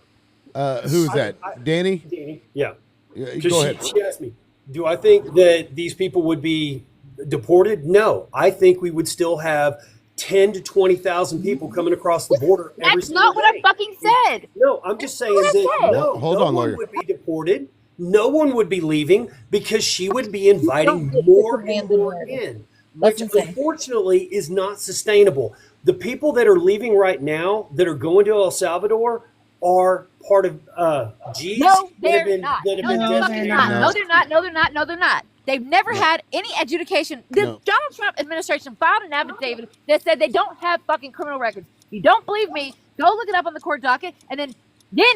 Who is that? Danny? Danny. Yeah. Go ahead. She asked me, do I think that these people would be deported? No. I think we would still have 10 to 20,000 people coming across the border every That's single not what day. I fucking said. No, I'm just saying what I that said. no, Hold no on, one lawyer. would be deported. No one would be leaving because she would be inviting more and more in, which unfortunately is not sustainable. The people that are leaving right now that are going to El Salvador are part of G's No, that have they're been not. that have No, been they're fucking designated. not. No, they're not. No, they're not. No, they're not. They've never had any education. The Donald Trump administration filed an affidavit that said they don't have fucking criminal records. If you don't believe me, go look it up on the court docket, and then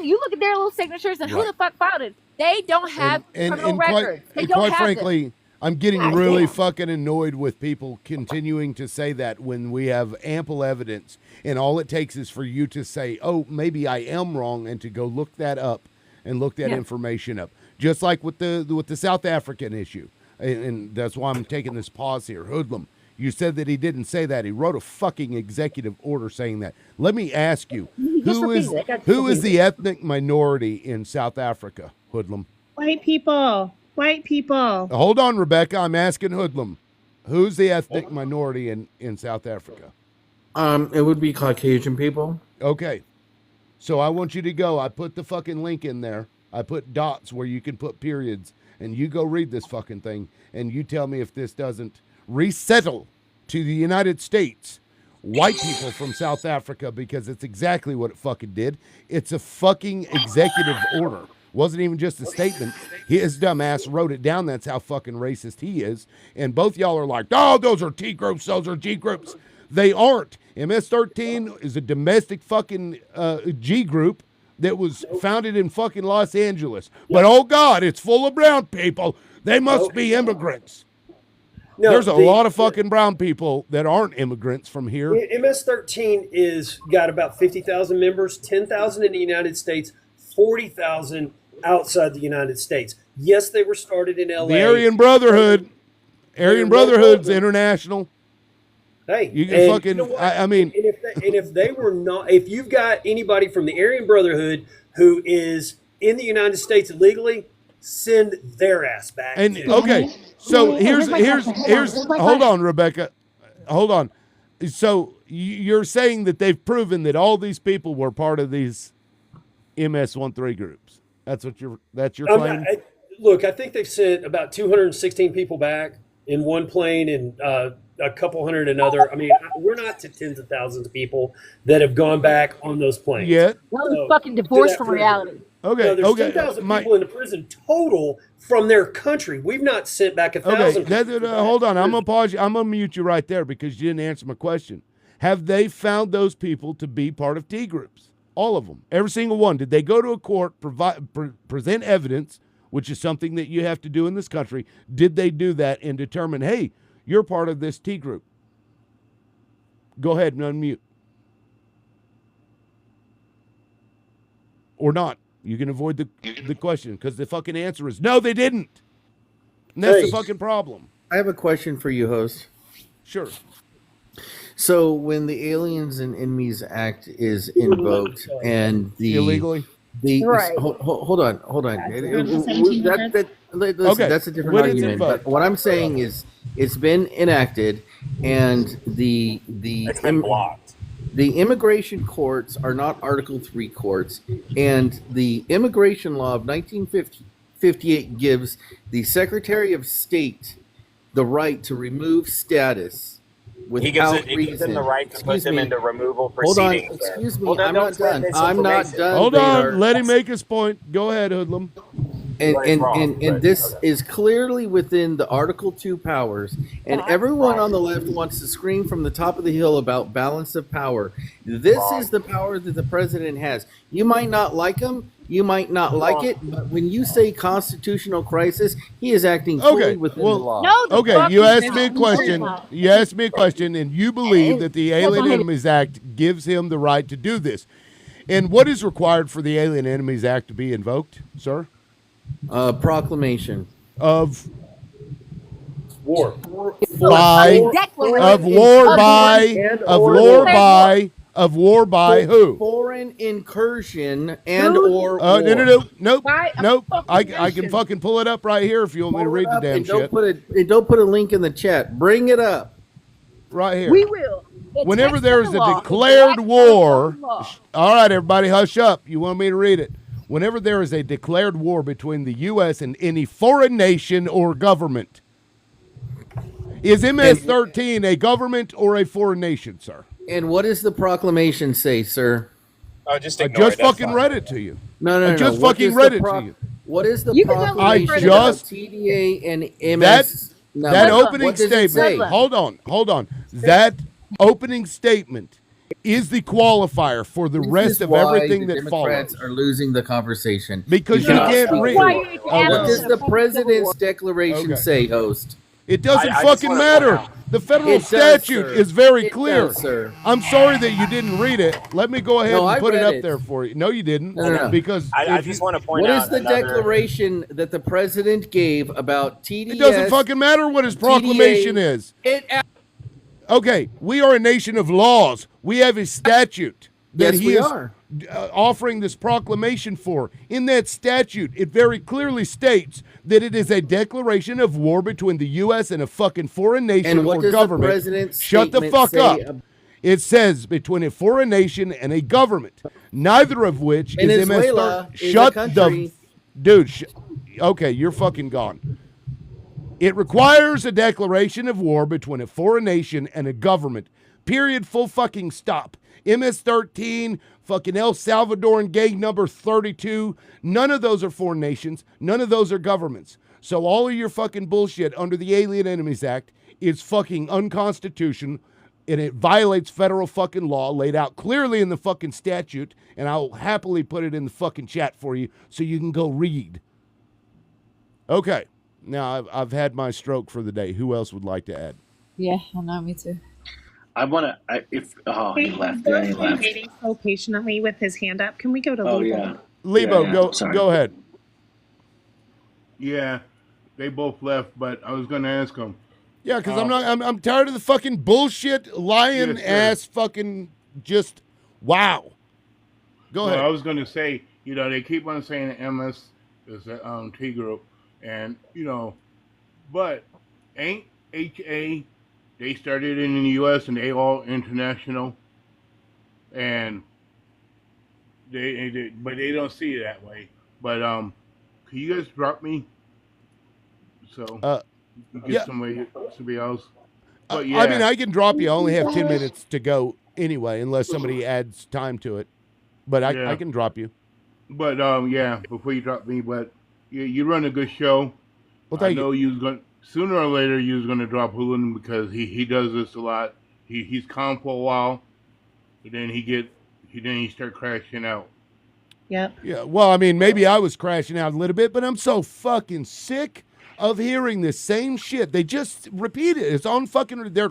you look at their little signatures and who Right. the fuck filed it. They don't have criminal records. They and don't quite have frankly, I'm getting God really damn. fucking annoyed with people continuing to say that when we have ample evidence, and all it takes is for you to say, "Oh, maybe I am wrong," and to go look that up and look that information up. Just like with the South African issue, and that's why I'm taking this pause here. Hoodlum, you said that he didn't say that. He wrote a fucking executive order saying that. Let me ask you, Just who repeat it. who is the ethnic minority in South Africa? Hoodlum. White people. White people. Hold on, Rebecca. I'm asking Hoodlum. Who's the ethnic minority in South Africa? It would be Caucasian people. Okay. So I want you to go. I put the fucking link in there. I put dots where you can put periods. And you go read this fucking thing. And you tell me if this doesn't resettle to the United States white people from South Africa, because it's exactly what it fucking did. It's a fucking executive order. Wasn't even just a statement. His dumbass wrote it down. That's how fucking racist he is. And both y'all are like, oh, those are T groups, those are G groups. They aren't. MS-13 is a domestic fucking G group that was founded in fucking Los Angeles. But oh God, it's full of brown people. They must be immigrants. No, There's a lot of fucking brown people that aren't immigrants from here. MS-13 is got about 50,000 members, 10,000 in the United States, 40,000 outside the United States. Yes, they were started in LA. The Aryan Brotherhood. Aryan Brotherhood's international. Hey, You can and fucking, you know what? I mean, and if they were not, if you've got anybody from the Aryan Brotherhood who is in the United States illegally, send their ass back. and too. okay, so here's Where's my hold on, Rebecca, hold on. So you're saying that they've proven that all these people were part of these MS-13 groups. That's your claim. Look, I think they've sent about 216 people back in one plane and a couple hundred in another. I mean, we're not to tens of thousands of people that have gone back on those planes. Yet. That was fucking divorced from reality. Okay, No, there's okay, 2,000 people in the prison total from their country. We've not sent back 1,000. Okay, hold on. I'm gonna pause you. I'm gonna mute you right there because you didn't answer my question. Have they found those people to be part of T groups? All of them, every single one. Did they go to a court, present evidence which is something that you have to do in this country, did they do that and determine, hey, you're part of this T group? Go ahead and unmute. Or not. You can avoid the question because the fucking answer is no, they didn't. And that's the Hey. fucking problem. I have a question for you, host. Sure. So when the Aliens and Enemies Act is invoked and the Illegally? hold on. Listen, Okay, that's a different when it's argument. invoked. But what I'm saying is, it's been enacted, and the It's been blocked. the immigration courts are not Article 3 courts, and the immigration law of 1958 gives the Secretary of State the right to remove status without It gives him the reason. right to put them into removal Hold on, proceedings. sir. excuse me, Well, then I'm don't not spread done. this I'm not information. done. Hold Vader. on. Let him make his point. Go ahead, Hoodlum. And this is clearly within the Article 2 powers, and everyone on the left wants to scream from the top of the hill about balance of power. This is the power that the president has. You might not like him, you might not like it, but when you say constitutional crisis, he is acting fully Okay, within well, the law. okay, you asked me a question. You asked me a question, and you believe that the Alien Enemies Act gives him the right to do this. And what is required for the Alien Enemies Act to be invoked, sir? Proclamation of war by of war by who? Foreign incursion and or no, nope, By a nope. fucking I can fucking pull it up right here if you want me to read the damn and don't shit. put a link in the chat. Bring it up right here. We will. The Whenever text there of is the a law is declared the war, law. all right, everybody, hush up. You want me to read it? Whenever there is a declared war between the U.S. and any foreign nation or government, is MS-13 a government or a foreign nation, sir? And what does the proclamation say, sir? Oh, just I ignore just it. That's fucking fine. read it to you. No. I just What fucking does read the it to you. What is the You can go proclamation further. about just- TDA and That MS? No. that Hoodlum. opening What does it statement. say? Hold on. That opening statement is the qualifier for the This rest is of why everything the that Democrats follows. are losing the conversation. Because you cannot can't speak read for it. it. Oh, What no. does the president's declaration Okay. say, host? It doesn't I just fucking wanna matter. point out- The federal It does, statute sir. is very It clear. does, sir. I'm sorry that you didn't read it. Let me go ahead No, I and put it read up it. there for you. No, you didn't. No. Because I if just you- want to point What out is the another- declaration that the president gave about TDS? it doesn't fucking matter what his proclamation TDA. is. It Okay, we are a nation of laws. We have a statute that Yes, he we is are. offering this proclamation for. In that statute, it very clearly states that it is a declaration of war between the U.S. and a fucking foreign nation And what or does the government. president's Shut the statement fuck say up. ab- It says between a foreign nation and a government, neither of which is Venezuela MS-13. is a Shut country. the dude. Okay, you're fucking gone. It requires a declaration of war between a foreign nation and a government. Period. Full fucking stop. MS-13, fucking El Salvadoran gang number 32. None of those are foreign nations. None of those are governments. So all of your fucking bullshit under the Alien Enemies Act is fucking unconstitutional, and it violates federal fucking law laid out clearly in the fucking statute, and I'll happily put it in the fucking chat for you so you can go read. Okay. Now, I've had my stroke for the day. Who else would like to add? Yeah, I know, me too. I want to. He left. Yeah, he He's left. waiting so patiently with his hand up. Can we go to Oh Lebo? yeah. Lebo, Yeah, go sorry. go ahead. Yeah, they both left, but I was gonna ask them. Yeah, because I'm tired of the fucking bullshit, lying Yes, sir. ass fucking just wow. Go Well, ahead. I was gonna say, they keep on saying that MS is a T group, and but ain't HA? They started in the U.S. and they all international, and but they don't see it that way. But can you guys drop me so you get yeah. somebody else? I But yeah, mean, I can drop you. I only have 10 minutes to go anyway, unless somebody adds time to it. But Yeah. I can drop you. But yeah, before you drop me, but you run a good show. Well, I thank know you was going sooner or later you was gonna drop Hoolan because he does this a lot. He's calm for a while, but then he start crashing out. Yep. Yeah, well, I mean, maybe I was crashing out a little bit, but I'm so fucking sick of hearing the same shit. They just repeat it. It's on fucking. They're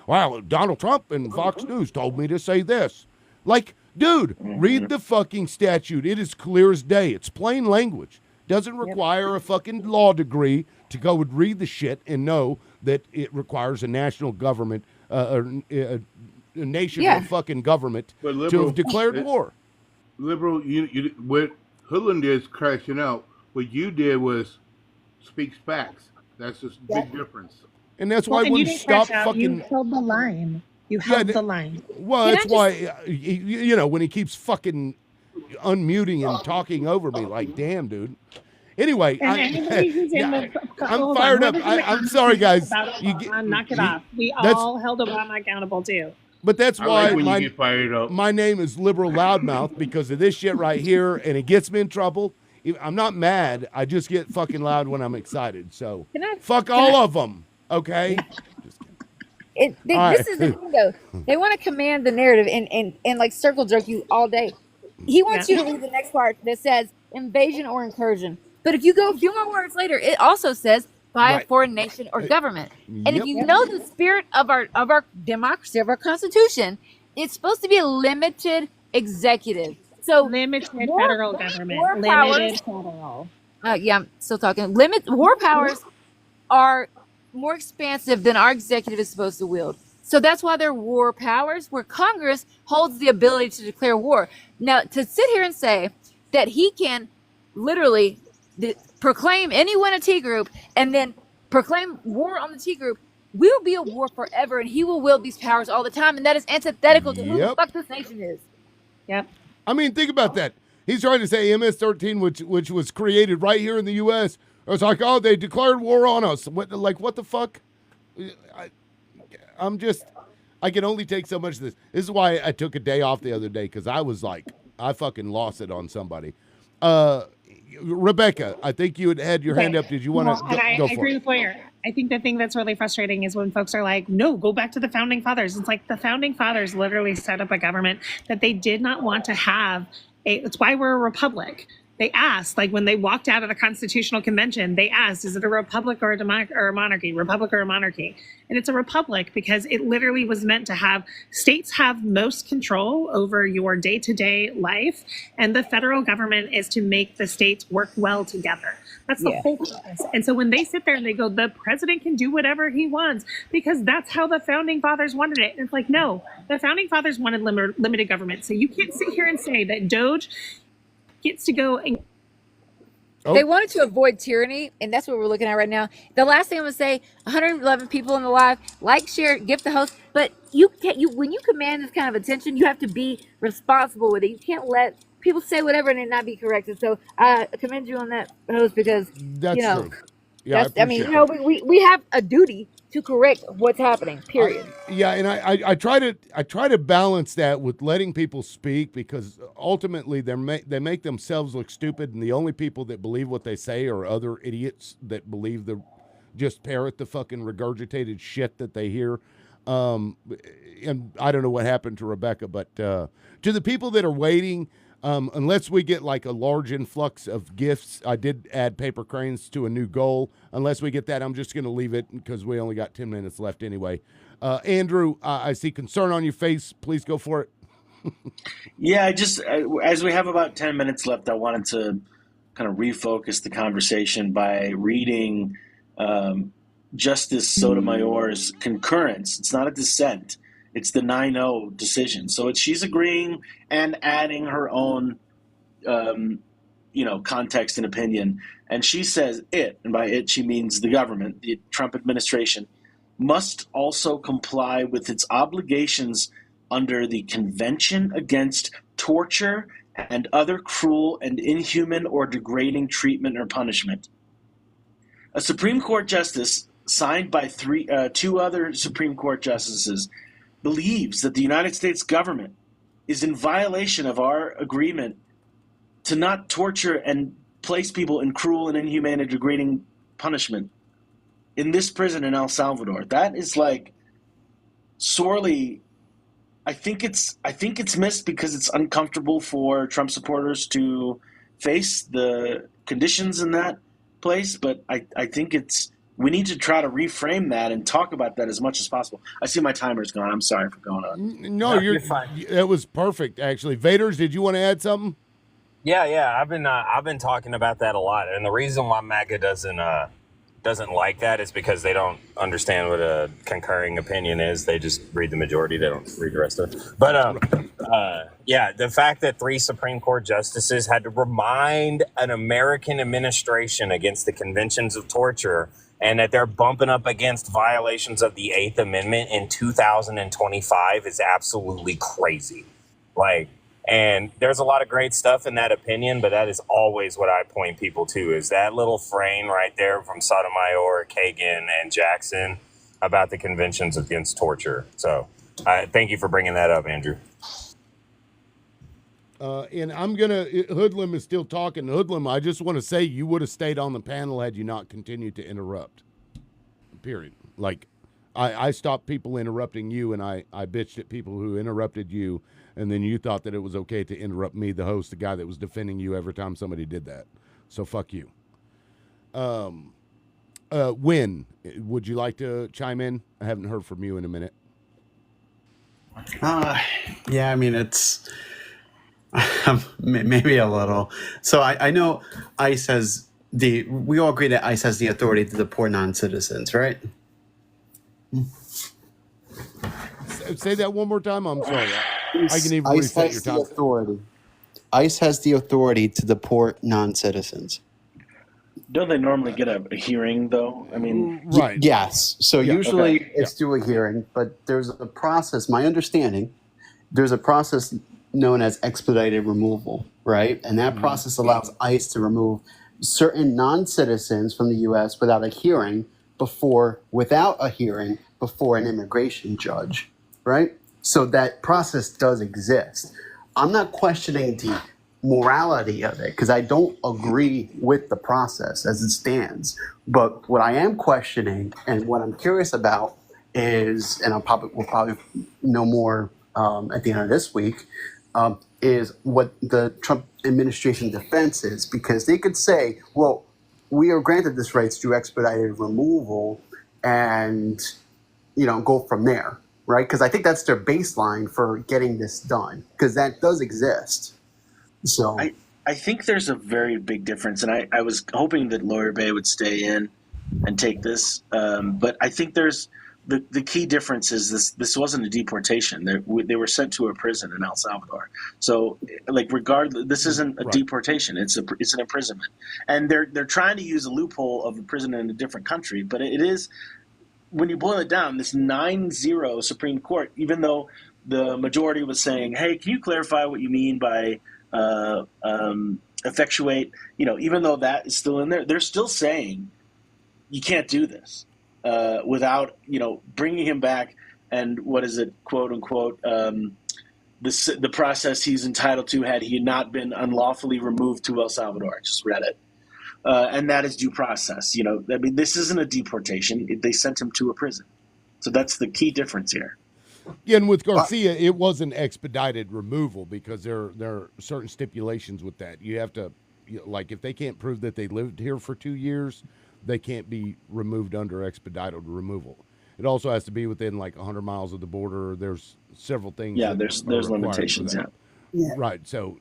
wow, Donald Trump and Fox News told me to say this. Like, dude, read the fucking statute. It is clear as day. It's plain language. Doesn't require a fucking law degree to go and read the shit and know that it requires a national government, a nation or fucking government But to liberal, have declared war. Liberal, you what Hoodlum did is crashing out. What you did was speak facts. That's just a big difference. And that's Well, why and we you didn't stop crash out. You fucking. held the line. You Yeah, held the line. Well, Can I that's just- why, you know, when he keeps fucking unmuting and talking over me, like, damn, dude. Anyway, And anybody who's in the, I'm hold on, fired up. whoever's in the I'm sorry, guys. about You Obama, knock it off. We that's- all held Obama accountable too. But that's I why like when you get fired up. my name is Liberal Loudmouth, because of this shit right here, and it gets me in trouble. I'm not mad. I just get fucking loud when I'm excited. So fuck all of them, okay? All right. This is the thing, though. They want to command the narrative and like circle jerk you all day. He wants you to read the next part that says invasion or incursion. But if you go a few more words later, it also says by a Right. foreign nation or government. And if Yep. you know the spirit of our democracy, of our constitution, it's supposed to be a limited executive. So limited war- federal government. war Limited powers- federal. yeah, I'm still talking. War powers are more expansive than our executive is supposed to wield. So that's why they're war powers, where Congress holds the ability to declare war. Now, to sit here and say that he can literally proclaim anyone a T group and then proclaim war on the T group, will be a war forever, and he will wield these powers all the time, and that is antithetical to who the Yep. fuck this nation is. Yep. I mean, think about that. He's trying to say MS-13, which was created right here in the U.S. It's like, oh, they declared war on us. What the fuck? I can only take so much of this. This is why I took a day off the other day, because I was like, I fucking lost it on somebody. Rebecca, I think you had your hand up. Did you want to And I go for agree it? with Boyer. I think the thing that's really frustrating is when folks are like, no, go back to the founding fathers. It's like the founding fathers literally set up a government that they did not want to have. It's why we're a republic. They asked, like when they walked out of the Constitutional Convention, they asked, is it a republic or a monarchy? Republic or a monarchy? And it's a republic because it literally was meant to have states have most control over your day-to-day life, and the federal government is to make the states work well together. That's the whole purpose. And so when they sit there and they go, the president can do whatever he wants because that's how the founding fathers wanted it. And it's like, no, the founding fathers wanted limited government. So you can't sit here and say that Doge gets to go and They wanted to avoid tyranny, and that's what we're looking at right now. The last thing I'm gonna say: 111 people in the live. Like, share, gift the host. But you can't. When you command this kind of attention, you have to be responsible with it. You can't let people say whatever and it not be corrected. So I commend you on that, host, because That's you know, true. Yeah, I mean, you know, we have a duty to correct what's happening. Period. Yeah, and I try to balance that with letting people speak, because ultimately they make themselves look stupid, and the only people that believe what they say are other idiots that believe just parrot the fucking regurgitated shit that they hear. And I don't know what happened to Rebecca, but to the people that are waiting, unless we get like a large influx of gifts, I did add paper cranes to a new goal. Unless we get that, I'm just going to leave it because we only got 10 minutes left anyway. Andrew, I see concern on your face. Please go for it. Yeah, as we have about 10 minutes left, I wanted to kind of refocus the conversation by reading Justice Sotomayor's concurrence. It's not a dissent. It's the 9-0 decision. So she's agreeing and adding her own, context and opinion. And she says it, and by it she means the government, the Trump administration, must also comply with its obligations under the Convention Against Torture and Other Cruel and Inhuman or Degrading Treatment or Punishment. A Supreme Court justice signed by two other Supreme Court justices believes that the United States government is in violation of our agreement to not torture and place people in cruel and inhumane and degrading punishment in this prison in El Salvador. That is like sorely I think it's missed because it's uncomfortable for Trump supporters to face the conditions in that place. But I think we need to try to reframe that and talk about that as much as possible. I see my timer's gone. I'm sorry for going on. No, you're fine. That was perfect, actually. Vaders, did you want to add something? Yeah. I've been talking about that a lot, and the reason why MAGA doesn't like that is because they don't understand what a concurring opinion is. They just read the majority. They don't read the rest of it. But yeah, the fact that 3 Supreme Court justices had to remind an American administration against the conventions of torture, and that they're bumping up against violations of the 8th Amendment in 2025 is absolutely crazy. And there's a lot of great stuff in that opinion, but that is always what I point people to, is that little frame right there from Sotomayor, Kagan, and Jackson about the conventions against torture. So thank you for bringing that up, Andrew. And Hoodlum is still talking. Hoodlum, I just want to say you would have stayed on the panel had you not continued to interrupt. Period. I stopped people interrupting you, and I bitched at people who interrupted you, and then you thought that it was okay to interrupt me, the host, the guy that was defending you every time somebody did that. So fuck you. Win, would you like to chime in? I haven't heard from you in a minute. Yeah, I mean, it's maybe a little. So I know ICE has we all agree that ICE has the authority to deport non-citizens, right? Say that one more time. I'm sorry. I can even ICE reset your has the time. authority. ICE has the authority to deport non-citizens. Don't they normally get a hearing, though? I mean, right. Yes. So Yeah, usually okay. it's through a hearing, but there's a process. My understanding, there's a process known as expedited removal, right? And that process allows ICE to remove certain non-citizens from the U.S. without a hearing before an immigration judge, right? So that process does exist. I'm not questioning the morality of it because I don't agree with the process as it stands. But what I am questioning and what I'm curious about is, and we'll probably know more at the end of this week, is what the Trump administration defense is, because they could say, well, we are granted this rights through expedited removal and, go from there, right? Because I think that's their baseline for getting this done, because that does exist. So I think there's a very big difference, and I was hoping that Lawyer Bay would stay in and take this, but I think there's the key difference is this wasn't a deportation. They were sent to a prison in El Salvador. So, regardless, this isn't a deportation. It's an imprisonment, and they're trying to use a loophole of a prison in a different country. But it is, when you boil it down, this 9-0 Supreme Court, even though the majority was saying, "Hey, can you clarify what you mean by effectuate?" Even though that is still in there, they're still saying you can't do this. Without bringing him back, and what is it, quote unquote, the process he's entitled to had he not been unlawfully removed to El Salvador. I just read it, and that is due process. This isn't a deportation. They sent him to a prison, so that's the key difference here. Yeah, and with Garcia, it was an expedited removal because there are certain stipulations with that. You have to, if they can't prove that they lived here for 2 years, they can't be removed under expedited removal. It also has to be within 100 miles of the border. There's several things. Yeah, there's limitations. Yeah. Right. So,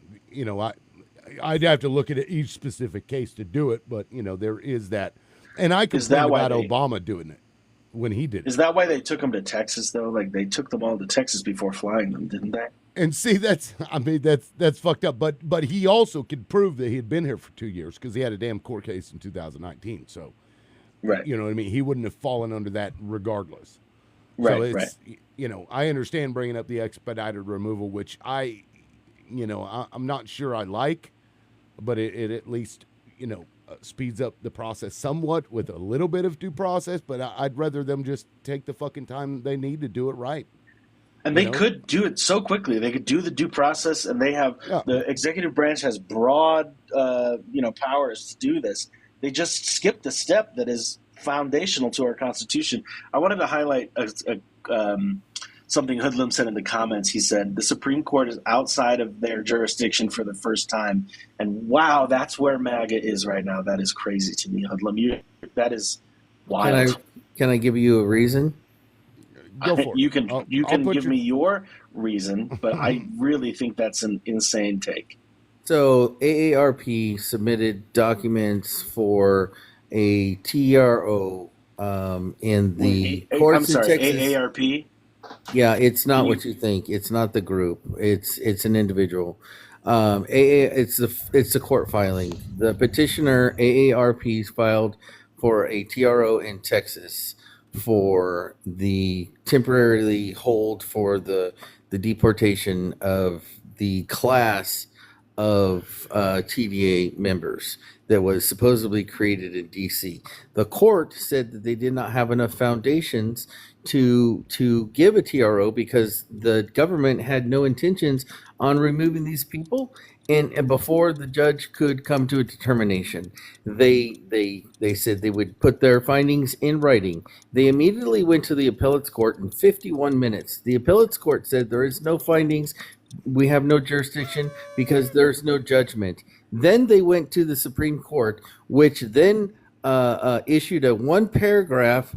I'd have to look at each specific case to do it, but there is that. And I complained about Obama doing it when he did it. Is that why they took him to Texas though? They took them all to Texas before flying them, didn't they? And see, that's fucked up. But he also could prove that he had been here for 2 years because he had a damn court case in 2019. So, right. You know what I mean? He wouldn't have fallen under that regardless. Right. So it's, right. I understand bringing up the expedited removal, which I'm not sure I like, but it at least, speeds up the process somewhat with a little bit of due process. But I'd rather them just take the fucking time they need to do it right. And they could do it so quickly. They could do the due process, and they have the executive branch has broad, powers to do this. They just skipped a step that is foundational to our Constitution. I wanted to highlight something Hoodlum said in the comments. He said the Supreme Court is outside of their jurisdiction for the first time, and wow, that's where MAGA is right now. That is crazy to me, Hoodlum. That is wild. Can I give you a reason? Go for it. You can I'll put give your- me your reason, but I really think that's an insane take. So AARP submitted documents for a TRO in the courts I'm sorry, in Texas. AARP. Yeah, it's not Can what you think. It's not the group. It's an individual. It's the court filing. The petitioner AARP filed for a TRO in Texas for the temporarily hold for the deportation of the class of TVA members that was supposedly created in DC. The court said that they did not have enough foundations to give a TRO because the government had no intentions on removing these people, and before the judge could come to a determination, they said they would put their findings in writing. They immediately went to the appellate's court in 51 minutes. The appellate's court said there is no findings. We have no jurisdiction because there's no judgment. Then they went to the Supreme Court, which then issued a one paragraph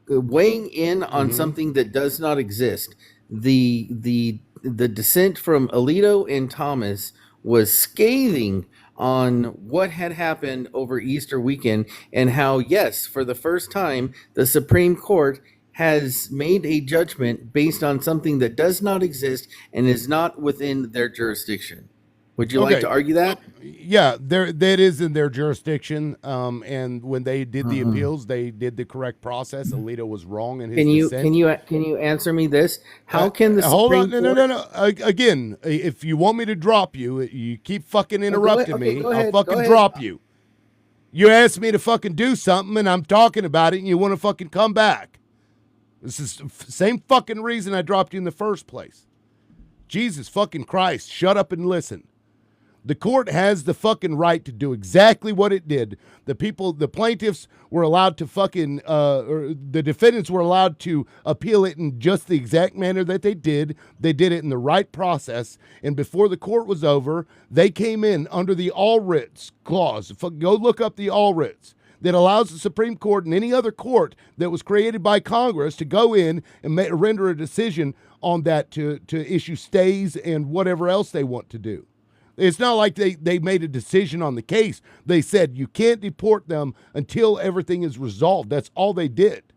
weighing in on something that does not exist. The dissent from Alito and Thomas was scathing on what had happened over Easter weekend and how, yes, for the first time, the Supreme Court has made a judgment based on something that does not exist and is not within their jurisdiction. Would you like Okay. to argue that? Yeah, that is in their jurisdiction. And when they did the appeals, they did the correct process. Alito was wrong in his dissent. Can you answer me this? How can the hold Supreme on? Court... No. Again, if you want me to drop you, you keep fucking interrupting me. go ahead, I'll go fucking ahead. drop you. You asked me to fucking do something, and I'm talking about it, and you want to fucking come back. This is same fucking reason I dropped you in the first place. Jesus fucking Christ, shut up and listen. The court has the fucking right to do exactly what it did. The plaintiffs were allowed to fucking, or the defendants were allowed to appeal it in just the exact manner that they did. They did it in the right process. And before the court was over, they came in under the all writs clause. Go look up the all writs that allows the Supreme Court and any other court that was created by Congress to go in and render a decision on that to issue stays and whatever else they want to do. It's not like they made a decision on the case. They said you can't deport them until everything is resolved. That's all they did.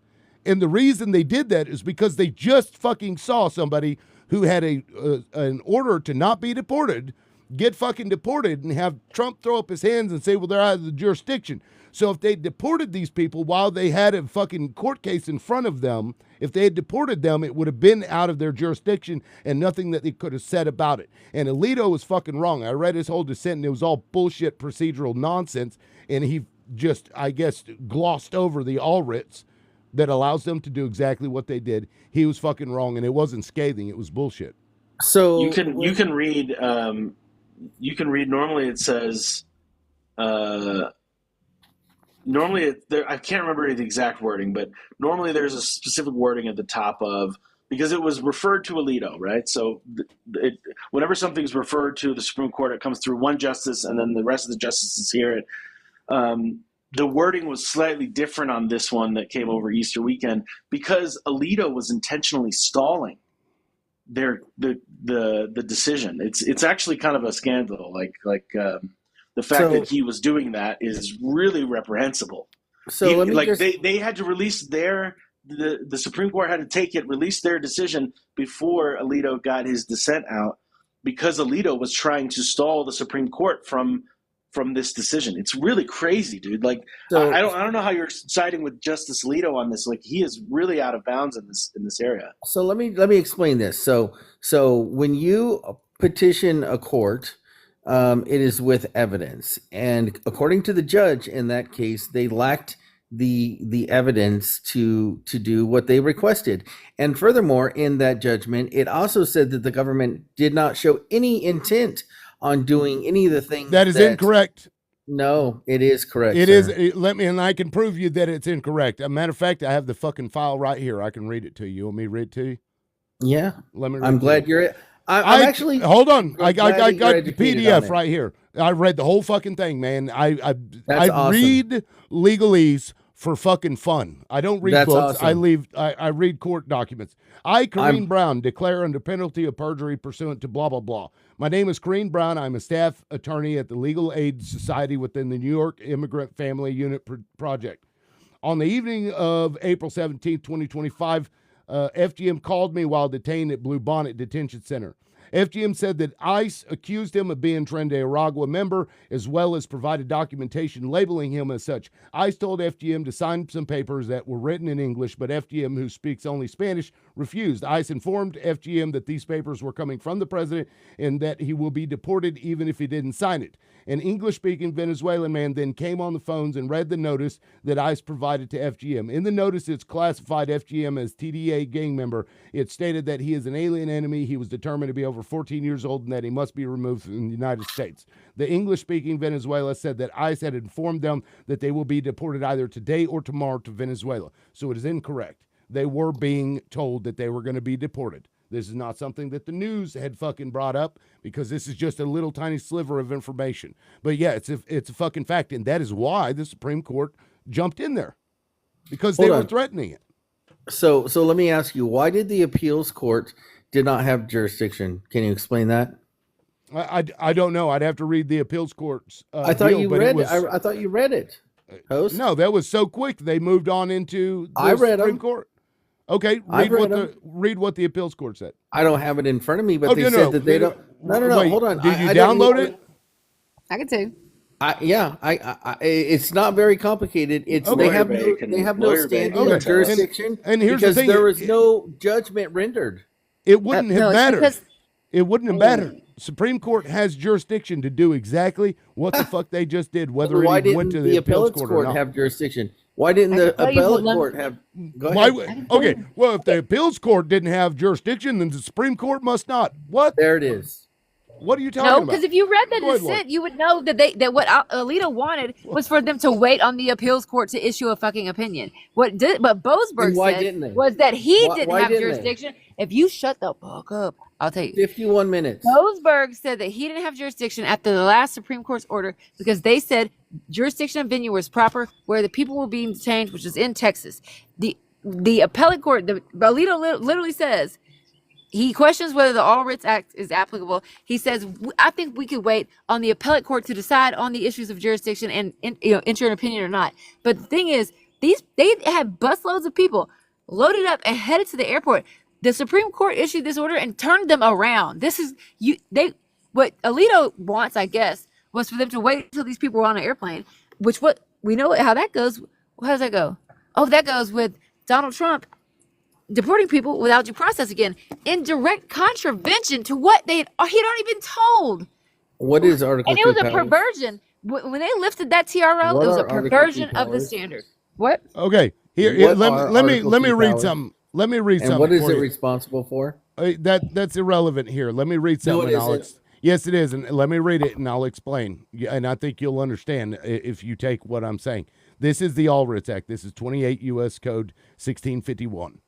And the reason they did that is because they just fucking saw somebody who had an order to not be deported get fucking deported and have Trump throw up his hands and say, well, they're out of the jurisdiction. So if they deported these people while they had a fucking court case in front of them, if they had deported them, it would have been out of their jurisdiction and nothing that they could have said about it. And Alito was fucking wrong. I read his whole dissent and it was all bullshit procedural nonsense. And he just, I guess, glossed over the all writs that allows them to do exactly what they did. He was fucking wrong, and it wasn't scathing. It was bullshit. So you can read normally it says normally I can't remember the exact wording, but normally there's a specific wording at the top of, because it was referred to Alito, right? So whenever something's referred to the Supreme Court, it comes through one justice and then the rest of the justices hear it. The wording was slightly different on this one that came over Easter weekend because Alito was intentionally stalling the decision. It's actually kind of a scandal. The fact that he was doing that is really reprehensible. So they had to release the Supreme Court had to release their decision before Alito got his dissent out, because Alito was trying to stall the Supreme Court from this decision. It's really crazy, dude. I don't know how you're siding with Justice Alito on this. Like, he is really out of bounds in this area. So let me explain this. So when you petition a court, it is with evidence, and according to the judge in that case, they lacked the evidence to do what they requested. And furthermore, in that judgment, it also said that the government did not show any intent on doing any of the things that is incorrect. No, it is correct. It sir. is. And I can prove you that it's incorrect. As a matter of fact, I have the fucking file right here. I can read it to you. You want me to read it to you? Yeah, Let me. I'm read glad through you're. it. I'm actually. Hold on. I glad that got you're the educated on PDF it. right here. I read the whole fucking thing, man. I That's awesome. read legalese for fucking fun. I don't read That's books. awesome. I read court documents. I, Corrine I'm- Brown, declare under penalty of perjury pursuant to blah blah blah. My name is Corrine Brown. I'm a staff attorney at the Legal Aid Society within the New York Immigrant Family Unit Project. On the evening of April 17, 2025, FGM called me while detained at Blue Bonnet Detention Center. FGM said that ICE accused him of being Tren de Aragua member, as well as provided documentation labeling him as such. ICE told FGM to sign some papers that were written in English, but FGM, who speaks only Spanish, refused. ICE informed FGM that these papers were coming from the president and that he will be deported even if he didn't sign it. An English-speaking Venezuelan man then came on the phones and read the notice that ICE provided to FGM. In the notice, it's classified FGM as TDA gang member. It stated that he is an alien enemy. He was determined to be over 14 years old and that he must be removed from the United States. The English-speaking Venezuela said that ICE had informed them that they will be deported either today or tomorrow to Venezuela. So it is incorrect. They were being told that they were going to be deported. This is not something that the news had fucking brought up because this is just a little tiny sliver of information. But yeah, it's a fucking fact. And that is why the Supreme Court jumped in there because they Hold were on. threatening it. So let me ask you, why did the appeals court did not have jurisdiction? Can you explain that? I don't know. I'd have to read the appeals court's I thought deal, you but read it was, I thought you read it. Host? No, that was so quick. They moved on into the I read Supreme 'em. Court. Okay, I've read what the appeals court said. I don't have it in front of me, but Oh, they no, said no, that they don't. No. wait, Hold on. Did you I don't download know- it? I can too. It's not very complicated. It's Okay. they have no Lawyer Bay standing can or tell us. jurisdiction And here's the because thing, there was no judgment rendered. It wouldn't no, have it's mattered. because- It wouldn't have mattered. Supreme Court has jurisdiction to do exactly what the fuck they just did, whether Why it didn't went to the the appeals appellate court or court not. have jurisdiction? Why didn't I the can tell you appellate what- court have? Go Why ahead. would- okay, well, if the appeals court didn't have jurisdiction, then the Supreme Court must not. What? There it is. What are you talking No, about? because if you read the Go ahead, Lauren. dissent, you would know that what Alito wanted was for them to wait on the appeals court to issue a fucking opinion. What Boasberg Then why said didn't they? was that he Why- didn't why have didn't they? jurisdiction. If you shut the fuck up, I'll tell you. 51 minutes. Boasberg said that he didn't have jurisdiction after the last Supreme Court's order because they said jurisdiction of venue was proper where the people were being detained, which is in Texas. The appellate court, Alito literally says, he questions whether the All Writs Act is applicable. He says, I think we could wait on the appellate court to decide on the issues of jurisdiction and enter an opinion or not. But the thing is, they had busloads of people loaded up and headed to the airport. The Supreme Court issued this order and turned them around. This is what Alito wants, I guess, was for them to wait until these people were on an airplane. Which what we know how that goes. How does that go? Oh, that goes with Donald Trump deporting people without due process again, in direct contravention to what he'd already been told. What is Article And it was 2 a powers? perversion. When they lifted that TRO, What it was a are Article perversion 2 of the powers? standard. What? Okay, here, What let are me Article let me 2 read powers? something. Let me read And something. what is for it you. responsible for? That's irrelevant here. Let me read No, something. it and I'll isn't. yes, it is, and let me read it, and I'll explain. And I think you'll understand if you take what I'm saying. This is the All Writs Act. This is 28 U.S. Code 1651.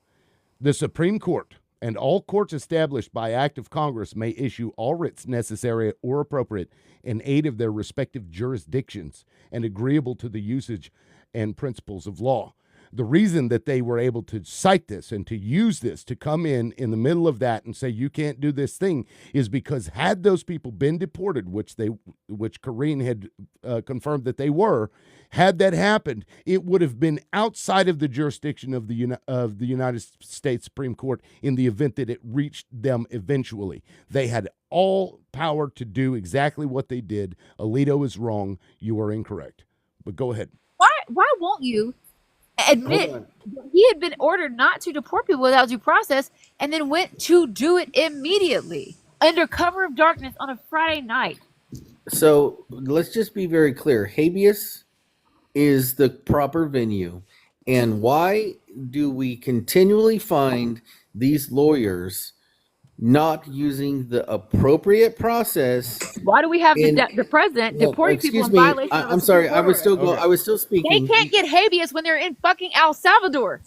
The Supreme Court and all courts established by act of Congress may issue all writs necessary or appropriate in aid of their respective jurisdictions and agreeable to the usage and principles of law. The reason that they were able to cite this and to use this to come in the middle of that and say you can't do this thing is because had those people been deported, which Corrine had confirmed that they were, had that happened, it would have been outside of the jurisdiction of the United States Supreme Court in the event that it reached them eventually. They had all power to do exactly what they did. Alito is wrong. You are incorrect. But go ahead. Why won't you admit that he had been ordered not to deport people without due process and then went to do it immediately under cover of darkness on a Friday night? So let's just be very clear. Habeas is the proper venue. And why do we continually find these lawyers not using the appropriate process? Why do we have in- the president Well, deporting people excuse in me, violation of I'm the sorry. Supreme I was Court? still Okay. I was still They speaking. can't get habeas when they're in fucking El Salvador.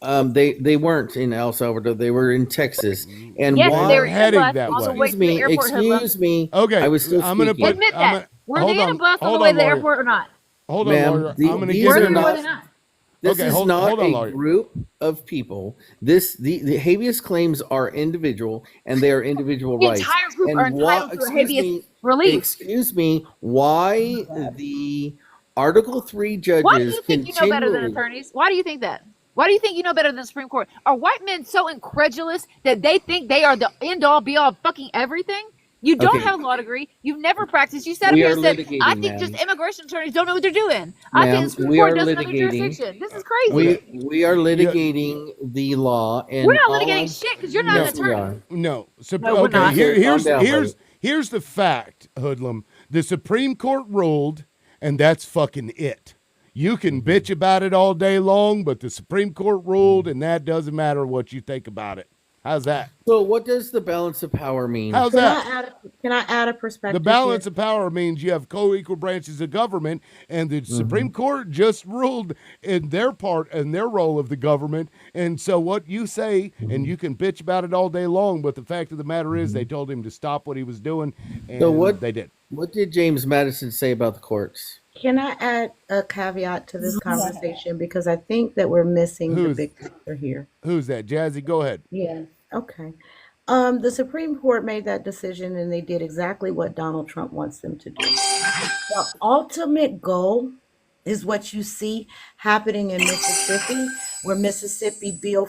They weren't in El Salvador. They were in Texas. And Yes, why? they're in a heading bus that on the way. way to the airport. Hoodlum. Excuse me. Okay, I was still I'm gonna speaking. put. Admit I'm that. gonna, Were hold they in a on, bus on the hold way on, to the lawyer. airport or not? Hold on, Ma'am, lawyer. I'm gonna these give Were are you they or were not. they not? This Okay, is hold not on, a lawyer. group of people. The habeas claims are individual, and they are individual The rights. entire group are And why? entitled to a habeas Me. relief. Excuse me. Why the Article 3 Why do judges you think you know better than continually? attorneys? Why do you think that? Why do you think you know better than the Supreme Court? Are white men so incredulous that they think they are the end all be all of fucking everything? You don't Okay, have a law degree. You've never practiced. You sat up we here are and said, I litigating, think just ma'am. immigration attorneys don't know what they're doing. I think the Ma'am, Supreme we Court are doesn't know their litigating. jurisdiction. This is crazy. We are litigating the law, We're and not all litigating I'm shit because you're not No, an yes, we attorney. are. no. So, No, we're okay, not. Calm down, buddy. here's the fact, Hoodlum. The Supreme Court ruled, and that's fucking it. You can bitch about it all day long, but the Supreme Court ruled, and that doesn't matter what you think about it. How's that? So, what does the balance of power mean? How's Can that? can I add a The perspective balance here? of power means you have co-equal branches of government, and the Mm-hmm. Supreme Court just ruled in their part and their role of the government. And so what you say, and you can bitch about it all day long, but the fact of the matter is they told him to stop what he was doing, and So, what they did. what did James Madison say about the courts? Can I add a caveat to this conversation because I think that we're missing the Who's big picture here. who's that? Jazzy, go ahead. Yeah. Okay. The Supreme Court made that decision and they did exactly what Donald Trump wants them to do. The ultimate goal is what you see happening in Mississippi, where Mississippi Bill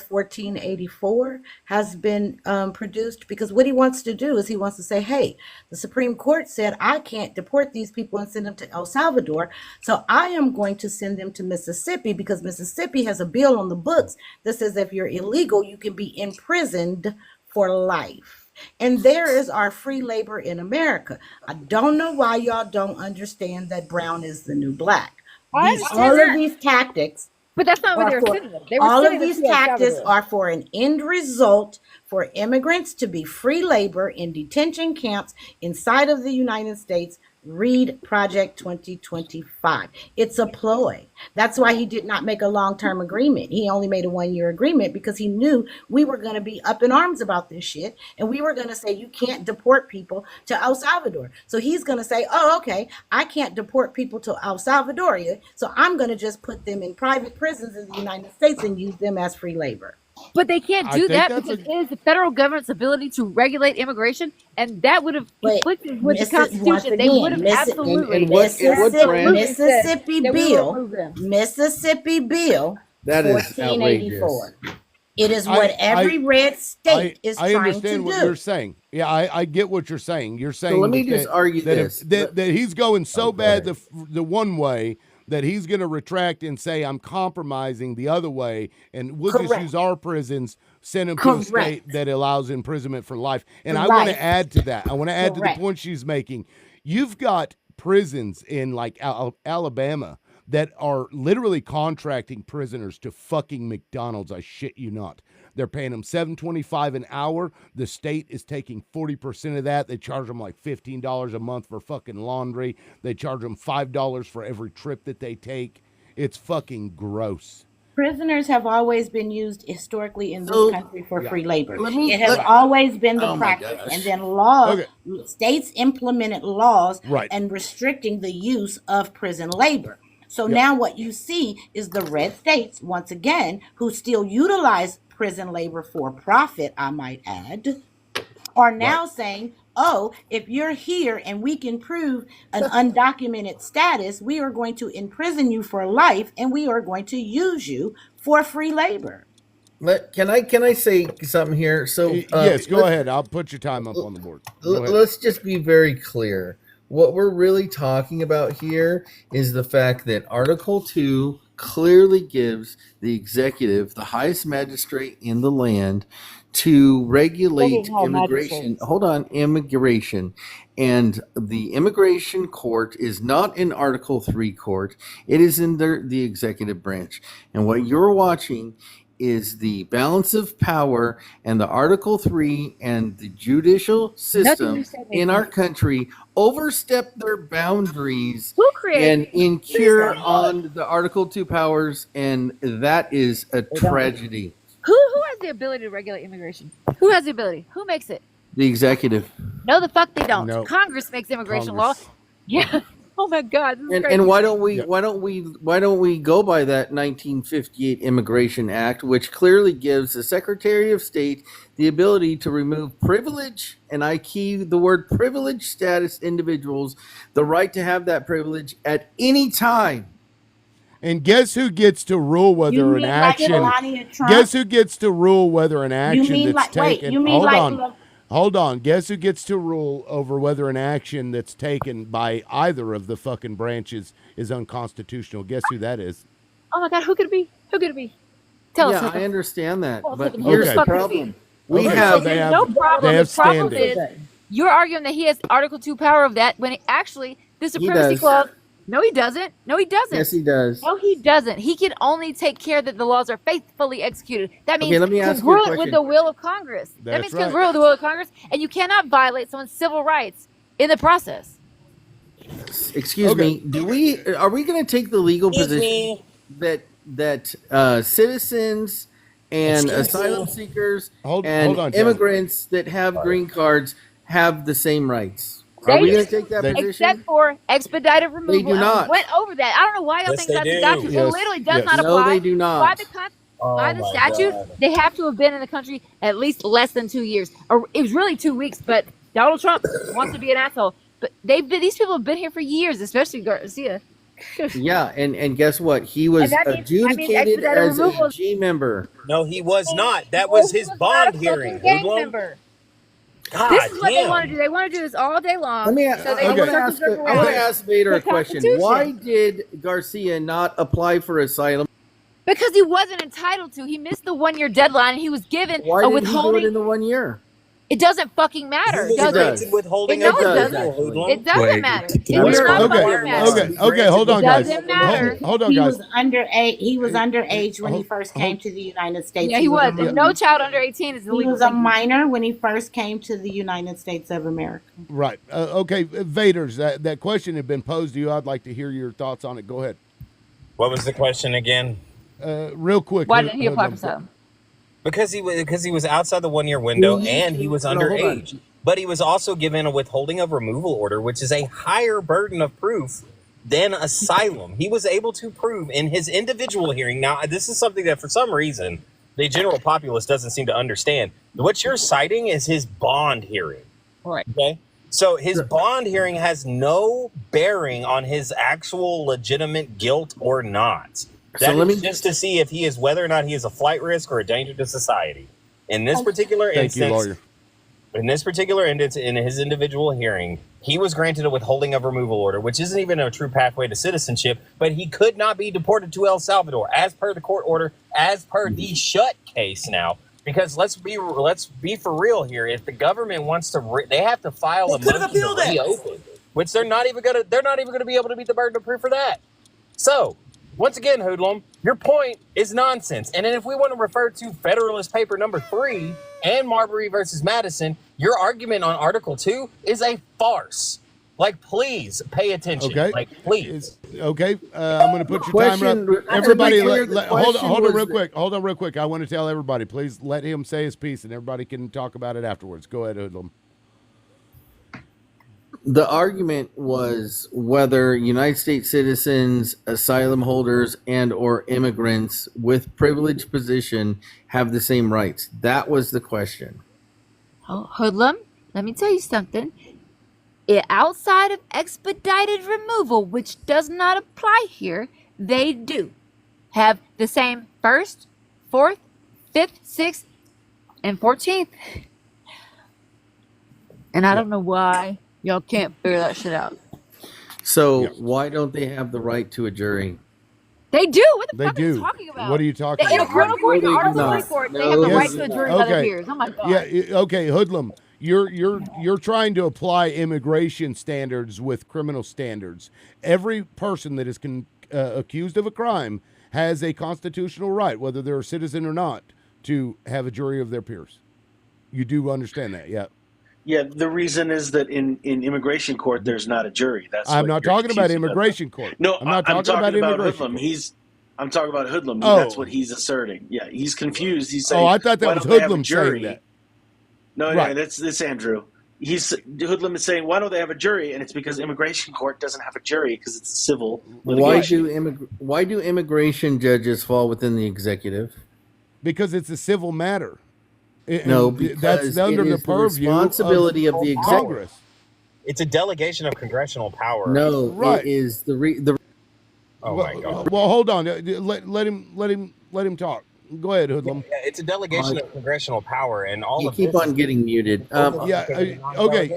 1484 has been produced. Because what he wants to do is he wants to say, hey, the Supreme Court said I can't deport these people and send them to El Salvador, so I am going to send them to Mississippi because Mississippi has a bill on the books that says if you're illegal, you can be imprisoned for life. And there is our free labor in America. I don't know why y'all don't understand that brown is the new black. I These, understand all of that. these tactics But that's not what they are were for, sending them. They were all sending of them these to El tactics Salvador. are for an end result for immigrants to be free labor in detention camps inside of the United States. Read Project 2025. It's a ploy. That's why he did not make a long-term agreement. He only made a one-year agreement because he knew we were going to be up in arms about this shit. And we were going to say, you can't deport people to El Salvador. So he's going to say, oh, okay, I can't deport people to El Salvador. So I'm going to just put them in private prisons in the United States and use them as free labor. But they can't I do think that that's because a it is the federal government's ability to regulate immigration, and that would have But conflicted with the once Constitution. They would again, have absolutely, And what Mississippi, branch? Mississippi that we will Bill, remove them. Mississippi Bill That is 1484. outrageous. It is what every red state is I trying to understand what do. you're saying. Yeah, I get what you're saying. You're saying let me that, just argue that, this. that he's going so Oh, go bad ahead. the one way that he's going to retract and say I'm compromising the other way, and we'll just Correct. use our prisons, send them to a Correct. state that allows imprisonment for life. And For I want life. to add to that. I want to add to Correct. the point she's making. You've got prisons in like Alabama that are literally contracting prisoners to fucking McDonald's. I shit you not. They're paying them $7.25 an hour. The state is taking 40% of that. They charge them like $15 a month for fucking laundry. They charge them $5 for every trip that they take. It's fucking gross. Prisoners have always been used historically in this So- country for Yeah. free labor. Let me- It has let- always been the Oh my practice. gosh. And then laws, Okay. states implemented laws Right. and restricting the use of prison labor. So Yep. now what you see is the red states, once again, who still utilize prison labor for profit, I might add, are now saying, oh, if you're here and we can prove an undocumented status, we are going to imprison you for life and we are going to use you for free labor. Can I say something here? So Yes, go let's- ahead. I'll put your time up on the board. Go ahead. Let's just be very clear. What we're really talking about here is the fact that Article 2 clearly gives the executive, the highest magistrate in the land, to regulate high immigration. magistrates. Hold on, immigration. And the immigration court is not in Article 3 court. It is in the executive branch. And what you're watching is the balance of power and the Article 3 and the judicial system you said in makes our sense. country overstep their boundaries Who and created? incur on the Article 2 powers, and that is a tragedy. Who has the ability to regulate immigration? Who has the ability? Who makes it? The executive. No, the fuck they don't. No. Congress makes immigration law. Congress. Yeah. Oh my God. This is And crazy. why don't we go by that 1958 Immigration Act, which clearly gives the Secretary of State the ability to remove privilege, and I key the word privilege status individuals, the right to have that privilege at any time. And guess who gets to rule whether You an mean like action? Melania Trump? Guess who gets to rule whether an You action mean that's like wait? taken? You mean Hold like on. Hold on. Guess who gets to rule over whether an action that's taken by either of the fucking branches is unconstitutional? Guess who that is? Oh my God. Who could it be? Who could it be? Tell us. Yeah, Hooker. I understand that, Well, but who here's the the fuck could it problem. be? We Okay, have so they have No problem. they have The problem standing. is you're arguing that he has Article 2 power of that when actually the Supremacy does. Clause. No, he doesn't. No, he doesn't. Yes, he does. No, he doesn't. He can only take care that the laws are faithfully executed. That means Okay, let me ask you a congruent with question. the will of Congress. That That's means right. congruent with the will of Congress, and you cannot violate someone's civil rights in the process. Excuse me. Are we going to take the legal Excuse position me. that citizens and Excuse asylum me. seekers Hold and on, John. immigrants that have green cards have the same rights? Are we going to take that position? Except for expedited removal. do And we not. went over that. I don't know why y'all Yes, think they that's do. a got to. It Yes, literally does yes. not No, apply. they do not. By the my statute, God. they have to have been in the country at least less than 2 years. Or it was really 2 weeks, but Donald Trump wants to be an asshole. But these people have been here for years, especially Garcia. Yeah, and guess what? He was that means- adjudicated expedited as removal- a G member. No, he was not. That was his bond Not a hearing. fucking gang Hoodlum. member. God This is what they damn. want to do. They want to do this all day long. Let me. so they I can want to circle ask. jerk I want to around ask Vader the a question. Constitution. Why did Garcia not apply for asylum? Because he wasn't entitled to. He missed the 1 year deadline, and he was given Why a did he do it withholding. in the 1 year? It doesn't fucking matter, He was does does. it? granted withholding It of no, it does, doesn't. removal, Hoodlum. It doesn't Wait, matter. did It I does hear- not Okay, fucking matter. okay, hold on, guys. Doesn't matter. Hold on, He guys. was underage. He was underage when he first came to the United States. Yeah, he was. a- No child under 18 is He illegal. was a minor when he first came to the United States of America. Right. Okay, Vaders, that question had been posed to you. I'd like to hear your thoughts on it. Go ahead. What was the question again? Real quick. Why didn't he apply for Hoodlum. asylum? Because he was outside the 1 year window and he was No, hold on. underage. But he was also given a withholding of removal order, which is a higher burden of proof than asylum. He was able to prove in his individual hearing. Now, this is something that for some reason the general populace doesn't seem to understand. What you're citing is his bond hearing. Right. Okay. So his bond hearing has no bearing on his actual legitimate guilt or not. So That let is me- just to see if he is whether or not he is a flight risk or a danger to society. In this particular Thank you, instance, lawyer. in this particular instance, in his individual hearing, he was granted a withholding of removal order, which isn't even a true pathway to citizenship, but he could not be deported to El Salvador as per the court order, as per the Shut case now. Because let's be for real here. If the government wants to, they have to file a motion to reopen, which they're not even gonna be able to meet the burden of proof for that. So, once again, Hoodlum, your point is nonsense. And then if we want to refer to Federalist Paper number 3 and Marbury versus Madison, your argument on Article 2 is a farce. Like, please pay attention. Okay. Like, please. Okay, I'm going to put your timer Question- up. Everybody, I'd like to hear the hold question on was real that- quick. Hold on real quick. I want to tell everybody, please let him say his piece, and everybody can talk about it afterwards. Go ahead, Hoodlum. The argument was whether United States citizens, asylum holders, and or immigrants with privileged position have the same rights. That was the question. Oh, Hoodlum, let me tell you something. Outside of expedited removal, which does not apply here, they do have the same 1st, 4th, 5th, 6th, and 14th. And I don't know why y'all can't figure that shit out. So why don't they have the right to a jury? They do. What the They fuck are you do. talking about? What are you talking In a about? criminal court, in No, the they do Article 3 not. court, they No, have the they right do to a not. jury by their Okay. peers. Oh my god. Yeah. Okay, Hoodlum. You're trying to apply immigration standards with criminal standards. Every person that is accused of a crime has a constitutional right, whether they're a citizen or not, to have a jury of their peers. You do understand that, yeah? Yeah, the reason is that in immigration court, there's not a jury. That's I'm what not you're talking about confusing immigration court. No, I'm not I'm talking about immigration Hoodlum. court. I'm talking about Hoodlum. Oh. That's what he's asserting. Yeah, he's confused. He's saying, Oh, I thought that why was don't they have a Hoodlum saying jury? that. No, Right. that's Andrew. Hoodlum is saying, why don't they have a jury? And it's because immigration court doesn't have a jury because it's civil litigation. Why do immigration judges fall within the executive? Because it's a civil matter. No, And because that's under it the is the purview responsibility of the executive. Congress. It's a delegation of congressional power. No, Right. it is the. Oh my God. Well, hold on. Let him talk. Go ahead, Hoodlum. Yeah, it's a delegation of congressional power, and all You of keep this on getting muted. Okay.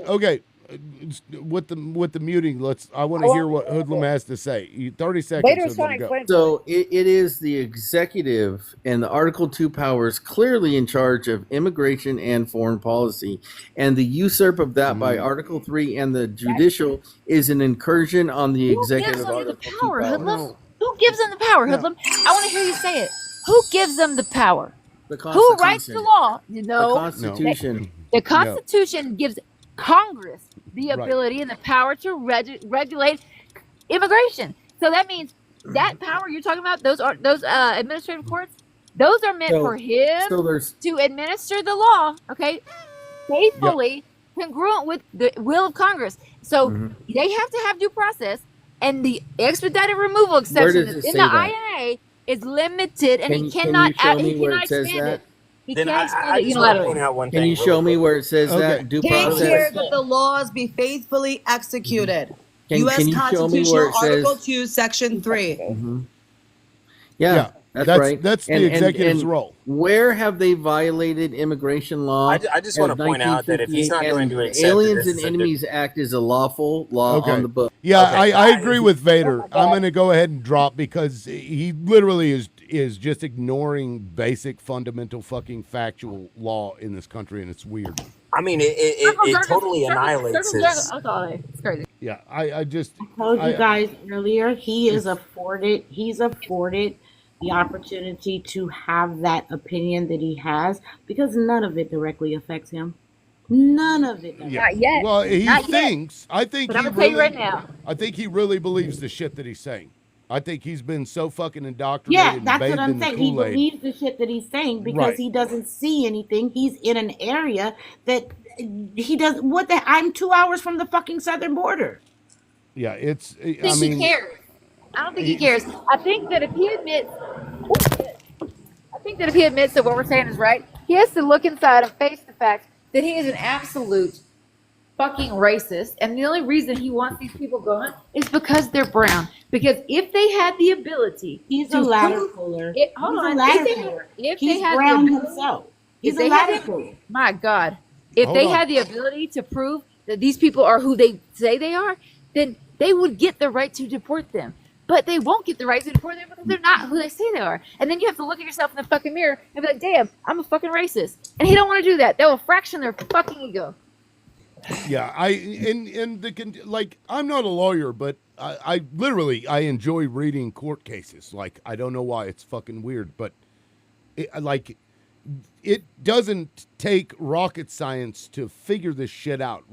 With the muting, I want to hear what Hoodlum has to say. 30 seconds. Hoodlum, go. So it is the executive and the Article 2 powers clearly in charge of immigration and foreign policy, and the usurp of that by Article 3 and the judicial is an incursion on the Who executive gives them the Article 2 power, power. Hoodlum? Who gives them the power, Hoodlum? I want to hear you say it. Who gives them the power? The Who writes the Constitution. law? You know, The Constitution. The Constitution gives Congress the Right. ability and the power to regulate immigration. So that means that power you're talking about, those administrative courts, those are meant So- for him so there's- to administer the law, okay, faithfully, congruent with the will of Congress. So they have to have due process, and the expedited removal exception does it in say the that? INA is limited, and he Can you cannot show me he where cannot it says expand that? it. He Then can't I expand it just want to point unilaterally. out one Can thing. you show me where it says that due Take process? care that the laws be faithfully executed. can U.S. you show me Constitutional where it Article says- 2, Section 3. Yeah, that's that's- right. that's the executive's role. Where have they violated immigration law? I just want to point out that if he's not going to accept Aliens this and as a Enemies Act is a lawful law Okay. on the book. Yeah, Okay. I agree with Vader. I'm going to go ahead and drop because he literally is just ignoring basic fundamental fucking factual law in this country, and it's weird. I mean, it totally annihilates his. It's crazy. Yeah, I just told you I- guys earlier, he's afforded the opportunity to have that opinion that he has because none of it directly affects him. None of it. Yeah. Not yet. Well, he Not yet. thinks. I think But he I'm gonna tell you really. right now. I think he really believes the shit that he's saying. I think he's been so fucking indoctrinated. Yeah, and that's bathed what in I'm the saying. He Kool-Aid. believes the shit that he's saying because Right. he doesn't see anything. He's in an area that he does. What the? I'm 2 hours from the fucking southern border. Yeah, it's. I I think mean, he cares. I don't think he cares. I think that if he admits, that what we're saying is right, he has to look inside and face the fact that he is an absolute fucking racist, and the only reason he wants these people gone is because they're brown. Because if they had the ability, He's to a ladder prove- puller. Hold He's on. a ladder If they puller. had- if He's they had the brown ability- himself. if He's they a had ladder the- puller. My God, if Hold they on. had the ability to prove that these people are who they say they are, then they would get the right to deport them. But they won't get the right to deport them because they're not who they say they are. And then you have to look at yourself in the fucking mirror and be like, damn, I'm a fucking racist. And he don't want to do that. That will fraction their fucking ego. Yeah, like I'm not a lawyer, but I literally I enjoy reading court cases. Like I don't know why it's fucking weird, but it doesn't take rocket science to figure this shit out.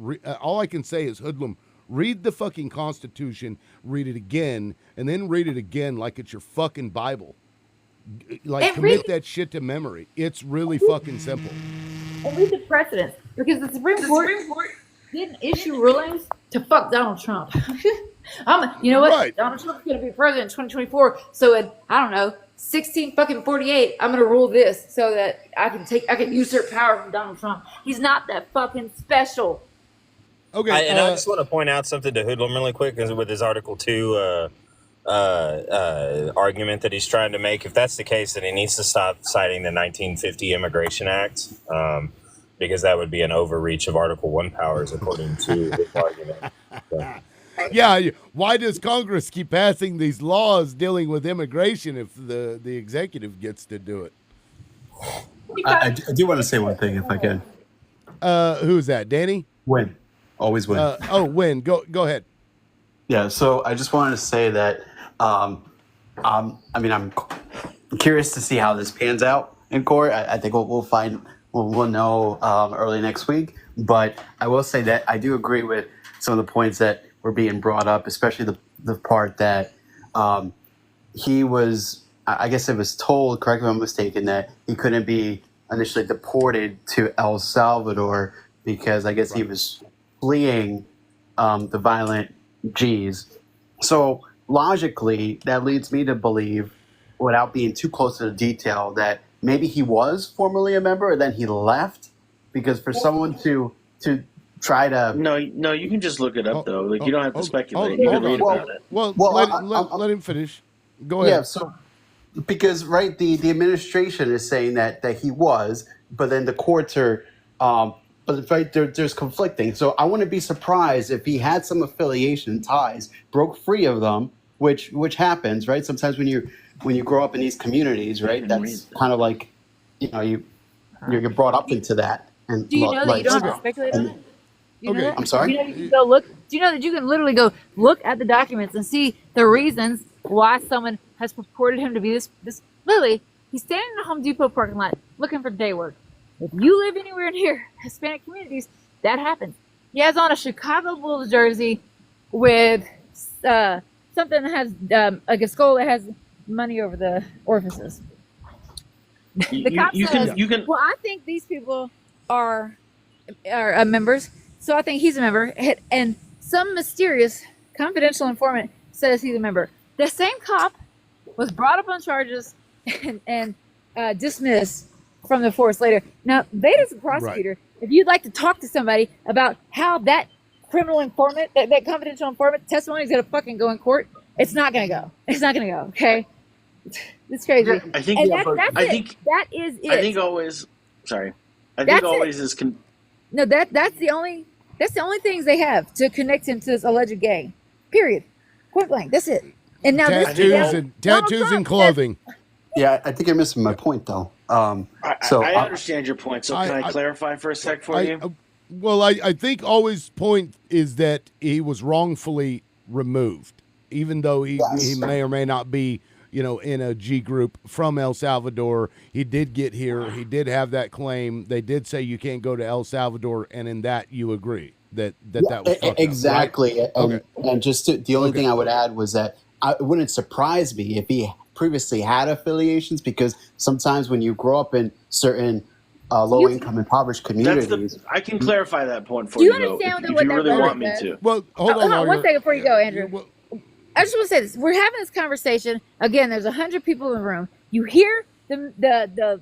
All I can say is Hoodlum, read the fucking Constitution, read it again, and then read it again like it's your fucking Bible. Like And commit read- that shit to memory. It's really fucking simple. And read the precedents. Because the Supreme Court didn't issue rulings to fuck Donald Trump. You know what? Right. Donald Trump's going to be president in 2024. So in, I don't know, 16 I'm going to rule this so that I can usurp power from Donald Trump. He's not that fucking special. Okay. And I just want to point out something to Hoodlum really quick, because with his Article 2 argument that he's trying to make, if that's the case, then he needs to stop citing the 1950 Immigration Act, because that would be an overreach of Article 1 powers, according to his argument. So. Yeah, why does Congress keep passing these laws dealing with immigration if the executive gets to do it? I do want to say one thing, if I can. Who's that? Danny? Win. Always win. Win. Go ahead. Yeah, so I just wanted to say that I mean, I'm curious to see how this pans out in court. I think we'll know early next week. But I will say that I do agree with some of the points that were being brought up, especially the part that he was, I guess it was told, correct me if I'm mistaken, that he couldn't be initially deported to El Salvador because I guess he was fleeing the violent G's. So logically, that leads me to believe, without being too close to the detail, that maybe he was formerly a member and then he left, because for someone to try to No, you can just look it up though. Like, you don't have to speculate. hold You can on. read about it. Well, let him finish. Go yeah, ahead. so because right, the administration is saying that he was, but then the courts are but right there's conflicting. So I wouldn't be surprised if he had some affiliation ties, broke free of them, which happens, right? Sometimes when you grow up in these communities, right, that's kind of like, you're brought up into that. And Do you know that you don't have to speculate on it? Do you know that? I'm sorry? Do you know that you can go look? Do you know that you can literally go look at the documents and see the reasons why someone has purported him to be this? Literally, he's standing in a Home Depot parking lot looking for day work. If you live anywhere near Hispanic communities, that happens. He has on a Chicago Bulls jersey with something that has like a skull that has money over the orifices. The cop says, well, I think these people are members, so I think he's a member. And some mysterious confidential informant says he's a member. The same cop was brought up on charges and dismissed from the force later. Now, Veda's a prosecutor. If you'd like to talk to somebody about how that criminal informant, that confidential informant testimony is going to fucking go in court, it's not going to go. It's not going to go, okay? It's crazy. I think. And I think that is it. I think always. Sorry. I That's think always it. is. No, that's the only things they have to connect him to this alleged gang. Period. Point blank. That's it. And now tattoos and clothing. Yeah, I think you're missing my point though. I understand your point. So can I clarify for a sec for you? Well, I think always point is that he was wrongfully removed, even though he may or may not be, in a G group from El Salvador. He did get here. He did have that claim. They did say you can't go to El Salvador, and in that you agree that was fucked up, exactly. right? And just the only thing I would add was that it wouldn't surprise me if he previously had affiliations, because sometimes when you grow up in certain low-income, impoverised communities, I can clarify that point for Do you you, though, understand if what you that really rhetoric want me says? to. Well, hold on, one second before you go, Andrew. I just want to say this: we're having this conversation again. There's 100 people in the room. You hear the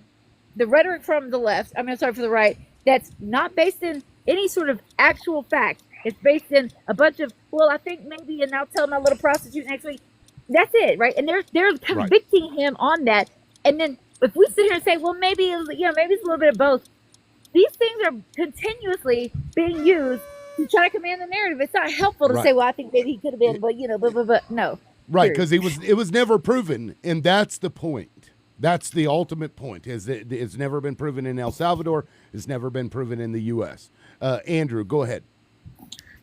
rhetoric from the left. I'm sorry, for the right. That's not based in any sort of actual fact. It's based in a bunch of, well, I think maybe, and I'll tell my little prostitute next week. That's it, right? And they're convicting him on that. And then if we sit here and say, well, maybe maybe it's a little bit of both. These things are continuously being used to try to command the narrative. It's not helpful to say, well, I think maybe he could have been, but blah, blah, blah. No. Right, because it was never proven, and that's the point. That's the ultimate point. Is that it's never been proven in El Salvador. It's never been proven in the U.S. Andrew, go ahead.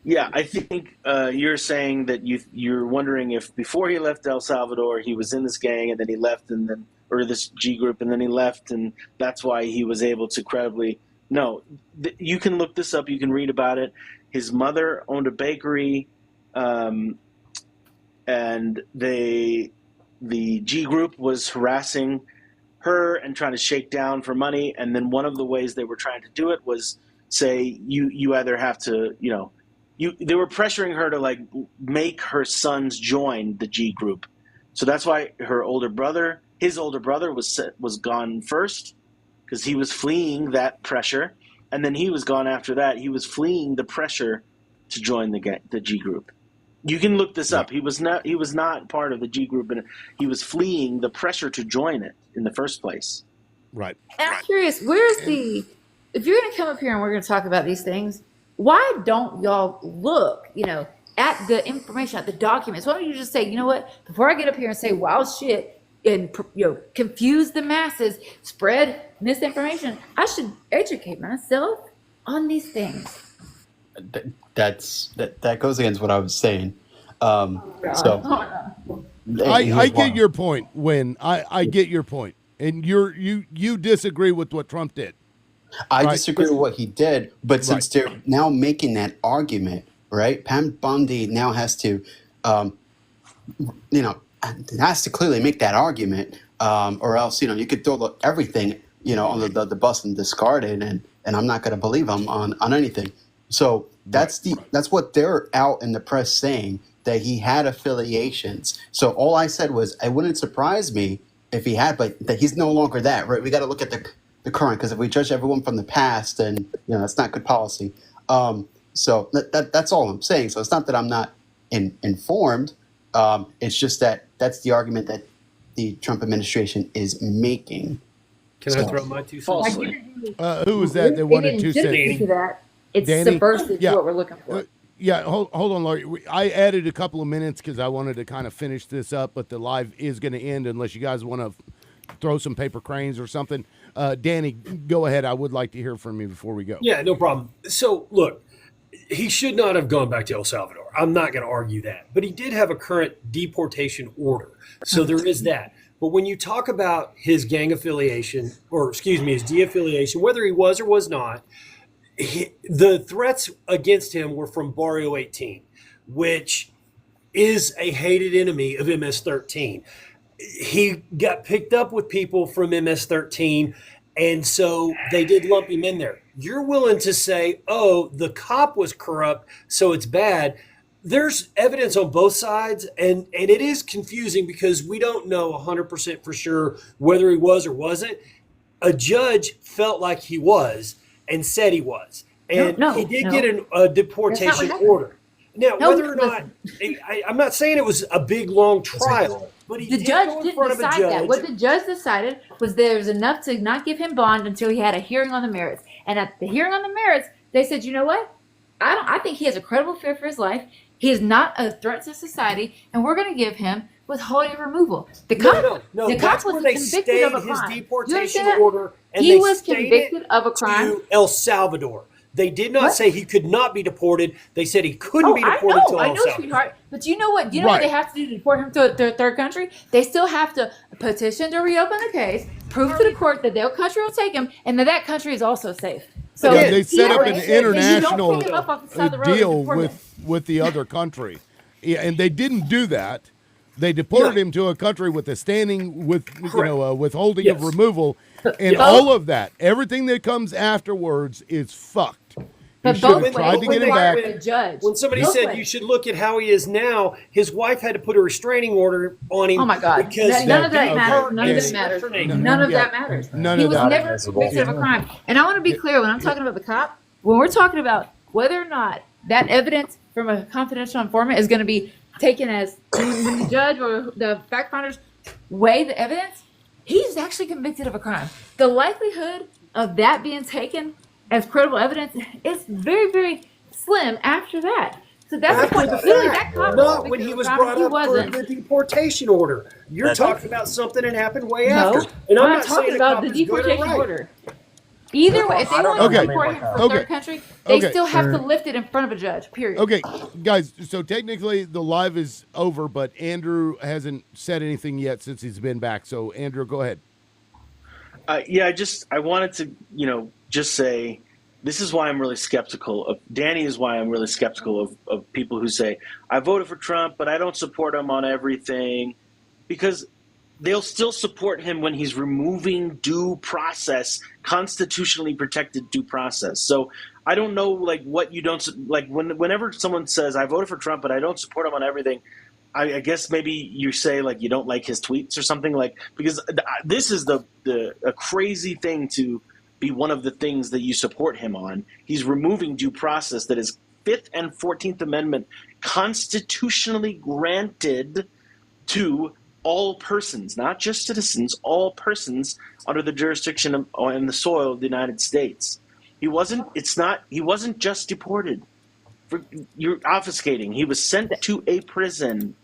Yeah, I think you're saying that you're wondering if before he left El Salvador, he was in this gang and then he left, or this G group, and then he left, and that's why he was able to credibly. No, you can look this up. You can read about it. His mother owned a bakery, and the G group was harassing her and trying to shake down for money. And then one of the ways they were trying to do it was say, you either have to, they were pressuring her to make her sons join the G group. So that's why his older brother was gone first, because he was fleeing that pressure. And then he was gone after that. He was fleeing the pressure to join the G group. You can look this up. He was not part of the G group, and he was fleeing the pressure to join it in the first place. Right. And I'm curious, if you're going to come up here and we're going to talk about these things, why don't y'all look, at the information, at the documents? Why don't you just say, you know what, before I get up here and say wild shit and, confuse the masses, spread misinformation, I should educate myself on these things. that goes against what I was saying. I get your point. I get your point, and you disagree with what Trump did. I right? disagree with what he did, but since they're now making that argument, right? Pam Bondi now has to, has to clearly make that argument, or else, you could throw everything, under the bus and discard it, and I'm not going to believe him on anything. So that's what they're out in the press saying, that he had affiliations. So all I said was, it wouldn't surprise me if he had, but that he's no longer that, right? We got to look at the current, because if we judge everyone from the past, then that's not good policy. So that's all I'm saying. So it's not that I'm not informed. It's just that's the argument that the Trump administration is making. Can I throw my 2 cents? Who was that wanted 2 cents? It's Danny? subversive to what we're looking for. Hold on, Laurie. I added a couple of minutes because I wanted to kind of finish this up, but the live is going to end unless you guys want to throw some paper cranes or something. Danny, go ahead. I would like to hear from you before we go. Yeah, no problem. So, look, he should not have gone back to El Salvador. I'm not going to argue that. But he did have a current deportation order. So there is that. But when you talk about his gang affiliation, his de-affiliation, whether he was or was not, the threats against him were from Barrio 18, which is a hated enemy of MS-13. He got picked up with people from MS-13, and so they did lump him in there. You're willing to say, oh, the cop was corrupt, so it's bad. There's evidence on both sides, and it is confusing because we don't know 100% for sure whether he was or wasn't. A judge felt like he was and said he was. And he did get a deportation order. Now, whether or not, I'm not saying it was a big, long trial, but the judge didn't decide that. What the judge decided was there was enough to not give him bond until he had a hearing on the merits. And at the hearing on the merits, they said, you know what? I think he has a credible fear for his life. He is not a threat to society, and we're going to give him withholding of removal. The cop was convicted of a crime. His deportation order, and he was convicted of a crime to El Salvador. They did not say he could not be deported. They said he couldn't be deported to El Salvador. Sweetheart. But you know what? You know what they have to do to deport him to a third country? They still have to petition to reopen the case, prove to the court that their country will take him, and that country is also safe. So they set up an international deal with the other country, and they didn't do that. They deported him to a country with a standing withholding of removal, and all of that. Everything that comes afterwards is fucked. But should have tried to get him back. When somebody said you should look at how he is now, his wife had to put a restraining order on him. Oh my God! Because None of that matters. None of that matters. None of that matters. He was never convicted of a crime. And I want to be clear when I'm talking about the cop. When we're talking about whether or not that evidence from a confidential informant is going to be taken as when the judge or the fact finders weigh the evidence, he's actually convicted of a crime. The likelihood of that being taken as credible evidence is very, very slim after that. So that's the point. Really, that cop not when he was brought up for the deportation order. You're talking about something that happened way after. And I'm not talking about the deportation order. Either way, if they want to deport him from a third country, they still have to lift it in front of a judge, period. Okay, guys, so technically the live is over, but Andrew hasn't said anything yet since he's been back. So, Andrew, go ahead. I wanted to, just say this is why I'm really skeptical of Danny is why I'm really skeptical of people who say, I voted for Trump, but I don't support him on everything, because they'll still support him when he's removing due process, constitutionally protected due process. So I don't know, what you don't whenever someone says I voted for Trump, but I don't support him on everything. I guess maybe you say you don't like his tweets or something, because this is a crazy thing to be one of the things that you support him on. He's removing due process that is 5th and 14th Amendment constitutionally granted to all persons, not just citizens, all persons under the jurisdiction and the soil of the United States. He wasn't just deported. You're obfuscating. He was sent to a prison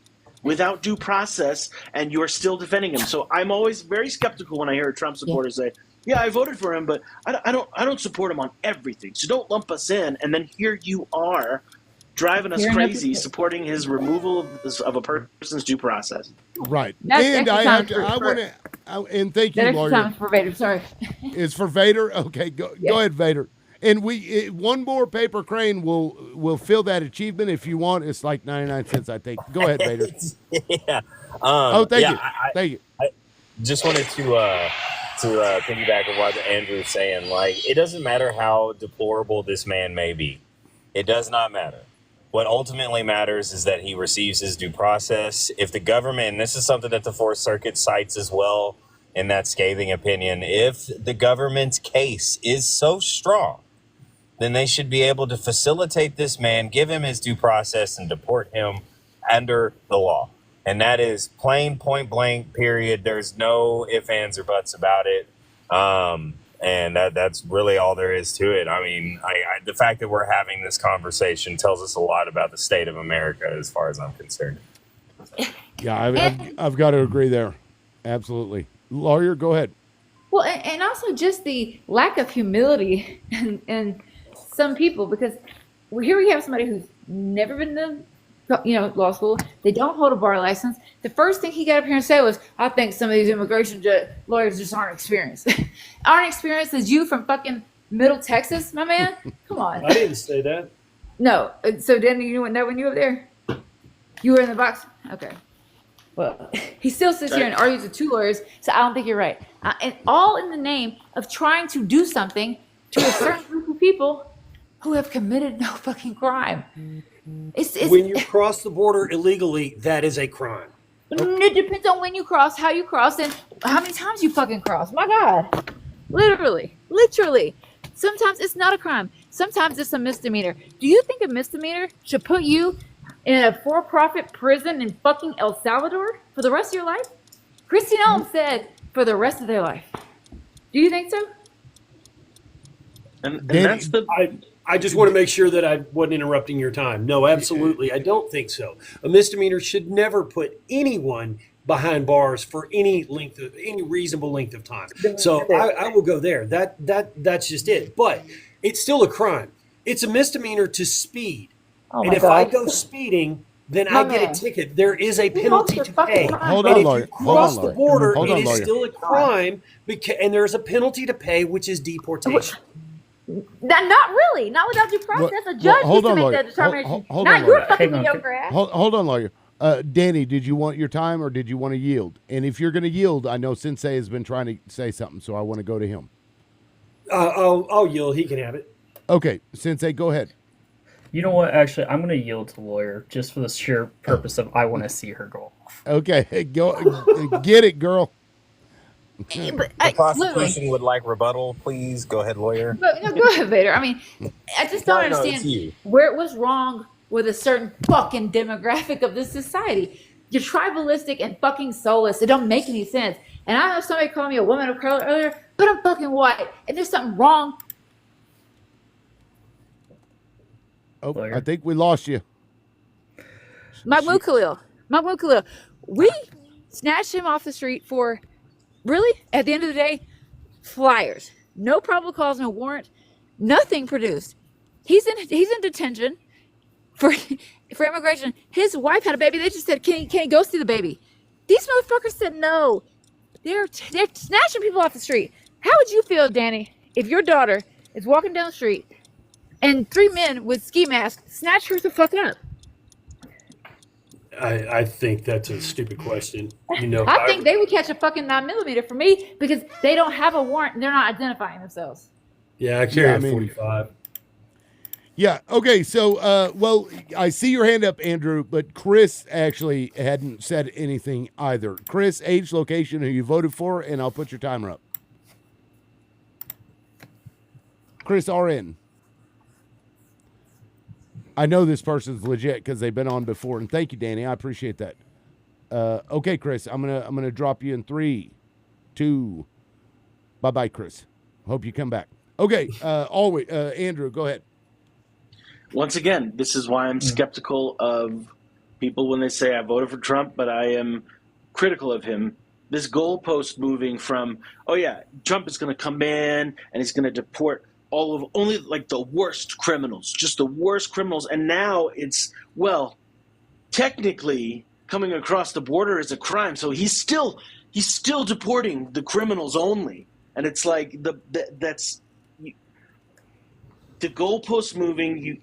without due process, and you're still defending him. So I'm always very skeptical when I hear a Trump supporter say, yeah, I voted for him, but I don't support him on everything. So don't lump us in. And then here you are driving us Tearing up crazy his- supporting his removal of a person's due process. Right. That's And extra I time have to. for- I for- want to. And thank you, That extra lawyer. time is for Vader. Sorry. Is for Vader. Okay, go ahead, Vader. And one more paper crane will fill that achievement if you want. It's like 99 cents, I think. Go ahead, Vader. Yeah. Thank yeah, you. Thank you. I just wanted to piggyback on what Andrew's saying. Like, it doesn't matter how deplorable this man may be. It does not matter. What ultimately matters is that he receives his due process. If the government, and this is something that the Fourth Circuit cites as well in that scathing opinion, if the government's case is so strong, then they should be able to facilitate this man, give him his due process, and deport him under the law. And that is plain, point blank, period. There's no ifs, ands, or buts about it. And that's really all there is to it. I mean, the fact that we're having this conversation tells us a lot about the state of America as far as I'm concerned. Yeah, I've got to agree there. Absolutely. Lawyer, go ahead. Well, and also just the lack of humility in some people, because here we have somebody who's never been to law school. They don't hold a bar license. The first thing he got up here and said was, I think some of these immigration lawyers just aren't experienced. Aren't experienced as you from fucking Middle Texas, my man? Come on. I didn't say that. No. So Danny, you know when you were up there? You were in the box? Okay. Well, he still sits here and argues with two lawyers, so I don't think you're right. And all in the name of trying to do something to a certain group of people who have committed no fucking crime. It's When you cross the border illegally, that is a crime. It depends on when you cross, how you cross, and how many times you fucking cross. My God. Literally. Sometimes it's not a crime. Sometimes it's a misdemeanor. Do you think a misdemeanor should put you in a for-profit prison in fucking El Salvador for the rest of your life? Christine Elm said for the rest of their life. Do you think so? And that's the. I just want to make sure that I wasn't interrupting your time. No, absolutely. I don't think so. A misdemeanor should never put anyone behind bars for any reasonable length of time. So I will go there. That's just it. But it's still a crime. It's a misdemeanor to speed. Oh And my if I God. go speeding, then My I get man. a ticket. There is a penalty to pay. Hold And on, if lawyer. you Hold cross on, the lawyer. border, Hold it on, is lawyer. still a crime, and there's a penalty to pay, which is deportation. Not really. Not without due process. A judge hold needs to on, make lawyer. that determination. Hold Not on, your lawyer. fucking mediocre ass. Hold on, lawyer. Danny, did you want your time or did you want to yield? And if you're going to yield, I know Sensei has been trying to say something, so I want to go to him. I'll yield. He can have it. Okay, Sensei, go ahead. You know what? Actually, I'm going to yield to lawyer just for the sheer purpose of I want to see her go. Okay, go get it, girl. The prosecution would like rebuttal, please. Go ahead, lawyer. But no, go ahead, Vader. I mean, I just don't No, it's understand you. what's wrong with a certain fucking demographic of this society. You're tribalistic and fucking soulless. It don't make any sense. And I know somebody called me a woman of color earlier, but I'm fucking white. And there's something wrong. Oh, I think we lost you. Mahmoud Khalil. We snatched him off the street for, really, at the end of the day, flyers. No probable cause, no warrant, nothing produced. He's in detention for immigration. His wife had a baby. They just said, can you go see the baby? These motherfuckers said no. They're snatching people off the street. How would you feel, Danny, if your daughter is walking down the street and three men with ski masks snatch her the fuck up? I think that's a stupid question. I think they would catch a fucking 9mm for me because they don't have a warrant and they're not identifying themselves. Yeah, I carry Yeah, I a mean- 45. Yeah. Okay. So, well, I see your hand up, Andrew, but Chris actually hadn't said anything either. Chris, age, location, who you voted for, and I'll put your timer up. Chris, RN. I know this person's legit because they've been on before, and thank you, Danny. I appreciate that. Okay, Chris, I'm gonna drop you in 3, 2. Bye, Chris. Hope you come back. Okay. Always, Andrew, go ahead. Once again, this is why I'm skeptical of people when they say I voted for Trump, but I am critical of him. This goalpost moving from, oh yeah, Trump is going to come in and he's going to deport only like the worst criminals, just the worst criminals. And now it's, well, technically coming across the border is a crime. So he's still deporting the criminals only. And it's like that's the goalpost moving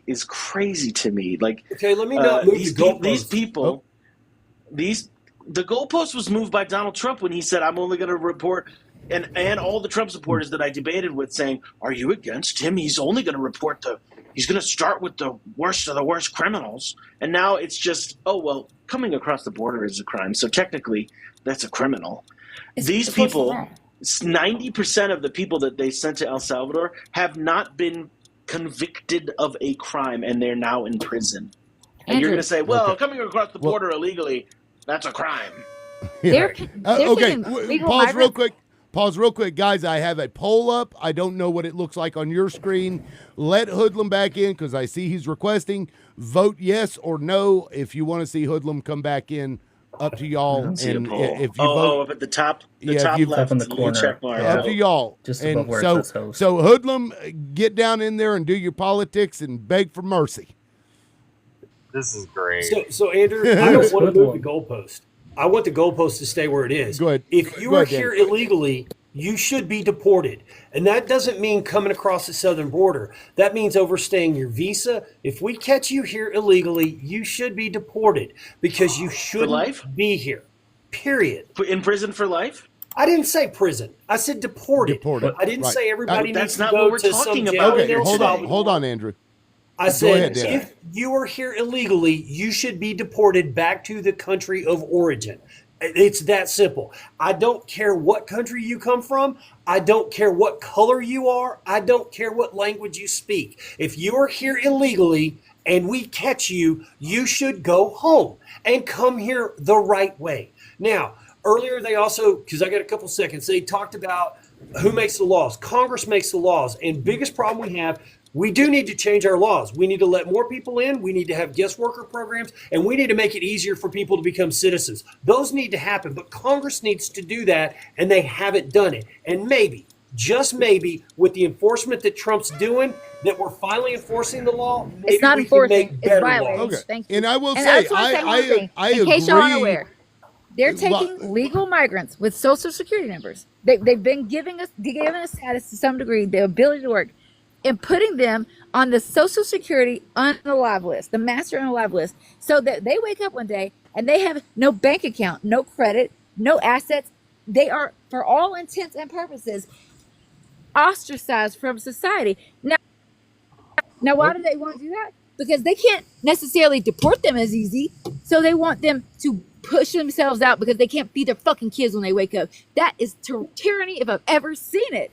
is crazy to me. Like, okay, let me not move the goalpost. These people, the goalpost was moved by Donald Trump when he said, "I'm only going to report," and all the Trump supporters that I debated with saying, "Are you against him? He's only going to report he's going to start with the worst of the worst criminals." And now it's just, oh well, coming across the border is a crime, so technically that's a criminal. These people. 90% of the people that they sent to El Salvador have not been convicted of a crime, and they're now in prison. And you're going to say, well, coming across the border illegally, that's a crime. Yeah. Okay, legal pause real quick. Guys, I have a poll up. I don't know what it looks like on your screen. Let Hoodlum back in because I see he's requesting. Vote yes or no if you want to see Hoodlum come back in. Up to y'all, and if you vote, up at the top, top left in the corner, check mark. Up to y'all. Just and above where it says host. So Hoodlum, get down in there and do your politics and beg for mercy. This is great. So Andrew, I don't want to move the goalpost. I want the goalpost to stay where it is. Go ahead. If you are here illegally, you should be deported. And that doesn't mean coming across the southern border. That means overstaying your visa. If we catch you here illegally, you should be deported because you shouldn't be here. Period. In prison for life? I didn't say prison. I said deported. I didn't say everybody needs to go to some jail. Okay, hold on, Andrew. I said, if you are here illegally, you should be deported back to the country of origin. It's that simple. I don't care what country you come from. I don't care what color you are. I don't care what language you speak. If you are here illegally and we catch you, you should go home and come here the right way. Now, earlier they also, because I got a couple seconds, they talked about who makes the laws. Congress makes the laws. And biggest problem we have, we do need to change our laws. We need to let more people in. We need to have guest worker programs, and we need to make it easier for people to become citizens. Those need to happen, but Congress needs to do that, and they haven't done it. And maybe, just maybe, with the enforcement that Trump's doing, that we're finally enforcing the law, maybe it's not we enforcing, can make it's better violating. laws. Okay. Thank you. And I will And say, just wanna say one thing, I in agree. case y'all aren't aware, they're taking legal migrants with social security numbers. They've been giving us status to some degree, the ability to work, and putting them on the Social Security unalive list, the master unalive list, so that they wake up one day and they have no bank account, no credit, no assets. They are, for all intents and purposes, ostracized from society. Now why do they want to do that? Because they can't necessarily deport them as easy, so they want them to push themselves out because they can't feed their fucking kids when they wake up. That is tyranny if I've ever seen it.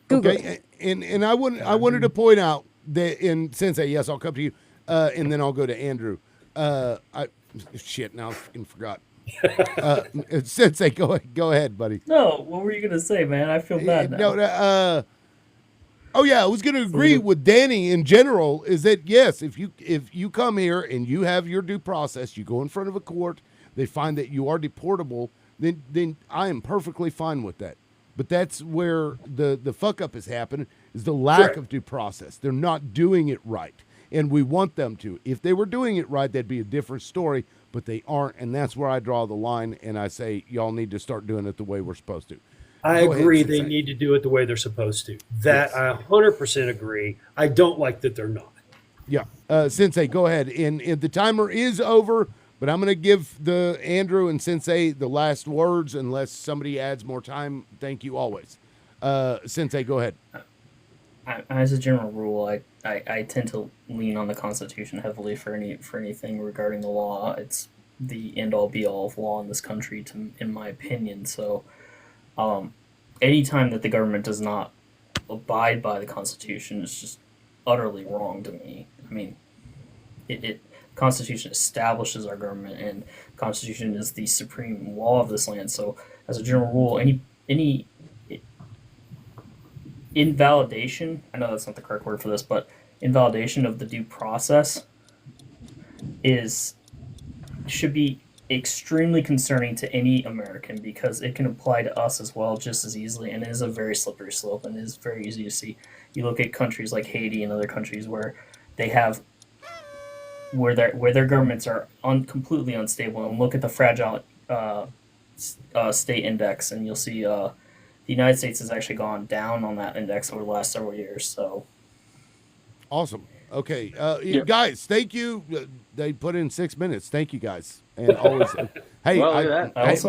Google it. Okay, and I wanted to point out that in Sensei, yes, I'll come to you, and then I'll go to Andrew. Now I fucking forgot. Sensei, go ahead, buddy. No, what were you gonna say, man? I feel bad now. I was gonna agree with Danny in general. Is that yes, if you come here and you have your due process, you go in front of a court, they find that you are deportable, then I am perfectly fine with that. But that's where the fuck up has happened, is the lack of due process. They're not doing it right, and we want them to. If they were doing it right, that'd be a different story, but they aren't, and that's where I draw the line, and I say y'all need to start doing it the way we're supposed to. I Go ahead, agree. Sensei. They need to do it the way they're supposed to. That I 100% agree. I don't like that they're not. Yeah. Sensei, go ahead. And the timer is over, but I'm going to give the Andrew and Sensei the last words unless somebody adds more time. Thank you always. Sensei, go ahead. As a general rule, I tend to lean on the Constitution heavily for anything regarding the law. It's the end-all be-all of law in this country, in my opinion. So anytime that the government does not abide by the Constitution, it's just utterly wrong to me. I mean, Constitution establishes our government, and Constitution is the supreme law of this land. So, as a general rule, any invalidation, I know that's not the correct word for this, but invalidation of the due process should be extremely concerning to any American because it can apply to us as well just as easily, and it is a very slippery slope, and it is very easy to see. You look at countries like Haiti and other countries where they have where their governments are completely unstable, and look at the fragile state index, and you'll see the United States has actually gone down on that index over the last several years. So awesome. Okay, guys, thank you. They put in 6 minutes. Thank you, guys. And always, hey, Well,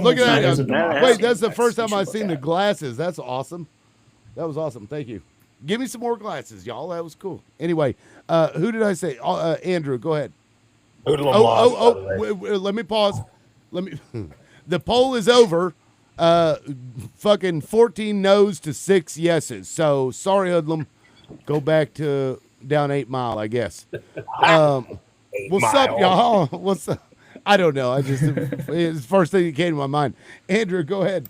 look at that. Wait, that's the first time I've seen the glasses. That's awesome. That was awesome. Thank you. Give me some more glasses, y'all. That was cool. Anyway, who did I say? Andrew, go ahead. Let me pause. The poll is over. Fucking 14 no's to 6 yeses. So sorry, Hoodlum. Go back to down 8 Mile, I guess. What's up, y'all? What's up? I don't know. It's the first thing that came to my mind. Andrew, go ahead.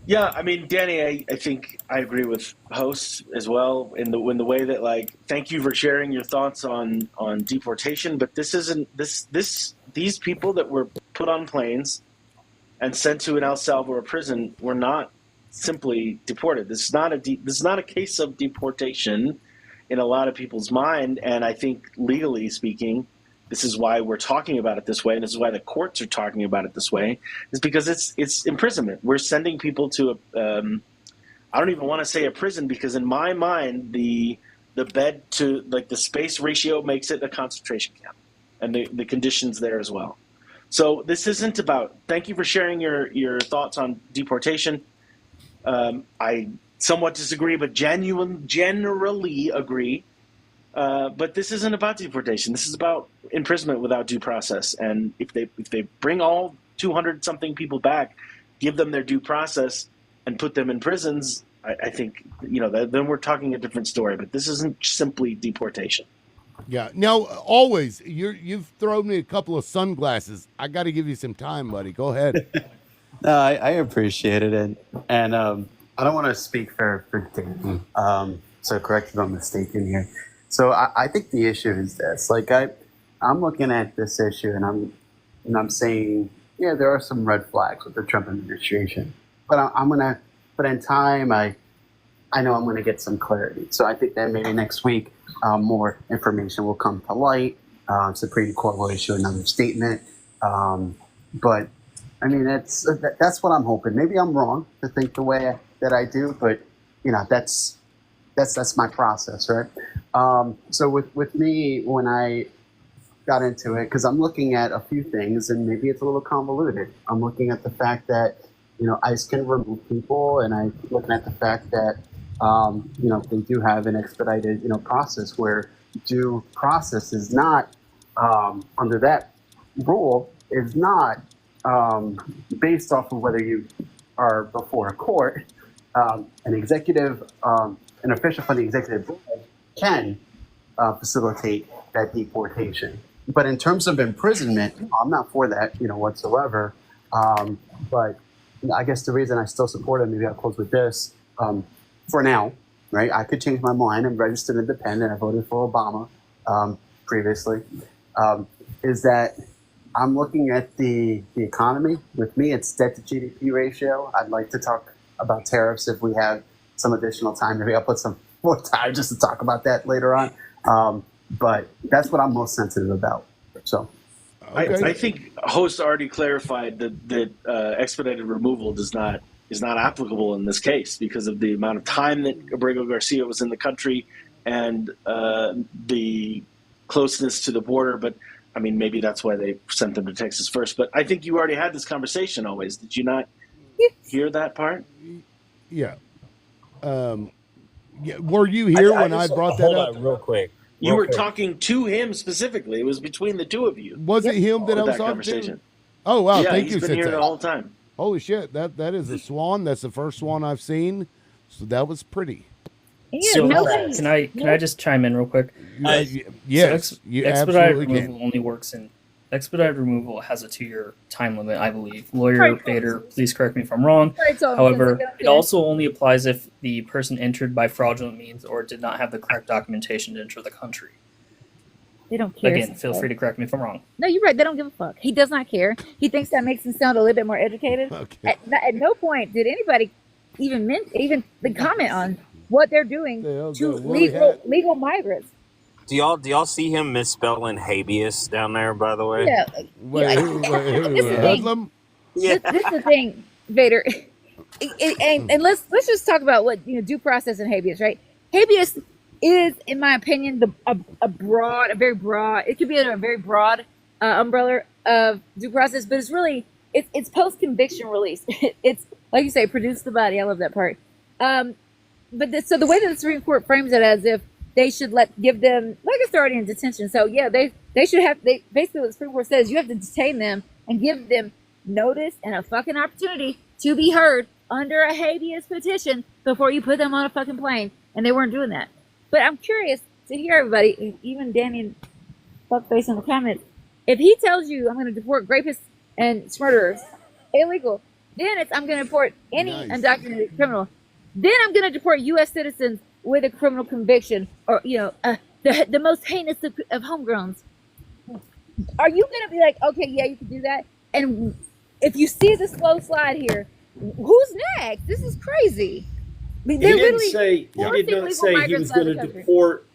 Yeah, I mean, Danny, I think I agree with hosts as well in the way that, like, thank you for sharing your thoughts on deportation, but this isn't these people that were put on planes and sent to an El Salvador prison were not simply deported. This is not a case of deportation in a lot of people's mind, and I think legally speaking, this is why we're talking about it this way, and this is why the courts are talking about it this way, is because it's imprisonment. We're sending people to I don't even want to say a prison, because in my mind, the bed to, like, the space ratio makes it a concentration camp, and the conditions there as well. So this isn't about, thank you for sharing your thoughts on deportation. I somewhat disagree, but generally agree. But this isn't about deportation. This is about imprisonment without due process. And if they bring all 200 something people back, give them their due process, and put them in prisons, I think, then we're talking a different story. But this isn't simply deportation. Yeah. Now, always, you've thrown me a couple of sunglasses. I got to give you some time, buddy. Go ahead. No, I appreciate it, and I don't want to speak for Danny, so correct if I'm mistaken here. So I think the issue is this: like I'm looking at this issue, and I'm saying, yeah, there are some red flags with the Trump administration, but but in time, I know I'm gonna get some clarity. So I think that maybe next week more information will come to light. Supreme Court will issue another statement, but. I mean, that's what I'm hoping. Maybe I'm wrong to think the way that I do, but that's my process, right? So with me, when I got into it, because I'm looking at a few things, and maybe it's a little convoluted. I'm looking at the fact that ICE can remove people, and I'm looking at the fact that they do have an expedited process where due process is not under that rule is not. Based off of whether you are before a court, an official from the executive branch can facilitate that deportation. But in terms of imprisonment, I'm not for that, whatsoever. But I guess the reason I still support it, maybe I'll close with this, for now, right? I could change my mind. I'm registered independent. I voted for Obama previously. Is that I'm looking at the economy. With me, it's debt to GDP ratio. I'd like to talk about tariffs if we have some additional time. Maybe I'll put some more time just to talk about that later on. But that's what I'm most sensitive about. So, I think host already clarified that expedited removal is not applicable in this case because of the amount of time that Abrego Garcia was in the country and the closeness to the border. But I mean, maybe that's why they sent them to Texas first. But I think you already had this conversation always. Did you not hear that part? Yeah. Yeah. Were you here when I brought that up? Real quick. You were talking to him specifically. It was between the two of you. Was it him that I was talking to? Oh, wow. Yeah, Thank you. He's been here the whole time. Holy shit. That is a swan. That's the first swan I've seen. So that was pretty. So can I just chime in real quick? Yes, so you expedited absolutely removal only works in expedited removal has a 2-year time limit, I believe. Lawyer Bader, please correct me if I'm wrong. However, it also only applies if the person entered by fraudulent means or did not have the correct documentation to enter the country. They don't care. Again, feel free to correct me if I'm wrong. No, you're right. They don't give a fuck. He does not care. He thinks that makes him sound a little bit more educated. Okay. At no point did anybody even comment on what they're doing to legal migrants. Do y'all see him misspelling habeas down there? By the way, Yeah. Wait, This is the thing. Muslim? Yeah. This is the thing, Vader. And let's just talk about what due process and habeas, right? Habeas is, in my opinion, a very broad. It could be a very broad umbrella of due process, but it's post conviction release. It's like you say, produce the body. I love that part. So the way that the Supreme Court frames it as if they should give them like authority in detention. So yeah, they should have. Basically what the Supreme Court says, you have to detain them and give them notice and a fucking opportunity to be heard under a habeas petition before you put them on a fucking plane. And they weren't doing that. But I'm curious to hear everybody, even Danny and Fuckface in the comments, if he tells you I'm going to deport rapists and murderers, illegal, then I'm going to deport any undocumented criminal. Then I'm going to deport U.S. citizens with a criminal conviction, or the most heinous of homegrowns. Are you going to be like, okay, yeah, you can do that? And if you see the slow slide here, who's next? This is crazy. I mean, He did not say he was going to deport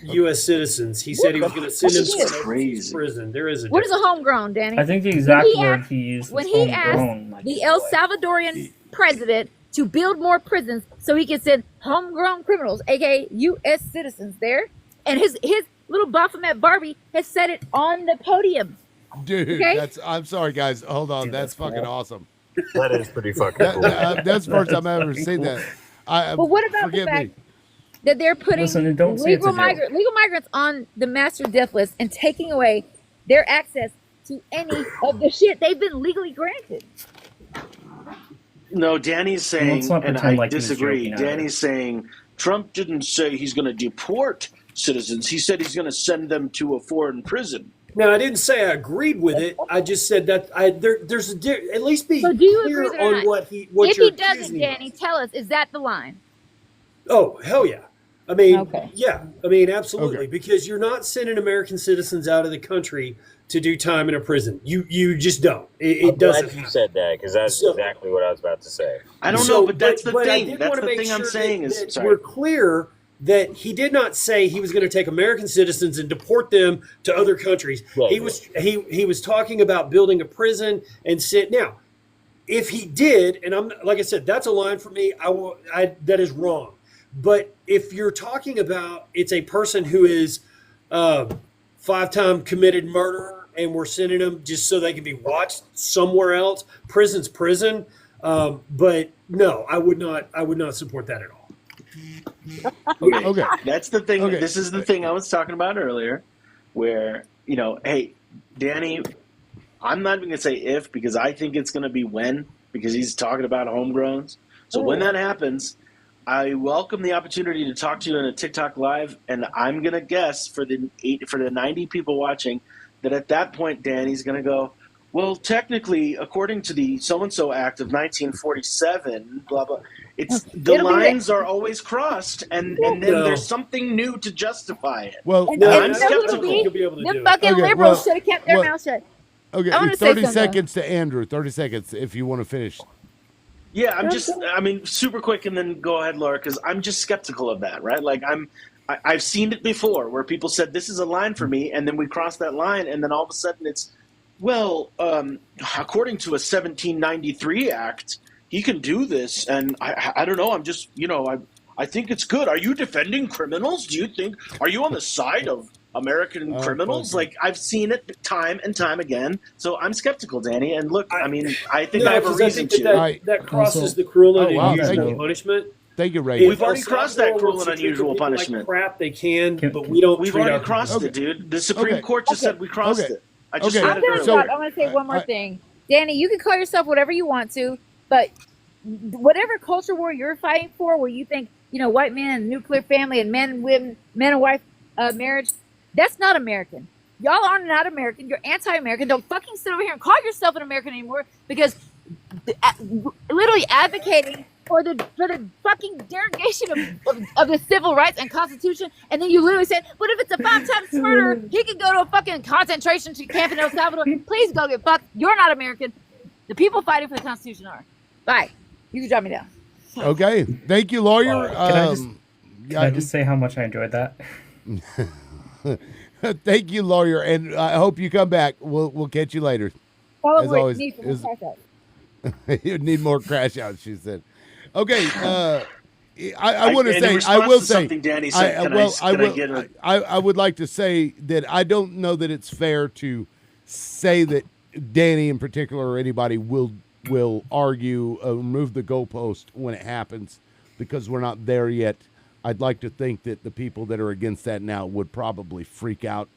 U.S. citizens. He said he was going to send them to prison. There is a What is a homegrown, Danny? I think the exact word he used was when he homegrown. asked the El Salvadorian president to build more prisons so he could send homegrown criminals, aka U.S. citizens, there, and his little Baphomet Barbie has said it on the podium. Dude, Okay? I'm sorry, guys. Hold on. That's fucking awesome. That is pretty fucking cool. That's the first time I've ever seen that. But what about the fact that they're putting Listen, and don't say it's a joke. legal migrants on the master death list and taking away their access to any of the shit they've been legally granted? No, Danny's saying, Let's not and pretend I like he was disagree. joking either. Danny's saying Trump didn't say he's going to deport citizens. He said he's going to send them to a foreign prison. No, I didn't say I agreed with it. I just said that there's at least be So do you clear agree with it or on not? what If you're he doesn't, accusing Danny, tell us, is that the line? Oh, hell yeah. I mean, Okay. yeah. I mean, absolutely. Because you're not sending American citizens out of the country to do time in a prison. You just don't. It I'm doesn't. glad you said that because that's exactly what I was about to say. I don't know, but that's the I thing. did That's wanna the make thing I'm sure saying that, is, that sorry. we're clear that he did not say he was going to take American citizens and deport them to other countries. He was talking about building a prison and sit now. If he did, and I'm like I said, that's a line for me. That is wrong. But if you're talking about it's a person who is 5-time committed murderer and we're sending them just so they can be watched somewhere else, prison's prison. But no, I would not support that at all. Okay. That's the thing. Okay. This is the thing I was talking about earlier, where, hey, Danny, I'm not even going to say if because I think it's going to be when, because he's talking about homegrowns. So when that happens, I welcome the opportunity to talk to you in a TikTok live, and I'm going to guess for the 90 people watching that at that point, Danny's going to go, well, technically, according to the so-and-so Act of 1947, blah, blah, the lines are always crossed, and then there's something new to justify it. Well, I'm skeptical. The fucking liberals should have kept their mouth shut. Okay, I wanna say 30 something. seconds to Andrew. 30 seconds if you want to finish. Yeah, super quick, and then go ahead, Laura, because I'm just skeptical of that, right? Like, I've seen it before where people said, this is a line for me, and then we cross that line, and then all of a sudden it's, well, according to a 1793 Act, he can do this, and I don't know, I'm just, I think it's good. Are you defending criminals? Are you on the side of American criminals? Like, I've seen it time and time again, so I'm skeptical, Danny, and look, I think I have a reason to. That crosses the cruel and wow, unusual thank you. punishment. Thank you, Ray. We've already crossed that cruel and unusual punishment. Like crap, they can, but we don't. We've treat already our crossed people. it, dude. The Supreme Court just said we crossed it. I just I'm said it gonna earlier. stop. I'm gonna say one more thing. Danny, you can call yourself whatever you want to, but whatever culture war you're fighting for, where you think white men and nuclear family and men and women, man and wife marriage, that's not American. Y'all are not American. You're anti-American. Don't fucking sit over here and call yourself an American anymore, because literally advocating for the fucking derogation of the civil rights and Constitution, and then you literally said, but if it's a 5-time murderer, he can go to a fucking concentration camp in El Salvador. Please go get fucked. You're not American. The people fighting for the Constitution are. Bye. You can drop me down. Okay. Thank you, lawyer. Can I just say how much I enjoyed that? Thank you, lawyer, and I hope you come back. We'll catch you later. As always, you need more crash outs, she said. Okay, I want to say, I will say, something Danny said. I would like to say that I don't know that it's fair to say that Danny in particular or anybody will argue, move the goalpost when it happens, because we're not there yet. I'd like to think that the people that are against that now would probably freak out,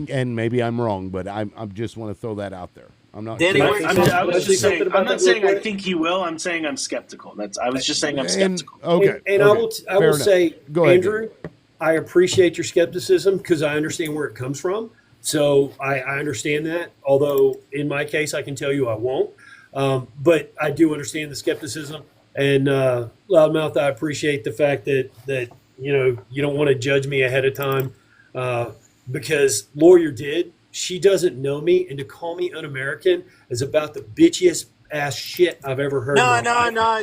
and maybe I'm wrong, but I just want to throw that out there. I'm not. Danny, I was just saying. I'm not saying I think he will. I'm saying I'm skeptical. I was just saying I'm skeptical. Okay. And okay. I will say, Go ahead, Andrew, I appreciate your skepticism because I understand where it comes from. So I understand that. Although in my case, I can tell you I won't. But I do understand the skepticism. And Loudmouth, I appreciate the fact that you don't want to judge me ahead of time because lawyer did. She doesn't know me, and to call me un-American is about the bitchiest ass shit I've ever heard. No.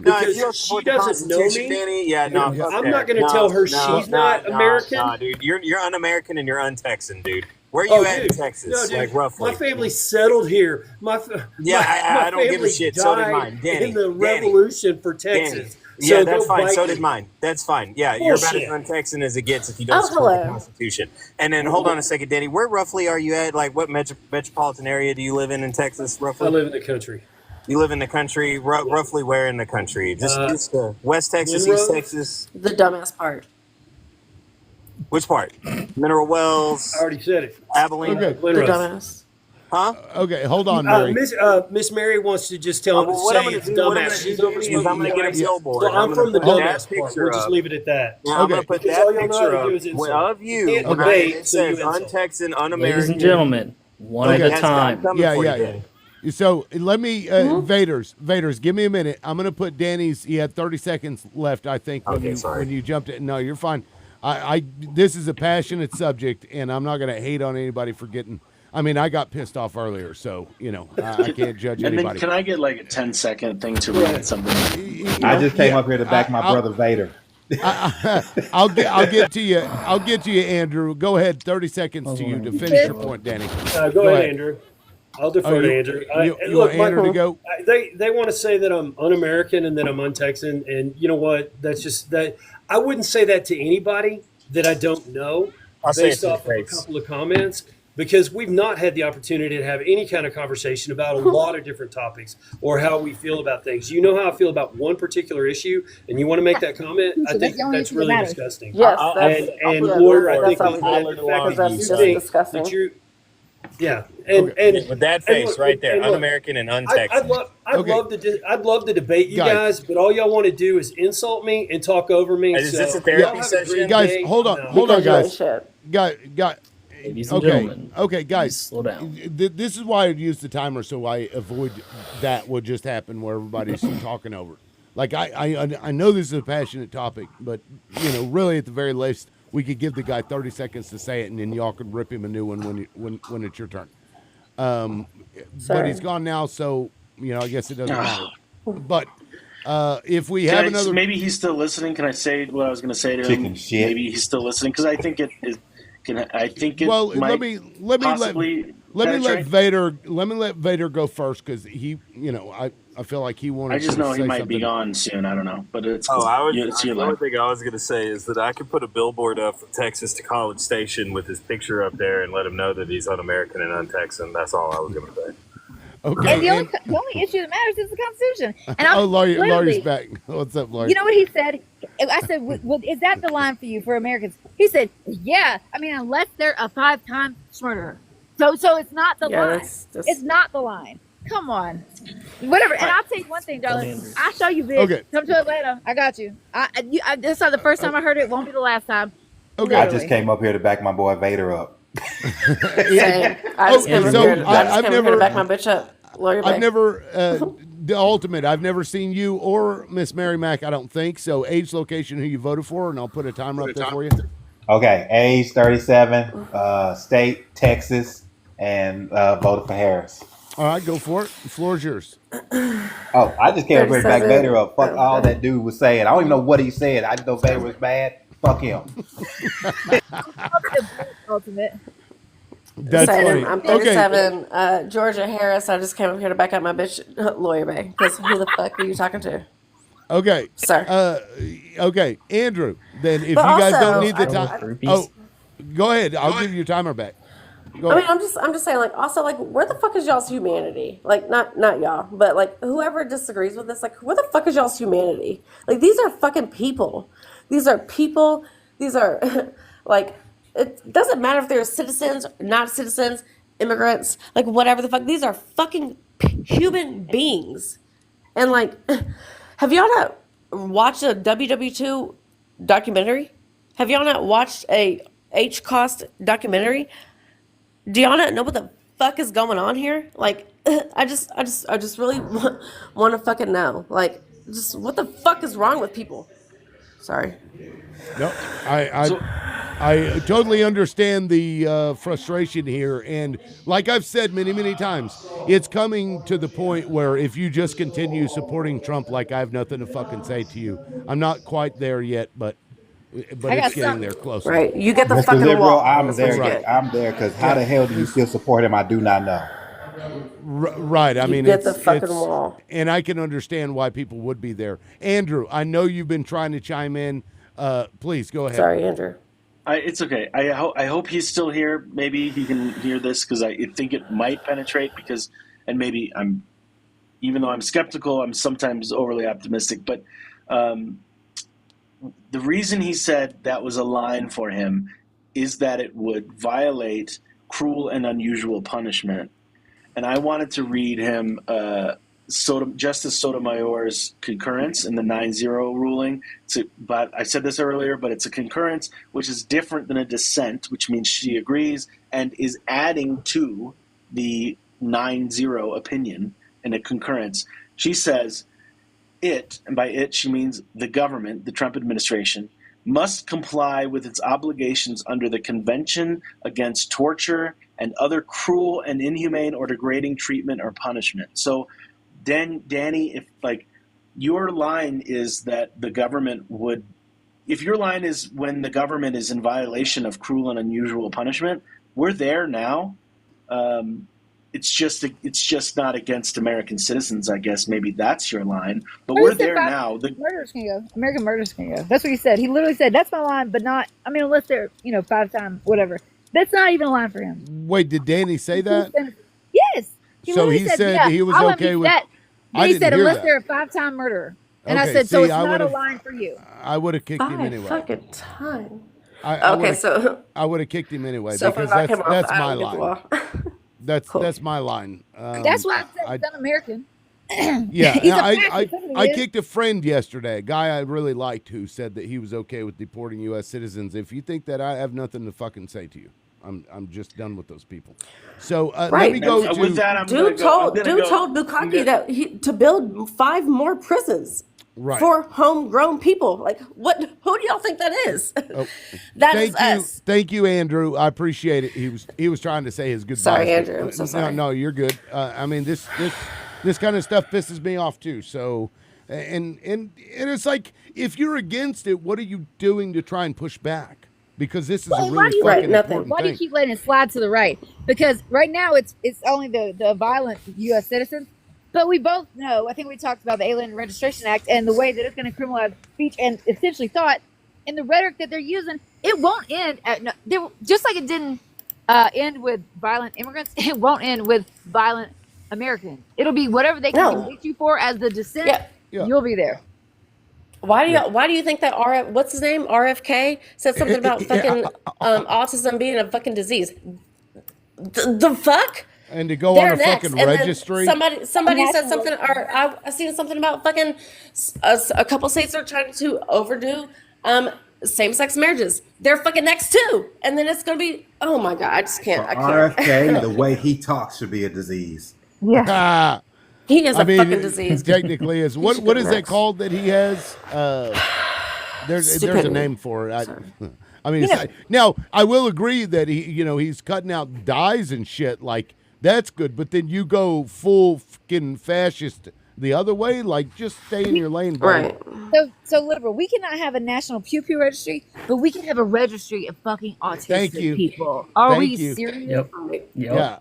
Because You don't she support the doesn't know Constitution, me. Danny. Yeah, no. fuck I'm that. not going to tell her she's not American. No, dude. You're un-American and you're un-Texan, dude. Where are you at in Texas? No, dude, like roughly. my family settled here. My I don't give a family shit. So did died mine. Danny. in the revolution for Texas. Danny. So Yeah, that's go fine. So Vikings. did mine. That's fine. Yeah, you're about Bullshit. as un-Texan as it gets if you don't support the Constitution. And then hold on a second, Danny. Where roughly are you at? Like, what metropolitan area do you live in Texas? Roughly. I live in the country. You live in the country. Roughly where in the country? Just West Texas, Monroe? East Texas. The dumbass part. Which part? Mineral Wells. I already said it. Abilene. Okay. The dumbass. Huh? Okay, hold on, Mary. Miss Mary wants to just tell him to what I'm say gonna it's do- what I'm dumbass. gonna She's do over is smoking I'm gonna get a guys. billboard. So I'm I'm gonna from the put that dumbass part. picture We'll just up. leave it at that. Yeah, I'm gonna put Because that all y'all know how picture to do up is insult. of you. Can't When debate, it so says you insult. un-Texan, un-American. Ladies and gentlemen, one Okay. at a time. Yeah. So let me, Vaders, give me a minute. I'm going to put Danny's, he had 30 seconds left, I think, when you jumped in. No, you're fine. This is a passionate subject, and I'm not going to hate on anybody for getting, I mean, I got pissed off earlier, so, I can't judge And then anybody. can I get like a 10-second thing to read something? I just came up here to back my brother Vader. I'll get to you. I'll get to you, Andrew. Go ahead. 30 seconds to you to finish your point, Danny. Go ahead, Andrew. I'll defer to Andrew. You want Andrew to go? They want to say that I'm un-American and that I'm un-Texan, and you know what? That's just that. I wouldn't say that to anybody that I don't know I'll say it based to your off of a face. couple of comments. Because we've not had the opportunity to have any kind of conversation about a lot of different topics or how we feel about things. You know how I feel about one particular issue, and you want to make that comment? I think that's really disgusting. Yes, and lawyer, I think that's all we the do. fact Because that that's you just think disgusting. that you, yeah, and With that and face look, right there, and look, un-American and un-Texan. I'd love to debate you guys, but all y'all want to do is insult me and talk over me. Is so this a therapy y'all have a session? great Guys, day. hold on, No. guys. Ladies and Okay, gentlemen, okay, guys. slow down. This is why I use the timer, so I avoid that what just happened where everybody's talking over. Like I know this is a passionate topic, but really at the very least, we could give the guy 30 seconds to say it, and then y'all could rip him a new one when it's your turn. But he's gone now, so I guess it doesn't matter. But if we have another, maybe he's still listening. Can I say what I was going to say to him? shit. Maybe he's still listening because I think it is. I think it well, might let me possibly let Vader go first because he, I feel like he wanted. I just to know he say might be something. gone soon. I don't know, but it's Oh, it's your the only life. thing I was going to say is that I could put a billboard up from Texas to College Station with his picture up there and let him know that he's un-American and un-Texan. That's all I was going to say. Okay. And the only issue that matters is the Constitution. And I'm lawyer's literally- back. What's up, lawyer? You know what he said? I said, well, is that the line for you for Americans? He said, yeah. I mean, unless they're a 5-time murderer. So it's not the line. It's not the line. Come on. Whatever. And I'll tell you one thing, darling. I'll show you this. Okay. Come to Atlanta. I got you. This is not the first time I heard it. Won't be the last time. Okay. I just came up here to back my boy Vader up. Same. I just came up here to back my bitch up. Lawyer I've Bay. never the ultimate. I've never seen you or Miss Mary Mack. I don't think so. Age, location, who you voted for, and I'll put a timer up there for you. Okay, age 37, state Texas, and voted for Harris. All right, go for it. The floor is yours. Oh, I just came up here to back 37. Vader up. Fuck all that dude was saying. I don't even know what he said. I just know Vader was bad. Fuck him. Ultimate. That's Saying, funny. I'm Okay. 37. Georgia Harris. I just came up here to back up my bitch, Lawyer Bay. Because who the fuck are you talking to? Okay. Sir. Okay, Andrew. Then if But you guys also, don't need the I- time, go ahead. I'll give you your timer back. Go I mean, ahead. I'm just saying, like, also, like, where the fuck is y'all's humanity? Like, not y'all, but like, whoever disagrees with this, like, where the fuck is y'all's humanity? Like, these are fucking people. These are people. These are, like, it doesn't matter if they're citizens, not citizens, immigrants, like, whatever the fuck. These are fucking human beings. And like, have y'all not watched a WW2 documentary? Have y'all not watched a H-Cost documentary? Do y'all not know what the fuck is going on here? Like, I just really want to fucking know. Like, just what the fuck is wrong with people? Sorry. No, I totally understand the frustration here, and like I've said many times, it's coming to the point where if you just continue supporting Trump, like I have nothing to fucking say to you. I'm not quite there yet, but it's getting there closer. Right, you get the Mr. fucking Liberal, wall. I'm That's what there. you get. I'm there because how the hell do you still support him? I do not know. Right. I You mean, get the fucking wall. and I can understand why people would be there. Andrew, I know you've been trying to chime in. Please go ahead. Sorry, Andrew. It's okay. I hope he's still here. Maybe he can hear this because I think it might penetrate. And maybe even though I'm skeptical, I'm sometimes overly optimistic. But the reason he said that was a line for him is that it would violate cruel and unusual punishment. And I wanted to read him Justice Sotomayor's concurrence in the 9-0 ruling. But I said this earlier, but it's a concurrence, which is different than a dissent, which means she agrees and is adding to the 9-0 opinion in a concurrence. She says, and by it she means the government, the Trump administration, must comply with its obligations under the Convention Against Torture and other cruel and inhumane or degrading treatment or punishment. So, Danny, if like your line is that the government would, if your line is when the government is in violation of cruel and unusual punishment, we're there now. It's just not against American citizens, I guess. Maybe that's your line, but we're there now. Murderers can go. American murderers can go. That's what he said. He literally said, "That's my line," but not. I mean, unless they're 5-time whatever. That's not even a line for him. Wait, did Danny say that? Yes. So literally he said yeah, he was I'll okay admit with. that. I He didn't said, hear unless that. they're a 5-time murderer. And I Okay, said, so see, it's I not a would've- line for you. I would have kicked him 5 anyway. fucking time. I Okay, would've- so I would have kicked him anyway So if I because knock him off, that's I my don't get the line. wall. That's my line. That's why I said it's un-American. Yeah, He's a I fascist, that's what I he is. kicked a friend yesterday, a guy I really liked, who said that he was okay with deporting U.S. citizens. If you think that, I have nothing to fucking say to you. I'm just done with those people. So let Right. me go to. With that, Dude told Bukaki that to build 5 more prisons Right. for homegrown people. Like, what? Who do y'all think that is? Oh, That is thank you, us. thank you, Andrew. I appreciate it. He was trying to say his goodbyes. Sorry, Andrew. I'm so sorry. No, you're good. I mean, this kind of stuff pisses me off too. So, and it's like, if you're against it, what are you doing to try and push back? Because this is a Why really do you, fucking important why do you thing. keep letting it slide to the right? Because right now it's only the violent U.S. citizens. But we both know, I think we talked about the Alien Registration Act and the way that it's going to criminalize speech and essentially thought, and the rhetoric that they're using, it won't end just like it didn't end with violent immigrants, it won't end with violent Americans. It'll be whatever they can convict you for as the dissent, you'll be there. Why do you think that what's his name? RFK said something about fucking autism being a fucking disease? The fuck? And to go They're on a next. fucking And then registry. Somebody said something, or I seen something about fucking a couple states are trying to overdo same-sex marriages. They're fucking next too, and then it's gonna be, oh my god, I just can't. I can't. RFK, the way he talks should be a disease. Yeah. He has I a mean, fucking disease. technically is He what should what go is that next. called that he has? There's a Stupidity. name for it. I mean, You know- now I will agree that he's cutting out dyes and shit. Like that's good, but then you go full fucking fascist the other way. Like just stay in your lane, buddy. Right. So liberal. We cannot have a national pew pew registry, but we can have a registry of fucking autistic Thank you. people. Are we Thank you. serious? Yeah.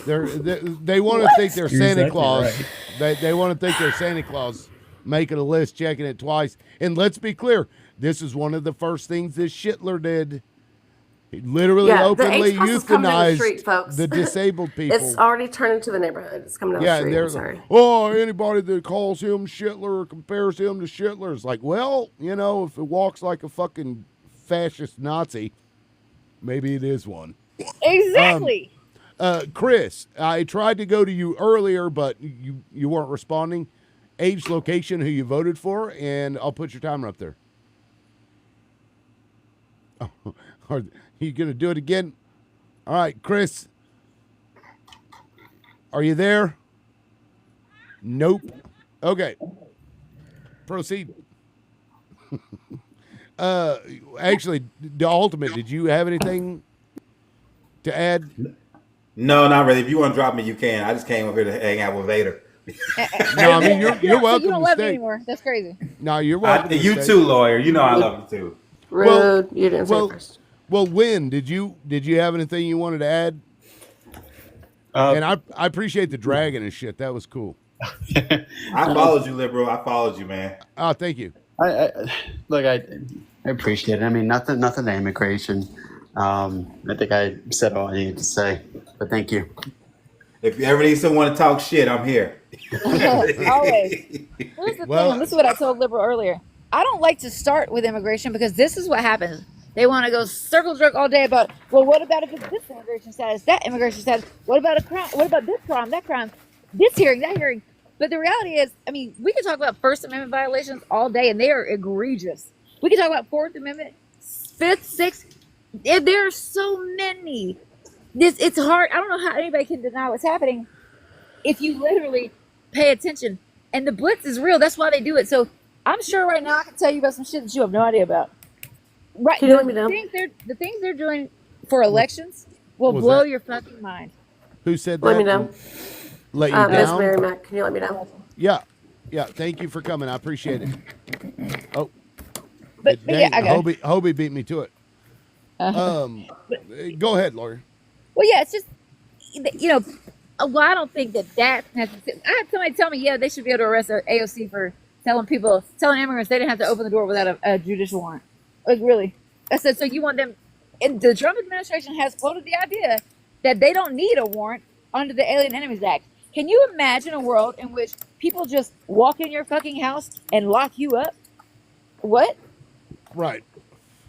They want to think they're You're Santa exactly Claus. right. They want to think they're Santa Claus, making a list, checking it twice. And let's be clear, this is one of the first things this Shitler did. He literally Yeah, the openly H bus is coming down the euthanized street, folks. the disabled people. It's already turned into the neighborhood. It's coming down Yeah, the and street. they're I'm sorry. like, oh, anybody that calls him Shitler or compares him to Shitler is like, well, if it walks like a fucking fascist Nazi, maybe it is one. Exactly. Chris, I tried to go to you earlier, but you weren't responding. Age, location, who you voted for, and I'll put your timer up there. Oh, are you going to do it again? All right, Chris. Are you there? Nope. Okay. Proceed. Actually, the ultimate, did you have anything to add? No, not really. If you want to drop me, you can. I just came over here to hang out with Vader. No, I mean, you're So you welcome don't to love me stay. anymore. That's crazy. No, you're welcome. to You stay. too, lawyer. You know I love you too. Rude. You didn't say well, it first. Well, Win, did you have anything you wanted to add? And I appreciate the dragon and shit. That was cool. I followed you, liberal. I followed you, man. Oh, thank you. Look, I appreciate it. I mean, nothing to immigration. I think I said all I needed to say, but thank you. If you ever need someone to talk shit, I'm here. Always. Here's the thing. This is what I told Liberal earlier. I don't like to start with immigration because this is what happens. They want to go circle jerk all day about, well, what about if it's this immigration status, that immigration status? What about a crime? What about this crime, that crime, this hearing, that hearing? But the reality is, I mean, we can talk about First Amendment violations all day, and they are egregious. We can talk about Fourth Amendment, Fifth, Sixth. There are so many. It's hard. I don't know how anybody can deny what's happening if you literally pay attention. And the blitz is real. That's why they do it. So I'm sure right now I can tell you about some shit that you have no idea about. Right. Can you let me know? The things they're doing for elections will What was blow that? your fucking mind. Who said that? Let me know. Let you Miss down? Mary Mac, can you let me know? Yeah. Thank you for coming. I appreciate it. Oh, But yeah, I got it. Hobie beat me to it. Go ahead, Lori. Well, yeah, it's just, well, I don't think that's necessary. I had somebody tell me, yeah, they should be able to arrest AOC for telling immigrants they didn't have to open the door without a judicial warrant. Like, really? I said, so you want them, and the Trump administration has floated the idea that they don't need a warrant under the Alien Enemies Act. Can you imagine a world in which people just walk in your fucking house and lock you up? What? Right.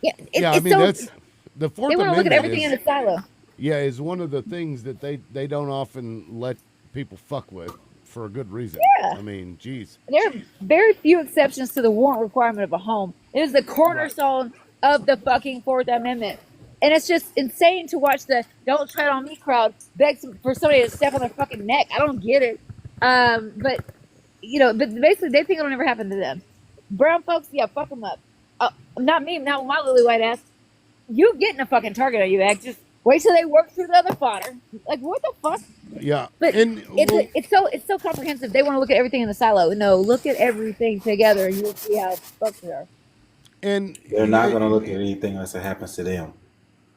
Yeah, I mean, that's the Fourth they want to look Amendment. at everything is, in a silo. Yeah, is one of the things that they don't often let people fuck with for a good reason. Yeah. I mean, geez. There are very few exceptions to the warrant requirement of a home. It is the cornerstone of the fucking Fourth Amendment. And it's just insane to watch the "don't tread on me" crowd beg for somebody to step on their fucking neck. I don't get it. But basically they think it'll never happen to them. Brown folks, yeah, fuck them up. Not me, not with my lily white ass. You getting a fucking target on you, act. Just wait till they work through the other fodder. Like, what the fuck? Yeah. But it's so comprehensive. They want to look at everything in the silo. No, look at everything together, and you'll see how fucked they are. And They're not going to look at anything unless it happens to them.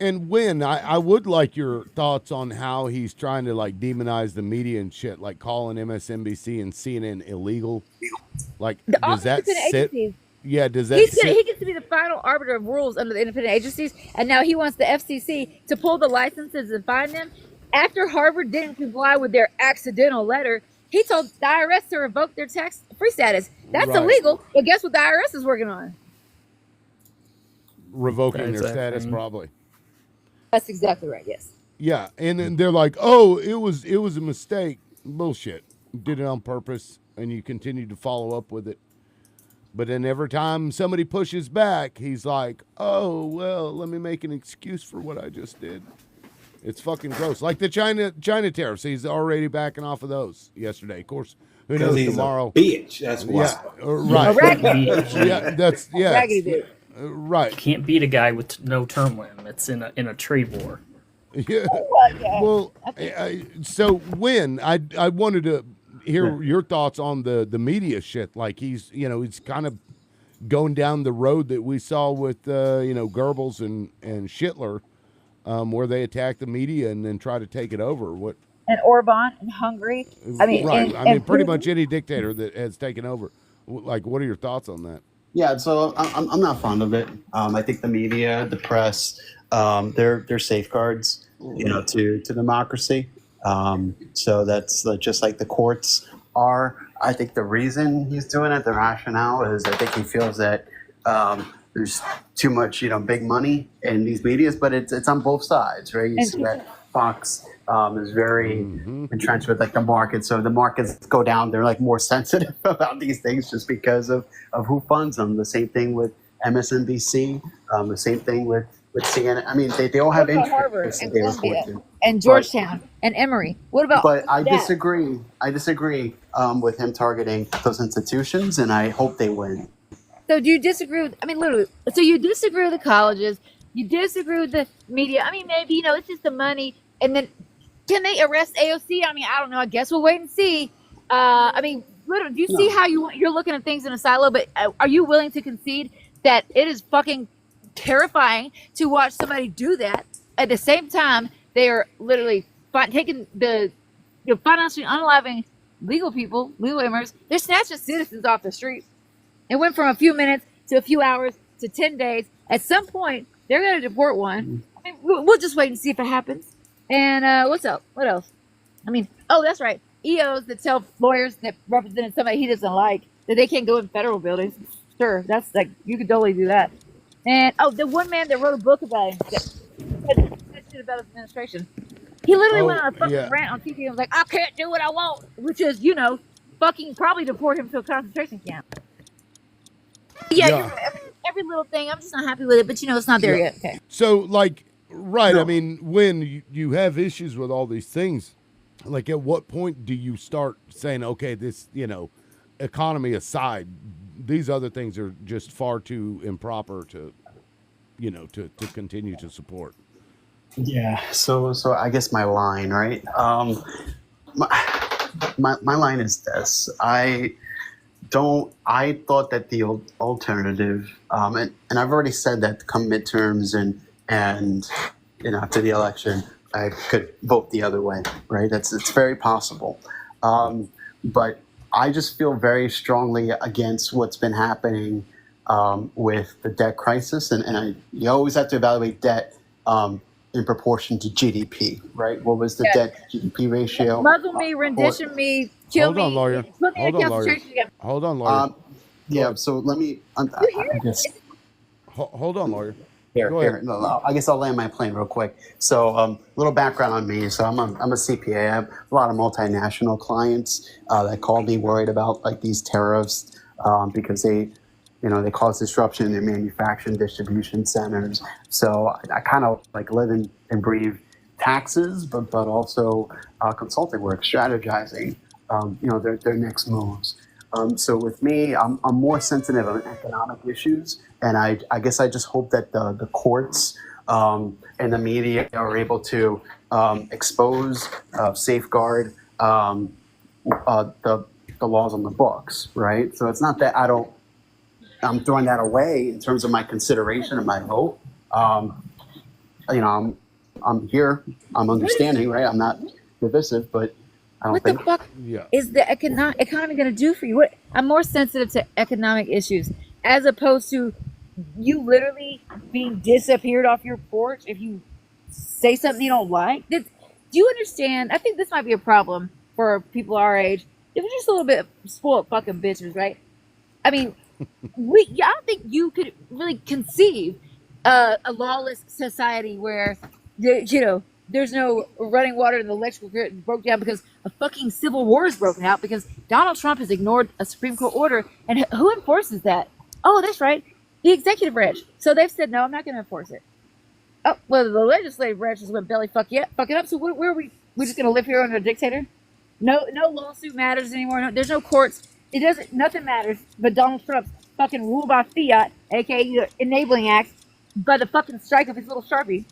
And Win, I would like your thoughts on how he's trying to like demonize the media and shit, like calling MSNBC and CNN illegal. Like, does that sit? Agencies. Yeah, does that He sit? gets to be the final arbiter of rules under the independent agencies, and now he wants the FCC to pull the licenses and fine them. After Harvard didn't comply with their accidental letter, he told the IRS to revoke their tax-free status. That's Right. illegal, but guess what the IRS is working on? Revoking their That's status, happening. probably. That's exactly right, yes. Yeah, and then they're like, "Oh, it was a mistake." Bullshit. Did it on purpose, and you continue to follow up with it. But then every time somebody pushes back, he's like, "Oh, well, let me make an excuse for what I just did." It's fucking gross. Like the China tariffs. He's already backing off of those yesterday. Of course, who Because knows he's tomorrow? a bitch. That's why. Yeah, right. Yeah, that's yeah. Raggedy bitch. Right. You can't beat a guy with no term limits in a trade war. Yeah. Well, so when I wanted to hear your thoughts on the media shit. Like he's kind of going down the road that we saw with Goebbels and Hitler, where they attack the media and then try to take it over. What? And Orban in Hungary. I mean, right. and Pretty Putin. much any dictator that has taken over. Like, what are your thoughts on that? Yeah, so I'm not fond of it. I think the media, the press, they're safeguards, to democracy. So that's just like the courts are. I think the reason he's doing it, the rationale is, I think he feels that there's too much, big money in these medias, but it's on both sides, right? You see that Fox is very entrenched with like the market. So the markets go down, they're like more sensitive about these things just because of who funds them. The same thing with MSNBC, the same thing with CNN. I mean, they all have What about Harvard interests and that they report Columbia to. and Georgetown and Emory? What about But I that? disagree. I disagree with him targeting those institutions, and I hope they win. So do you disagree with, I mean, literally, so you disagree with the colleges, you disagree with the media. I mean, maybe, it's just the money. And then can they arrest AOC? I mean, I don't know. I guess we'll wait and see. I mean, literally, do you see how you're looking at things in a silo, but are you willing to concede that it is fucking terrifying to watch somebody do that? At the same time, they are literally taking the financially unaliving legal people, legal immigrants. They're snatching citizens off the street. It went from a few minutes to a few hours to 10 days. At some point, they're going to deport one. I mean, we'll just wait and see if it happens. And what's up? What else? I mean, oh, that's right. EOs that tell lawyers that represented somebody he doesn't like that they can't go in federal buildings. Sure, that's like, you could totally do that. And, the one man that wrote a book about him, that said shit about his administration. He literally went on a fucking rant on TV and was like, I can't do what I want, which is, fucking probably deport him to a concentration camp. Yeah. You're right. Every little thing, I'm just not happy with it, but it's not there yet. Okay. So, like, right, I mean, when you have issues with all these things, like, at what point do you start saying, okay, this, economy aside, these other things are just far too improper to continue to support? Yeah. So I guess my line, right? My line is this. I thought that the alternative, and I've already said that come midterms and after the election, I could vote the other way, right? It's very possible. But I just feel very strongly against what's been happening with the debt crisis, and you always have to evaluate debt in proportion to GDP, right? What was the debt GDP ratio? Muzzle me, rendition me, kill me. Hold on, lawyer. Put me in concentration camp. Hold on, lawyer. Yeah. So let me. I guess. Hold on, lawyer. Here. No, I guess I'll land my plane real quick. So, little background on me. So I'm a CPA. I have a lot of multinational clients that call me worried about like these tariffs because they cause disruption in their manufacturing distribution centers. So I kind of like live and breathe taxes, but also consulting work, strategizing, their next moves. So with me, I'm more sensitive on economic issues, and I guess I just hope that the courts and the media are able to expose, safeguard the laws on the books, right? So it's not that I'm throwing that away in terms of my consideration of my vote. I'm here, I'm understanding, right? I'm not divisive, but I don't What think. the fuck is the economy going to do for you? I'm more sensitive to economic issues as opposed to you literally being disappeared off your porch if you say something you don't like. Do you understand? I think this might be a problem for people our age. If we're just a little bit spoiled fucking bitches, right? I mean, I don't think you could really conceive a lawless society where, there's no running water and the electrical grid broke down because a fucking civil war is broken out because Donald Trump has ignored a Supreme Court order. And who enforces that? Oh, that's right. The executive branch. So they've said, no, I'm not going to enforce it. Oh, well, the legislative branch is going to belly fucking up. So where are we? We just going to live here under a dictator? No lawsuit matters anymore. No, there's no courts. It doesn't. Nothing matters. But Donald Trump's fucking rule by fiat, aka the Enabling Act, by the fucking strike of his little Sharpie.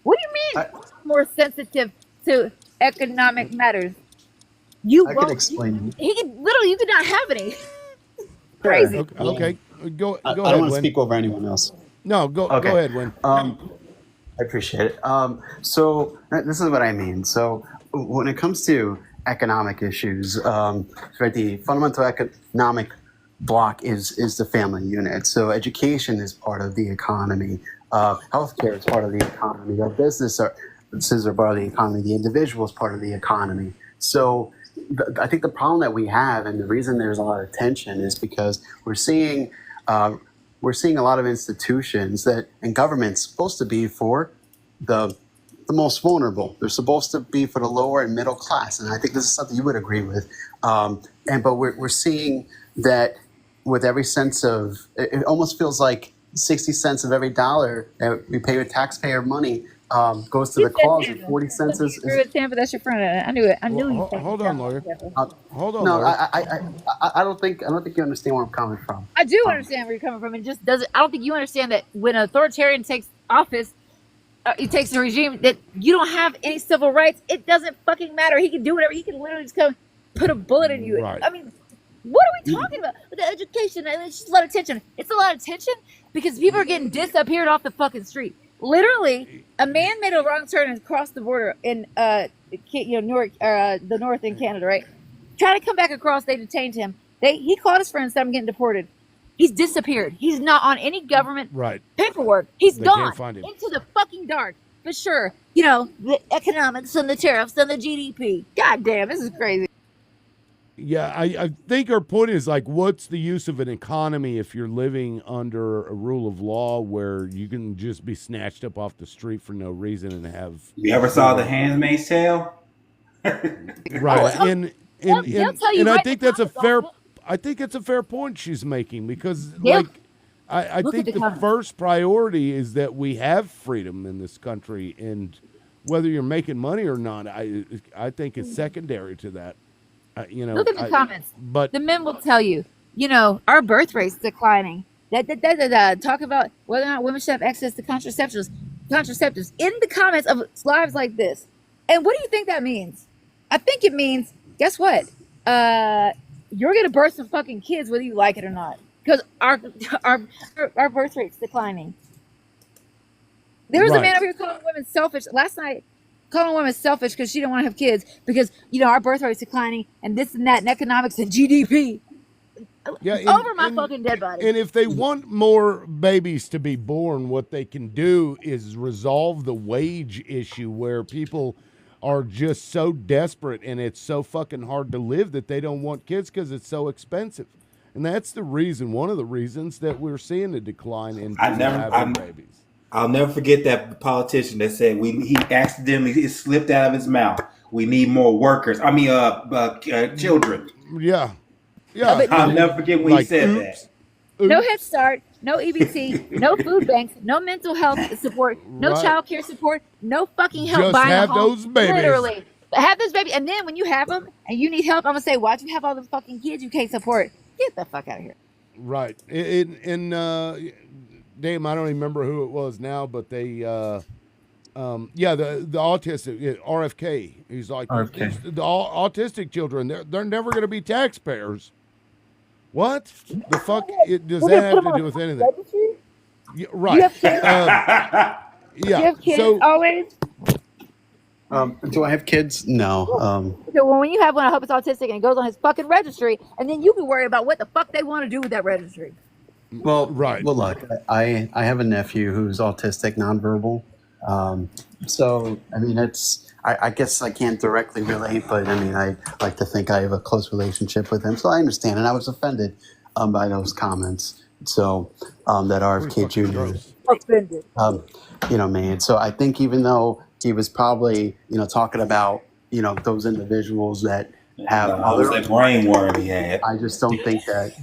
What do you mean? More sensitive to economic matters? I could explain. He could literally. You could not have any. Crazy. Okay. Go I ahead, don't want to Win. speak over anyone else. No, go Okay. ahead, Win. I appreciate it. So this is what I mean. So when it comes to economic issues, right, the fundamental economic block is the family unit. So education is part of the economy. Healthcare is part of the economy. Our businesses are part of the economy. The individual is part of the economy. So I think the problem that we have, and the reason there's a lot of tension, is because we're seeing a lot of institutions that and government's supposed to be for the most vulnerable. They're supposed to be for the lower and middle class, and I think this is something you would agree with. But we're seeing that with every sense of it almost feels like 60 cents of every dollar that we pay with taxpayer money goes to the cause, and 40 cents is. Agree with Tampa. That's your friend. I knew it. I knew you. Hold on, lawyer. Hold on, No, lawyer. I don't think you understand where I'm coming from. I do understand where you're coming from. It just doesn't. I don't think you understand that when an authoritarian takes office, he takes the regime that you don't have any civil rights. It doesn't fucking matter. He can do whatever. He can literally just come put a bullet in you. Right. I mean, what are we talking about? With the education, it's just a lot of tension. It's a lot of tension because people are getting disappeared off the fucking street. Literally, a man made a wrong turn and crossed the border in Newark, the north in Canada, right? Trying to come back across, they detained him. He called his friends, said, "I'm getting deported." He's disappeared. He's not on any government paperwork. He's They gone can't find him. into the fucking dark. For sure, the economics and the tariffs and the GDP. God damn, this is crazy. Yeah, I think our point is like, what's the use of an economy if you're living under a rule of law where you can just be snatched up off the street for no reason and have. You ever saw The Handmaid's Tale? Right, and they'll tell you and I right think in the that's a comments, fair. I think it's a fair point she's making because, Yeah. like, I Look at think the the comments. first priority is that we have freedom in this country, and whether you're making money or not, I think is secondary to that. Look at the comments. But The men will tell you, our birth rate's declining. Talk about whether or not women should have access to contraceptives in the comments of lives like this. And what do you think that means? I think it means, guess what? You're gonna birth some fucking kids whether you like it or not, because our birth rate's declining. There was a man over here calling women selfish last night, calling women selfish because she didn't want to have kids because our birth rate's declining and this and that and economics and GDP. Yeah, Over my fucking dead body. And if they want more babies to be born, what they can do is resolve the wage issue where people are just so desperate and it's so fucking hard to live that they don't want kids because it's so expensive. And that's the reason, one of the reasons that we're seeing a decline in people having babies. I'll never forget that politician that said he accidentally it slipped out of his mouth. We need more workers. Children. Yeah. I'll never forget when he said that. No Head Start, no EBT, no food banks, no mental health support, no Right. child care support, no fucking help Just buying have a home. those babies. Literally. Have those babies. And then when you have them and you need help, I'm going to say, why'd you have all those fucking kids you can't support? Get the fuck out of here. Right. Damn, I don't even remember who it was now, but they, the autistic, RFK. He's like, RFK. the autistic children, they're never going to be taxpayers. What the fuck? Does that have to do with anything? Yeah, right. You have kids? Yeah. You have kids So, always? Do I have kids? No. So when you have one, I hope it's autistic and it goes on his fucking registry, and then you can worry about what the fuck they want to do with that registry. Well, Well, look, I have a nephew who's autistic, nonverbal. So I mean, I guess I can't directly relate, but I mean, I like to think I have a close relationship with him, so I understand. And I was offended by those comments. So that RFK Jr. Offended. Made. So I think even though he was probably talking about those individuals that have I was other. that brain worm he had. I just don't think that,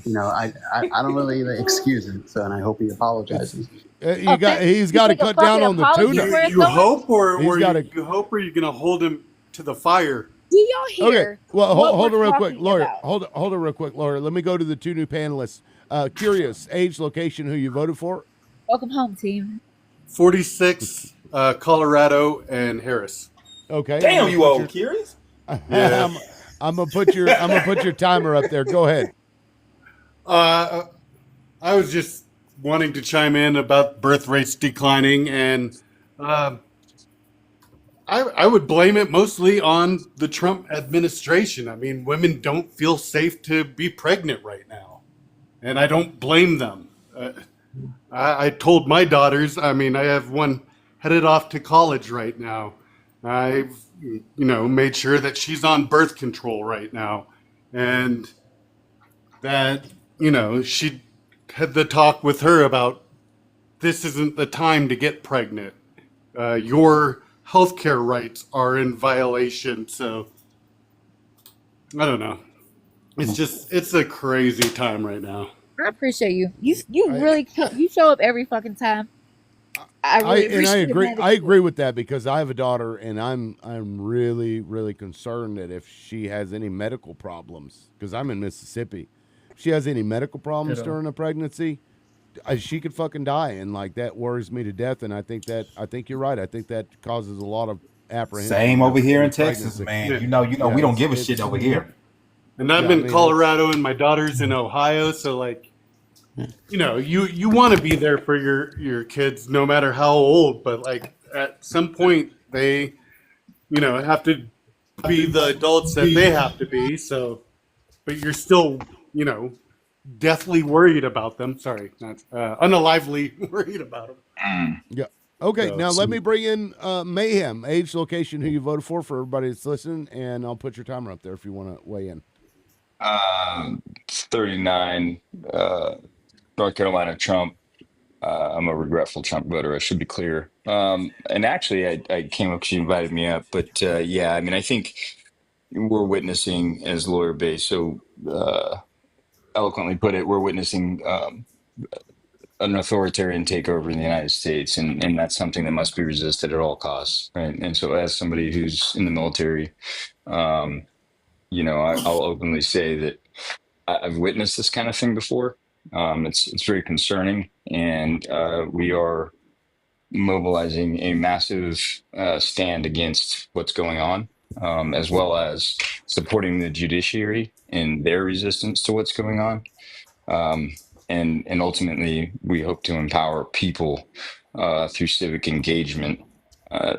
I don't really excuse it. So, and I hope he apologizes. He's got to cut down on the tuna. You hope, or He's gotta- you hope, or you're gonna hold him to the fire? Do y'all hear? Okay, well, what hold it we're real quick, talking Laura. about? Hold it real quick, Laura. Let me go to the two new panelists. Curious, age, location, who you voted for? Welcome home, team. 46, Colorado, and Harris. Okay. Damn, you old curious. Yeah. I'm gonna put your timer up there. Go ahead. I was just wanting to chime in about birth rates declining, and I would blame it mostly on the Trump administration. I mean, women don't feel safe to be pregnant right now, and I don't blame them. I told my daughters, I mean, I have one headed off to college right now. I've, made sure that she's on birth control right now, and that, she had the talk with her about this isn't the time to get pregnant. Your healthcare rights are in violation. So I don't know. It's a crazy time right now. I appreciate you. You show up every fucking time. I agree. I agree with that because I have a daughter, and I'm really, really concerned that if she has any medical problems, because I'm in Mississippi, if she has any medical problems Ditto. during a pregnancy, she could fucking die, and like that worries me to death. And I think you're right. I think that causes a lot of apprehension. Same over here in pregnancy. Texas, man. Yeah. You know, we don't give a shit over here. And I'm Yeah, I in mean, Colorado, and my daughter's in Ohio. So like, you want to be there for your kids, no matter how old. But like at some point, they, have to be the adults that they have to be. So, but you're still, deathly worried about them. Sorry, not unalively worried about them. Yeah. Okay. So- Now let me bring in Mayhem, age, location, who you voted for everybody that's listening, and I'll put your timer up there if you want to weigh in. 39, North Carolina, Trump. I'm a regretful Trump voter. I should be clear. And actually, I came up because you invited me up. But yeah, I mean, I think we're witnessing, as Lawyer Bay so eloquently put it, we're witnessing an authoritarian takeover in the United States, and that's something that must be resisted at all costs, right? And so, as somebody who's in the military, I'll openly say that I've witnessed this kind of thing before. It's very concerning, and we are mobilizing a massive stand against what's going on, as well as supporting the judiciary in their resistance to what's going on. And ultimately, we hope to empower people through civic engagement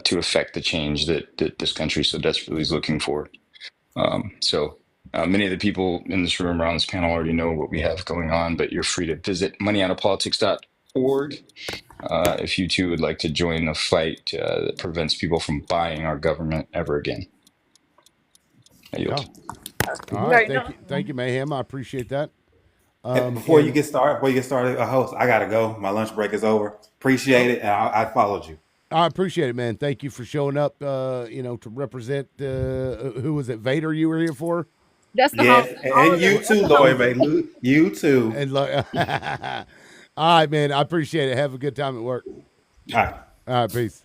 to affect the change that this country so desperately is looking for. So many of the people in this room around this panel already know what we have going on, but you're free to visit moneyoutapolitics.org if you too would like to join the fight that prevents people from buying our government ever again. I yield. All right. Thank you, Mayhem. I appreciate that. Before you get started, host, I gotta go. My lunch break is over. Appreciate it, and I followed you. I appreciate it, man. Thank you for showing up. To represent who was it, Vader? You were here for? That's the Yes, and you too, Lloyd, baby. You too. And all right, man. I appreciate it. Have a good time at work. All right, peace.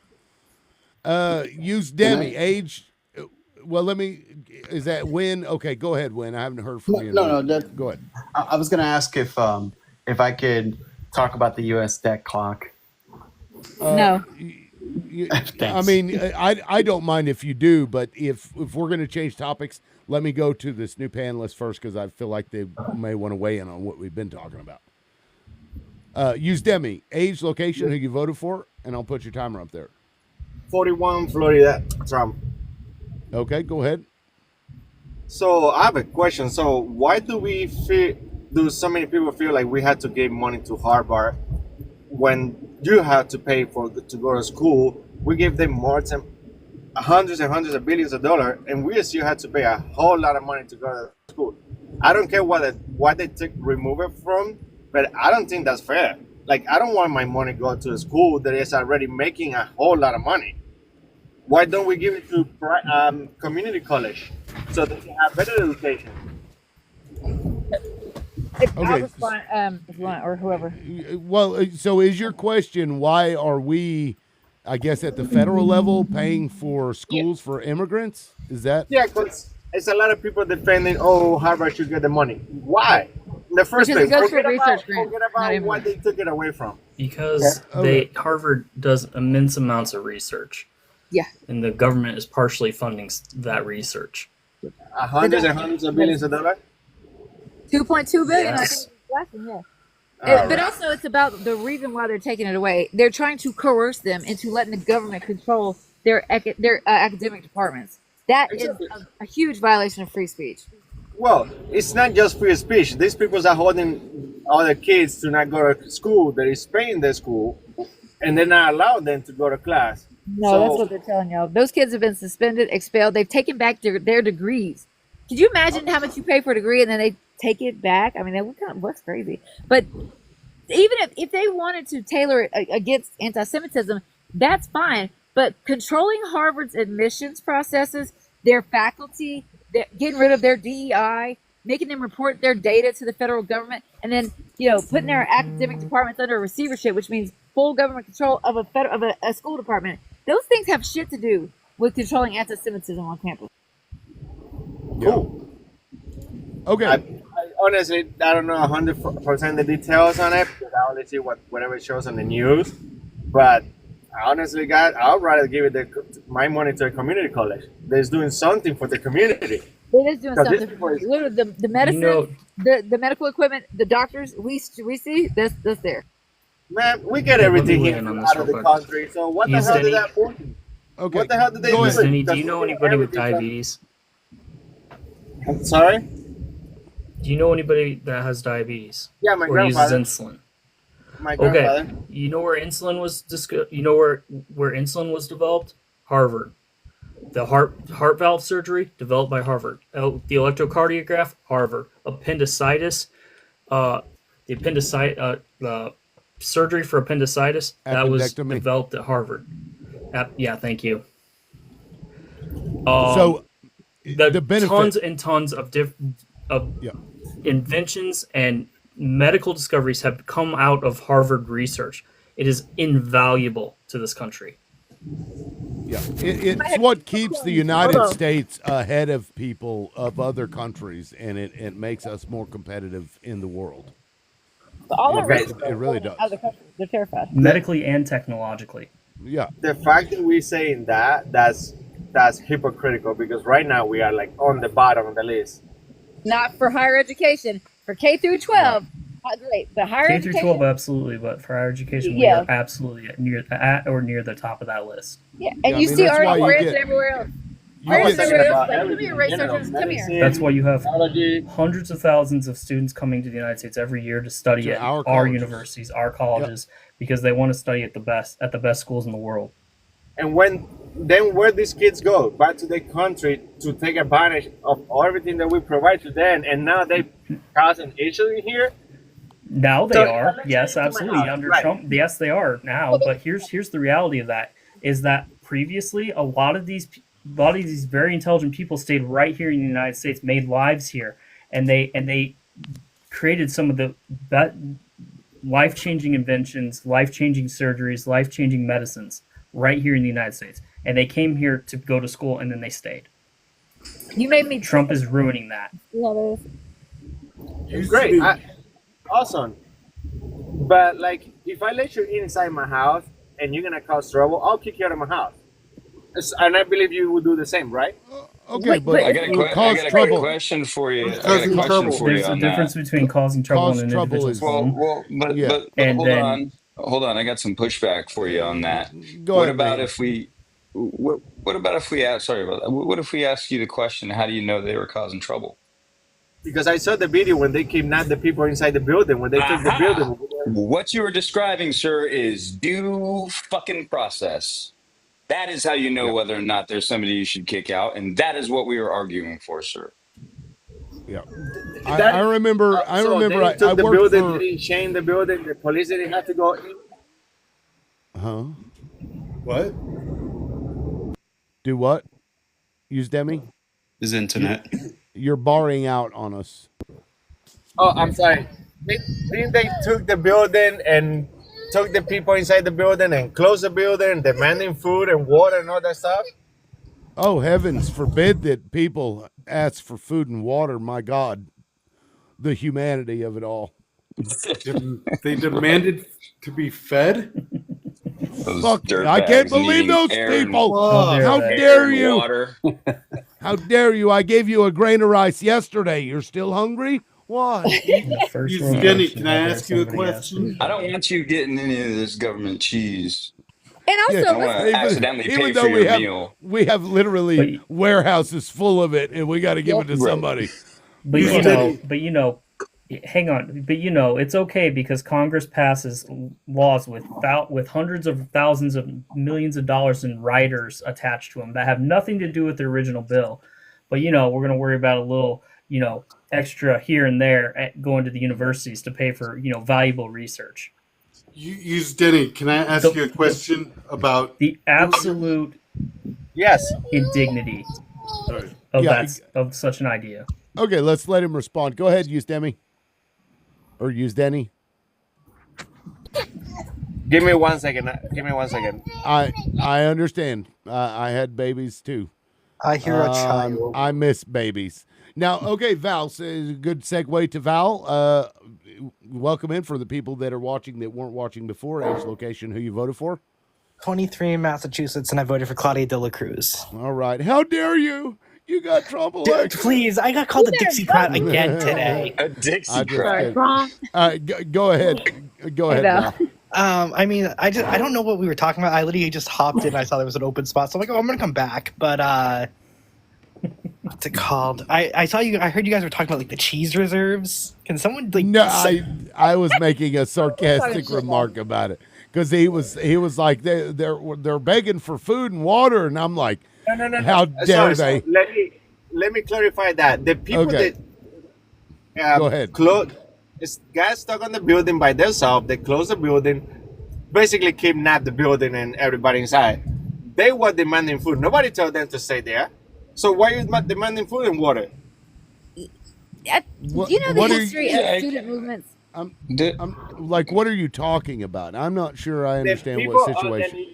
Use Demi age. Well, is that Win? Okay, go ahead, Win. I haven't heard from you. No. Go ahead. I was going to ask if I could talk about the U.S. debt clock. No. I mean, I don't mind if you do, but if we're going to change topics, let me go to this new panelist first because I feel like they may want to weigh in on what we've been talking about. Use Demi, age, location, who you voted for, and I'll put your timer up there. 41 Florida, Trump. Okay, go ahead. So I have a question. So why do so many people feel like we had to give money to Harvard when you had to pay to go to school? We gave them more than hundreds and hundreds of billions of dollars, and we still had to pay a whole lot of money to go to school. I don't care why they remove it from, but I don't think that's fair. Like, I don't want my money to go to a school that is already making a whole lot of money. Why don't we give it to community college so they can have better education. I'll Okay. respond, if you want, or whoever. Well, so is your question, why are we, I guess, at the federal level paying for schools for immigrants? Is that? Yeah, because it's a lot of people defending, oh, Harvard should get the money. Why? In the first Because it place, goes to a research grant, forget not about even- what they took it away from. Because Harvard does immense amounts of research. Yeah. And the government is partially funding that research. Hundreds and hundreds of billions of dollars. 2.2 billion. I Yes. think last one, yeah. All But right. also, it's about the reason why they're taking it away. They're trying to coerce them into letting the government control their academic departments. That is a huge violation of free speech. Well, it's not just free speech. These people are holding other kids to not go to school. That is paying their school, and they're not allowing them to go to class. No, that's what they're telling y'all. Those kids have been suspended, expelled. They've taken back their degrees. Could you imagine how much you pay for a degree and then they take it back? I mean, that's crazy. But even if they wanted to tailor it against anti-Semitism, that's fine. But controlling Harvard's admissions processes, their faculty, getting rid of their DEI, making them report their data to the federal government, and then putting their academic departments under receivership, which means full government control of a school department. Those things have shit to do with controlling anti-Semitism on campus. Cool. Okay. I honestly, I don't know 100% the details on it because I only see whatever shows on the news. But honestly, guys, I'd rather give it my money to a community college that's doing something for the community. It is doing 'Cause something. this people is- Literally, the medicine, the medical equipment, the doctors we see, that's there. Man, we get Yeah, everything let me here weigh in on this out of the real quick. country. So what the Yes, hell Denny. did that for? Okay. What the hell did they do? Miss Denny, do Because you know we get anybody with everything from- diabetes? I'm sorry? Do you know anybody that has diabetes? Yeah, my or uses grandfather. insulin? My Okay, grandfather. you know where insulin was you know where insulin was developed? Harvard. The heart valve surgery developed by Harvard. The electrocardiograph, Harvard. Appendicitis, the surgery for appendicitis that was Appendectomy. developed at Harvard. Yeah, thank you. So, the benefit- tons and tons of inventions and medical discoveries have come out of Harvard research. It is invaluable to this country. Yeah, it's what keeps the United States ahead of people of other countries, and it makes us more competitive in the world. All our It really does. other countries, they're terrified. Medically and technologically. Yeah. The fact that we saying that's hypocritical because right now we are like on the bottom of the list. Not for higher education. For K through 12, not great. But higher K through education, 12, absolutely, but for higher education, Yeah. we are absolutely at or near the top of that list. yeah. And Yeah, you I mean, see that's why artists you wearing get- it everywhere else. you Artists get- everywhere else. about Like, come here, everything, race you know, surgeons, come here. medicine, That's why you have technology. hundreds of thousands of students coming to the United States every year to study To at our our colleges. universities, our colleges, because they want to study at the best schools in the world. And then where these kids go back to their country to take advantage of everything that we provide to them, and now they causing issues here. Now they So- are, yes, absolutely. Under Right. Trump, yes, they are now. But here's the reality of that: is that previously a lot of these very intelligent people stayed right here in the United States, made lives here, and they created some of the life-changing inventions, life-changing surgeries, life-changing medicines right here in the United States. And they came here to go to school, and then they stayed. You made me. Trump is ruining that. Yeah, it is. It's great, awesome. But like, if I let you inside my house and you're gonna cause trouble, I'll kick you out of my house. And I believe you would do the same, right? Okay, but I got a quick trouble. question for you. I got a Causing question trouble. for you There's a on difference that. between causing trouble Cause in an trouble individual's is- home. Well, but, Yeah. but And hold then- on. Hold on, I got some pushback for you on that. Go What ahead, about man. if we? What about if we ask? Sorry about that. What if we ask you the question? How do you know they were causing trouble? Because I saw the video when they kidnapped the people inside the building, when they took the Aha. building. What you were describing, sir, is due fucking process. That is how you know whether or not there's somebody you should kick out, and that is what we were arguing for, sir. Yeah. I remember. I So remember. they I took the worked building, for. they didn't chain the building, the police didn't have to go in. Huh? What? Do what? Use Demi? his internet. You're barring out on us. Oh, I'm sorry. Didn't they took the building and took the people inside the building and closed the building, demanding food and water and all that stuff? Oh, heavens forbid that people ask for food and water. My God, the humanity of it all. They demanded to be fed? Those Fuck, dirtbags I can't believe needing those air and- people. Whoa. How Air dare and you? water. How dare you? I gave you a grain of rice yesterday. You're still hungry? Why? Denny, can I ask you a question? I don't want you getting any of this government cheese. And also, I don't want to accidentally pay for your meal. we have literally warehouses full of it, and we got to give it to somebody. But hang on. But it's okay because Congress passes laws with hundreds of thousands of millions of dollars in riders attached to them that have nothing to do with the original bill. But we're going to worry about a little, extra here and there going to the universities to pay for, valuable research. Use Denny. Can I ask you a question about the absolute indignity of such an idea? Okay, let's let him respond. Go ahead, use Demi. Or use Denny. Give me 1 second. I understand. I had babies too. I hear a child. I miss babies. Now, okay, Val, so a good segue to Val. Welcome in for the people that are watching that weren't watching before. Age, location, who you voted for. 23 in Massachusetts, and I voted for Claudia De La Cruz. All right. How dare you? You got Trump elected. Please, I got called a Dixiecrat again today. A Dixiecrat. Go ahead. Go ahead, Val. I mean, I don't know what we were talking about. I literally just hopped in. I saw there was an open spot, so I'm like, oh, I'm gonna come back. But what's it called? I heard you guys were talking about like the cheese reserves. Can someone like? No, I was making a sarcastic remark about it because he was like they're begging for food and water, and I'm like, No. How dare they? Let me clarify that. The people Okay. that Go ahead. Guys stuck on the building by themselves. They closed the building, basically kidnapped the building and everybody inside. They were demanding food. Nobody told them to stay there. So why are you demanding food and water? What- Do you know what the are history you- of student movements? I'm like, what are you talking about? I'm not sure I The understand people what of situation.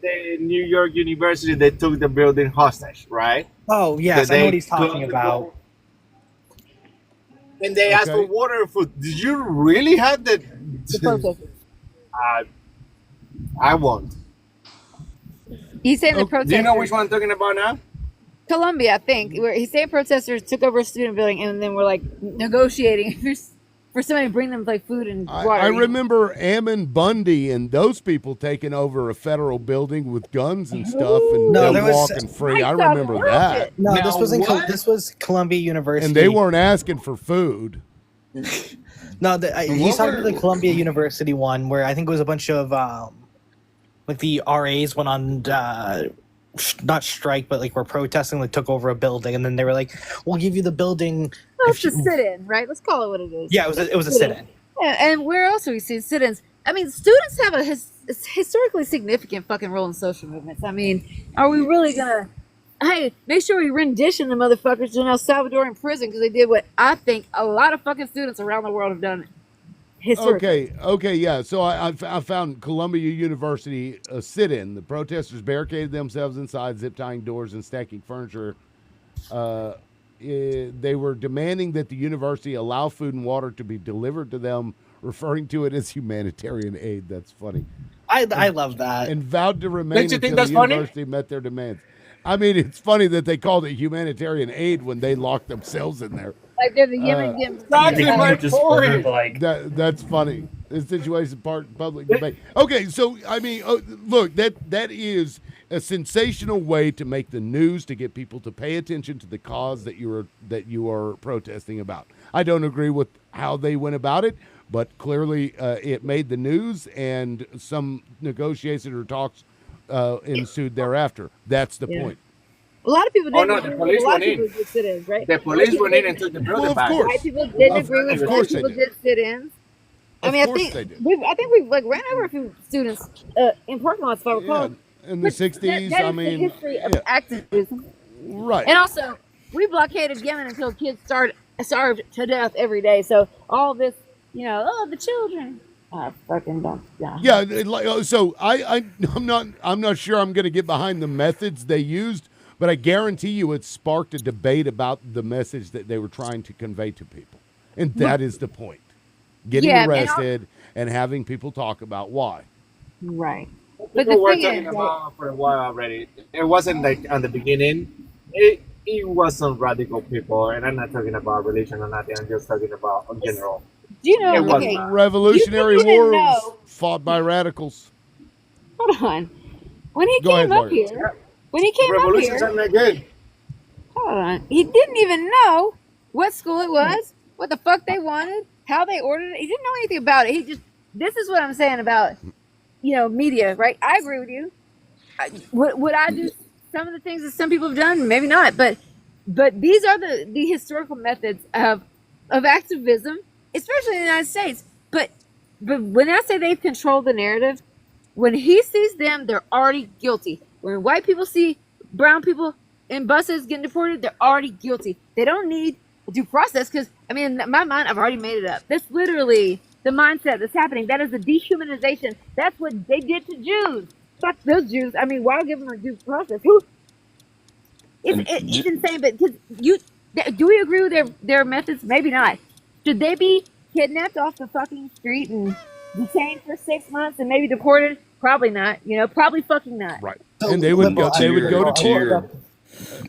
the New York University, they took the building hostage, right? Oh yes, That I know they what he's talking closed the about. And they asked for water and food. Did you really have the? I won't. He's saying the protesters. Do you know which one I'm talking about now? Columbia, I think, where he's saying protesters took over a student building and then were like negotiating for somebody to bring them like food and water. I remember Ammon Bundy and those people taking over a federal building with guns and stuff, and No, them there was- walking free. I remember that. No, Now, this was Columbia University. And they weren't asking for food. No, he's talking about the Columbia University one, where I think it was a bunch of like the RAs went on not strike, but like were protesting, like took over a building, and then they were like, "We'll give you the building." Well, it's a sit-in, right? Let's call it what it is. Yeah, it was a sit-in. And where else do we see sit-ins? I mean, students have a historically significant fucking role in social movements. I mean, are we really gonna? Hey, make sure we rendition the motherfuckers in El Salvador in prison because they did what I think a lot of fucking students around the world have done. Historically. Okay, yeah. So I found Columbia University a sit-in. The protesters barricaded themselves inside, zip tying doors and stacking furniture. They were demanding that the university allow food and water to be delivered to them, referring to it as humanitarian aid. That's funny. I love that. And vowed to remain Don't you until think the that's funny? university met their demands. I mean, it's funny that they called it humanitarian aid when they locked themselves in there. Like they're the Yemen. That's funny. The situation part public debate. Okay, so I mean, look, that is a sensational way to make the news to get people to pay attention to the cause that you are protesting about. I don't agree with how they went about it, but clearly it made the news, and some negotiation or talks ensued thereafter. That's the point. A lot of people Oh, didn't no, agree the with police a lot went of in. people did sit-ins, right? The police went in and took the building Well, of back. course. White people didn't agree with Of it. course People they did. did sit-ins. I Of mean, I course think they did. we've like ran over a few students in parking lots, if I recall. In the 60s, that I is mean, the history of yeah. activism. Right. And also, we blockaded Yemen until kids starved to death every day. So all this, oh, the children. I fucking don't. Yeah. Yeah. So I'm not sure I'm going to get behind the methods they used, but I guarantee you it sparked a debate about the message that they were trying to convey to people, and that is the point: getting arrested and having people talk about why. Right. But People the were thing talking is, about for a while already. It wasn't like on the beginning. It was some radical people, and I'm not talking about religion or nothing. I'm just talking about in general. do you know? It was Okay, not. Revolutionary You didn't War know. was fought by radicals. Hold on. When he Go ahead, came up Margaret. here, when he came up Revolutions here, are not good. hold on. He didn't even know what school it was, what the fuck they wanted, how they ordered it. He didn't know anything about it. This is what I'm saying about, media, right? I agree with you. Would I do some of the things that some people have done? Maybe not, but these are the historical methods of activism, especially in the United States. But when I say they've controlled the narrative, when he sees them, they're already guilty. When white people see brown people in buses getting deported, they're already guilty. They don't need due process because, in my mind, I've already made it up. That's literally the mindset that's happening. That is the dehumanization. That's what they did to Jews. Fuck those Jews. Why give them a due process? It's insane, but do we agree with their methods? Maybe not. Should they be kidnapped off the fucking street and detained for 6 months and maybe deported? Probably not. Probably fucking not. Right. And they would go to court.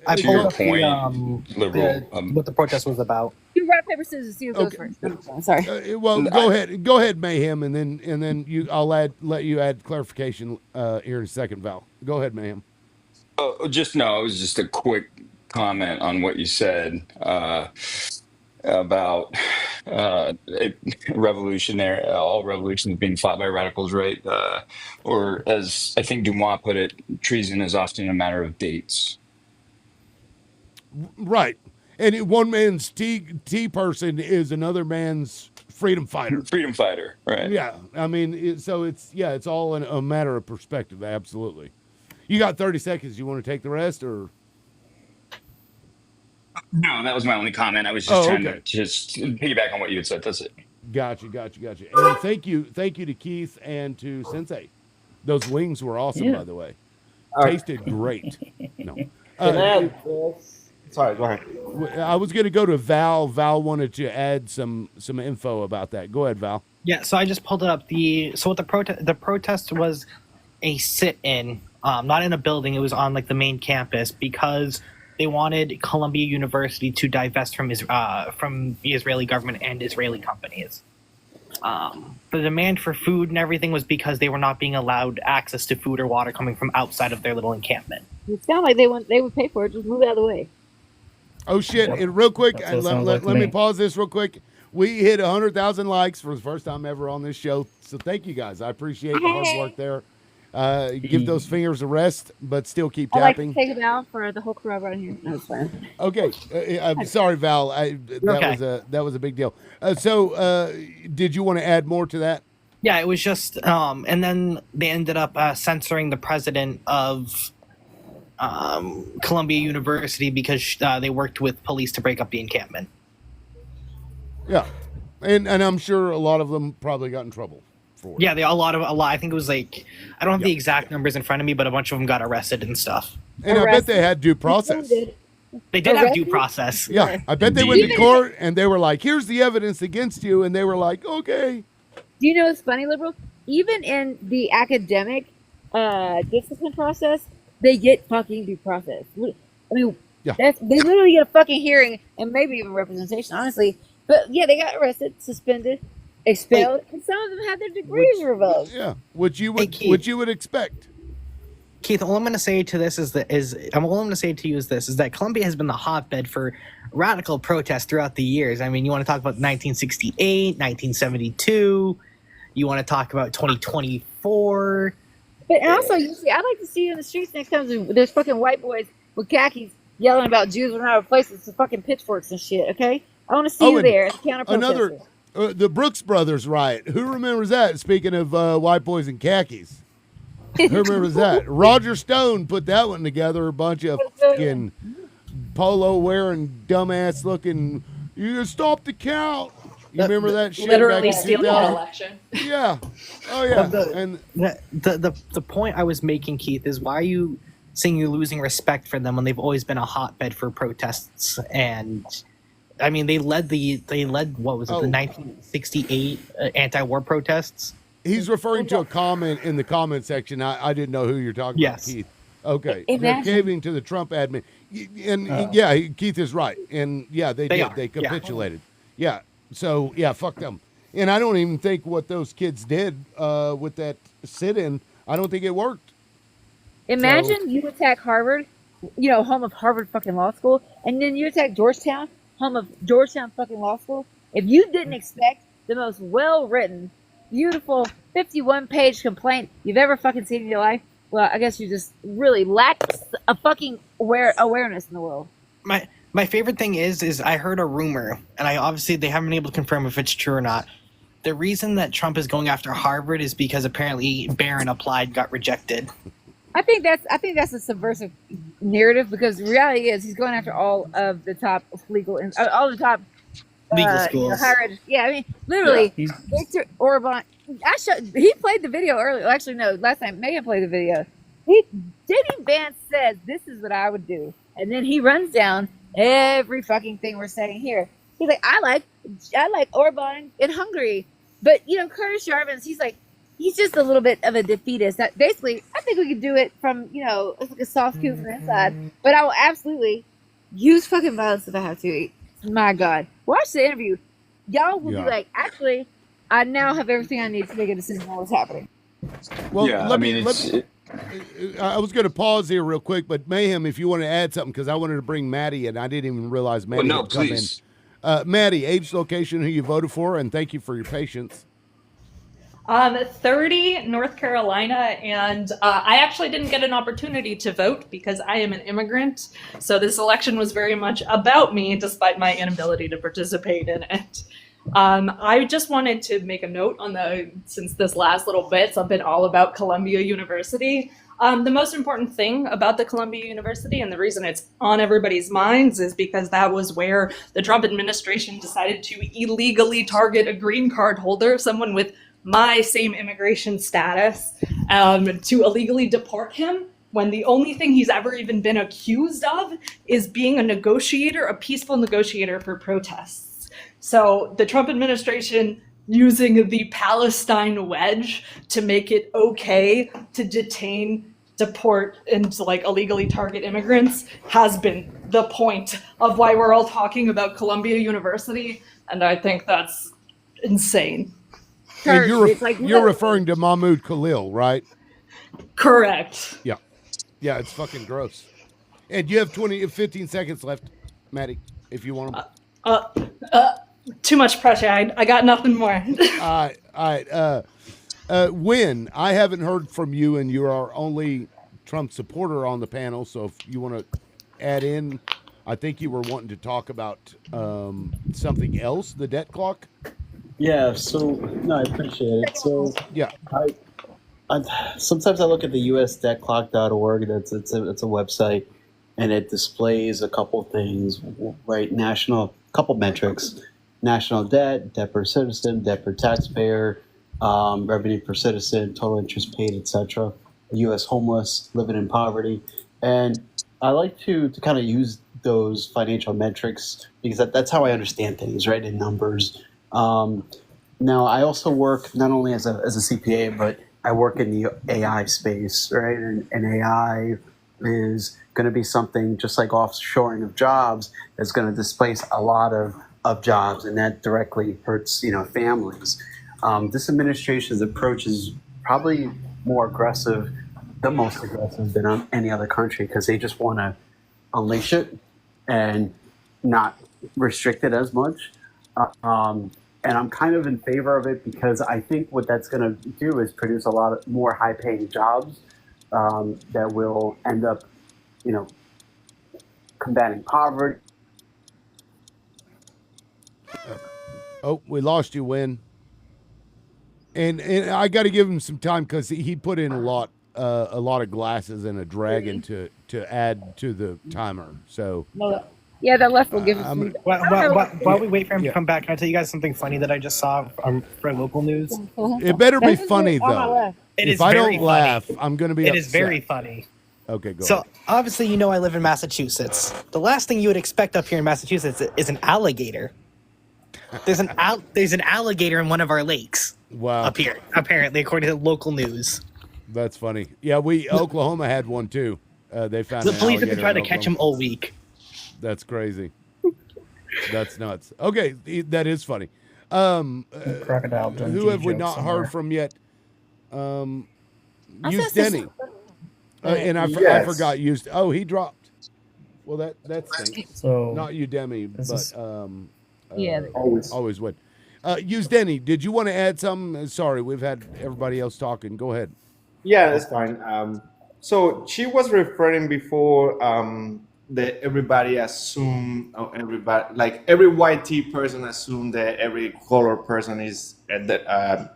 I to pulled your up point, liberal. what the protest was about. Do rock paper scissors. See who goes first. I'm sorry. Well, go ahead, Mayhem, and then I'll let you add clarification here in a second, Val. Go ahead, Mayhem. Oh, it was just a quick comment on what you said about revolutionary, all revolutions being fought by radicals, right? Or as I think Dumas put it, treason is often a matter of dates. Right. And one man's tea person is another man's freedom fighter. Freedom fighter, right? Yeah. It's all a matter of perspective. Absolutely. You got 30 seconds. You want to take the rest or? No, that was my only comment. I was just trying okay. to just piggyback on what you had said. That's it. Gotcha. And thank you to Keith and to Sensei. Those wings were awesome, by the way. Tasted great. No. Can I add this? Sorry, go ahead. I was going to go to Val. Val wanted to add some info about that. Go ahead, Val. Yeah, so I just pulled it up. What the protest was a sit-in, not in a building. It was on the main campus because they wanted Columbia University to divest from the Israeli government and Israeli companies. The demand for food and everything was because they were not being allowed access to food or water coming from outside of their little encampment. It sounded like they would pay for it. Just move out of the way. Oh shit! And real quick, let me pause this real quick. We hit 100,000 likes for the first time ever on this show. So thank you guys. I appreciate the hard work there. Give those fingers a rest, but still keep tapping. I'd like to take a bow for the whole crew around here. No, it's fine. Okay. I'm sorry, Val. That was a big deal. So did you want to add more to that? Yeah, it was just, and then they ended up censoring the president of Columbia University because they worked with police to break up the encampment. Yeah, and I'm sure a lot of them probably got in trouble for it. Yeah, a lot. I think it was I don't have the exact numbers in front of me, but a bunch of them got arrested and stuff. And I bet they had due process. They did have due process. Yeah, I bet they went to court and they were like, "Here's the evidence against you," and they were like, "Okay." Do you know what's funny, liberal? Even in the academic discipline process, they get fucking due process. They literally get a fucking hearing and maybe even representation, honestly. But yeah, they got arrested, suspended, expelled, and some of them had their degrees revoked. Yeah, which you would expect. Keith, all I'm going to say to this is that Columbia has been the hotbed for radical protests throughout the years. I mean, you want to talk about 1968, 1972. You want to talk about 2024. But also, I'd like to see you in the streets next time there's fucking white boys with khakis yelling about Jews when out of places with fucking pitchforks and shit. Okay, I want to see you there as a counter protester. The Brooks Brothers riot. Who remembers that? Speaking of white boys in khakis, who remembers that? Roger Stone put that one together. A bunch of fucking polo wearing, dumbass looking. You stop the count. You remember that shit? Literally back in stealing an 2000? election. Yeah. Oh yeah. Well, the point I was making, Keith, is why are you saying you're losing respect for them when they've always been a hotbed for protests? And I mean, they led what was it, the 1968 anti-war protests? He's referring to a comment in the comment section. I didn't know who you're talking Yes. about, Keith. Okay. They're Imagine- caving to the Trump admin. And yeah, Keith is right. And yeah, they did. They capitulated. Yeah. So yeah, fuck them. And I don't even think what those kids did with that sit-in, I don't think it worked. Imagine you attack Harvard, home of Harvard fucking law school, and then you attack Georgetown, home of Georgetown fucking law school. If you didn't expect the most well-written, beautiful 51-page complaint you've ever fucking seen in your life, well, I guess you just really lack a fucking awareness in the world. My favorite thing is I heard a rumor, and they haven't been able to confirm if it's true or not. The reason that Trump is going after Harvard is because apparently Barron applied, got rejected. I think that's a subversive narrative, because the reality is he's going after all of the top legal schools. higher yeah, I mean, literally, Victor Orban. He played the video earlier. Actually, no, last time Megan played the video. JD Vance says, "This is what I would do," and then he runs down every fucking thing we're saying here. He's like, I like Orban in Hungary, but Curtis Yarvin, he's just a little bit of a defeatist. That basically, I think we could do it from it's like a soft coup from the inside. But I will absolutely use fucking violence if I have to. My God, watch the interview. Y'all will be like, actually, I now have everything I need to make a decision on what's happening. Well, I was going to pause here real quick, but Mayhem, if you want to add something, because I wanted to bring Maddie, and I didn't even realize Maddie no, had come please. in. Maddie, age, location, who you voted for, and thank you for your patience. 30, North Carolina, and I actually didn't get an opportunity to vote because I am an immigrant. So this election was very much about me, despite my inability to participate in it. I just wanted to make a note since this last little bit's been all about Columbia University. The most important thing about the Columbia University, and the reason it's on everybody's minds, is because that was where the Trump administration decided to illegally target a green card holder, someone with my same immigration status, to illegally deport him, when the only thing he's ever even been accused of is being a peaceful negotiator for protests. So the Trump administration using the Palestine wedge to make it okay to detain, deport, and to illegally target immigrants has been the point of why we're all talking about Columbia University, and I think that's insane. And you're referring to Mahmoud Khalil, right? Correct. Yeah. Yeah, it's fucking gross. And you have 15 seconds left, Maddie, if you want them. Too much pressure. I got nothing more. All right. Win, I haven't heard from you, and you're our only Trump supporter on the panel, so if you want to add in, I think you were wanting to talk about something else, the debt clock. Yeah, I appreciate it. So yeah, I sometimes I look at the usdebtclock.org. It's a website, and it displays a couple things, right? Couple metrics: national debt, debt per citizen, debt per taxpayer, revenue per citizen, total interest paid, etc. U.S. homeless, living in poverty, and I like to kind of use those financial metrics because that's how I understand things, right? In numbers. Now, I also work not only as a CPA, but I work in the AI space, right? And AI is going to be something just like offshoring of jobs that's going to displace a lot of jobs, and that directly hurts, families. This administration's approach is probably more aggressive, the most aggressive than any other country, because they just want to unleash it and not restrict it as much. And I'm kind of in favor of it because I think what that's going to do is produce a lot more high-paying jobs that will end up, combating poverty. Oh, we lost you, Win. And I got to give him some time because he put in a lot a lot of glasses and a dragon to add to the timer. So Yeah, that left will give us. I'm While we wait for him to yeah. come back, can I tell you guys something funny that I just saw for local news? It better be funny though. It If is I very don't laugh, funny. I'm gonna be It upset. is very funny. Okay, go So ahead. obviously, you know, I live in Massachusetts. The last thing you would expect up here in Massachusetts is an alligator. There's an alligator in one of our lakes Wow, up here, apparently, according to local news. that's funny. Yeah, Oklahoma had one too. They found The an police have been alligator trying in to catch him Oklahoma. all week. That's crazy. That's nuts. Okay, that is funny. Crocodile Dundee Who have we joke not somewhere. heard from yet? I Use said Denny. And I Yes. forgot used. Oh, he dropped. Well, that stinks. So Not Udemy, this but is- Yeah. always would. Use Denny. Did you want to add something? Sorry, we've had everybody else talking. Go ahead. Yeah, that's fine. So she was referring before that everybody assume, or everybody, like every white tea person assume that every color person is and a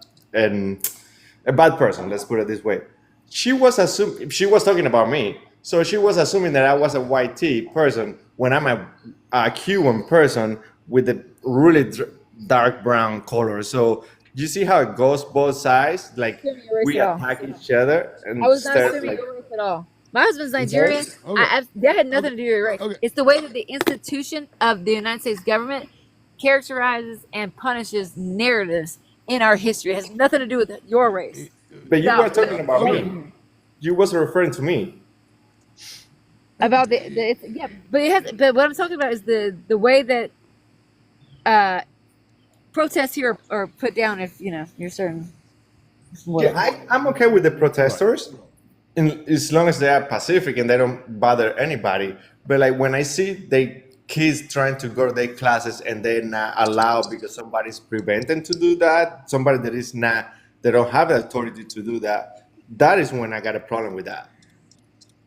bad person. Let's put it this way. She was talking about me. So she was assuming that I was a white tea person when I'm a Cuban person with a really dark brown color. So you see how it goes both sides? Like Assuming you're we racist at all. attack each other and I was not start assuming like. your race at all. My husband's Nigerian. Okay. That had nothing to do with your race. Okay. It's the way that the institution of the United States government characterizes and punishes narratives in our history. It has nothing to do with your race. But you No. were talking about me. You was referring to me. About yeah, but it has. But what I'm talking about is the way that protests here are put down. If you know you're certain. Yeah, I'm okay with the protesters, as long as they are pacific and they don't bother anybody. But like when I see they kids trying to go to their classes and they're not allowed because somebody's preventing to do that, somebody that is not, they don't have the authority to do that. That is when I got a problem with that.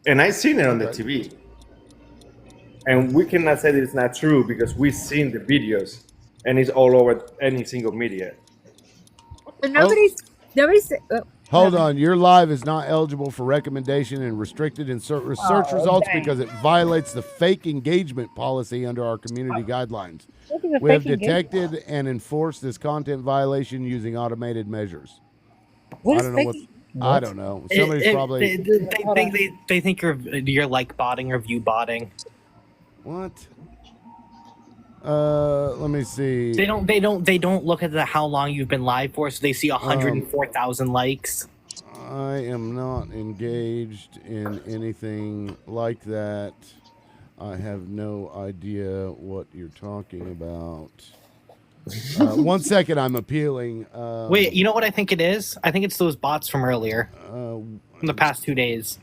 And I seen it on the TV. And we cannot say that it's not true because we've seen the videos and it's all over any single media. But nobody's said. Hold on. Your live is not eligible for recommendation and restricted in search results dang. because it violates the fake engagement policy under our community guidelines. What is a We have fake engagement? detected and enforced this content violation using automated measures. What I is don't know fake? what. I don't know. Somebody's probably They think you're like botting or view botting. what? Let me see. They don't look at how long you've been live for, so they see 104,000 likes. I am not engaged in anything like that. I have no idea what you're talking about. 1 second, I'm appealing. Wait, you know what I think it is? I think it's those bots from earlier, from the past 2 days.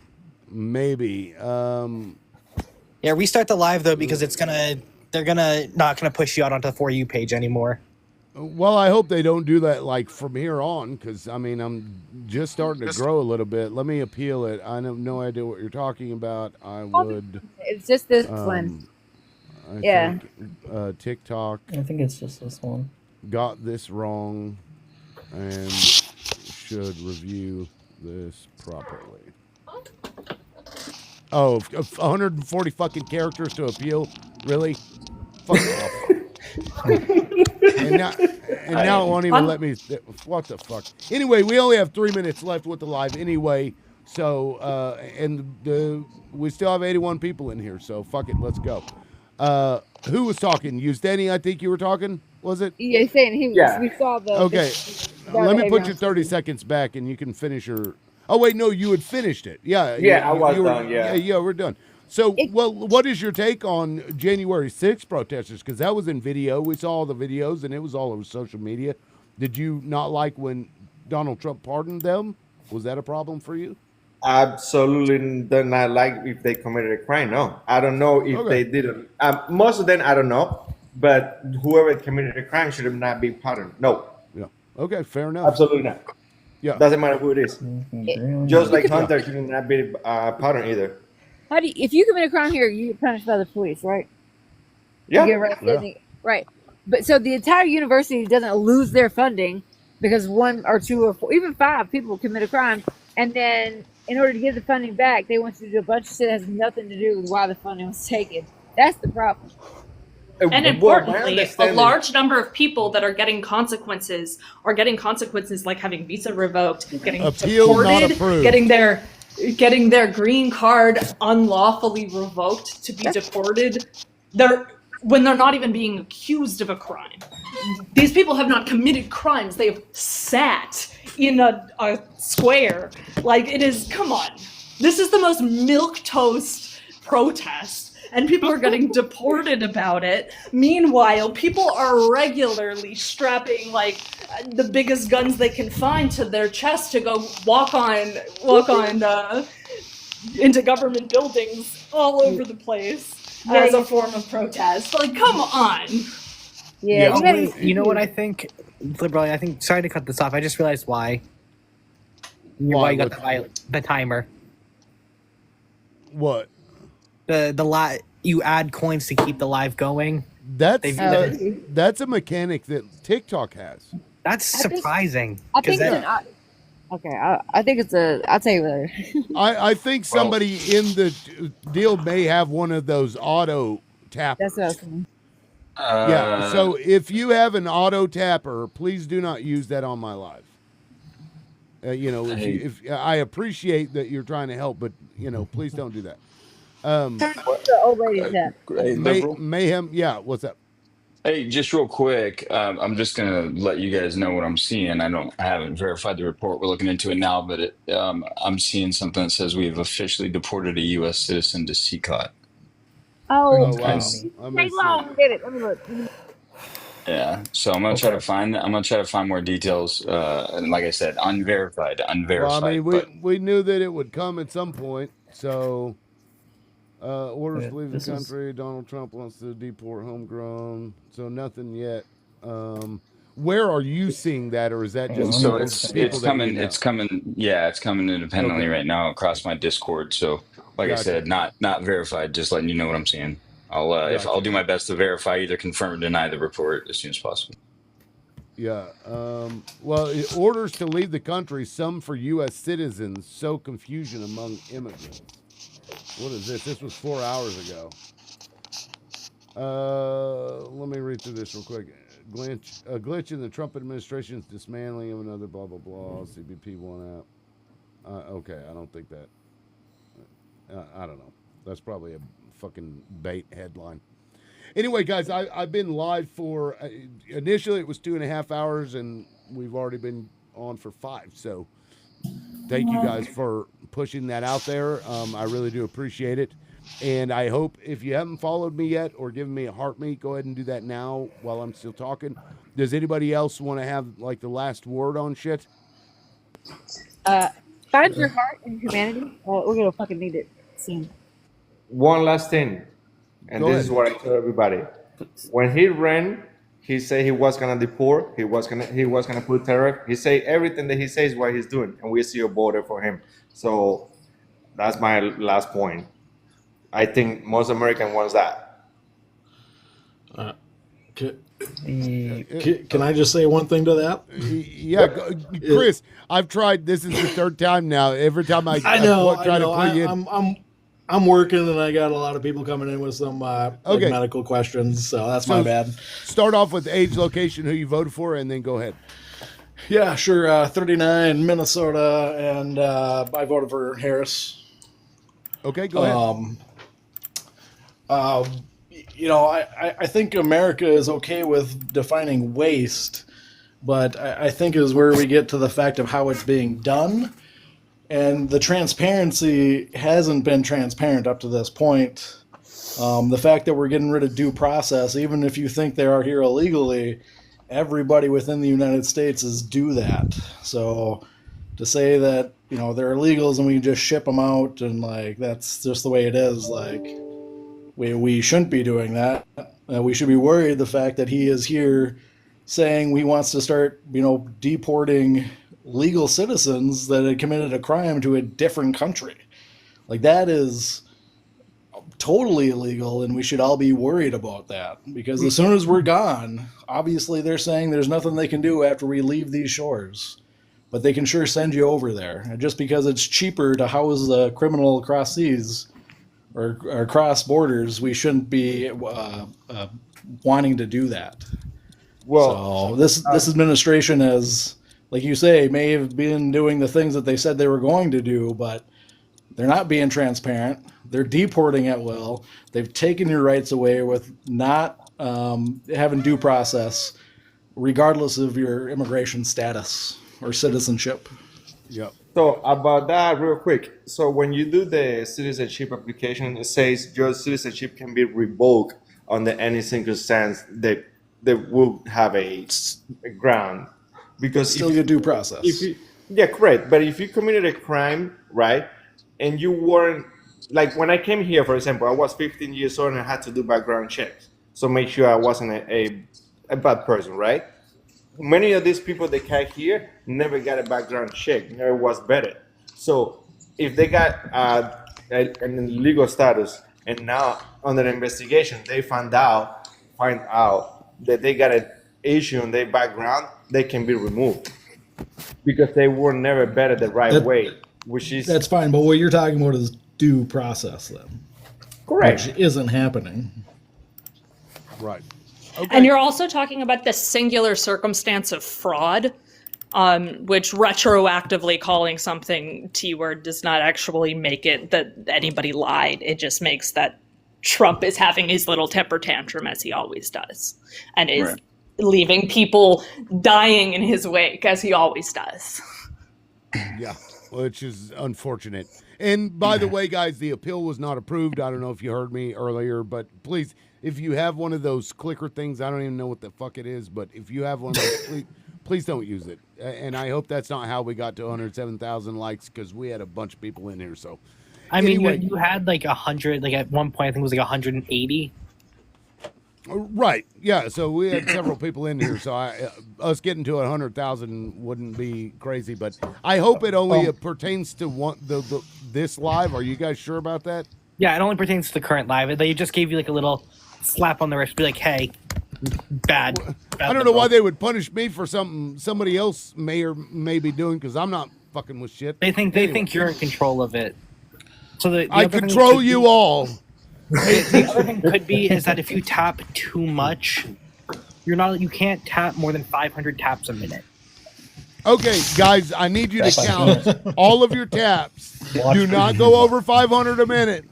Maybe. Yeah, restart the live though because they're not gonna push you out onto the For You page anymore. Well, I hope they don't do that like from here on, because I mean I'm just starting to grow a little bit. Let me appeal it. I have no idea what you're talking about. I would. It's just this one. I Yeah. think TikTok I think it's just this one. got this wrong and should review this properly. Oh, 140 fucking characters to appeal? Really? Fuck off. and now it won't even let me. What the fuck? Anyway, we only have 3 minutes left with the live anyway. So, we still have 81 people in here. So, fuck it. Let's go. Who was talking? Danny, I think you were talking. Was it? Yeah, he's saying he. Yeah. We saw the. Okay. the Let me put behavior you 30 seconds back and you can finish your. Oh, wait, no, you had finished it. Yeah. Yeah, I was you were- done, yeah. Yeah, we're done. So, well, what is your take on January 6th protesters? Because that was in video. We saw all the videos and it was all over social media. Did you not like when Donald Trump pardoned them? Was that a problem for you? Absolutely do not like if they committed a crime. No, I don't know if Okay. they didn't. Most of them, I don't know. But whoever committed a crime should not be pardoned. No, Yeah. Okay, fair enough. absolutely not. Yeah. Doesn't matter who it is. Just like Yeah. Hunter should not be pardoned either. How do you, if you commit a crime here, you get punished by the police, right? Yeah. You get arrested, right? But so the entire university doesn't lose their funding because 1 or 2 or 4, even 5 people commit a crime, and then in order to get the funding back, they want you to do a bunch of shit that has nothing to do with why the funding was taken. That's the problem. And importantly, a large number of people that are getting consequences like having visa revoked, getting Appeal not deported, approved. getting their green card unlawfully revoked to be deported. When they're not even being accused of a crime. These people have not committed crimes. They have sat in a square. Like, it is, come on. This is the most milquetoast protest, and people are getting deported about it. Meanwhile, people are regularly strapping, like, the biggest guns they can find to their chest to go walk on into government buildings all over the place. As a form of protest. Like, come on. You know what I think, Liberal? I think. Sorry to cut this off. I just realized why. Why you got the timer? What? You add coins to keep the live going. That's a mechanic that TikTok has. That's surprising. I think it's I think it's I'll tell you later. I think somebody in the deal may have one of those auto tappers. That's what I was saying. Yeah. So if you have an auto tapper, please do not use that on my live. If I appreciate that you're trying to help, but please don't do that. The old lady tap. Mayhem. Yeah. What's up? Hey, just real quick, I'm just gonna let you guys know what I'm seeing. I haven't verified the report. We're looking into it now, but I'm seeing something that says we've officially deported a U.S. citizen to CCOT. Oh, wow! Take long, get it. Let me look. Yeah, so I'm gonna try to find more details. And like I said, unverified. Well, I mean, we knew that it would come at some point, so. Orders to leave the country. Donald Trump wants to deport homegrown. So nothing yet. Where are you seeing that, or is that just so it's coming? It's coming. Yeah, it's coming independently right now across my Discord. So, like I said, not verified. Just letting you know what I'm seeing. I'll do my best to verify, either confirm or deny the report as soon as possible. Yeah. Orders to leave the country. Some for U.S. citizens. Sow confusion among immigrants. What is this? This was 4 hours ago. Let me read through this real quick. Glitch in the Trump administration's dismantling of another blah, blah, blah. CBP one out. Okay, I don't think that. I don't know. That's probably a fucking bait headline. Anyway, guys, I've been live for, initially it was 2.5 hours, and we've already been on for 5. So thank you guys for pushing that out there. I really do appreciate it. And I hope if you haven't followed me yet or given me a heart me, go ahead and do that now while I'm still talking. Does anybody else want to have like the last word on shit? Find your heart and humanity. We're going to fucking need it soon. One last thing, and Go this ahead. is what I tell everybody. When he ran, he said he was gonna deport. He was gonna put terror. He said everything that he says what he's doing, and we see a border for him. So that's my last point. I think most American wants that. Can I just say one thing to that? Yeah, Chris, I've tried. This is the third time now. Every time I try to put you in. I'm working, and I got a lot of people coming in with some medical questions, so that's my bad. Start off with age, location, who you voted for, and then go ahead. Yeah, sure. 39, Minnesota, and I voted for Harris. Okay, go ahead. I think America is okay with defining waste, but I think is where we get to the fact of how it's being done. And the transparency hasn't been transparent up to this point. The fact that we're getting rid of due process, even if you think they are here illegally, everybody within the United States is due that. So to say that, they're illegals and we can just ship them out and that's just the way it is, we shouldn't be doing that. We should be worried the fact that he is here saying he wants to start, deporting legal citizens that had committed a crime to a different country. That is totally illegal, and we should all be worried about that, because as soon as we're gone, obviously they're saying there's nothing they can do after we leave these shores. but they can sure send you over there. And just because it's cheaper to house a criminal across seas or across borders, we shouldn't be wanting to do that. Well, so this administration has, like you say, may have been doing the things that they said they were going to do, but they're not being transparent. They're deporting at will. They've taken your rights away with not having due process, regardless of your immigration status or citizenship. Yep. So about that, real quick. So when you do the citizenship application, it says your citizenship can be revoked under any circumstance that will have a ground, because Still get due process. yeah, correct. But if you committed a crime, right, and you weren't, like when I came here, for example, I was 15 years old and I had to do background checks, so make sure I wasn't a bad person, right? Many of these people that came here never got a background check, never was vetted. So if they got an legal status and now under investigation they find out that they got an issue in their background, they can be removed because they were never vetted the right way, which is That's fine, but what you're talking about is due process then. correct. Which isn't happening. Right. And you're also talking about the singular circumstance of fraud, which retroactively calling something T-word does not actually make it that anybody lied. It just makes that Trump is having his little temper tantrum as he always does, and is leaving people dying in his wake as he always does. Yeah, which is unfortunate. And by the way, guys, the appeal was not approved. I don't know if you heard me earlier, but please, if you have one of those clicker things, I don't even know what the fuck it is, but if you have one of those, please don't use it. And I hope that's not how we got to 107,000 likes, because we had a bunch of people in here. So, I mean, anyway, you had like 100, like at one point, I think it was like 180. right? Yeah. So we had several people in here. So us getting to 100,000 wouldn't be crazy, but I hope it only pertains to this live. Are you guys sure about that? Yeah, it only pertains to the current live. They just gave you like a little slap on the wrist, be like, "Hey, bad." I don't know why they would punish me for something somebody else may be doing, because I'm not fucking with shit. They think you're in control of it. So the I other thing control could you be- all. The other thing could be is that if you tap too much, you can't tap more than 500 taps a minute. Okay, guys, I need you to count all of your taps. Do not go over 500 a minute.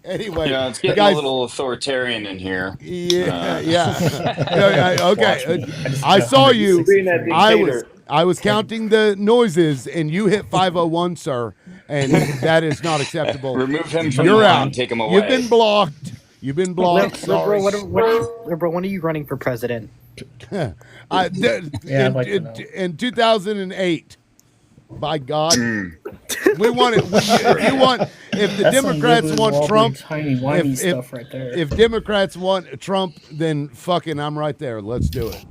Anyway, Yeah, it's getting guys, a little authoritarian in here. Yeah. Okay. I saw you. I was counting the noises, and you hit 501, sir, and that is not acceptable. Remove him from You're the line out. and take him away. You've been blocked. You've been blocked. Sorry. Bro, when are you running for president? In I'd like to know. in 2008. By God, we want it. If the Democrats want Trump, if Democrats want Trump, then fucking I'm right there. Let's do it.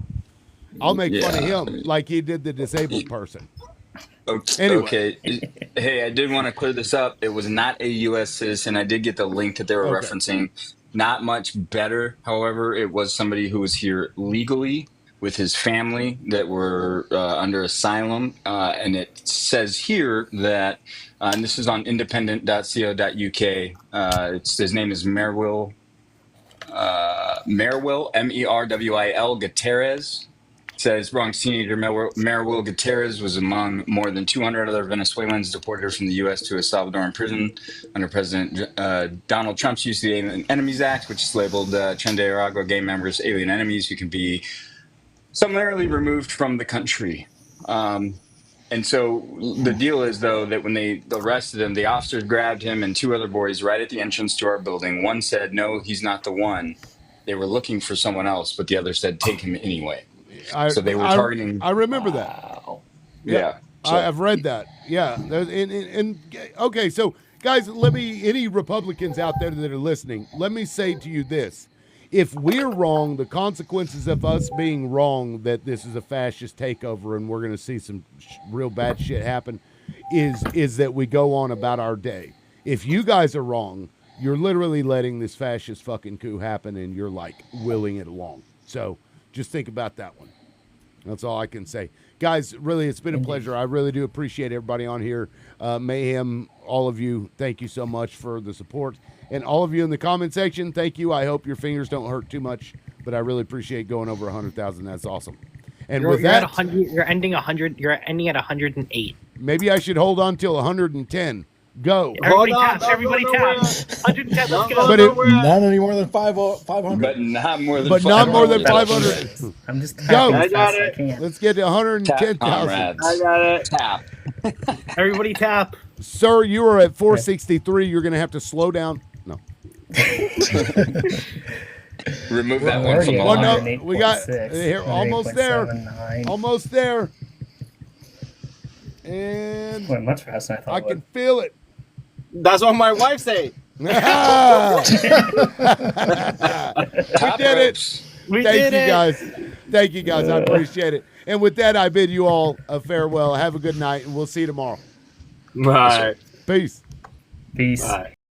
I'll make fun of him like he did the disabled person. Okay. Anyway. Okay. Hey, I did want to clear this up. It was not a U.S. citizen. I did get the link that they were referencing. Not much better. However, it was somebody who was here legally with his family that were under asylum. And it says here that, and this is on independent.co.uk, his name is Merwil, Merwil, Gutierrez. Says Bronx teenager Merwil Gutierrez was among more than 200 other Venezuelans deported from the U.S. to a Salvadoran prison under President Donald Trump's use of the Alien Enemies Act, which is labeled Trinidad gang members alien enemies who can be summarily removed from the country. And so the deal is, though, that when they arrested him, the officers grabbed him and two other boys right at the entrance to our building. One said, "No, he's not the one." They were looking for someone else, but the other said, "Take him anyway." So they were targeting. I remember that. Yeah. So, I've read that. Yeah. And okay, so guys, any Republicans out there that are listening, let me say to you this. If we're wrong, the consequences of us being wrong that this is a fascist takeover and we're going to see some real bad shit happen is that we go on about our day. If you guys are wrong, you're literally letting this fascist fucking coup happen and you're like willing it along. So just think about that one. That's all I can say. Guys, really, it's been a pleasure. I really do appreciate everybody on here. Mayhem, all of you, thank you so much for the support. And all of you in the comment section, thank you. I hope your fingers don't hurt too much, but I really appreciate going over 100,000. That's awesome. And with you're that, at 100. You're ending 100. You're ending at 108. maybe I should hold on till 110. Go. Everybody tap. Everybody tap. 110. Let's go. But Not any more than 500. But not more than But not more than 500. 500. I'm just Go. tapping I as got fast as I it. can. Let's get to 110,000. Comrades. I got it. Tap. Everybody tap. Sir, you are at 463. You're going to have to slow down. No. Remove that We're one from the Well, line. no, we got here, almost there. 108.79. Almost there. And Went much faster than I thought. I it can would. feel it. That's what my wife say. We did it. We Thank did you it. guys. Thank you guys. I appreciate it. And with that, I bid you all a farewell. Have a good night, and we'll see you tomorrow. Bye. Peace. Peace. Bye.